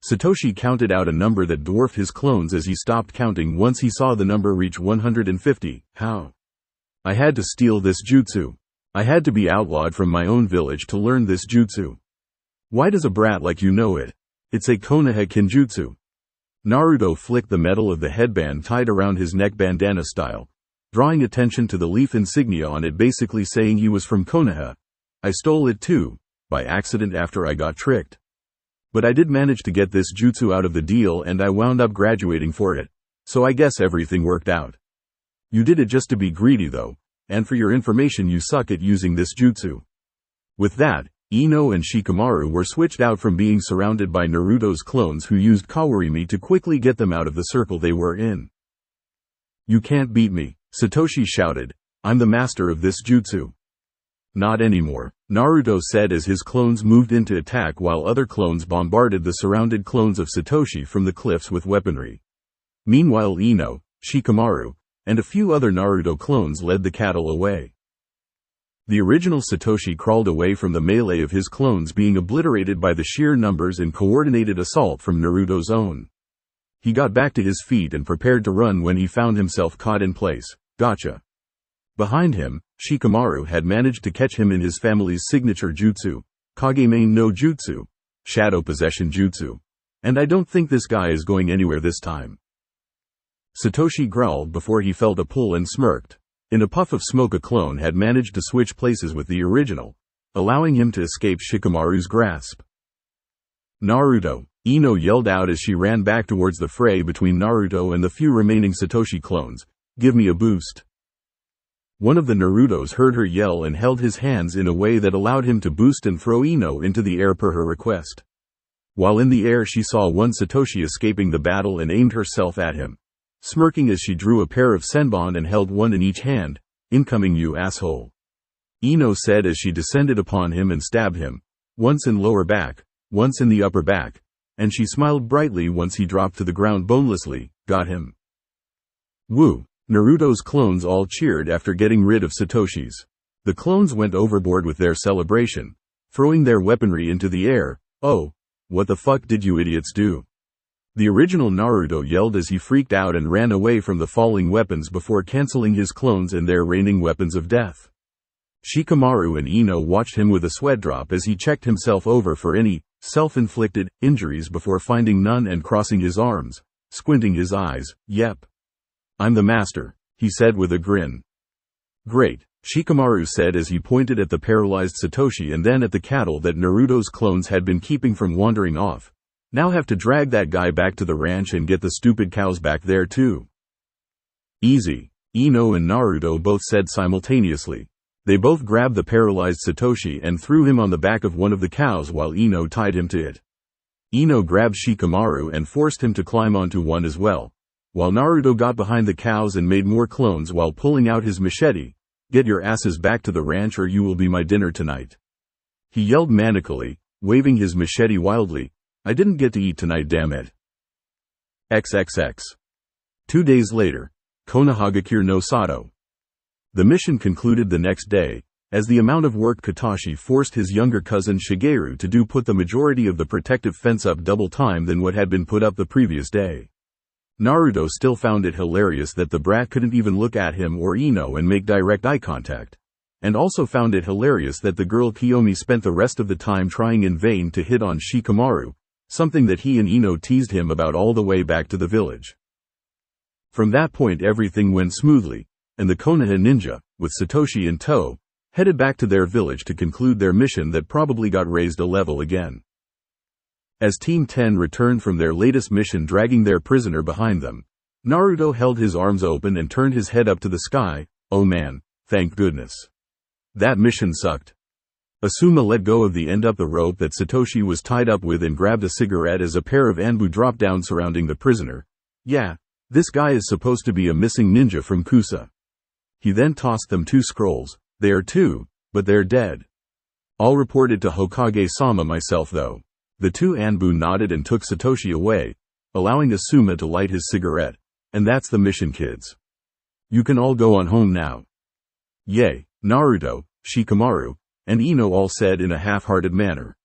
Satoshi counted out a number that dwarfed his clones as he stopped counting once he saw the number reach 150. How? I had to steal this jutsu. I had to be outlawed from my own village to learn this jutsu. Why does a brat like you know it? It's a Konoha Kenjutsu. Naruto flicked the metal of the headband tied around his neck bandana style, drawing attention to the leaf insignia on it, basically saying he was from Konoha. I stole it too, by accident after I got tricked. But I did manage to get this jutsu out of the deal and I wound up graduating for it, so I guess everything worked out. You did it just to be greedy though, and for your information you suck at using this jutsu. With that, Ino and Shikamaru were switched out from being surrounded by Naruto's clones who used Kawarimi to quickly get them out of the circle they were in. You can't beat me, Satoshi shouted. I'm the master of this jutsu. Not anymore, Naruto said as his clones moved into attack while other clones bombarded the surrounded clones of Satoshi from the cliffs with weaponry. Meanwhile Ino, Shikamaru, and a few other Naruto clones led the cattle away. The original Satoshi crawled away from the melee of his clones being obliterated by the sheer numbers and coordinated assault from Naruto's own. He got back to his feet and prepared to run when he found himself caught in place. Gotcha. Behind him, Shikamaru had managed to catch him in his family's signature jutsu, Kagemain no Jutsu, Shadow Possession Jutsu. And I don't think this guy is going anywhere this time. Satoshi growled before he felt a pull and smirked. In a puff of smoke, a clone had managed to switch places with the original, allowing him to escape Shikamaru's grasp. Naruto, Ino yelled out as she ran back towards the fray between Naruto and the few remaining Satoshi clones. Give me a boost. One of the Narutos heard her yell and held his hands in a way that allowed him to boost and throw Ino into the air per her request. While in the air she saw one Satoshi escaping the battle and aimed herself at him, smirking as she drew a pair of senbon and held one in each hand. Incoming, you asshole. Ino said as she descended upon him and stabbed him, once in lower back, once in the upper back, and she smiled brightly once he dropped to the ground bonelessly. Got him. Woo! Naruto's clones all cheered after getting rid of Satoshi's. The clones went overboard with their celebration, throwing their weaponry into the air. Oh, what the fuck did you idiots do? The original Naruto yelled as he freaked out and ran away from the falling weapons before canceling his clones and their raining weapons of death. Shikamaru and Ino watched him with a sweat drop as he checked himself over for any self-inflicted injuries before finding none and crossing his arms, squinting his eyes. Yep. I'm the master, he said with a grin. Great, Shikamaru said as he pointed at the paralyzed Satoshi and then at the cattle that Naruto's clones had been keeping from wandering off. Now have to drag that guy back to the ranch and get the stupid cows back there too. Easy, Ino and Naruto both said simultaneously. They both grabbed the paralyzed Satoshi and threw him on the back of one of the cows while Ino tied him to it. Ino grabbed Shikamaru and forced him to climb onto one as well, while Naruto got behind the cows and made more clones while pulling out his machete. Get your asses back to the ranch or you will be my dinner tonight. He yelled manically, waving his machete wildly. I didn't get to eat tonight, damn it. XXX. 2 days later, Konohagakure no Sato. The mission concluded the next day, as the amount of work Katashi forced his younger cousin Shigeru to do put the majority of the protective fence up double time than what had been put up the previous day. Naruto still found it hilarious that the brat couldn't even look at him or Ino and make direct eye contact, and also found it hilarious that the girl Kiyomi spent the rest of the time trying in vain to hit on Shikamaru, something that he and Ino teased him about all the way back to the village. From that point everything went smoothly, and the Konoha ninja, with Satoshi in tow, headed back to their village to conclude their mission that probably got raised a level again. As Team 10 returned from their latest mission dragging their prisoner behind them, Naruto held his arms open and turned his head up to the sky. Oh man, thank goodness. That mission sucked. Asuma let go of the end of the rope that Satoshi was tied up with and grabbed a cigarette as a pair of Anbu dropped down surrounding the prisoner. Yeah, this guy is supposed to be a missing ninja from Kusa. He then tossed them 2 scrolls. They are 2, but they're dead. I'll report it to Hokage-sama myself though. The 2 Anbu nodded and took Satoshi away, allowing Asuma to light his cigarette. And that's the mission, kids. You can all go on home now. Yay, Naruto, Shikamaru, and Ino all said in a half-hearted manner.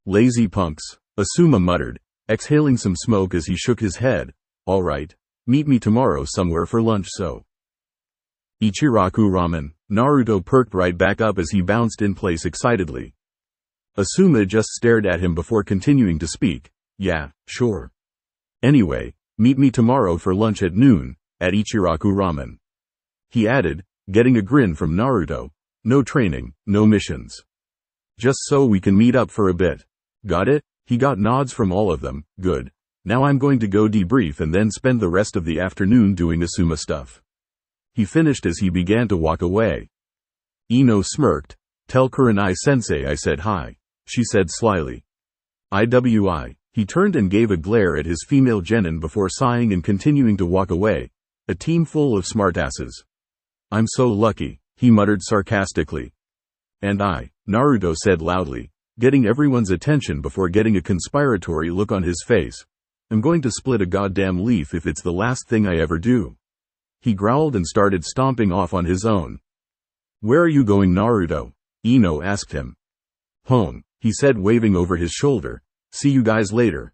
Lazy punks, Asuma muttered, exhaling some smoke as he shook his head. All right, meet me tomorrow somewhere for lunch so. Ichiraku ramen, Naruto perked right back up as he bounced in place excitedly. Asuma just stared at him before continuing to speak. Yeah, sure. Anyway, meet me tomorrow for lunch at noon, at Ichiraku ramen. He added, getting a grin from Naruto. No training, no missions. Just so we can meet up for a bit. Got it? He got nods from all of them. Good. Now I'm going to go debrief and then spend the rest of the afternoon doing Asuma stuff. He finished as he began to walk away. Ino smirked. Tell Kurenai-sensei I said hi, she said slyly. IWI. He turned and gave a glare at his female genin before sighing and continuing to walk away. A team full of smartasses. I'm so lucky, he muttered sarcastically. And I, Naruto said loudly, getting everyone's attention before getting a conspiratory look on his face. I'm going to split a goddamn leaf if it's the last thing I ever do. He growled and started stomping off on his own. Where are you going, Naruto? Ino asked him. Home, he said, waving over his shoulder. See you guys later.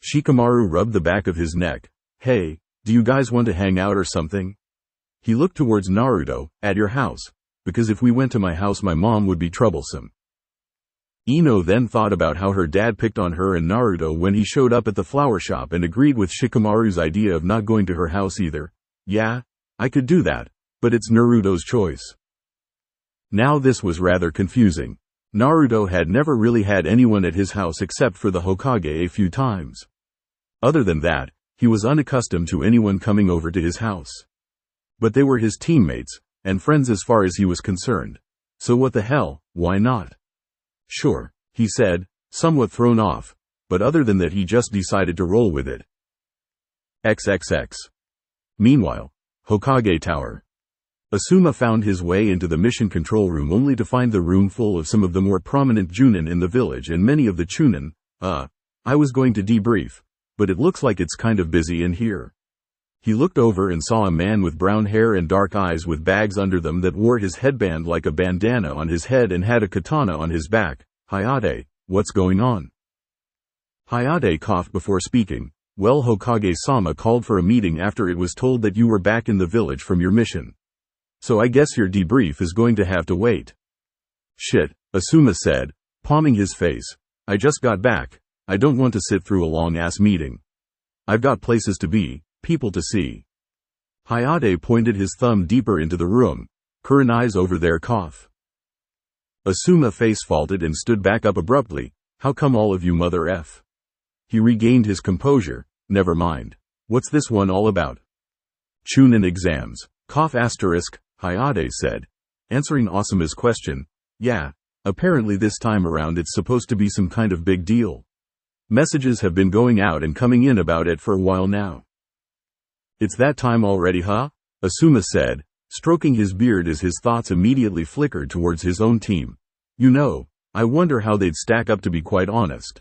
Shikamaru rubbed the back of his neck. Hey, do you guys want to hang out or something? He looked towards Naruto. At your house, because if we went to my house my mom would be troublesome. Ino then thought about how her dad picked on her and Naruto when he showed up at the flower shop and agreed with Shikamaru's idea of not going to her house either. Yeah, I could do that, but it's Naruto's choice. Now this was rather confusing. Naruto had never really had anyone at his house except for the Hokage a few times. Other than that, he was unaccustomed to anyone coming over to his house. But they were his teammates, and friends as far as he was concerned. So what the hell, why not? Sure, he said, somewhat thrown off, but other than that he just decided to roll with it. XXX. Meanwhile, Hokage Tower. Asuma found his way into the mission control room only to find the room full of some of the more prominent Junin in the village and many of the Chunin. I was going to debrief, but it looks like it's kind of busy in here. He looked over and saw a man with brown hair and dark eyes with bags under them that wore his headband like a bandana on his head and had a katana on his back. Hayate, what's going on? Hayate coughed before speaking. Well, Hokage-sama called for a meeting after it was told that you were back in the village from your mission. So I guess your debrief is going to have to wait. Shit, Asuma said, palming his face. I just got back. I don't want to sit through a long-ass meeting. I've got places to be. People to see. Hayate pointed his thumb deeper into the room. Kurenai's over there cough. Asuma face faulted and stood back up abruptly. How come all of you mother F? He regained his composure. Never mind. What's this one all about? Chunin exams. Cough asterisk, Hayate said, answering Asuma's question. Yeah, apparently this time around it's supposed to be some kind of big deal. Messages have been going out and coming in about it for a while now. It's that time already, huh? Asuma said, stroking his beard as his thoughts immediately flickered towards his own team. You know, I wonder how they'd stack up, to be quite honest.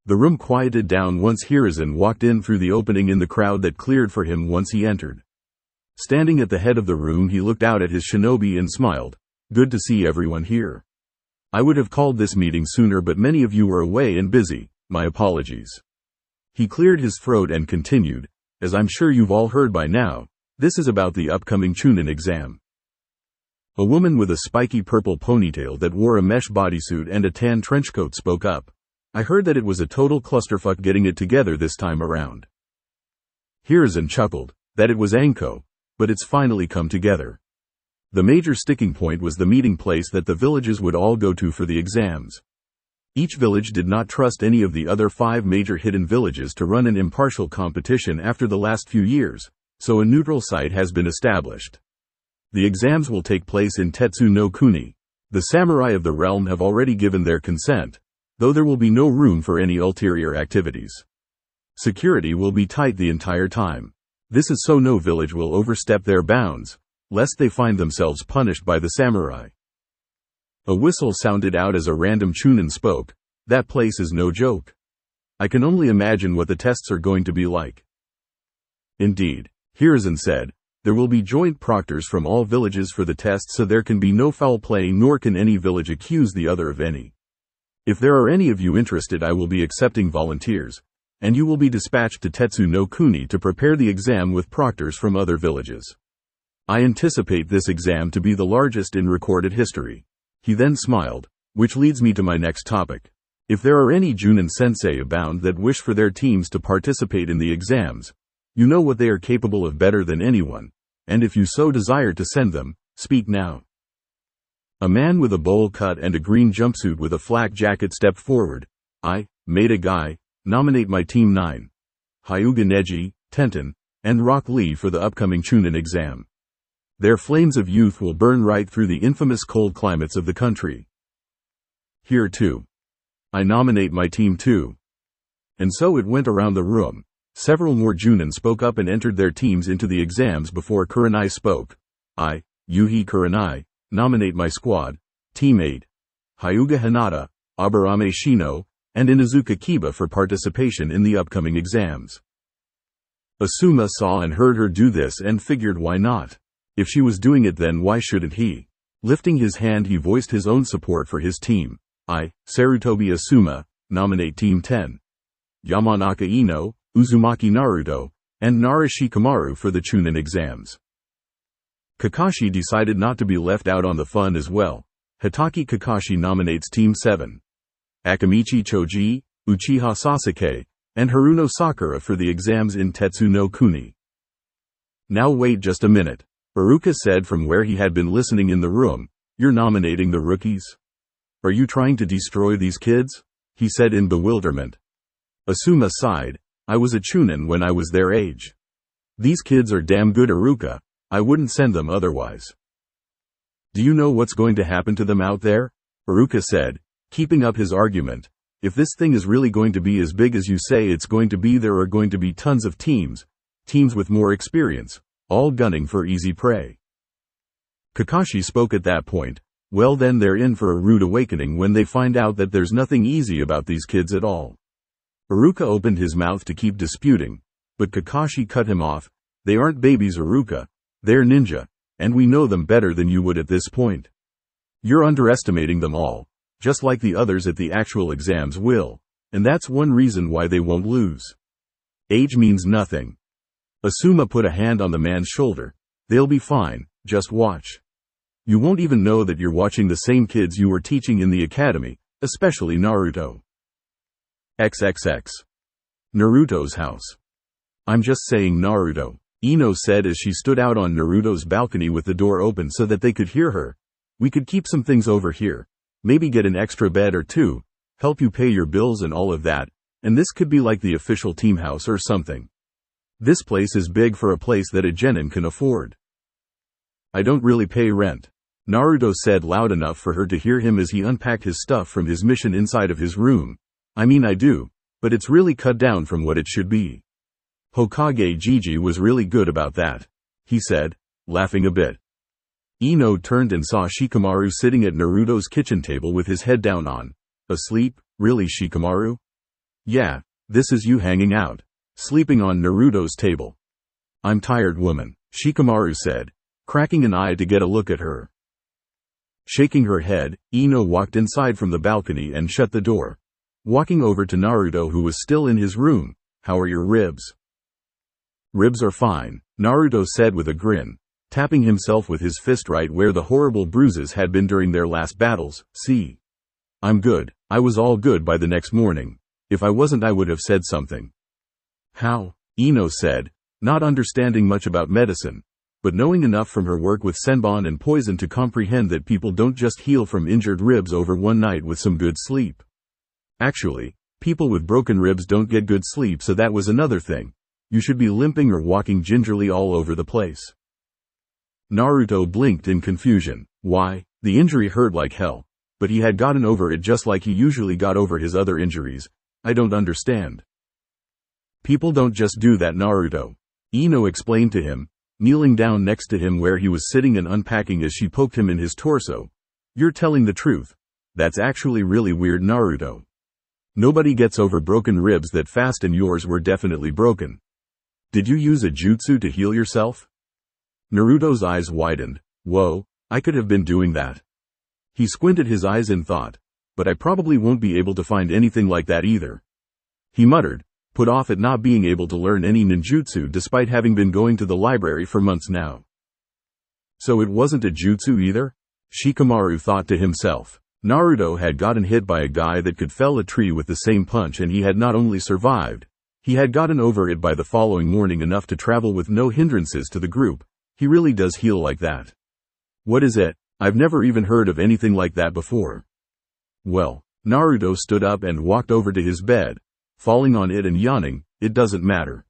The room quieted down once Hiruzen walked in through the opening in the crowd that cleared for him once he entered. Standing at the head of the room he looked out at his shinobi and smiled. Good to see everyone here. I would have called this meeting sooner but many of you were away and busy. My apologies. He cleared his throat and continued. As I'm sure you've all heard by now, this is about the upcoming Chunin exam. A woman with a spiky purple ponytail that wore a mesh bodysuit and a tan trenchcoat spoke up. I heard that it was a total clusterfuck getting it together this time around. Hiruzen chuckled, that it was Anko, but it's finally come together. The major sticking point was the meeting place that the villages would all go to for the exams. Each village did not trust any of the other 5 major hidden villages to run an impartial competition after the last few years, so a neutral site has been established. The exams will take place in Tetsu no Kuni, The samurai of the realm have already given their consent, though there will be no room for any ulterior activities. Security will be tight the entire time. This is so no village will overstep their bounds, lest they find themselves punished by the samurai. A whistle sounded out as a random chunin spoke. That place is no joke. I can only imagine what the tests are going to be like. Indeed, here is Unsaid. There will be joint proctors from all villages for the test, so there can be no foul play, nor can any village accuse the other of any. If there are any of you interested, I will be accepting volunteers, and you will be dispatched to Tetsu no Kuni to prepare the exam with proctors from other villages. I anticipate this exam to be the largest in recorded history. He then smiled, which leads me to my next topic. If there are any Junin sensei abound that wish for their teams to participate in the exams, you know what they are capable of better than anyone, and if you so desire to send them, speak now. A man with a bowl cut and a green jumpsuit with a flak jacket stepped forward. I, Maeda Guy, nominate my Team 9. Hyuga Neji, Tenten, and Rock Lee for the upcoming Chunin exam. Their flames of youth will burn right through the infamous cold climates of the country. Here too. I nominate my Team 2. And so it went around the room. Several more Junin spoke up and entered their teams into the exams before Kurenai spoke. I, Yuhi Kurenai, nominate my squad, Team 8. Hyuga Hinata, Aburame Shino, and Inazuka Kiba for participation in the upcoming exams. Asuma saw and heard her do this and figured, why not? If she was doing it, then why shouldn't he? Lifting his hand, he voiced his own support for his team. I, Sarutobi Asuma, nominate Team 10. Yamanaka Ino, Uzumaki Naruto, and Nara Shikamaru for the Chunin exams. Kakashi decided not to be left out on the fun as well. Hitaki Kakashi nominates Team 7. Akamichi Choji, Uchiha Sasuke, and Haruno Sakura for the exams in Tetsu no Kuni. Now wait just a minute. Iruka said from where he had been listening in the room, you're nominating the rookies? Are you trying to destroy these kids? He said in bewilderment. Asuma sighed. I was a Chunin when I was their age. These kids are damn good, Iruka. I wouldn't send them otherwise. Do you know what's going to happen to them out there? Iruka said, keeping up his argument. If this thing is really going to be as big as you say it's going to be, there are going to be tons of teams with more experience, all gunning for easy prey. Kakashi spoke at that point. Well, then they're in for a rude awakening when they find out that there's nothing easy about these kids at all. Iruka opened his mouth to keep disputing, but Kakashi cut him off. They aren't babies, Iruka. They're ninja, and we know them better than you would at this point. You're underestimating them all, just like the others at the actual exams will, and that's one reason why they won't lose. Age means nothing. Asuma put a hand on the man's shoulder. They'll be fine, just watch. You won't even know that you're watching the same kids you were teaching in the academy, especially Naruto. XXX. Naruto's house. I'm just saying, Naruto, Ino said as she stood out on Naruto's balcony with the door open so that they could hear her. We could keep some things over here. Maybe get an extra bed or two, help you pay your bills and all of that, and this could be like the official team house or something. This place is big for a place that a genin can afford. I don't really pay rent, Naruto said loud enough for her to hear him as he unpacked his stuff from his mission inside of his room. I mean, I do, but it's really cut down from what it should be. Hokage Gigi was really good about that, he said, laughing a bit. Ino turned and saw Shikamaru sitting at Naruto's kitchen table with his head down on. Asleep, really, Shikamaru? Yeah, this is you hanging out, sleeping on Naruto's table. I'm tired, woman, Shikamaru said, cracking an eye to get a look at her. Shaking her head, Ino walked inside from the balcony and shut the door. Walking over to Naruto, who was still in his room. How are your ribs? Ribs are fine, Naruto said with a grin, tapping himself with his fist right where the horrible bruises had been during their last battles. See? I'm good. I was all good by the next morning. If I wasn't, I would have said something. How? Ino said, not understanding much about medicine, but knowing enough from her work with senbon and poison to comprehend that people don't just heal from injured ribs over one night with some good sleep. Actually, people with broken ribs don't get good sleep, so that was another thing. You should be limping or walking gingerly all over the place. Naruto blinked in confusion. Why? The injury hurt like hell, but he had gotten over it just like he usually got over his other injuries. I don't understand. People don't just do that, Naruto. Ino explained to him, kneeling down next to him where he was sitting and unpacking as she poked him in his torso. You're telling the truth. That's actually really weird, Naruto. Nobody gets over broken ribs that fast, and yours were definitely broken. Did you use a jutsu to heal yourself? Naruto's eyes widened. Whoa, I could have been doing that. He squinted his eyes in thought, but I probably won't be able to find anything like that either. He muttered, put off at not being able to learn any ninjutsu despite having been going to the library for months now. So it wasn't a jutsu either? Shikamaru thought to himself. Naruto had gotten hit by a guy that could fell a tree with the same punch, and he had not only survived, he had gotten over it by the following morning enough to travel with no hindrances to the group. He really does heal like that. What is it? I've never even heard of anything like that before. Well, Naruto stood up and walked over to his bed, falling on it and yawning. It doesn't matter.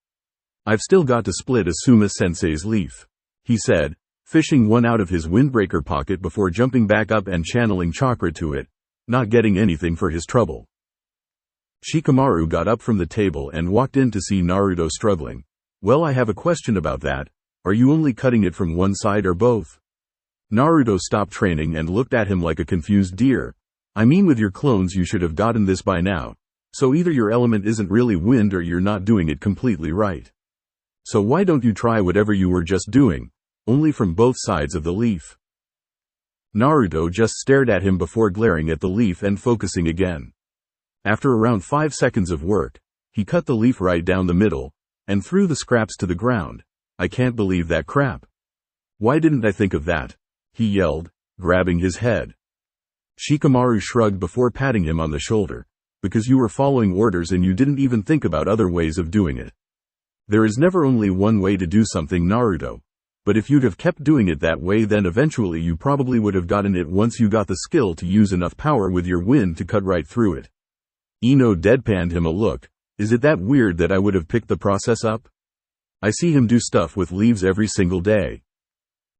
I've still got to split Asuma-sensei's leaf, he said, fishing one out of his windbreaker pocket before jumping back up and channeling chakra to it, not getting anything for his trouble. Shikamaru got up from the table and walked in to see Naruto struggling. Well, I have a question about that. Are you only cutting it from one side or both? Naruto stopped training and looked at him like a confused deer. I mean, with your clones you should have gotten this by now. So either your element isn't really wind or you're not doing it completely right. So why don't you try whatever you were just doing, only from both sides of the leaf? Naruto just stared at him before glaring at the leaf and focusing again. After around 5 seconds of work, he cut the leaf right down the middle, and threw the scraps to the ground. I can't believe that crap. Why didn't I think of that? He yelled, grabbing his head. Shikamaru shrugged before patting him on the shoulder. Because you were following orders and you didn't even think about other ways of doing it. There is never only one way to do something, Naruto. But if you'd have kept doing it that way, then eventually you probably would have gotten it once you got the skill to use enough power with your wind to cut right through it. Ino deadpanned him a look. Is it that weird that I would have picked the process up? I see him do stuff with leaves every single day.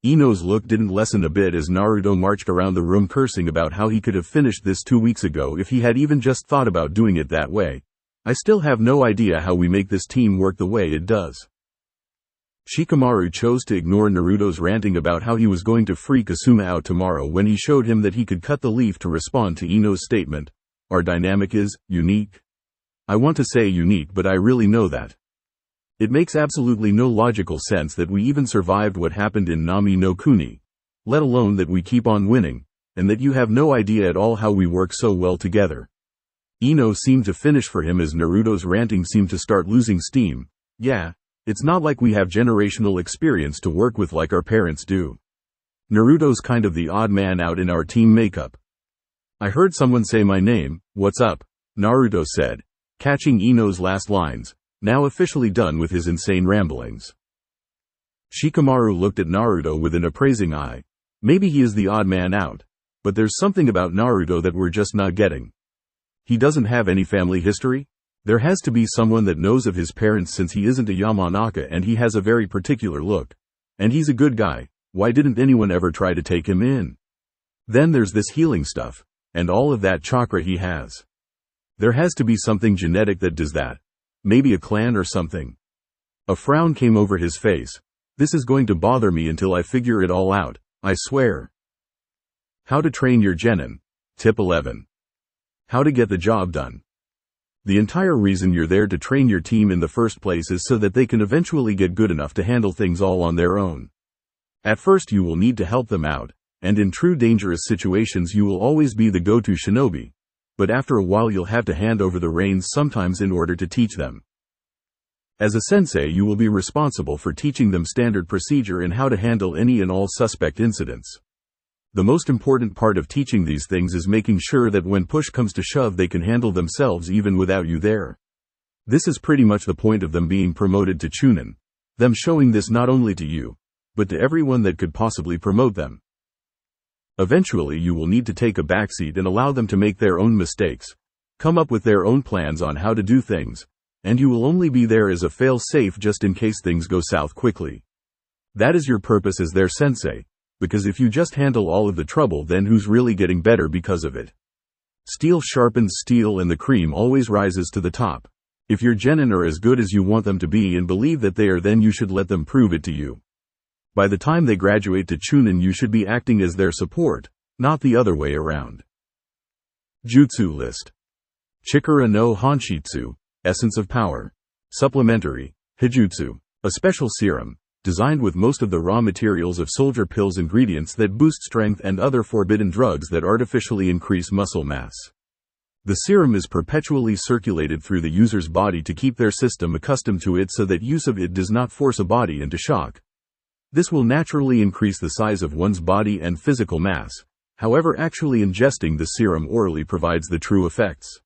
Ino's look didn't lessen a bit as Naruto marched around the room cursing about how he could have finished this 2 weeks ago if he had even just thought about doing it that way. I still have no idea how we make this team work the way it does. Shikamaru chose to ignore Naruto's ranting about how he was going to freak Asuma out tomorrow when he showed him that he could cut the leaf to respond to Ino's statement. Our dynamic is unique. I want to say unique, but I really know that. It makes absolutely no logical sense that we even survived what happened in Nami no Kuni, let alone that we keep on winning, and that you have no idea at all how we work so well together. Ino seemed to finish for him as Naruto's ranting seemed to start losing steam. Yeah, it's not like we have generational experience to work with like our parents do. Naruto's kind of the odd man out in our team makeup. I heard someone say my name. What's up? Naruto said, catching Ino's last lines, now officially done with his insane ramblings. Shikamaru looked at Naruto with an appraising eye. Maybe he is the odd man out, but there's something about Naruto that we're just not getting. He doesn't have any family history? There has to be someone that knows of his parents since he isn't a Yamanaka and he has a very particular look. And he's a good guy. Why didn't anyone ever try to take him in? Then there's this healing stuff, and all of that chakra he has. There has to be something genetic that does that. Maybe a clan or something. A frown came over his face. This is going to bother me until I figure it all out, I swear. How to train your genin. Tip 11. How to get the job done. The entire reason you're there to train your team in the first place is so that they can eventually get good enough to handle things all on their own. At first you will need to help them out, and in true dangerous situations you will always be the go-to shinobi. But after a while you'll have to hand over the reins sometimes in order to teach them. As a sensei you will be responsible for teaching them standard procedure and how to handle any and all suspect incidents. The most important part of teaching these things is making sure that when push comes to shove they can handle themselves even without you there. This is pretty much the point of them being promoted to Chunin. Them showing this not only to you, but to everyone that could possibly promote them. Eventually you will need to take a backseat and allow them to make their own mistakes, come up with their own plans on how to do things, and you will only be there as a fail-safe just in case things go south quickly. That is your purpose as their sensei, because if you just handle all of the trouble, then who's really getting better because of it? Steel sharpens steel and the cream always rises to the top. If your genin are as good as you want them to be and believe that they are, then you should let them prove it to you. By the time they graduate to chunin, you should be acting as their support, not the other way around. Jutsu list. Chikara no Honshitsu, essence of power. Supplementary, Hijutsu, a special serum, designed with most of the raw materials of soldier pills ingredients that boost strength and other forbidden drugs that artificially increase muscle mass. The serum is perpetually circulated through the user's body to keep their system accustomed to it so that use of it does not force a body into shock. This will naturally increase the size of one's body and physical mass. However, actually ingesting the serum orally provides the true effects.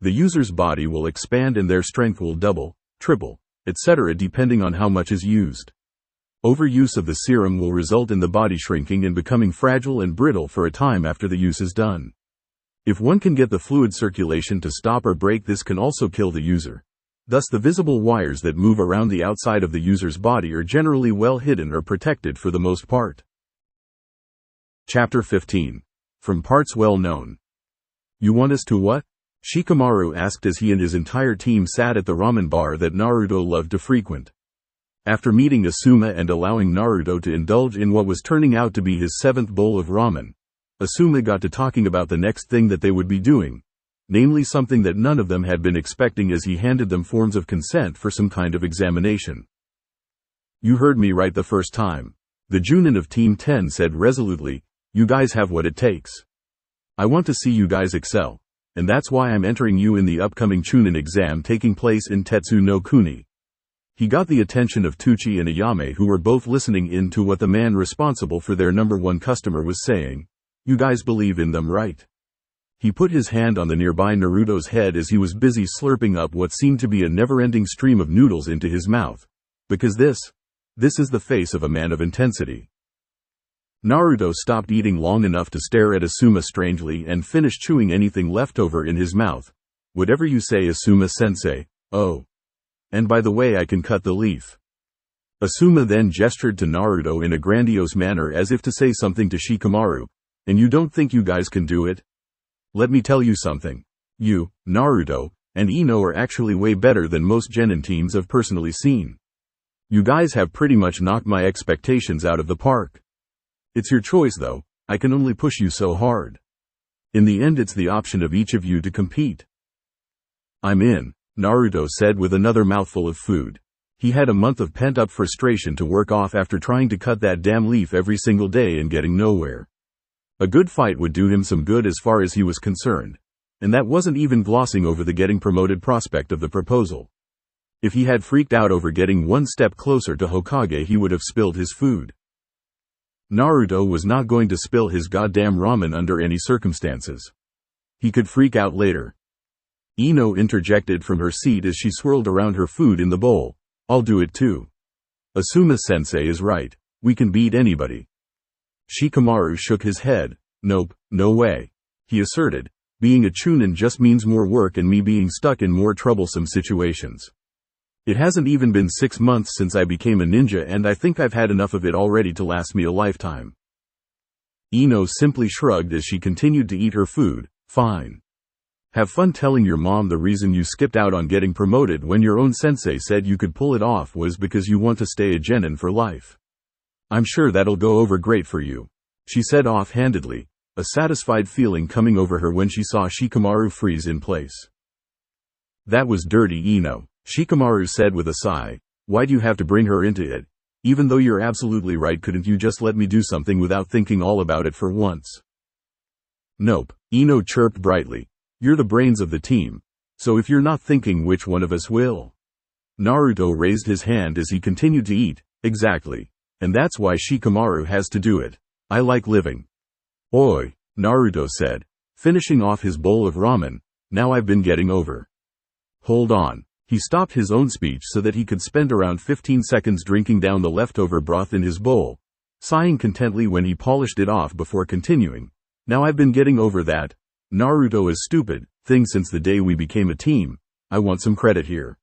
The user's body will expand and their strength will double, triple, etc. depending on how much is used. Overuse of the serum will result in the body shrinking and becoming fragile and brittle for a time after the use is done. If one can get the fluid circulation to stop or break, this can also kill the user. Thus, the visible wires that move around the outside of the user's body are generally well hidden or protected for the most part. Chapter 15. From parts well known. You want us to what? Shikamaru asked as he and his entire team sat at the ramen bar that Naruto loved to frequent. After meeting Asuma and allowing Naruto to indulge in what was turning out to be his 7th bowl of ramen, Asuma got to talking about the next thing that they would be doing, namely something that none of them had been expecting, as he handed them forms of consent for some kind of examination. You heard me right the first time. The Junin of Team 10 said resolutely, you guys have what it takes. I want to see you guys excel, and that's why I'm entering you in the upcoming Chunin exam taking place in Tetsu no Kuni. He got the attention of Tucci and Ayame, who were both listening in to what the man responsible for their #1 customer was saying. You guys believe in them, right? He put his hand on the nearby Naruto's head as he was busy slurping up what seemed to be a never-ending stream of noodles into his mouth. Because this is the face of a man of intensity. Naruto stopped eating long enough to stare at Asuma strangely and finished chewing anything left over in his mouth. Whatever you say, Asuma-sensei. Oh. And by the way, I can cut the leaf. Asuma then gestured to Naruto in a grandiose manner as if to say something to Shikamaru. And you don't think you guys can do it? Let me tell you something. You, Naruto, and Ino are actually way better than most genin teams I've personally seen. You guys have pretty much knocked my expectations out of the park. It's your choice though, I can only push you so hard. In the end, it's the option of each of you to compete. I'm in, Naruto said with another mouthful of food. He had a month of pent-up frustration to work off after trying to cut that damn leaf every single day and getting nowhere. A good fight would do him some good as far as he was concerned. And that wasn't even glossing over the getting promoted prospect of the proposal. If he had freaked out over getting one step closer to Hokage, he would have spilled his food. Naruto was not going to spill his goddamn ramen under any circumstances. He could freak out later. Ino interjected from her seat as she swirled around her food in the bowl. I'll do it too. Asuma-sensei is right. We can beat anybody. Shikamaru shook his head. Nope, no way. He asserted. Being a chunin just means more work and me being stuck in more troublesome situations. It hasn't even been 6 months since I became a ninja, and I think I've had enough of it already to last me a lifetime. Ino simply shrugged as she continued to eat her food. Fine. Have fun telling your mom the reason you skipped out on getting promoted when your own sensei said you could pull it off was because you want to stay a genin for life. I'm sure that'll go over great for you, she said offhandedly, a satisfied feeling coming over her when she saw Shikamaru freeze in place. That was dirty, Ino, Shikamaru said with a sigh. Why do you have to bring her into it? Even though you're absolutely right, couldn't you just let me do something without thinking all about it for once? Nope, Ino chirped brightly. You're the brains of the team, so if you're not thinking, which one of us will? Naruto raised his hand as he continued to eat. Exactly. And that's why Shikamaru has to do it. I like living. Oi, Naruto said, finishing off his bowl of ramen. Now I've been getting over. Hold on. He stopped his own speech so that he could spend around 15 seconds drinking down the leftover broth in his bowl, sighing contentedly when he polished it off before continuing. Now I've been getting over that. Naruto is stupid thing since the day we became a team. I want some credit here.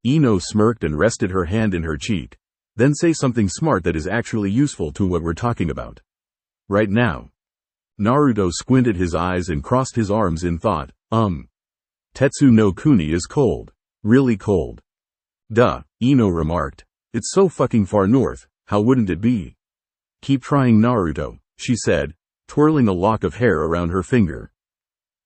Ino smirked and rested her hand in her cheek. Then say something smart that is actually useful to what we're talking about. Right now. Naruto squinted his eyes and crossed his arms in thought. Tetsu no Kuni is cold. Really cold. Duh, Ino remarked. It's so fucking far north, how wouldn't it be? Keep trying, Naruto, she said, twirling a lock of hair around her finger.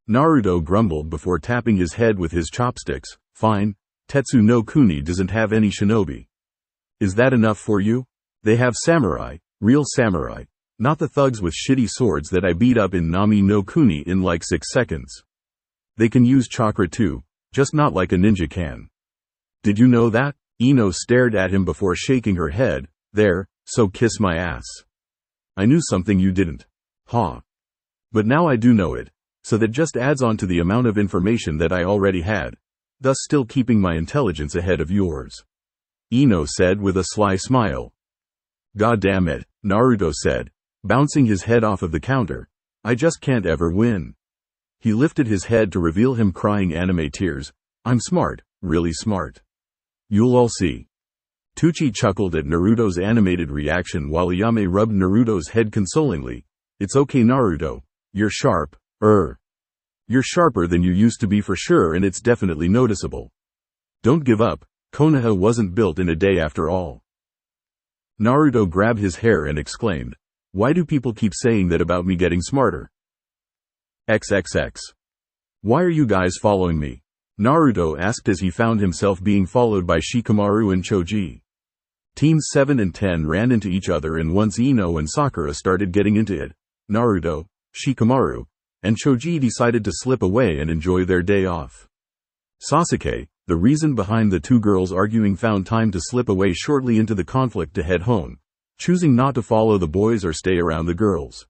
Naruto grumbled before tapping his head with his chopsticks. Fine, Tetsu no Kuni doesn't have any shinobi. Is that enough for you? They have samurai, real samurai, not the thugs with shitty swords that I beat up in Nami no Kuni in like 6 seconds. They can use chakra too, just not like a ninja can. Did you know that? Ino stared at him before shaking her head. There, so kiss my ass. I knew something you didn't. Ha. But now I do know it, so that just adds on to the amount of information that I already had, thus still keeping my intelligence ahead of yours. Ino said with a sly smile. God damn it, Naruto said, bouncing his head off of the counter. I just can't ever win. He lifted his head to reveal him crying anime tears. I'm smart, really smart. You'll all see. Tucci chuckled at Naruto's animated reaction while Ayame rubbed Naruto's head consolingly. It's okay, Naruto. You're sharp. You're sharper than you used to be for sure, and it's definitely noticeable. Don't give up. Konoha wasn't built in a day after all. Naruto grabbed his hair and exclaimed, why do people keep saying that about me getting smarter? XXX. Why are you guys following me? Naruto asked as he found himself being followed by Shikamaru and Choji. Teams 7 and 10 ran into each other, and once Ino and Sakura started getting into it, Naruto, Shikamaru, and Choji decided to slip away and enjoy their day off. Sasuke, the reason behind the two girls arguing, found time to slip away shortly into the conflict to head home, choosing not to follow the boys or stay around the girls.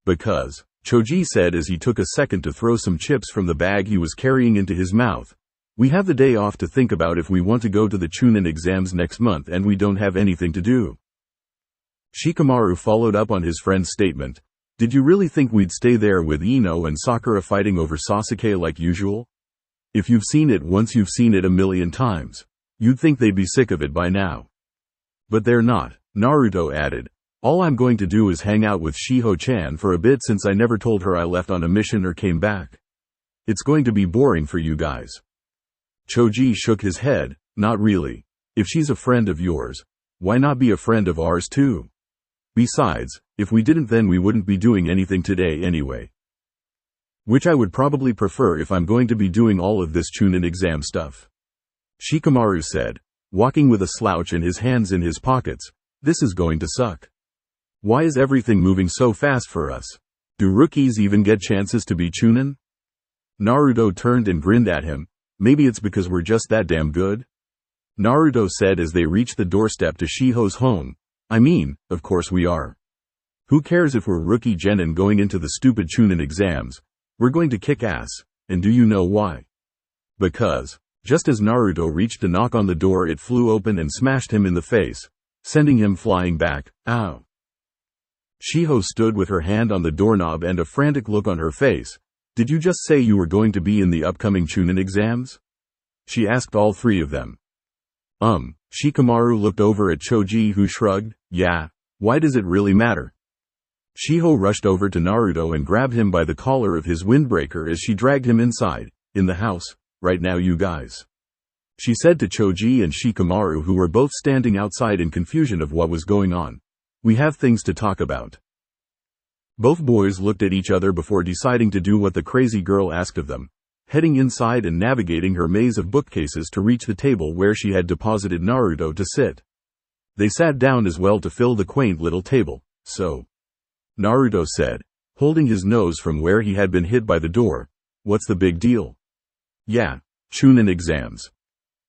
Because, Choji said as he took a second to throw some chips from the bag he was carrying into his mouth, we have the day off to think about if we want to go to the Chunin exams next month and we don't have anything to do. Shikamaru followed up on his friend's statement. Did you really think we'd stay there with Ino and Sakura fighting over Sasuke like usual? If you've seen it once, you've seen it a million times. You'd think they'd be sick of it by now. But they're not, Naruto added. All I'm going to do is hang out with Shiho-chan for a bit, since I never told her I left on a mission or came back. It's going to be boring for you guys. Choji shook his head. Not really. If she's a friend of yours, why not be a friend of ours too? Besides, if we didn't, then we wouldn't be doing anything today anyway. Which I would probably prefer if I'm going to be doing all of this Chunin exam stuff. Shikamaru said, walking with a slouch and his hands in his pockets. This is going to suck. Why is everything moving so fast for us? Do rookies even get chances to be Chunin? Naruto turned and grinned at him. Maybe it's because we're just that damn good? Naruto said as they reached the doorstep to Shiho's home. I mean, of course we are. Who cares if we're rookie genin going into the stupid Chunin exams? We're going to kick ass. And do you know why? Because, just as Naruto reached to knock on the door, it flew open and smashed him in the face, sending him flying back. Ow. Shiho stood with her hand on the doorknob and a frantic look on her face. Did you just say you were going to be in the upcoming Chunin exams? She asked all three of them. Shikamaru looked over at Choji, who shrugged. Yeah, why does it really matter? Shiho rushed over to Naruto and grabbed him by the collar of his windbreaker as she dragged him inside. In the house, right now, you guys. She said to Choji and Shikamaru, who were both standing outside in confusion of what was going on. We have things to talk about. Both boys looked at each other before deciding to do what the crazy girl asked of them, heading inside and navigating her maze of bookcases to reach the table where she had deposited Naruto to sit. They sat down as well to fill the quaint little table. So, Naruto said, holding his nose from where he had been hit by the door, what's the big deal? Yeah, Chunin exams.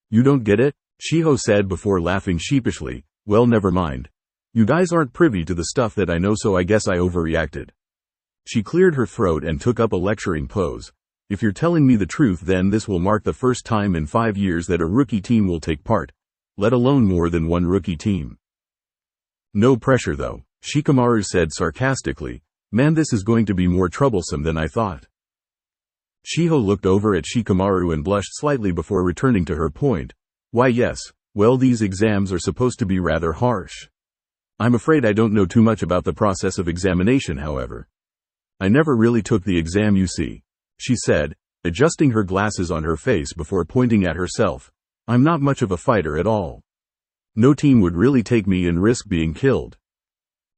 You don't get it? Shiho said before laughing sheepishly. Well, never mind. You guys aren't privy to the stuff that I know, so I guess I overreacted. She cleared her throat and took up a lecturing pose. If you're telling me the truth, then this will mark the first time in 5 years that a rookie team will take part, let alone more than one rookie team. No pressure though, Shikamaru said sarcastically. Man, this is going to be more troublesome than I thought. Shiho looked over at Shikamaru and blushed slightly before returning to her point. Why yes, Well, these exams are supposed to be rather harsh. I'm afraid I don't know too much about the process of examination, however. I never really took the exam, you see, she said, adjusting her glasses on her face before pointing at herself. I'm not much of a fighter at all. No team would really take me and risk being killed.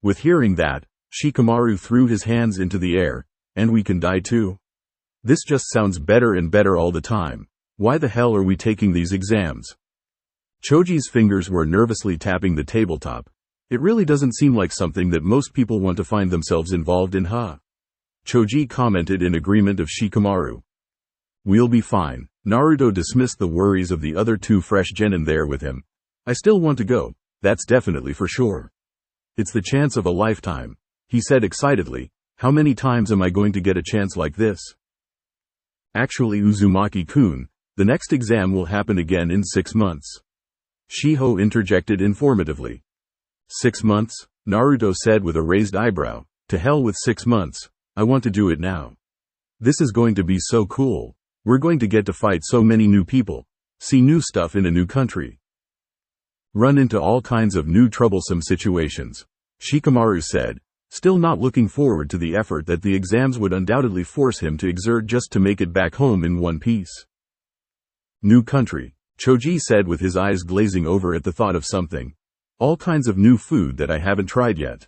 With hearing that, Shikamaru threw his hands into the air. And we can die too? This just sounds better and better all the time. Why the hell are we taking these exams? Choji's fingers were nervously tapping the tabletop. It really doesn't seem like something that most people want to find themselves involved in, huh? Choji commented in agreement of Shikamaru. We'll be fine. Naruto dismissed the worries of the other two fresh genin there with him. I still want to go, that's definitely for sure. It's the chance of a lifetime, he said excitedly. How many times am I going to get a chance like this? Actually, Uzumaki-kun, the next exam will happen again in 6 months. Shiho interjected informatively. 6 months? Naruto said with a raised eyebrow. To hell with 6 months. I want to do it now. This is going to be so cool. We're going to get to fight so many new people, see new stuff in a new country, run into all kinds of new troublesome situations, Shikamaru said, still not looking forward to the effort that the exams would undoubtedly force him to exert just to make it back home in one piece. New country, Choji said with his eyes glazing over at the thought of something. All kinds of new food that I haven't tried yet.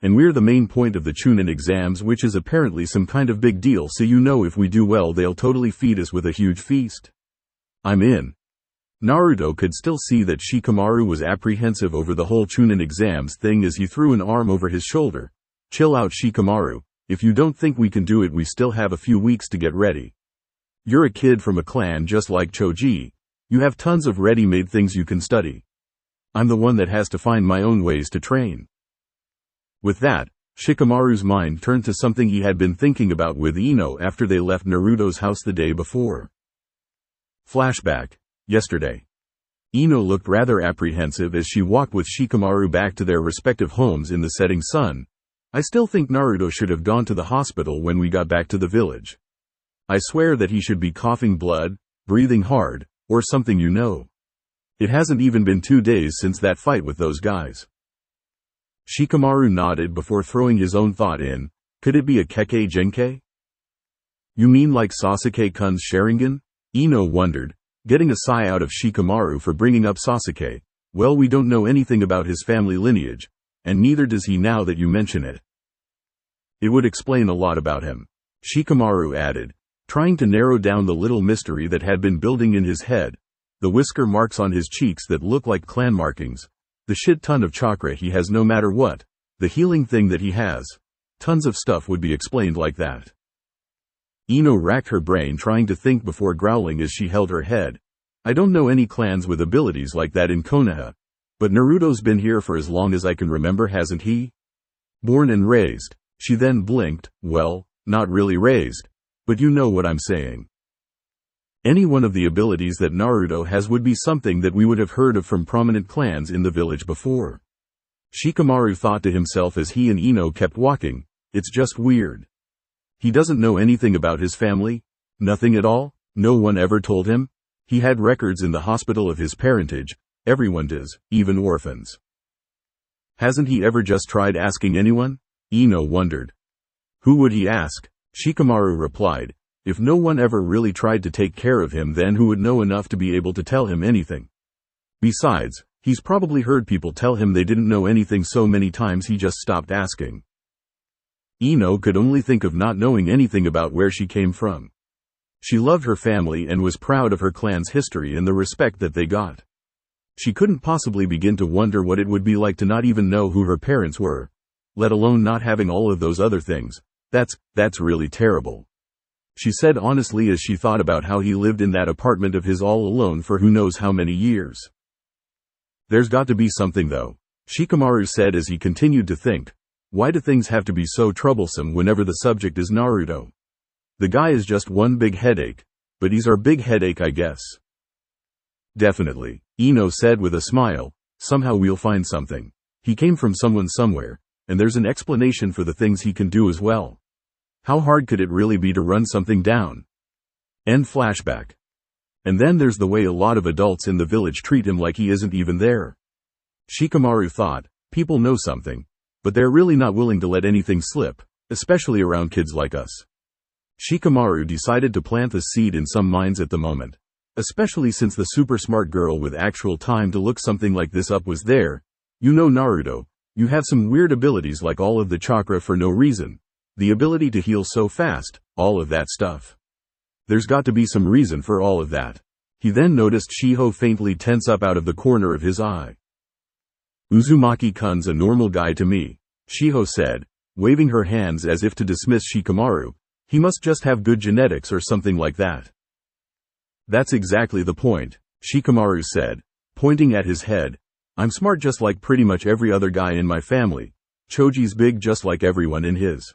And we're the main point of the Chunin exams, which is apparently some kind of big deal, so you know if we do well they'll totally feed us with a huge feast. I'm in. Naruto could still see that Shikamaru was apprehensive over the whole Chunin exams thing as he threw an arm over his shoulder. Chill out, Shikamaru. If you don't think we can do it, we still have a few weeks to get ready. You're a kid from a clan just like Choji. You have tons of ready-made things you can study. I'm the one that has to find my own ways to train. With that, Shikamaru's mind turned to something he had been thinking about with Ino after they left Naruto's house the day before. Flashback. Yesterday. Ino looked rather apprehensive as she walked with Shikamaru back to their respective homes in the setting sun. I still think Naruto should have gone to the hospital when we got back to the village. I swear that he should be coughing blood, breathing hard, or something, you know. It hasn't even been 2 days since that fight with those guys. Shikamaru nodded before throwing his own thought in. Could it be a Kekkei Genkai? You mean like Sasuke-kun's Sharingan? Ino wondered, getting a sigh out of Shikamaru for bringing up Sasuke. Well, we don't know anything about his family lineage, and neither does he now that you mention it. It would explain a lot about him, Shikamaru added, trying to narrow down the little mystery that had been building in his head. The whisker marks on his cheeks that look like clan markings. The shit ton of chakra he has no matter what. The healing thing that he has. Tons of stuff would be explained like that. Ino racked her brain trying to think before growling as she held her head. I don't know any clans with abilities like that in Konoha. But Naruto's been here for as long as I can remember, hasn't he? Born and raised. She then blinked. Well, not really raised. But you know what I'm saying. Any one of the abilities that Naruto has would be something that we would have heard of from prominent clans in the village before. Shikamaru thought to himself as he and Ino kept walking. It's just weird. He doesn't know anything about his family? Nothing at all? No one ever told him? He had records in the hospital of his parentage. Everyone does, even orphans. Hasn't he ever just tried asking anyone? Ino wondered. Who would he ask? Shikamaru replied. If no one ever really tried to take care of him, then who would know enough to be able to tell him anything? Besides, he's probably heard people tell him they didn't know anything so many times he just stopped asking. Ino could only think of not knowing anything about where she came from. She loved her family and was proud of her clan's history and the respect that they got. She couldn't possibly begin to wonder what it would be like to not even know who her parents were, let alone not having all of those other things. That's really terrible. She said honestly as she thought about how he lived in that apartment of his all alone for who knows how many years. There's got to be something though, Shikamaru said as he continued to think. Why do things have to be so troublesome whenever the subject is Naruto? The guy is just one big headache, but he's our big headache, I guess. Definitely, Ino said with a smile. Somehow we'll find something. He came from someone somewhere, and there's an explanation for the things he can do as well. How hard could it really be to run something down? End flashback. And then there's the way a lot of adults in the village treat him like he isn't even there. Shikamaru thought, people know something, but they're really not willing to let anything slip, especially around kids like us. Shikamaru decided to plant the seed in some minds at the moment, especially since the super smart girl with actual time to look something like this up was there. You know, Naruto, you have some weird abilities like all of the chakra for no reason, the ability to heal so fast, all of that stuff. There's got to be some reason for all of that. He then noticed Shiho faintly tense up out of the corner of his eye. Uzumaki-kun's a normal guy to me, Shiho said, waving her hands as if to dismiss Shikamaru. He must just have good genetics or something like that. That's exactly the point, Shikamaru said, pointing at his head. I'm smart just like pretty much every other guy in my family. Choji's big just like everyone in his.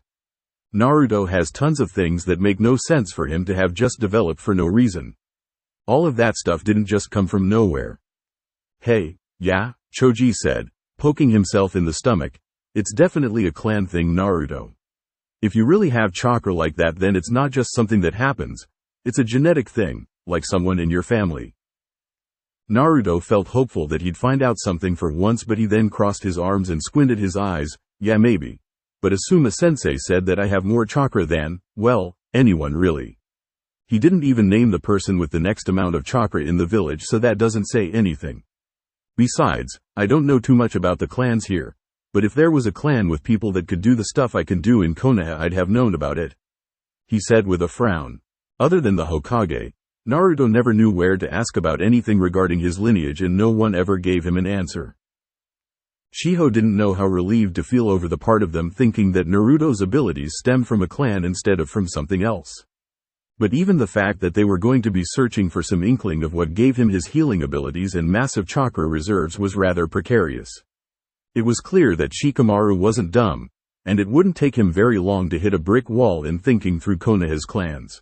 Naruto has tons of things that make no sense for him to have just developed for no reason. All of that stuff didn't just come from nowhere. Hey, yeah, Choji said, poking himself in the stomach. It's definitely a clan thing, Naruto. If you really have chakra like that, then it's not just something that happens. It's a genetic thing, like someone in your family. Naruto felt hopeful that he'd find out something for once, but he then crossed his arms and squinted his eyes. Yeah, maybe. But Asuma-sensei said that I have more chakra than, well, anyone really. He didn't even name the person with the next amount of chakra in the village, so that doesn't say anything. Besides, I don't know too much about the clans here, but if there was a clan with people that could do the stuff I can do in Konoha, I'd have known about it, he said with a frown. Other than the Hokage, Naruto never knew where to ask about anything regarding his lineage, and no one ever gave him an answer. Shiho didn't know how relieved to feel over the part of them thinking that Naruto's abilities stem from a clan instead of from something else. But even the fact that they were going to be searching for some inkling of what gave him his healing abilities and massive chakra reserves was rather precarious. It was clear that Shikamaru wasn't dumb, and it wouldn't take him very long to hit a brick wall in thinking through Konoha's clans.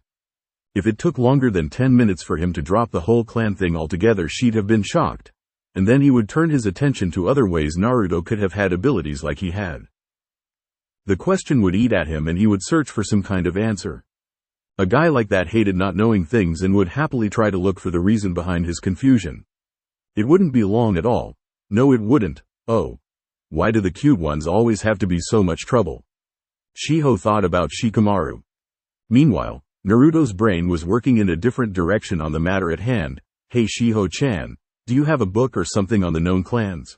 If it took longer than 10 minutes for him to drop the whole clan thing altogether, she'd have been shocked. And then he would turn his attention to other ways Naruto could have had abilities like he had. The question would eat at him and he would search for some kind of answer. A guy like that hated not knowing things and would happily try to look for the reason behind his confusion. It wouldn't be long at all. No, it wouldn't. Oh. Why do the cute ones always have to be so much trouble? Shiho thought about Shikamaru. Meanwhile, Naruto's brain was working in a different direction on the matter at hand. Hey Shiho-chan, do you have a book or something on the known clans?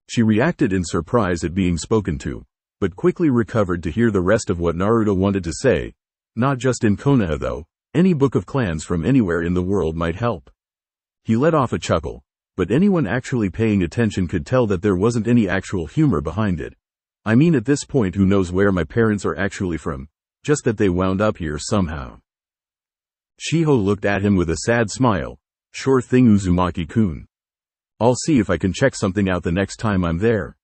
She reacted in surprise at being spoken to, but quickly recovered to hear the rest of what Naruto wanted to say. Not just in Konoha though, any book of clans from anywhere in the world might help. He let off a chuckle, but anyone actually paying attention could tell that there wasn't any actual humor behind it. I mean, at this point, who knows where my parents are actually from, just that they wound up here somehow. Shiho looked at him with a sad smile. Sure thing, Uzumaki-kun. I'll see if I can check something out the next time I'm there.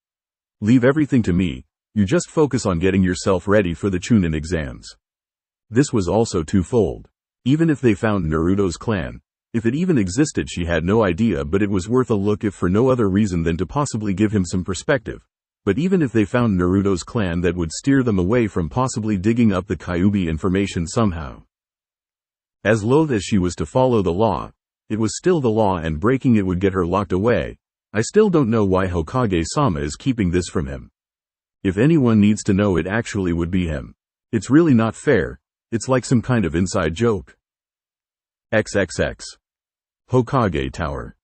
Leave everything to me, you just focus on getting yourself ready for the Chunin exams. This was also twofold. Even if they found Naruto's clan, if it even existed, she had no idea, but it was worth a look if for no other reason than to possibly give him some perspective. But even if they found Naruto's clan, that would steer them away from possibly digging up the Kyuubi information somehow. As loath as she was to follow the law, it was still the law, and breaking it would get her locked away. I still don't know why Hokage-sama is keeping this from him. If anyone needs to know, it actually would be him. It's really not fair. It's like some kind of inside joke. XXX. Hokage Tower.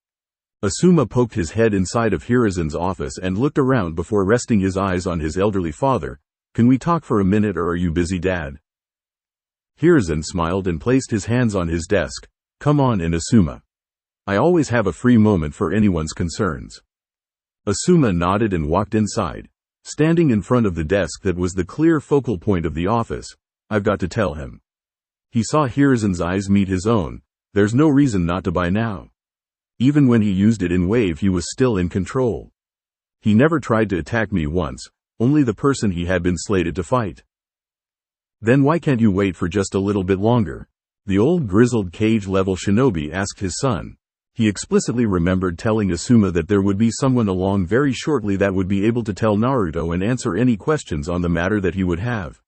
Asuma poked his head inside of Hiruzen's office and looked around before resting his eyes on his elderly father. Can we talk for a minute, or are you busy, Dad? Hiruzen smiled and placed his hands on his desk. Come on in, Asuma. I always have a free moment for anyone's concerns. Asuma nodded and walked inside. Standing in front of the desk that was the clear focal point of the office, I've got to tell him. He saw Hiruzen's eyes meet his own. There's no reason not to by now. Even when he used it in Wave, he was still in control. He never tried to attack me once, only the person he had been slated to fight. Then why can't you wait for just a little bit longer? The old grizzled cage-level shinobi asked his son. He explicitly remembered telling Asuma that there would be someone along very shortly that would be able to tell Naruto and answer any questions on the matter that he would have.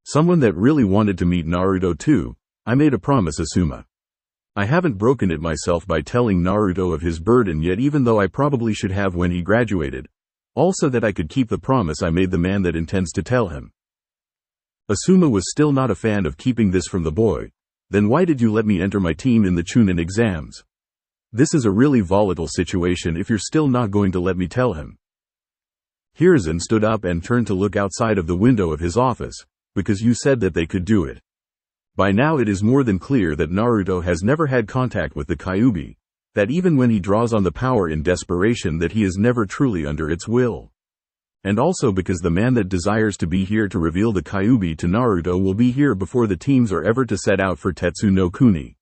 Someone that really wanted to meet Naruto too. I made a promise, Asuma. I haven't broken it myself by telling Naruto of his burden yet, even though I probably should have when he graduated. Also that I could keep the promise I made the man that intends to tell him. Asuma was still not a fan of keeping this from the boy. Then why did you let me enter my team in the Chunin exams? This is a really volatile situation if you're still not going to let me tell him. Hiruzen stood up and turned to look outside of the window of his office, because you said that they could do it. By now it is more than clear that Naruto has never had contact with the Kyuubi, that even when he draws on the power in desperation that he is never truly under its will. And also because the man that desires to be here to reveal the Kyuubi to Naruto will be here before the teams are ever to set out for Tetsu no Kuni.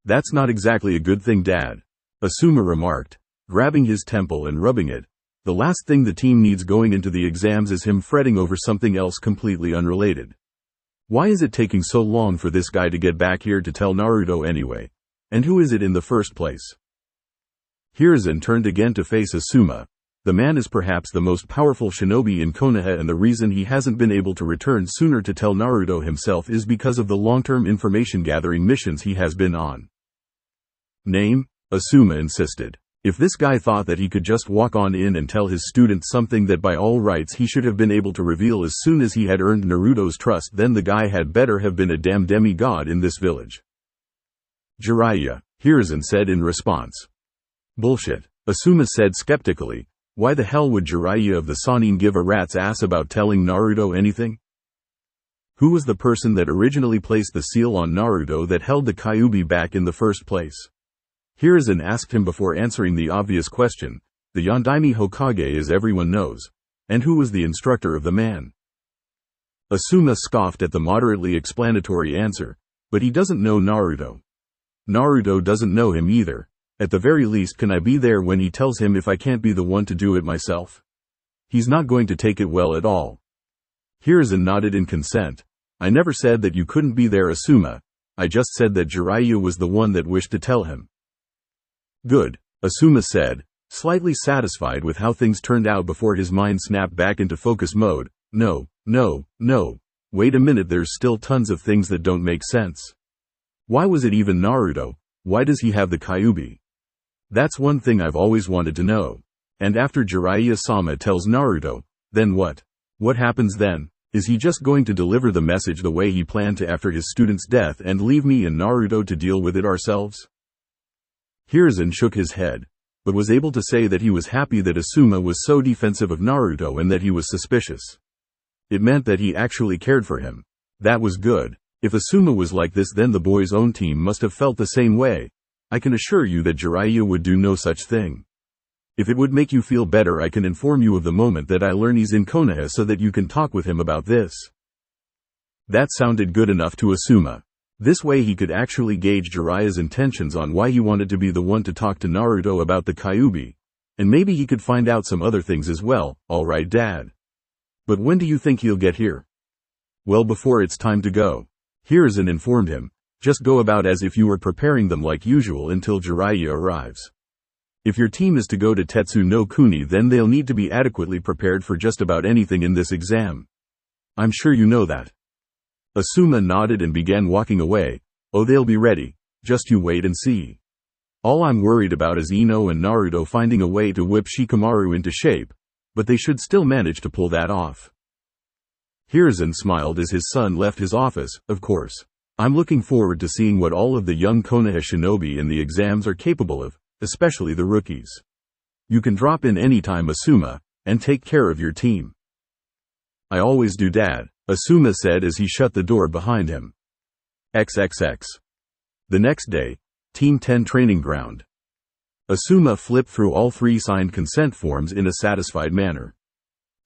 That's not exactly a good thing, Dad, Asuma remarked, grabbing his temple and rubbing it. The last thing the team needs going into the exams is him fretting over something else completely unrelated. Why is it taking so long for this guy to get back here to tell Naruto anyway? And who is it in the first place? Hiruzen turned again to face Asuma. The man is perhaps the most powerful shinobi in Konoha, and the reason he hasn't been able to return sooner to tell Naruto himself is because of the long-term information gathering missions he has been on. Name? Asuma insisted. If this guy thought that he could just walk on in and tell his student something that by all rights he should have been able to reveal as soon as he had earned Naruto's trust, then the guy had better have been a damn demigod in this village. Jiraiya, Hiruzen said in response. Bullshit, Asuma said skeptically. Why the hell would Jiraiya of the Sannin give a rat's ass about telling Naruto anything? Who was the person that originally placed the seal on Naruto that held the Kyuubi back in the first place? Hiruzen asked him before answering the obvious question. The Yondaime Hokage, as everyone knows. And who was the instructor of the man? Asuma scoffed at the moderately explanatory answer. But he doesn't know Naruto. Naruto doesn't know him either. At the very least, can I be there when he tells him if I can't be the one to do it myself? He's not going to take it well at all. Hiruzen nodded in consent. I never said that you couldn't be there, Asuma. I just said that Jiraiya was the one that wished to tell him. Good, Asuma said, slightly satisfied with how things turned out before his mind snapped back into focus mode. No. Wait a minute, there's still tons of things that don't make sense. Why was it even Naruto? Why does he have the Kyuubi? That's one thing I've always wanted to know. And after Jiraiya-sama tells Naruto, then what? What happens then? Is he just going to deliver the message the way he planned to after his student's death and leave me and Naruto to deal with it ourselves? Hiruzen shook his head, but was able to say that he was happy that Asuma was so defensive of Naruto and that he was suspicious. It meant that he actually cared for him. That was good. If Asuma was like this, then the boy's own team must have felt the same way. I can assure you that Jiraiya would do no such thing. If it would make you feel better, I can inform you of the moment that I learn he's in Konoha so that you can talk with him about this. That sounded good enough to Asuma. This way he could actually gauge Jiraiya's intentions on why he wanted to be the one to talk to Naruto about the Kyuubi. And maybe he could find out some other things as well. Alright, Dad. But when do you think he'll get here? Well, before it's time to go. Hiruzen informed him. Just go about as if you were preparing them like usual until Jiraiya arrives. If your team is to go to Tetsu no Kuni, then they'll need to be adequately prepared for just about anything in this exam. I'm sure you know that. Asuma nodded and began walking away. Oh, they'll be ready. Just you wait and see. All I'm worried about is Ino and Naruto finding a way to whip Shikamaru into shape, but they should still manage to pull that off. Hiruzen smiled as his son left his office. Of course. I'm looking forward to seeing what all of the young Konoha shinobi in the exams are capable of, especially the rookies. You can drop in anytime, Asuma, and take care of your team. I always do, Dad, Asuma said as he shut the door behind him. XXX. The next day, Team 10 training ground. Asuma flipped through all 3 signed consent forms in a satisfied manner.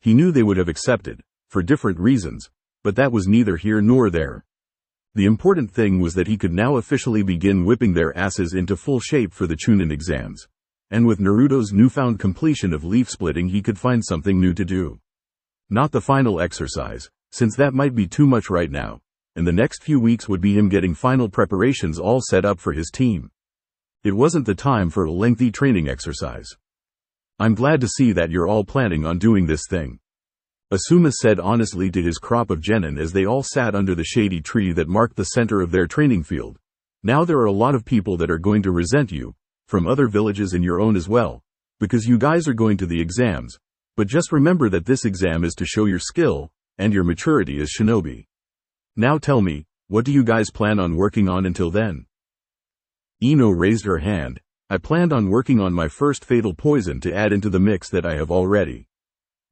He knew they would have accepted, for different reasons, but that was neither here nor there. The important thing was that he could now officially begin whipping their asses into full shape for the Chunin exams. And with Naruto's newfound completion of leaf splitting, he could find something new to do. Not the final exercise, since that might be too much right now, and the next few weeks would be him getting final preparations all set up for his team. It wasn't the time for a lengthy training exercise. I'm glad to see that you're all planning on doing this thing, Asuma said honestly to his crop of genin as they all sat under the shady tree that marked the center of their training field. Now there are a lot of people that are going to resent you, from other villages and your own as well, because you guys are going to the exams, but just remember that this exam is to show your skill, and your maturity as shinobi. Now tell me, what do you guys plan on working on until then? Ino raised her hand. I planned on working on my first fatal poison to add into the mix that I have already.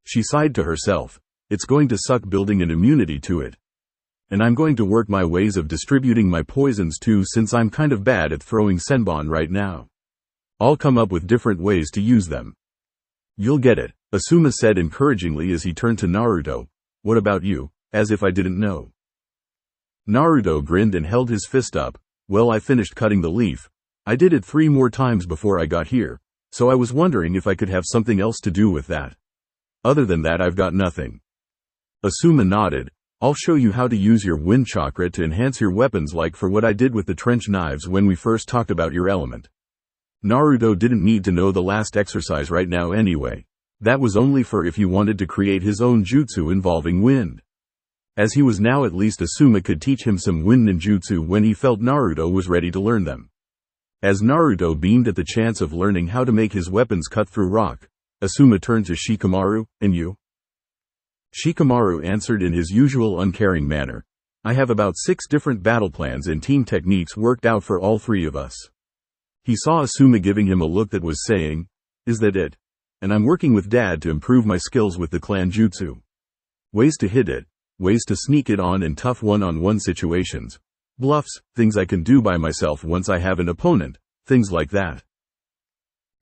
She sighed to herself. It's going to suck building an immunity to it. And I'm going to work my ways of distributing my poisons too, since I'm kind of bad at throwing senbon right now. I'll come up with different ways to use them. You'll get it, Asuma said encouragingly as he turned to Naruto. What about you? As if I didn't know. Naruto grinned and held his fist up. Well, I finished cutting the leaf. I did it 3 more times before I got here, so I was wondering if I could have something else to do with that. Other than that, I've got nothing. Asuma nodded. I'll show you how to use your wind chakra to enhance your weapons, like for what I did with the trench knives when we first talked about your element. Naruto didn't need to know the last exercise right now anyway. That was only for if he wanted to create his own jutsu involving wind. As he was now, at least Asuma could teach him some wind ninjutsu when he felt Naruto was ready to learn them. As Naruto beamed at the chance of learning how to make his weapons cut through rock, Asuma turned to Shikamaru. And you? Shikamaru answered in his usual uncaring manner. I have about 6 different battle plans and team techniques worked out for all 3 of us. He saw Asuma giving him a look that was saying, is that it? And I'm working with Dad to improve my skills with the clan jutsu. Ways to hit it, ways to sneak it on in tough one-on-one situations. Bluffs, things I can do by myself once I have an opponent, things like that.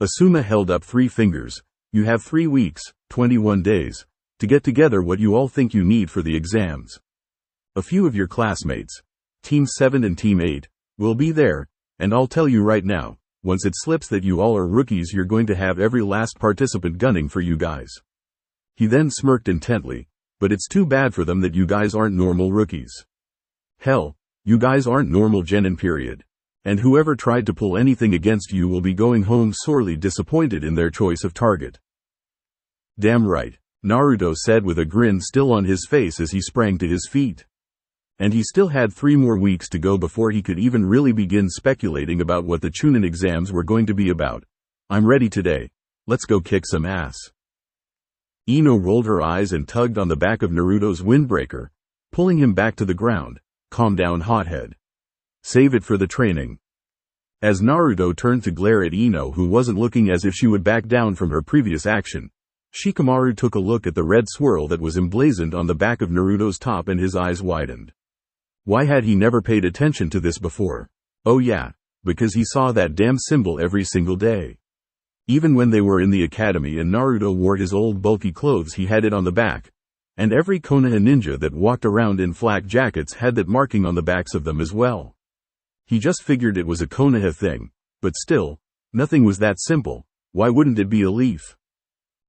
Asuma held up 3 fingers. You have 3 weeks, 21 days, to get together what you all think you need for the exams. A few of your classmates, Team 7 and Team 8, will be there, and I'll tell you right now, once it slips that you all are rookies, you're going to have every last participant gunning for you guys. He then smirked intently, but it's too bad for them that you guys aren't normal rookies. Hell, you guys aren't normal genin period. And whoever tried to pull anything against you will be going home sorely disappointed in their choice of target. Damn right, Naruto said with a grin still on his face as he sprang to his feet. And he still had 3 more weeks to go before he could even really begin speculating about what the Chunin exams were going to be about. I'm ready today. Let's go kick some ass. Ino rolled her eyes and tugged on the back of Naruto's windbreaker, pulling him back to the ground. Calm down, hothead. Save it for the training. As Naruto turned to glare at Ino, who wasn't looking as if she would back down from her previous action, Shikamaru took a look at the red swirl that was emblazoned on the back of Naruto's top and his eyes widened. Why had he never paid attention to this before? Oh yeah, because he saw that damn symbol every single day. Even when they were in the academy and Naruto wore his old bulky clothes, he had it on the back. And every Konoha ninja that walked around in flak jackets had that marking on the backs of them as well. He just figured it was a Konoha thing, but still, nothing was that simple. Why wouldn't it be a leaf?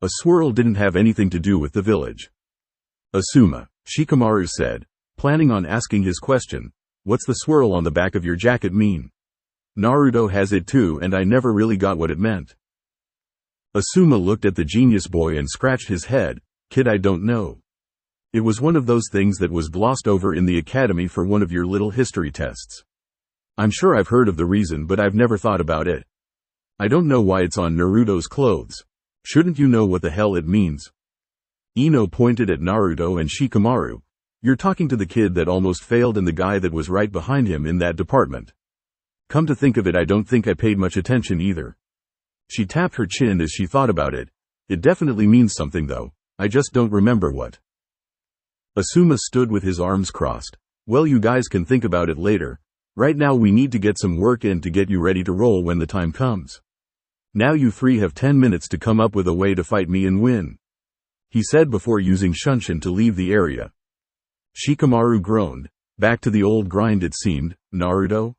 A swirl didn't have anything to do with the village. Asuma, Shikamaru said, planning on asking his question, what's the swirl on the back of your jacket mean? Naruto has it too, and I never really got what it meant. Asuma looked at the genius boy and scratched his head. Kid, I don't know. It was one of those things that was glossed over in the academy for one of your little history tests. I'm sure I've heard of the reason, but I've never thought about it. I don't know why it's on Naruto's clothes. Shouldn't you know what the hell it means? Ino pointed at Naruto and Shikamaru. You're talking to the kid that almost failed and the guy that was right behind him in that department. Come to think of it, I don't think I paid much attention either. She tapped her chin as she thought about it. It definitely means something though. I just don't remember what. Asuma stood with his arms crossed. Well, you guys can think about it later. Right now we need to get some work in to get you ready to roll when the time comes. Now you 3 have 10 minutes to come up with a way to fight me and win. He said before using Shunshin to leave the area. Shikamaru groaned. Back to the old grind it seemed. Naruto?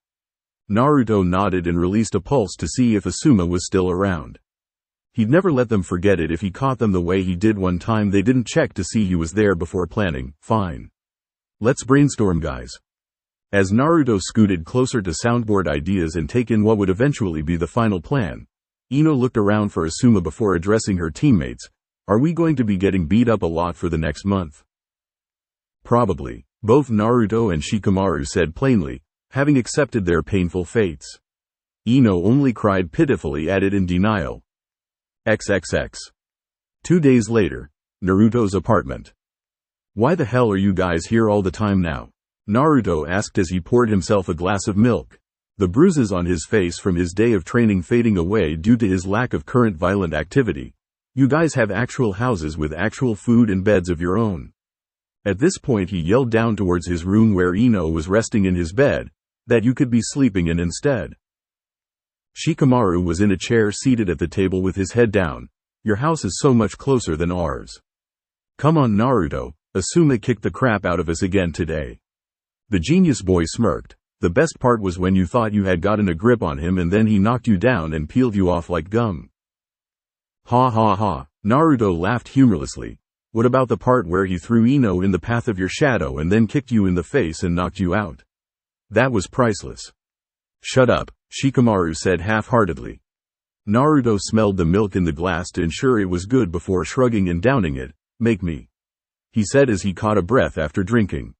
Naruto nodded and released a pulse to see if Asuma was still around. He'd never let them forget it if he caught them the way he did one time. They didn't check to see he was there before planning. Fine. Let's brainstorm, guys. As Naruto scooted closer to soundboard ideas and take in what would eventually be the final plan, Ino looked around for Asuma before addressing her teammates. Are we going to be getting beat up a lot for the next month? Probably. Both Naruto and Shikamaru said plainly. having accepted their painful fates. Ino only cried pitifully at it in denial. XXX. 2 days later, Naruto's apartment. Why the hell are you guys here all the time now? Naruto asked as he poured himself a glass of milk, the bruises on his face from his day of training fading away due to his lack of current violent activity. You guys have actual houses with actual food and beds of your own. At this point he yelled down towards his room where Ino was resting in his bed, that you could be sleeping in instead. Shikamaru was in a chair seated at the table with his head down. Your house is so much closer than ours. Come on Naruto, Asuma kicked the crap out of us again today. The genius boy smirked. The best part was when you thought you had gotten a grip on him and then he knocked you down and peeled you off like gum. Ha ha ha, Naruto laughed humorlessly. What about the part where he threw Ino in the path of your shadow and then kicked you in the face and knocked you out? That was priceless. Shut up, Shikamaru said half-heartedly. Naruto smelled the milk in the glass to ensure it was good before shrugging and downing it. Make me, he said as he caught a breath after drinking.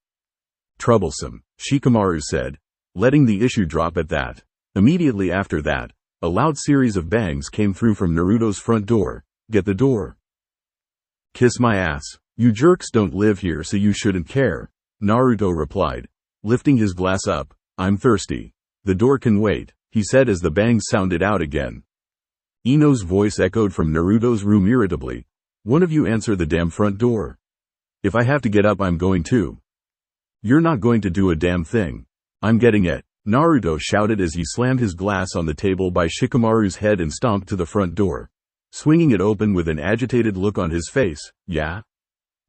Troublesome, Shikamaru said, letting the issue drop at that. Immediately after that, a loud series of bangs came through from Naruto's front door. Get the door. Kiss my ass. You jerks don't live here so you shouldn't care, Naruto replied, lifting his glass up. I'm thirsty. The door can wait, he said as the bangs sounded out again. Ino's voice echoed from Naruto's room irritably. One of you answer the damn front door. If I have to get up I'm going to. You're not going to do a damn thing. I'm getting it, Naruto shouted as he slammed his glass on the table by Shikamaru's head and stomped to the front door, swinging it open with an agitated look on his face. Yeah?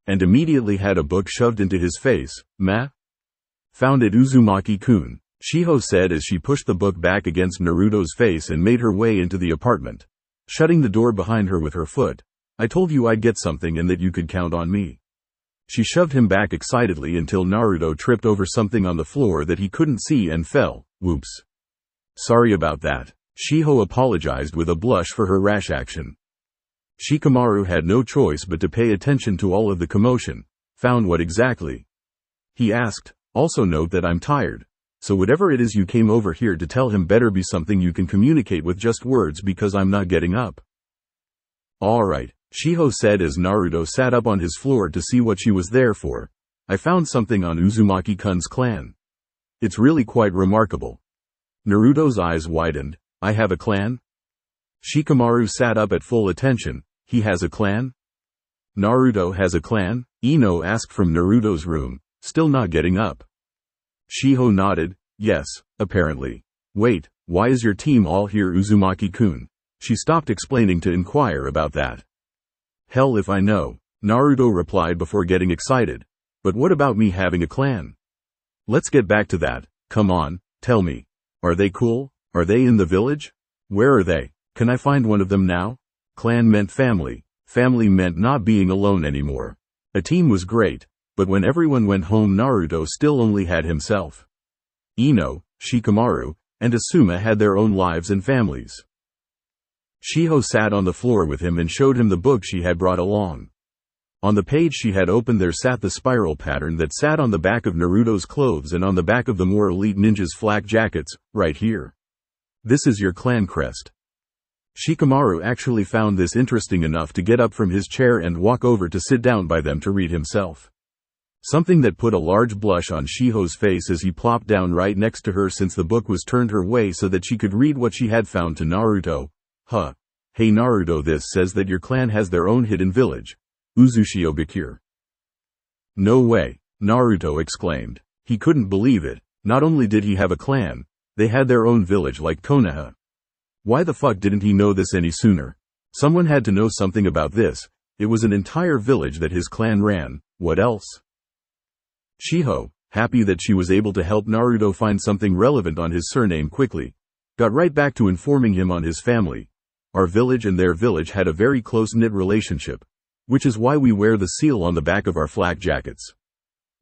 And immediately had a book shoved into his face. Meh? Found it Uzumaki-kun, Shiho said as she pushed the book back against Naruto's face and made her way into the apartment, shutting the door behind her with her foot. I told you I'd get something and that you could count on me. She shoved him back excitedly until Naruto tripped over something on the floor that he couldn't see and fell. Whoops. Sorry about that, Shiho apologized with a blush for her rash action. Shikamaru had no choice but to pay attention to all of the commotion. Found what exactly? He asked. Also note that I'm tired. So whatever it is you came over here to tell him better be something you can communicate with just words because I'm not getting up. Alright, Shiho said as Naruto sat up on his floor to see what she was there for. I found something on Uzumaki-kun's clan. It's really quite remarkable. Naruto's eyes widened. I have a clan? Shikamaru sat up at full attention. He has a clan? Naruto has a clan? Ino asked from Naruto's room, still not getting up. Shiho nodded. Yes, apparently. Wait, why is your team all here Uzumaki-kun? She stopped explaining to inquire about that. Hell if I know, Naruto replied before getting excited. But what about me having a clan? Let's get back to that. Come on, tell me. Are they cool? Are they in the village? Where are they? Can I find one of them now? Clan meant family. Family meant not being alone anymore. A team was great, but when everyone went home Naruto still only had himself. Ino, Shikamaru, and Asuma had their own lives and families. Shiho sat on the floor with him and showed him the book she had brought along. On the page she had opened there sat the spiral pattern that sat on the back of Naruto's clothes and on the back of the more elite ninjas' flak jackets, right here. This is your clan crest. Shikamaru actually found this interesting enough to get up from his chair and walk over to sit down by them to read himself. Something that put a large blush on Shiho's face as he plopped down right next to her since the book was turned her way so that she could read what she had found to Naruto. Huh. Hey Naruto, this says that your clan has their own hidden village. Uzushiobikure. No way, Naruto exclaimed. He couldn't believe it. Not only did he have a clan, they had their own village like Konoha. Why the fuck didn't he know this any sooner? Someone had to know something about this. It was an entire village that his clan ran. What else? Shiho, happy that she was able to help Naruto find something relevant on his surname quickly, got right back to informing him on his family. Our village and their village had a very close-knit relationship, which is why we wear the seal on the back of our flak jackets.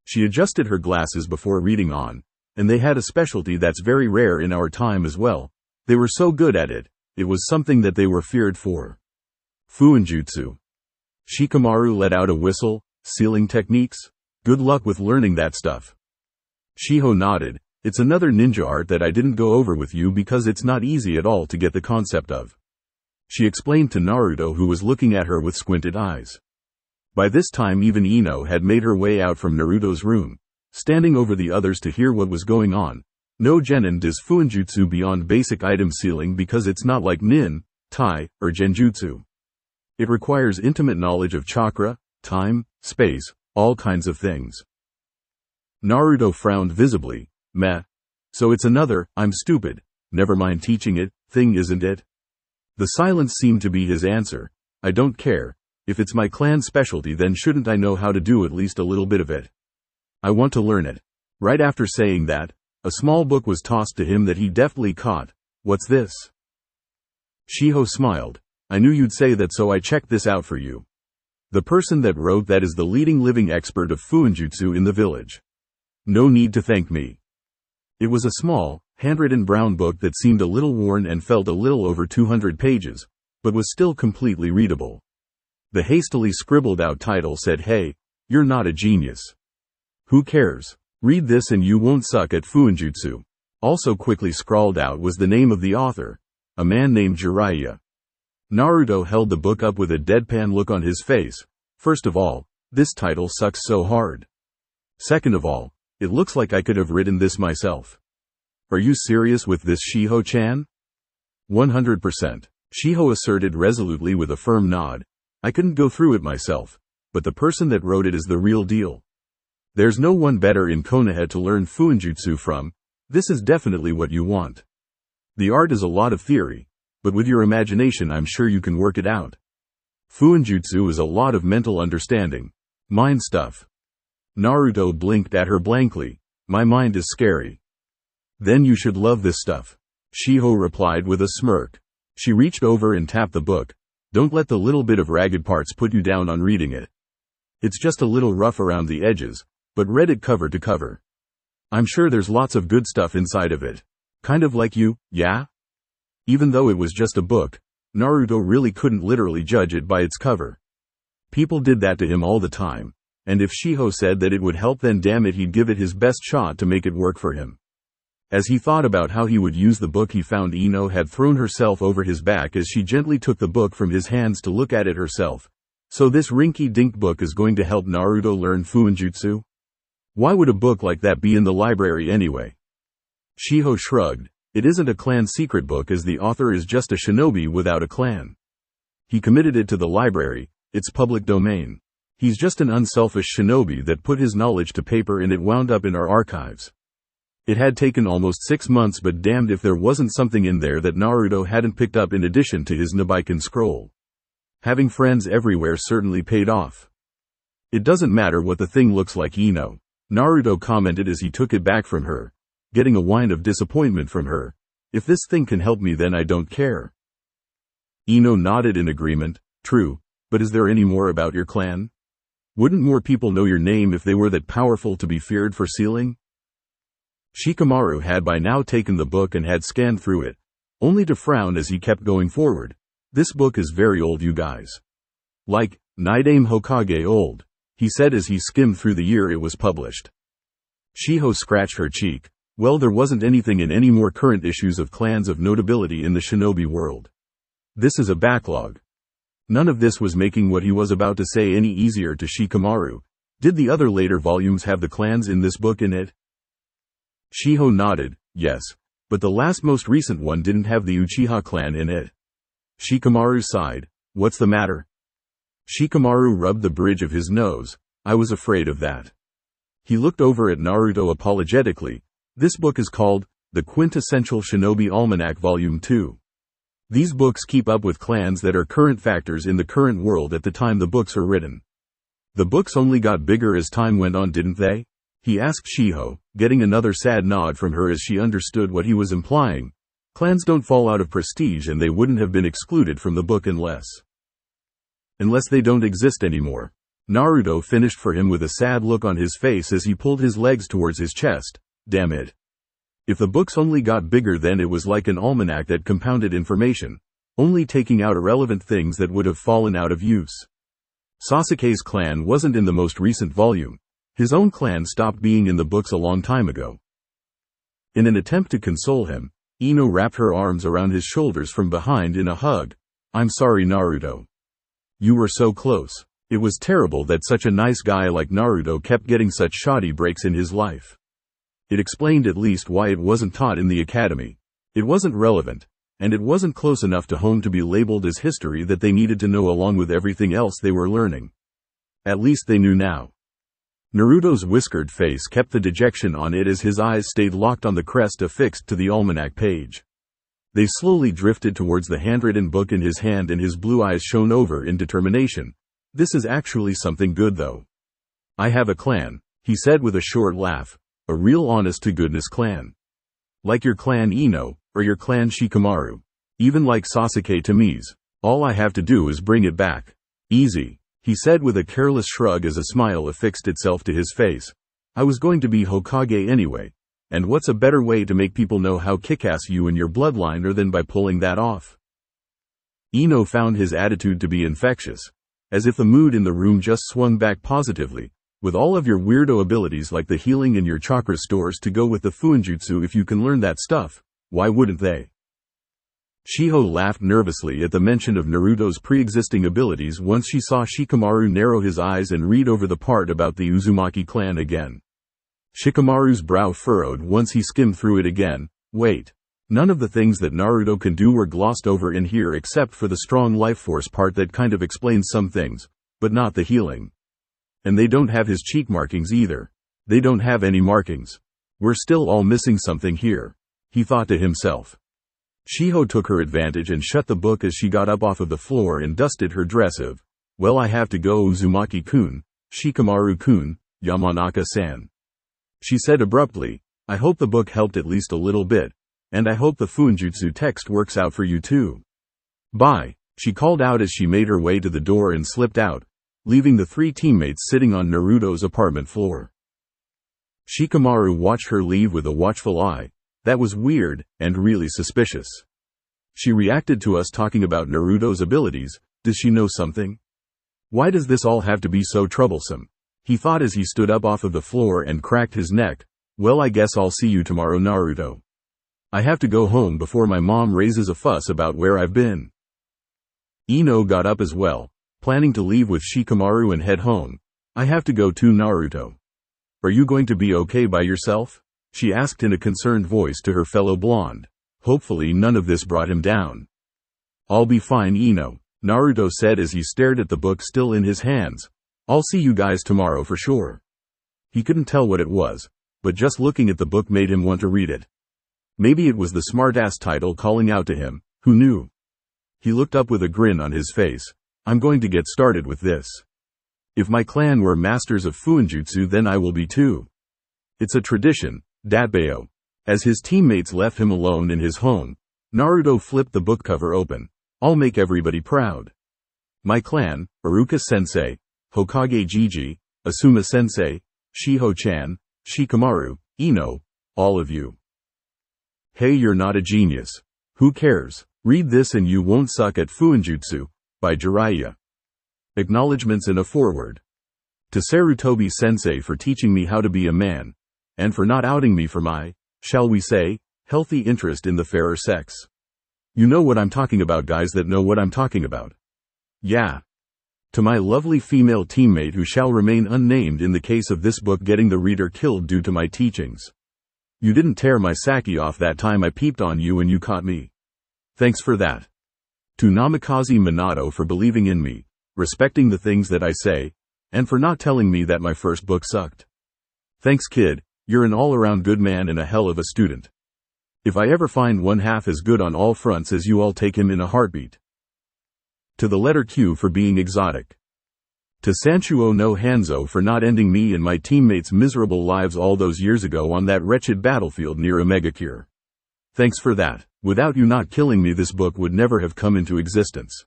She adjusted her glasses before reading on, and they had a specialty that's very rare in our time as well. They were so good at it, it was something that they were feared for. Fuinjutsu. Shikamaru let out a whistle. Sealing techniques? Good luck with learning that stuff. Shiho nodded. It's another ninja art that I didn't go over with you because it's not easy at all to get the concept of. She explained to Naruto, who was looking at her with squinted eyes. By this time even Ino had made her way out from Naruto's room, standing over the others to hear what was going on. No genin does fuinjutsu beyond basic item sealing because it's not like nin, tai, or genjutsu. It requires intimate knowledge of chakra, time, space, all kinds of things. Naruto frowned visibly. Meh. So it's another, I'm stupid, never mind teaching it, thing, isn't it? The silence seemed to be his answer. I don't care. If it's my clan specialty, then shouldn't I know how to do at least a little bit of it? I want to learn it. Right after saying that, a small book was tossed to him that he deftly caught. What's this? Shiho smiled. I knew you'd say that, so I checked this out for you. The person that wrote that is the leading living expert of fuinjutsu in the village. No need to thank me. It was a small, handwritten brown book that seemed a little worn and felt a little over 200 pages, but was still completely readable. The hastily scribbled out title said, "Hey, you're not a genius. Who cares? Read this and you won't suck at fuinjutsu." Also quickly scrawled out was the name of the author, a man named Jiraiya. Naruto held the book up with a deadpan look on his face. First of all, this title sucks so hard. Second of all, it looks like I could have written this myself. Are you serious with this, Shiho-chan? 100%. Shiho asserted resolutely with a firm nod. I couldn't go through it myself, but the person that wrote it is the real deal. There's no one better in Konoha to learn fuinjutsu from. This is definitely what you want. The art is a lot of theory, but with your imagination I'm sure you can work it out. Fuinjutsu is a lot of mental understanding. Mind stuff. Naruto blinked at her blankly. My mind is scary. Then you should love this stuff. Shiho replied with a smirk. She reached over and tapped the book. Don't let the little bit of ragged parts put you down on reading it. It's just a little rough around the edges, but read it cover to cover. I'm sure there's lots of good stuff inside of it. Kind of like you, yeah? Even though it was just a book, Naruto really couldn't literally judge it by its cover. People did that to him all the time, and if Shiho said that it would help, then damn it, he'd give it his best shot to make it work for him. As he thought about how he would use the book, he found Ino had thrown herself over his back as she gently took the book from his hands to look at it herself. So this rinky-dink book is going to help Naruto learn fuinjutsu? Why would a book like that be in the library anyway? Shiho shrugged. It isn't a clan secret book, as the author is just a shinobi without a clan. He committed it to the library, it's public domain. He's just an unselfish shinobi that put his knowledge to paper and it wound up in our archives. It had taken almost 6 months, but damned if there wasn't something in there that Naruto hadn't picked up in addition to his Nabiken scroll. Having friends everywhere certainly paid off. It doesn't matter what the thing looks like, Ino, Naruto commented as he took it back from her, getting a whine of disappointment from her. If this thing can help me, then I don't care. Ino nodded in agreement. True, but is there any more about your clan? Wouldn't more people know your name if they were that powerful to be feared for sealing? Shikamaru had by now taken the book and had scanned through it, only to frown as he kept going forward. This book is very old, you guys. Like, Nidame Hokage old, he said as he skimmed through the year it was published. Shiho scratched her cheek. Well, there wasn't anything in any more current issues of clans of notability in the shinobi world. This is a backlog. None of this was making what he was about to say any easier to Shikamaru. Did the other later volumes have the clans in this book in it? Shiho nodded. Yes, but the last most recent one didn't have the Uchiha clan in it. Shikamaru sighed. What's the matter? Shikamaru rubbed the bridge of his nose. I was afraid of that. He looked over at Naruto apologetically. This book is called The Quintessential Shinobi Almanac Volume 2. These books keep up with clans that are current factors in the current world at the time the books are written. The books only got bigger as time went on, didn't they? He asked Shiho, getting another sad nod from her as she understood what he was implying. Clans don't fall out of prestige, and they wouldn't have been excluded from the book unless they don't exist anymore. Naruto finished for him with a sad look on his face as he pulled his legs towards his chest. Damn it. If the books only got bigger, then it was like an almanac that compounded information, only taking out irrelevant things that would have fallen out of use. Sasuke's clan wasn't in the most recent volume. His own clan stopped being in the books a long time ago. In an attempt to console him, Ino wrapped her arms around his shoulders from behind in a hug. I'm sorry, Naruto. You were so close. It was terrible that such a nice guy like Naruto kept getting such shoddy breaks in his life. It explained at least why it wasn't taught in the academy. It wasn't relevant, and it wasn't close enough to home to be labeled as history that they needed to know along with everything else they were learning. At least they knew now. Naruto's whiskered face kept the dejection on it as his eyes stayed locked on the crest affixed to the almanac page. They slowly drifted towards the handwritten book in his hand and his blue eyes shone over in determination. This is actually something good though. I have a clan, he said with a short laugh. A real honest-to-goodness clan. Like your clan Ino, or your clan Shikamaru. Even like Sasuke Tamiz. All I have to do is bring it back. Easy, he said with a careless shrug as a smile affixed itself to his face. I was going to be Hokage anyway. And what's a better way to make people know how kick-ass you and your bloodline are than by pulling that off? Ino found his attitude to be infectious. As if the mood in the room just swung back positively. With all of your weirdo abilities like the healing and your chakra stores to go with the Fuinjutsu, if you can learn that stuff, why wouldn't they? Shiho laughed nervously at the mention of Naruto's pre-existing abilities once she saw Shikamaru narrow his eyes and read over the part about the Uzumaki clan again. Shikamaru's brow furrowed once he skimmed through it again. Wait. None of the things that Naruto can do were glossed over in here except for the strong life force part that kind of explains some things, but not the healing. And they don't have his cheek markings either. They don't have any markings. We're still all missing something here, he thought to himself. Shiho took her advantage and shut the book as she got up off of the floor and dusted her dress of, well, I have to go, Uzumaki-kun, Shikamaru-kun, Yamanaka-san. She said abruptly, I hope the book helped at least a little bit, and I hope the Fuinjutsu text works out for you too. Bye, she called out as she made her way to the door and slipped out, leaving the three teammates sitting on Naruto's apartment floor. Shikamaru watched her leave with a watchful eye. That was weird, and really suspicious. She reacted to us talking about Naruto's abilities. Does she know something? Why does this all have to be so troublesome? He thought as he stood up off of the floor and cracked his neck. Well, I guess I'll see you tomorrow, Naruto. I have to go home before my mom raises a fuss about where I've been. Ino got up as well, planning to leave with Shikamaru and head home. I have to go too, Naruto. Are you going to be okay by yourself? She asked in a concerned voice to her fellow blonde. Hopefully none of this brought him down. I'll be fine, Ino, Naruto said as he stared at the book still in his hands. I'll see you guys tomorrow for sure. He couldn't tell what it was, but just looking at the book made him want to read it. Maybe it was the smart-ass title calling out to him, who knew? He looked up with a grin on his face. I'm going to get started with this. If my clan were masters of Fuinjutsu, then I will be too. It's a tradition. Datbeo. As his teammates left him alone in his home, Naruto flipped the book cover open. I'll make everybody proud. My clan, Iruka-sensei, Hokage Gigi, Asuma-sensei, Shiho-chan, Shikamaru, Ino, all of you. Hey, you're not a genius. Who cares? Read this and you won't suck at Fuinjutsu, by Jiraiya. Acknowledgements in a foreword. To Sarutobi-sensei for teaching me how to be a man. And for not outing me for my, shall we say, healthy interest in the fairer sex. You know what I'm talking about, guys that know what I'm talking about. Yeah. To my lovely female teammate who shall remain unnamed in the case of this book getting the reader killed due to my teachings. You didn't tear my sake off that time I peeped on you and you caught me. Thanks for that. To Namikaze Minato for believing in me, respecting the things that I say, and for not telling me that my first book sucked. Thanks, kid. You're an all-around good man and a hell of a student. If I ever find one half as good on all fronts as you, I'll take him in a heartbeat. To the letter Q for being exotic. To Sanchuo no Hanzo for not ending me and my teammates' miserable lives all those years ago on that wretched battlefield near Omegakure. Thanks for that. Without you not killing me, this book would never have come into existence.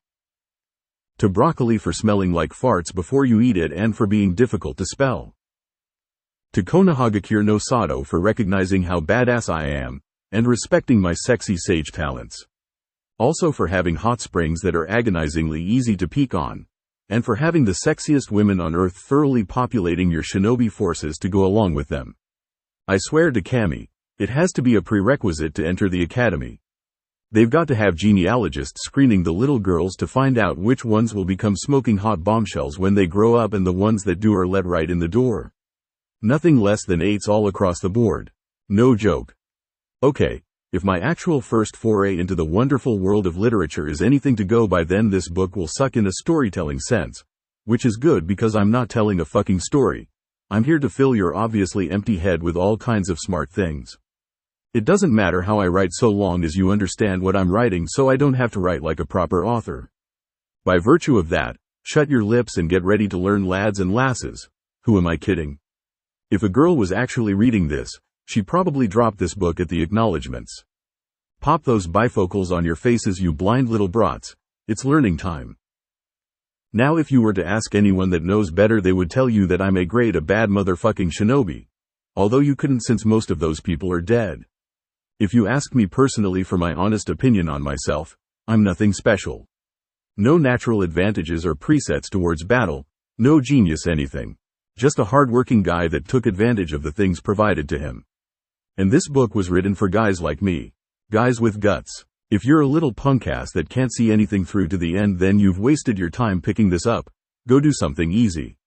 To Broccoli for smelling like farts before you eat it and for being difficult to spell. To Konohagakure no Sato for recognizing how badass I am, and respecting my sexy sage talents. Also for having hot springs that are agonizingly easy to peek on, and for having the sexiest women on earth thoroughly populating your shinobi forces to go along with them. I swear to Kami, It has to be a prerequisite to enter the academy. They've got to have genealogists screening the little girls to find out which ones will become smoking hot bombshells when they grow up and the ones that do are let right in the door. Nothing less than 8s all across the board. No joke. Okay, if my actual first foray into the wonderful world of literature is anything to go by, then this book will suck in a storytelling sense. Which is good because I'm not telling a fucking story. I'm here to fill your obviously empty head with all kinds of smart things. It doesn't matter how I write so long as you understand what I'm writing, so I don't have to write like a proper author. By virtue of that, shut your lips and get ready to learn, lads and lasses. Who am I kidding? If a girl was actually reading this, she probably dropped this book at the acknowledgements. Pop those bifocals on your faces, you blind little brats. It's learning time. Now if you were to ask anyone that knows better, they would tell you that I'm a bad motherfucking shinobi. Although you couldn't, since most of those people are dead. If you ask me personally for my honest opinion on myself, I'm nothing special. No natural advantages or presets towards battle, no genius anything. Just a hard-working guy that took advantage of the things provided to him. And this book was written for guys like me. Guys with guts. If you're a little punk ass that can't see anything through to the end, then you've wasted your time picking this up. Go do something easy.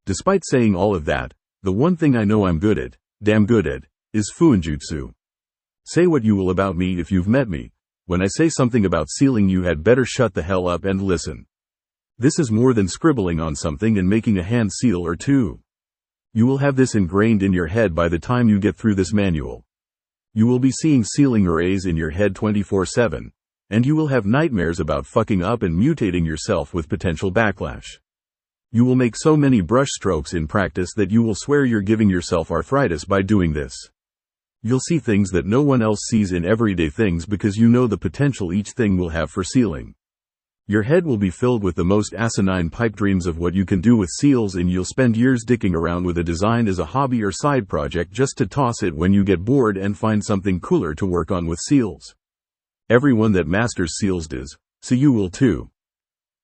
Despite saying all of that, the one thing I know I'm good at, damn good at, is fuinjutsu. Say what you will about me if you've met me. When I say something about sealing, you had better shut the hell up and listen. This is more than scribbling on something and making a hand seal or two. You will have this ingrained in your head by the time you get through this manual. You will be seeing sealing arrays in your head 24/7, and you will have nightmares about fucking up and mutating yourself with potential backlash. You will make so many brush strokes in practice that you will swear you're giving yourself arthritis by doing this. You'll see things that no one else sees in everyday things because you know the potential each thing will have for sealing. Your head will be filled with the most asinine pipe dreams of what you can do with seals, and you'll spend years dicking around with a design as a hobby or side project just to toss it when you get bored and find something cooler to work on with seals. Everyone that masters seals does, so you will too.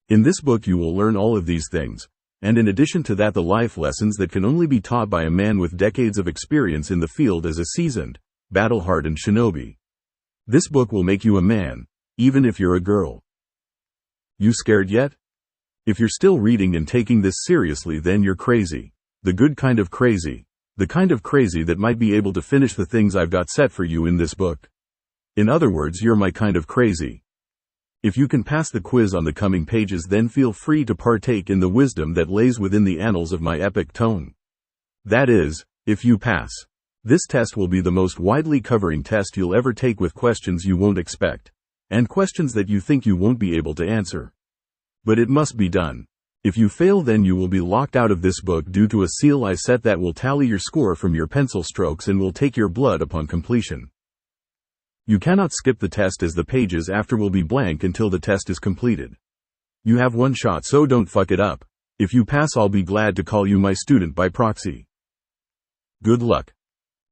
In this book you will learn all of these things, and in addition to that the life lessons that can only be taught by a man with decades of experience in the field as a seasoned, battle-hardened shinobi. This book will make you a man, even if you're a girl. You scared yet? If you're still reading and taking this seriously, then you're crazy. The good kind of crazy. The kind of crazy that might be able to finish the things I've got set for you in this book. In other words, you're my kind of crazy. If you can pass the quiz on the coming pages, then feel free to partake in the wisdom that lays within the annals of my epic tone. That is, if you pass. This test will be the most widely covering test you'll ever take, with questions you won't expect. And questions that you think you won't be able to answer. But it must be done. If you fail, then you will be locked out of this book due to a seal I set that will tally your score from your pencil strokes and will take your blood upon completion. You cannot skip the test, as the pages after will be blank until the test is completed. You have one shot, so don't fuck it up. If you pass, I'll be glad to call you my student by proxy. Good luck.